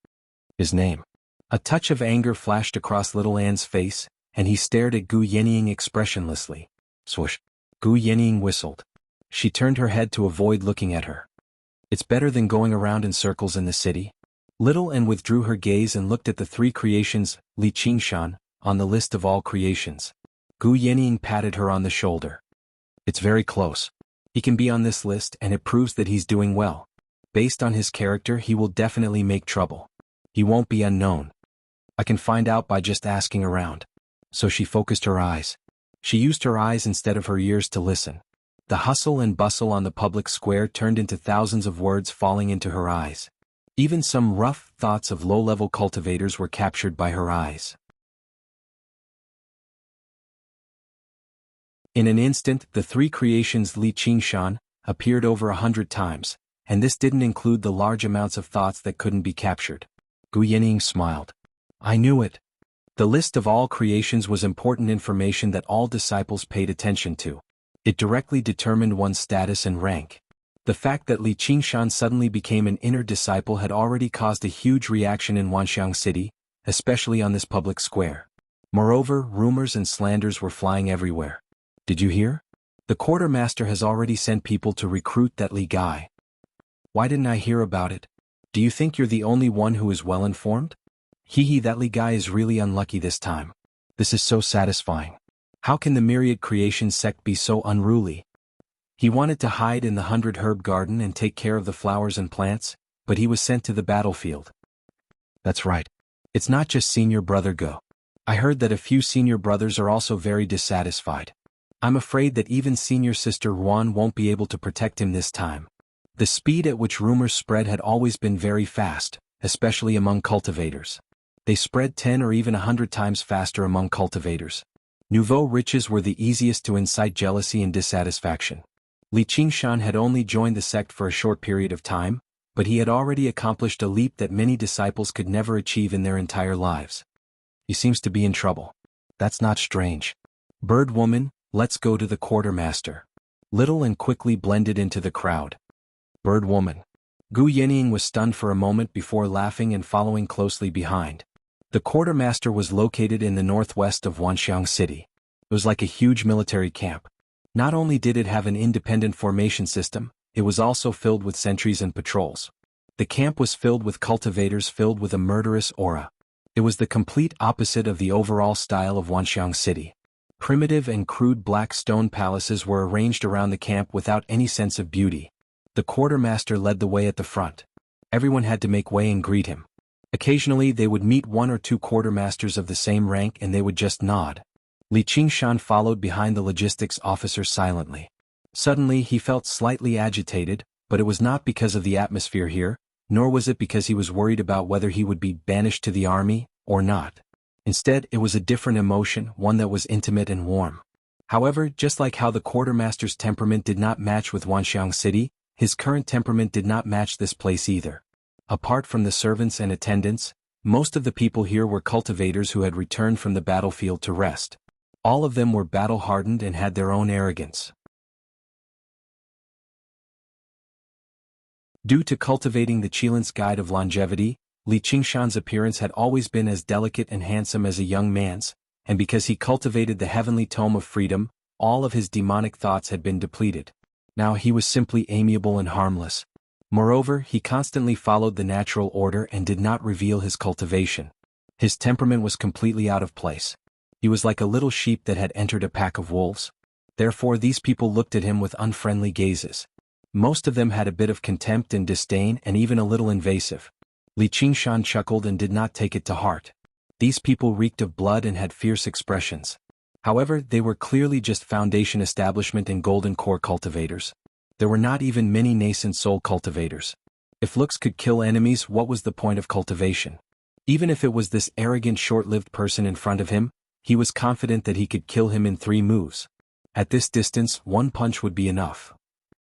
"His name." A touch of anger flashed across Little Anne's face, and he stared at Gu Yenying expressionlessly. Swoosh. Gu Yenying whistled. She turned her head to avoid looking at her. "It's better than going around in circles in the city." Little Anne withdrew her gaze and looked at the 3 creations, Li Qingshan, on the list of all creations. Gu Yenying patted her on the shoulder. "It's very close. He can be on this list and it proves that he's doing well. Based on his character, he will definitely make trouble. He won't be unknown. I can find out by just asking around." So she focused her eyes. She used her eyes instead of her ears to listen. The hustle and bustle on the public square turned into thousands of words falling into her eyes. Even some rough thoughts of low-level cultivators were captured by her eyes. In an instant, the 3 creations Li Qingshan appeared over 100 times, and this didn't include the large amounts of thoughts that couldn't be captured. Gu Yenying smiled. "I knew it." The list of all creations was important information that all disciples paid attention to. It directly determined one's status and rank. The fact that Li Qingshan suddenly became an inner disciple had already caused a huge reaction in Wanxiang City, especially on this public square. Moreover, rumors and slanders were flying everywhere. "Did you hear? The quartermaster has already sent people to recruit that Li guy." "Why didn't I hear about it? Do you think you're the only one who is well informed?" "Hee, that Li guy is really unlucky this time. This is so satisfying. How can the myriad creation sect be so unruly? He wanted to hide in the 100 herb garden and take care of the flowers and plants, but he was sent to the battlefield." "That's right. It's not just senior brother Go. I heard that a few senior brothers are also very dissatisfied. I'm afraid that even senior sister Ruan won't be able to protect him this time." The speed at which rumors spread had always been very fast, especially among cultivators. They spread 10 or even 100 times faster among cultivators. Nouveau riches were the easiest to incite jealousy and dissatisfaction. Li Qingshan had only joined the sect for a short period of time, but he had already accomplished a leap that many disciples could never achieve in their entire lives. He seems to be in trouble. That's not strange. "Bird woman, let's go to the quartermaster." Little and quickly blended into the crowd. "Bird woman." Gu Yenying was stunned for a moment before laughing and following closely behind. The quartermaster was located in the northwest of Wanxiang City. It was like a huge military camp. Not only did it have an independent formation system, it was also filled with sentries and patrols. The camp was filled with cultivators filled with a murderous aura. It was the complete opposite of the overall style of Wanxiang City. Primitive and crude black stone palaces were arranged around the camp without any sense of beauty. The quartermaster led the way at the front. Everyone had to make way and greet him. Occasionally they would meet one or two quartermasters of the same rank and they would just nod. Li Qingshan followed behind the logistics officer silently. Suddenly he felt slightly agitated, but it was not because of the atmosphere here, nor was it because he was worried about whether he would be banished to the army or not. Instead, it was a different emotion, one that was intimate and warm. However, just like how the quartermaster's temperament did not match with Wanxiang City, his current temperament did not match this place either. Apart from the servants and attendants, most of the people here were cultivators who had returned from the battlefield to rest. All of them were battle-hardened and had their own arrogance. Due to cultivating the Qilin's Guide of Longevity, Li Qingshan's appearance had always been as delicate and handsome as a young man's, and because he cultivated the heavenly tome of freedom, all of his demonic thoughts had been depleted. Now he was simply amiable and harmless. Moreover, he constantly followed the natural order and did not reveal his cultivation. His temperament was completely out of place. He was like a little sheep that had entered a pack of wolves. Therefore these people looked at him with unfriendly gazes. Most of them had a bit of contempt and disdain and even a little invasive. Li Qingshan chuckled and did not take it to heart. These people reeked of blood and had fierce expressions. However, they were clearly just foundation establishment and golden core cultivators. There were not even many nascent soul cultivators. If looks could kill enemies, what was the point of cultivation? Even if it was this arrogant short-lived person in front of him, he was confident that he could kill him in 3 moves. At this distance, 1 punch would be enough.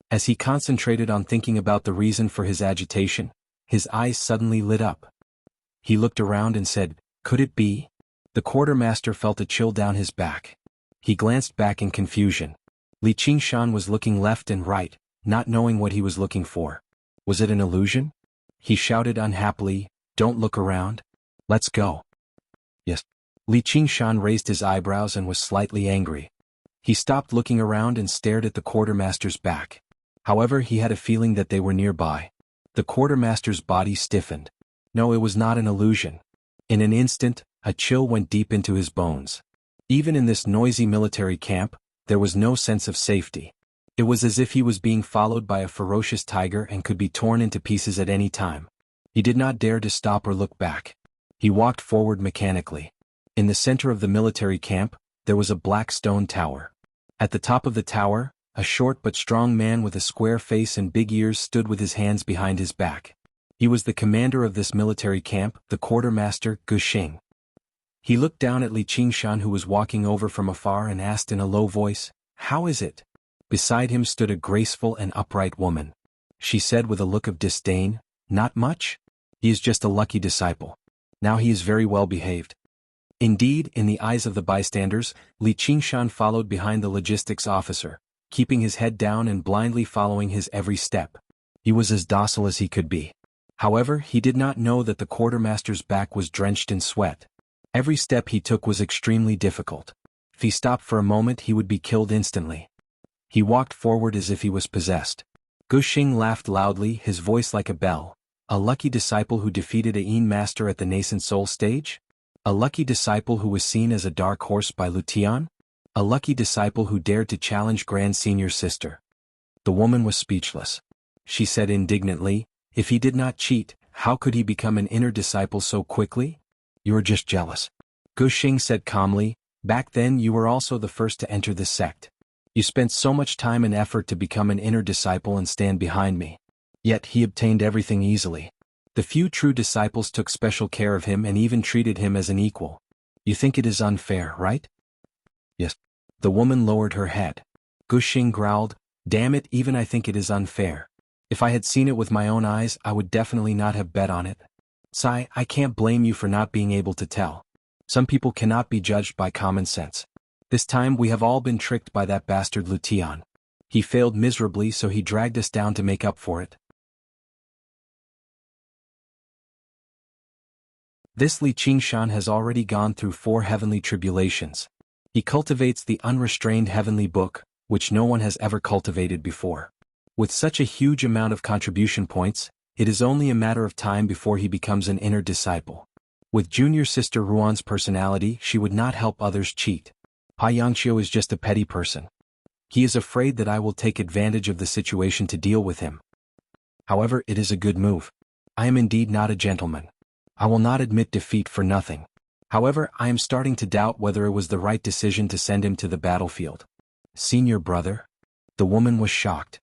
As he concentrated on thinking about the reason for his agitation, his eyes suddenly lit up. He looked around and said, "Could it be?" The quartermaster felt a chill down his back. He glanced back in confusion. Li Qingshan was looking left and right, not knowing what he was looking for. Was it an illusion? He shouted unhappily, "Don't look around. Let's go." Yes. Li Qingshan raised his eyebrows and was slightly angry. He stopped looking around and stared at the quartermaster's back. However, he had a feeling that they were nearby. The quartermaster's body stiffened. No, it was not an illusion. In an instant, a chill went deep into his bones. Even in this noisy military camp, there was no sense of safety. It was as if he was being followed by a ferocious tiger and could be torn into pieces at any time. He did not dare to stop or look back. He walked forward mechanically. In the center of the military camp, there was a black stone tower. At the top of the tower, a short but strong man with a square face and big ears stood with his hands behind his back. He was the commander of this military camp, the quartermaster, Guxing. He looked down at Li Qingshan, who was walking over from afar, and asked in a low voice, "How is it?" Beside him stood a graceful and upright woman. She said with a look of disdain, "Not much? He is just a lucky disciple. Now he is very well behaved." Indeed, in the eyes of the bystanders, Li Qingshan followed behind the logistics officer, keeping his head down and blindly following his every step. He was as docile as he could be. However, he did not know that the quartermaster's back was drenched in sweat. Every step he took was extremely difficult. If he stopped for a moment, he would be killed instantly. He walked forward as if he was possessed. Guxing laughed loudly, his voice like a bell. A lucky disciple who defeated a Yin master at the nascent soul stage? A lucky disciple who was seen as a dark horse by Lutian? A lucky disciple who dared to challenge Grand Senior's sister. The woman was speechless. She said indignantly, "If he did not cheat, how could he become an inner disciple so quickly?" "You are just jealous." Guxing said calmly, "Back then you were also the first to enter this sect. You spent so much time and effort to become an inner disciple and stand behind me. Yet he obtained everything easily. The few true disciples took special care of him and even treated him as an equal. You think it is unfair, right?" "Yes." The woman lowered her head. Guxing growled, "Damn it, even I think it is unfair. If I had seen it with my own eyes, I would definitely not have bet on it. Sai, I can't blame you for not being able to tell. Some people cannot be judged by common sense. This time we have all been tricked by that bastard Lutian. He failed miserably, so he dragged us down to make up for it." This Li Qingshan has already gone through 4 heavenly tribulations. He cultivates the unrestrained heavenly book, which no one has ever cultivated before. With such a huge amount of contribution points, it is only a matter of time before he becomes an inner disciple. With junior sister Ruan's personality, she would not help others cheat. Pa Yangqiu is just a petty person. He is afraid that I will take advantage of the situation to deal with him. However, it is a good move. I am indeed not a gentleman. I will not admit defeat for nothing. However, I am starting to doubt whether it was the right decision to send him to the battlefield. Senior brother? The woman was shocked.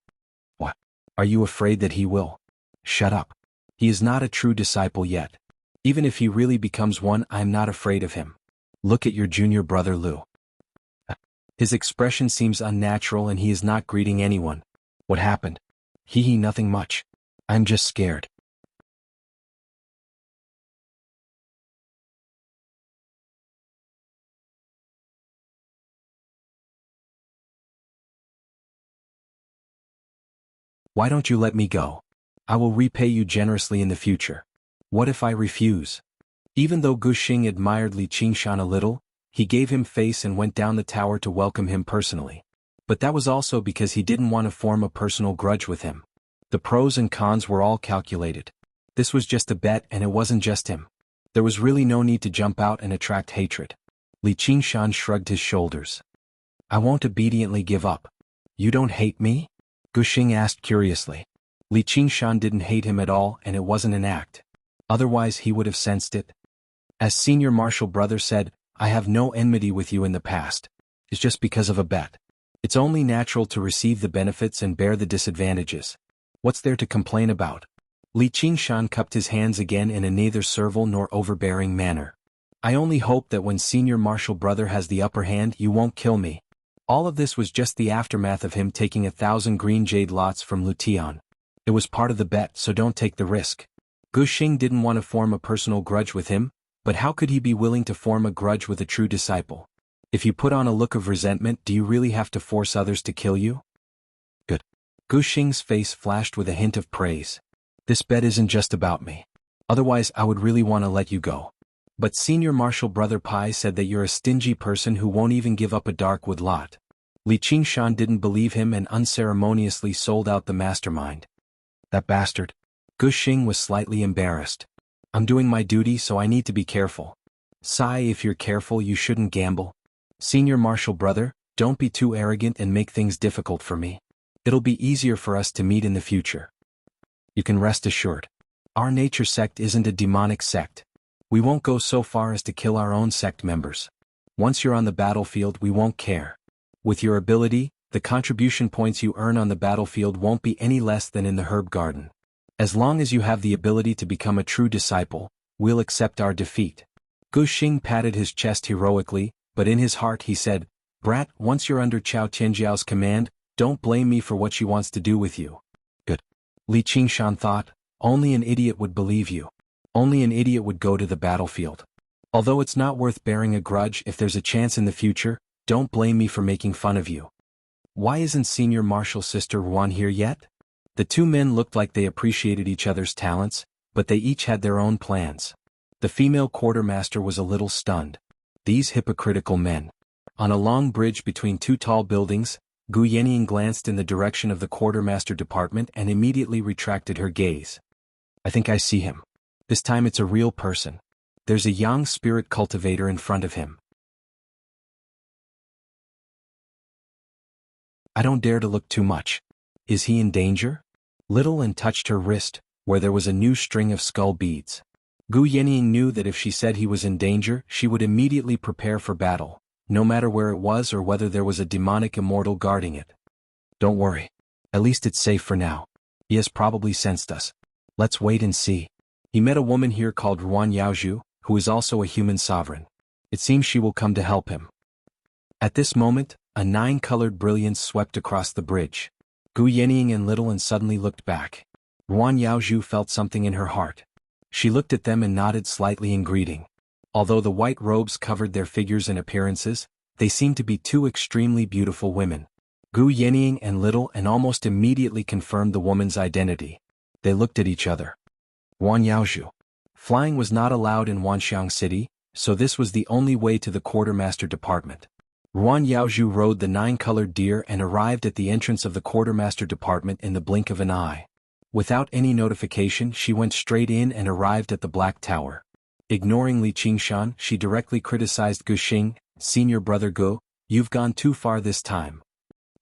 What? Are you afraid that he will? Shut up. He is not a true disciple yet. Even if he really becomes one, I am not afraid of him. Look at your junior brother Lu. His expression seems unnatural and he is not greeting anyone. What happened? Nothing much. I'm just scared. Why don't you let me go? I will repay you generously in the future. What if I refuse? Even though Gu Xing admired Li Qingshan a little, he gave him face and went down the tower to welcome him personally. But that was also because he didn't want to form a personal grudge with him. The pros and cons were all calculated. This was just a bet and it wasn't just him. There was really no need to jump out and attract hatred. Li Qingshan shrugged his shoulders. I won't obediently give up. You don't hate me? Gu Xing asked curiously. Li Qingshan didn't hate him at all and it wasn't an act. Otherwise he would have sensed it. As senior martial brother said, I have no enmity with you in the past. It's just because of a bet. It's only natural to receive the benefits and bear the disadvantages. What's there to complain about? Li Qingshan cupped his hands again in a neither servile nor overbearing manner. I only hope that when senior martial brother has the upper hand you won't kill me. All of this was just the aftermath of him taking 1,000 green jade lots from Lu Tian. It was part of the bet, so don't take the risk. Gu Xing didn't want to form a personal grudge with him, but how could he be willing to form a grudge with a true disciple? If you put on a look of resentment, do you really have to force others to kill you? Good. Gu Xing's face flashed with a hint of praise. This bet isn't just about me. Otherwise I would really want to let you go. But senior martial brother Pai said that you're a stingy person who won't even give up a darkwood lot. Li Qingshan didn't believe him and unceremoniously sold out the mastermind. That bastard. Gu Xing was slightly embarrassed. I'm doing my duty, so I need to be careful. Sai, if you're careful you shouldn't gamble. Senior martial brother, don't be too arrogant and make things difficult for me. It'll be easier for us to meet in the future. You can rest assured. Our nature sect isn't a demonic sect. We won't go so far as to kill our own sect members. Once you're on the battlefield we won't care. With your ability, the contribution points you earn on the battlefield won't be any less than in the herb garden. As long as you have the ability to become a true disciple, we'll accept our defeat. Gu Xing patted his chest heroically, but in his heart he said, Brat, once you're under Chao Tianjiao's command, don't blame me for what she wants to do with you. Good. Li Qingshan thought, only an idiot would believe you. Only an idiot would go to the battlefield. Although it's not worth bearing a grudge if there's a chance in the future, don't blame me for making fun of you. Why isn't senior martial sister Ruan here yet? The two men looked like they appreciated each other's talents, but they each had their own plans. The female quartermaster was a little stunned. These hypocritical men. On a long bridge between two tall buildings, Gu Yenying glanced in the direction of the quartermaster department and immediately retracted her gaze. I think I see him. This time it's a real person. There's a young spirit cultivator in front of him. I don't dare to look too much. Is he in danger? Little and touched her wrist, where there was a new string of skull beads. Gu Yenying knew that if she said he was in danger, she would immediately prepare for battle, no matter where it was or whether there was a demonic immortal guarding it. Don't worry. At least it's safe for now. He has probably sensed us. Let's wait and see. He met a woman here called Ruan Yaozhu, who is also a human sovereign. It seems she will come to help him. At this moment, a 9-colored brilliance swept across the bridge. Gu Yenying and Little and suddenly looked back. Ruan Yaozhu felt something in her heart. She looked at them and nodded slightly in greeting. Although the white robes covered their figures and appearances, they seemed to be two extremely beautiful women. Gu Yenying and Little and almost immediately confirmed the woman's identity. They looked at each other. Ruan Yaozhu. Flying was not allowed in Wanxiang City, so this was the only way to the quartermaster department. Ruan Yaozhu rode the 9-colored deer and arrived at the entrance of the quartermaster department in the blink of an eye. Without any notification she went straight in and arrived at the Black Tower. Ignoring Li Qingshan, she directly criticized Gu Xing, "Senior brother Gu, you've gone too far this time."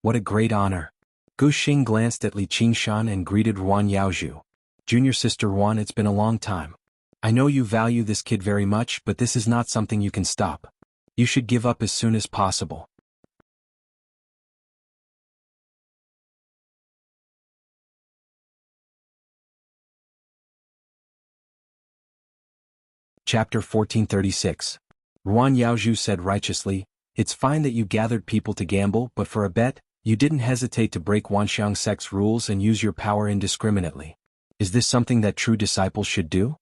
"What a great honor." Gu Xing glanced at Li Qingshan and greeted Ruan Yaozhu. "Junior sister Ruan, it's been a long time. I know you value this kid very much, but this is not something you can stop. You should give up as soon as possible." Chapter 1436. Ruan Yaozhu said righteously, "It's fine that you gathered people to gamble, but for a bet, you didn't hesitate to break Wanxiang sect's rules and use your power indiscriminately. Is this something that true disciples should do?"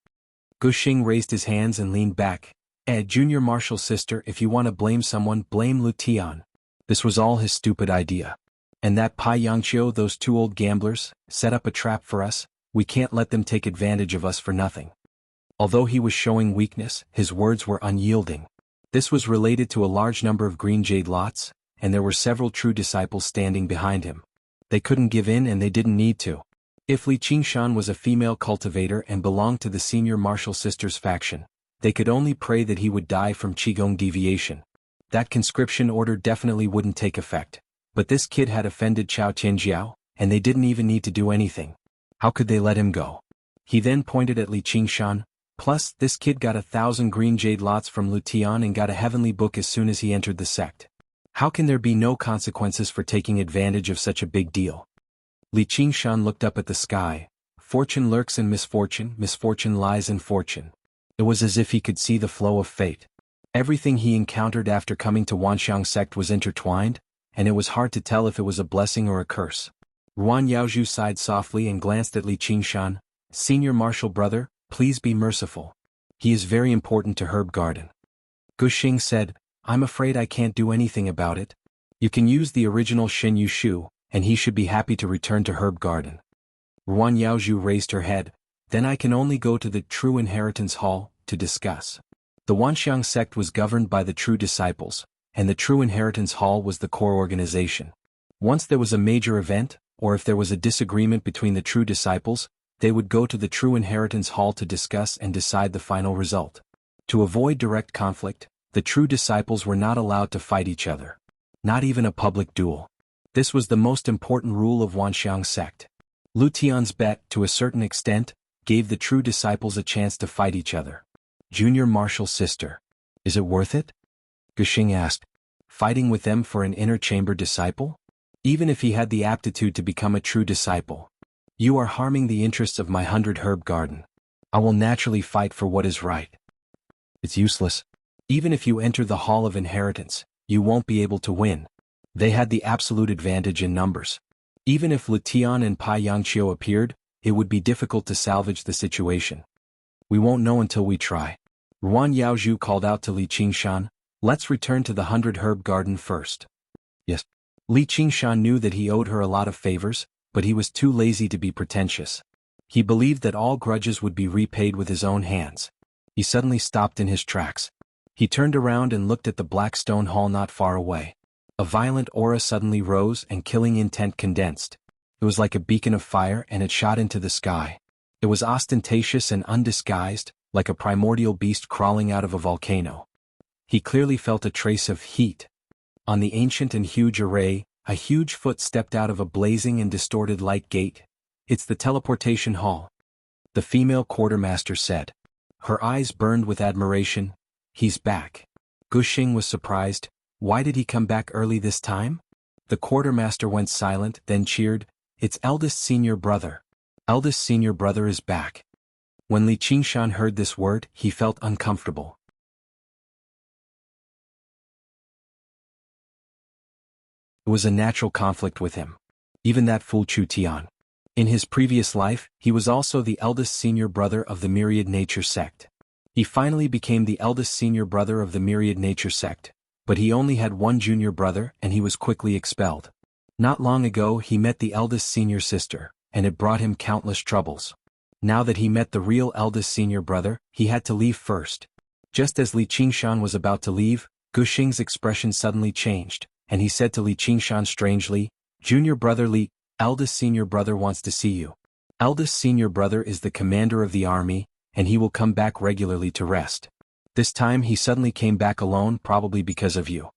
Gu Xing raised his hands and leaned back. Junior martial sister, if you want to blame someone, blame Lu Tian. This was all his stupid idea. And that Pai Yangqiu, those two old gamblers, set up a trap for us. We can't let them take advantage of us for nothing." Although he was showing weakness, his words were unyielding. This was related to a large number of green jade lots, and there were several true disciples standing behind him. They couldn't give in and they didn't need to. If Li Qingshan was a female cultivator and belonged to the senior martial sisters faction, they could only pray that he would die from Qigong deviation. That conscription order definitely wouldn't take effect. But this kid had offended Chao Tianjiao, and they didn't even need to do anything. How could they let him go? He then pointed at Li Qingshan. Plus, this kid got 1,000 green jade lots from Lu Tian and got a heavenly book as soon as he entered the sect. How can there be no consequences for taking advantage of such a big deal? Li Qingshan looked up at the sky. Fortune lurks in misfortune, misfortune lies in fortune. It was as if he could see the flow of fate. Everything he encountered after coming to Wanxiang sect was intertwined, and it was hard to tell if it was a blessing or a curse. Ruan Yaozhu sighed softly and glanced at Li Qingshan. "Senior martial brother, please be merciful. He is very important to Herb Garden." Gu Xing said, "I'm afraid I can't do anything about it. You can use the original Xin Yu Shu, and he should be happy to return to Herb Garden." Ruan Yaozhu raised her head. "Then I can only go to the True Inheritance Hall, to discuss." The Wanxiang sect was governed by the True Disciples, and the True Inheritance Hall was the core organization. Once there was a major event, or if there was a disagreement between the True Disciples, they would go to the True Inheritance Hall to discuss and decide the final result. To avoid direct conflict, the True Disciples were not allowed to fight each other. Not even a public duel. This was the most important rule of Wanxiang sect. Lu Tian's bet, to a certain extent, gave the True Disciples a chance to fight each other. "Junior martial sister. Is it worth it?" Gu Xing asked. "Fighting with them for an inner chamber disciple? Even if he had the aptitude to become a true disciple. You are harming the interests of my 100 Herb Garden. I will naturally fight for what is right." "It's useless. Even if you enter the Hall of Inheritance, you won't be able to win. They had the absolute advantage in numbers. Even if Lu Tian and Pai Yangqiu appeared, it would be difficult to salvage the situation. We won't know until we try." Ruan Yaozhu called out to Li Qingshan, "Let's return to the 100 Herb Garden first." "Yes." Li Qingshan knew that he owed her a lot of favors, but he was too lazy to be pretentious. He believed that all grudges would be repaid with his own hands. He suddenly stopped in his tracks. He turned around and looked at the black stone hall not far away. A violent aura suddenly rose and killing intent condensed. It was like a beacon of fire and it shot into the sky. It was ostentatious and undisguised, like a primordial beast crawling out of a volcano. He clearly felt a trace of heat. On the ancient and huge array, a huge foot stepped out of a blazing and distorted light gate. "It's the teleportation hall," the female quartermaster said. Her eyes burned with admiration. "He's back." Gu Xing was surprised. Why did he come back early this time? The quartermaster went silent, then cheered, "It's eldest senior brother. Eldest senior brother is back." When Li Qingshan heard this word, he felt uncomfortable. It was a natural conflict with him. Even that fool Chu Tian. In his previous life, he was also the eldest senior brother of the Myriad Nature sect. He finally became the eldest senior brother of the Myriad Nature sect, but he only had one junior brother and he was quickly expelled. Not long ago he met the eldest senior sister, and it brought him countless troubles. Now that he met the real eldest senior brother, he had to leave first. Just as Li Qingshan was about to leave, Gu Xing's expression suddenly changed, and he said to Li Qingshan strangely, "Junior brother Li, eldest senior brother wants to see you." Eldest senior brother is the commander of the army, and he will come back regularly to rest. This time he suddenly came back alone, probably because of you."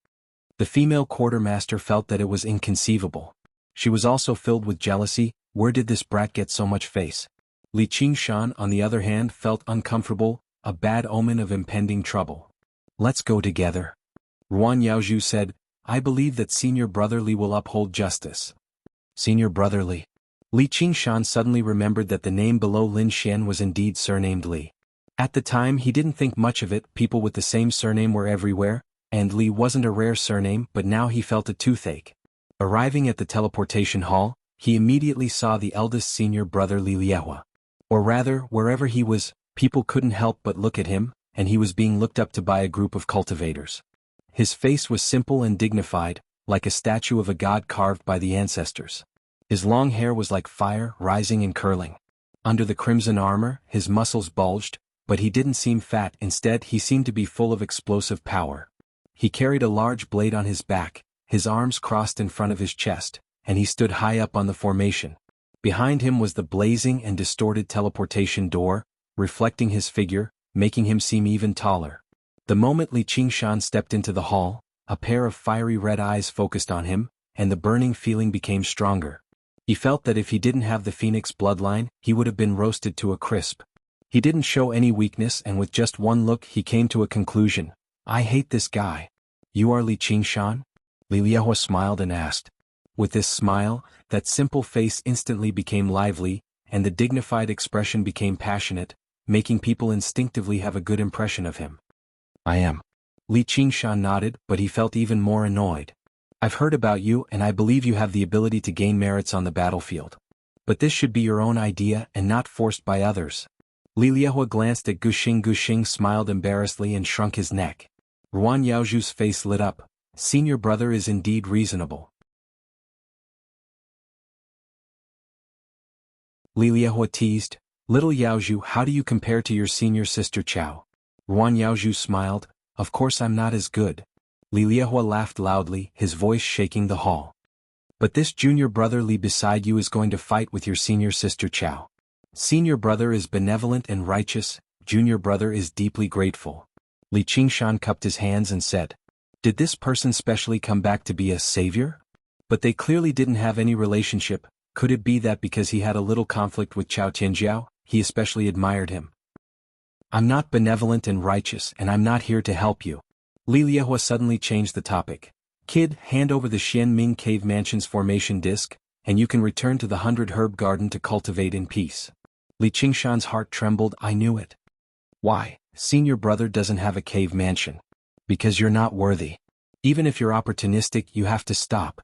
The female quartermaster felt that it was inconceivable. She was also filled with jealousy. Where did this brat get so much face? Li Qingshan, on the other hand, felt uncomfortable, a bad omen of impending trouble. "Let's go together," Ruan Yaozhu said. "I believe that senior brother Li will uphold justice." Senior brother Li. Li Qingshan suddenly remembered that the name below Lin Xian was indeed surnamed Li. At the time he didn't think much of it, people with the same surname were everywhere, and Li wasn't a rare surname, but now he felt a toothache. Arriving at the teleportation hall, he immediately saw the eldest senior brother Li Liehua. Or rather, wherever he was, people couldn't help but look at him, and he was being looked up to by a group of cultivators. His face was simple and dignified, like a statue of a god carved by the ancestors. His long hair was like fire, rising and curling. Under the crimson armor, his muscles bulged, but he didn't seem fat. Instead, he seemed to be full of explosive power. He carried a large blade on his back, his arms crossed in front of his chest, and he stood high up on the formation. Behind him was the blazing and distorted teleportation door, reflecting his figure, making him seem even taller. The moment Li Qingshan stepped into the hall, a pair of fiery red eyes focused on him, and the burning feeling became stronger. He felt that if he didn't have the Phoenix bloodline, he would have been roasted to a crisp. He didn't show any weakness, and with just one look he came to a conclusion. "I hate this guy." "You are Li Qingshan?" Li Liehua smiled and asked. With this smile, that simple face instantly became lively, and the dignified expression became passionate, making people instinctively have a good impression of him. "I am." Li Qingshan nodded, but he felt even more annoyed. "I've heard about you, and I believe you have the ability to gain merits on the battlefield. But this should be your own idea and not forced by others." Li Liehua glanced at Guxing. Guxing smiled embarrassedly and shrunk his neck. Ruan Yaozhu's face lit up. Senior brother is indeed reasonable. Li Liehua teased, "Little Yaozhu, how do you compare to your senior sister Chao?" Ruan Yaozhu smiled, "Of course I'm not as good." Li Liehua laughed loudly, his voice shaking the hall. "But this junior brother Li beside you is going to fight with your senior sister Chao. Senior brother is benevolent and righteous, junior brother is deeply grateful." Li Qingshan cupped his hands and said, "Did this person specially come back to be a savior? But they clearly didn't have any relationship. Could it be that because he had a little conflict with Chao Tianjiao, he especially admired him?" "I'm not benevolent and righteous, and I'm not here to help you." Li Liehua suddenly changed the topic. "Kid, hand over the Xianming Cave Mansion's formation disc, and you can return to the 100 Herb Garden to cultivate in peace." Li Qingshan's heart trembled. "I knew it." "Why? Senior brother doesn't have a cave mansion." "Because you're not worthy. Even if you're opportunistic, you have to stop."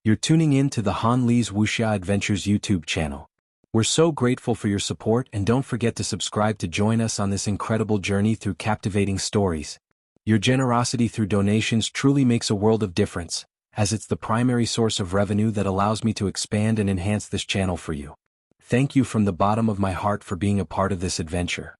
You're tuning in to the Han Li's Wuxia Adventures YouTube channel. We're so grateful for your support, and don't forget to subscribe to join us on this incredible journey through captivating stories. Your generosity through donations truly makes a world of difference, as it's the primary source of revenue that allows me to expand and enhance this channel for you. Thank you from the bottom of my heart for being a part of this adventure.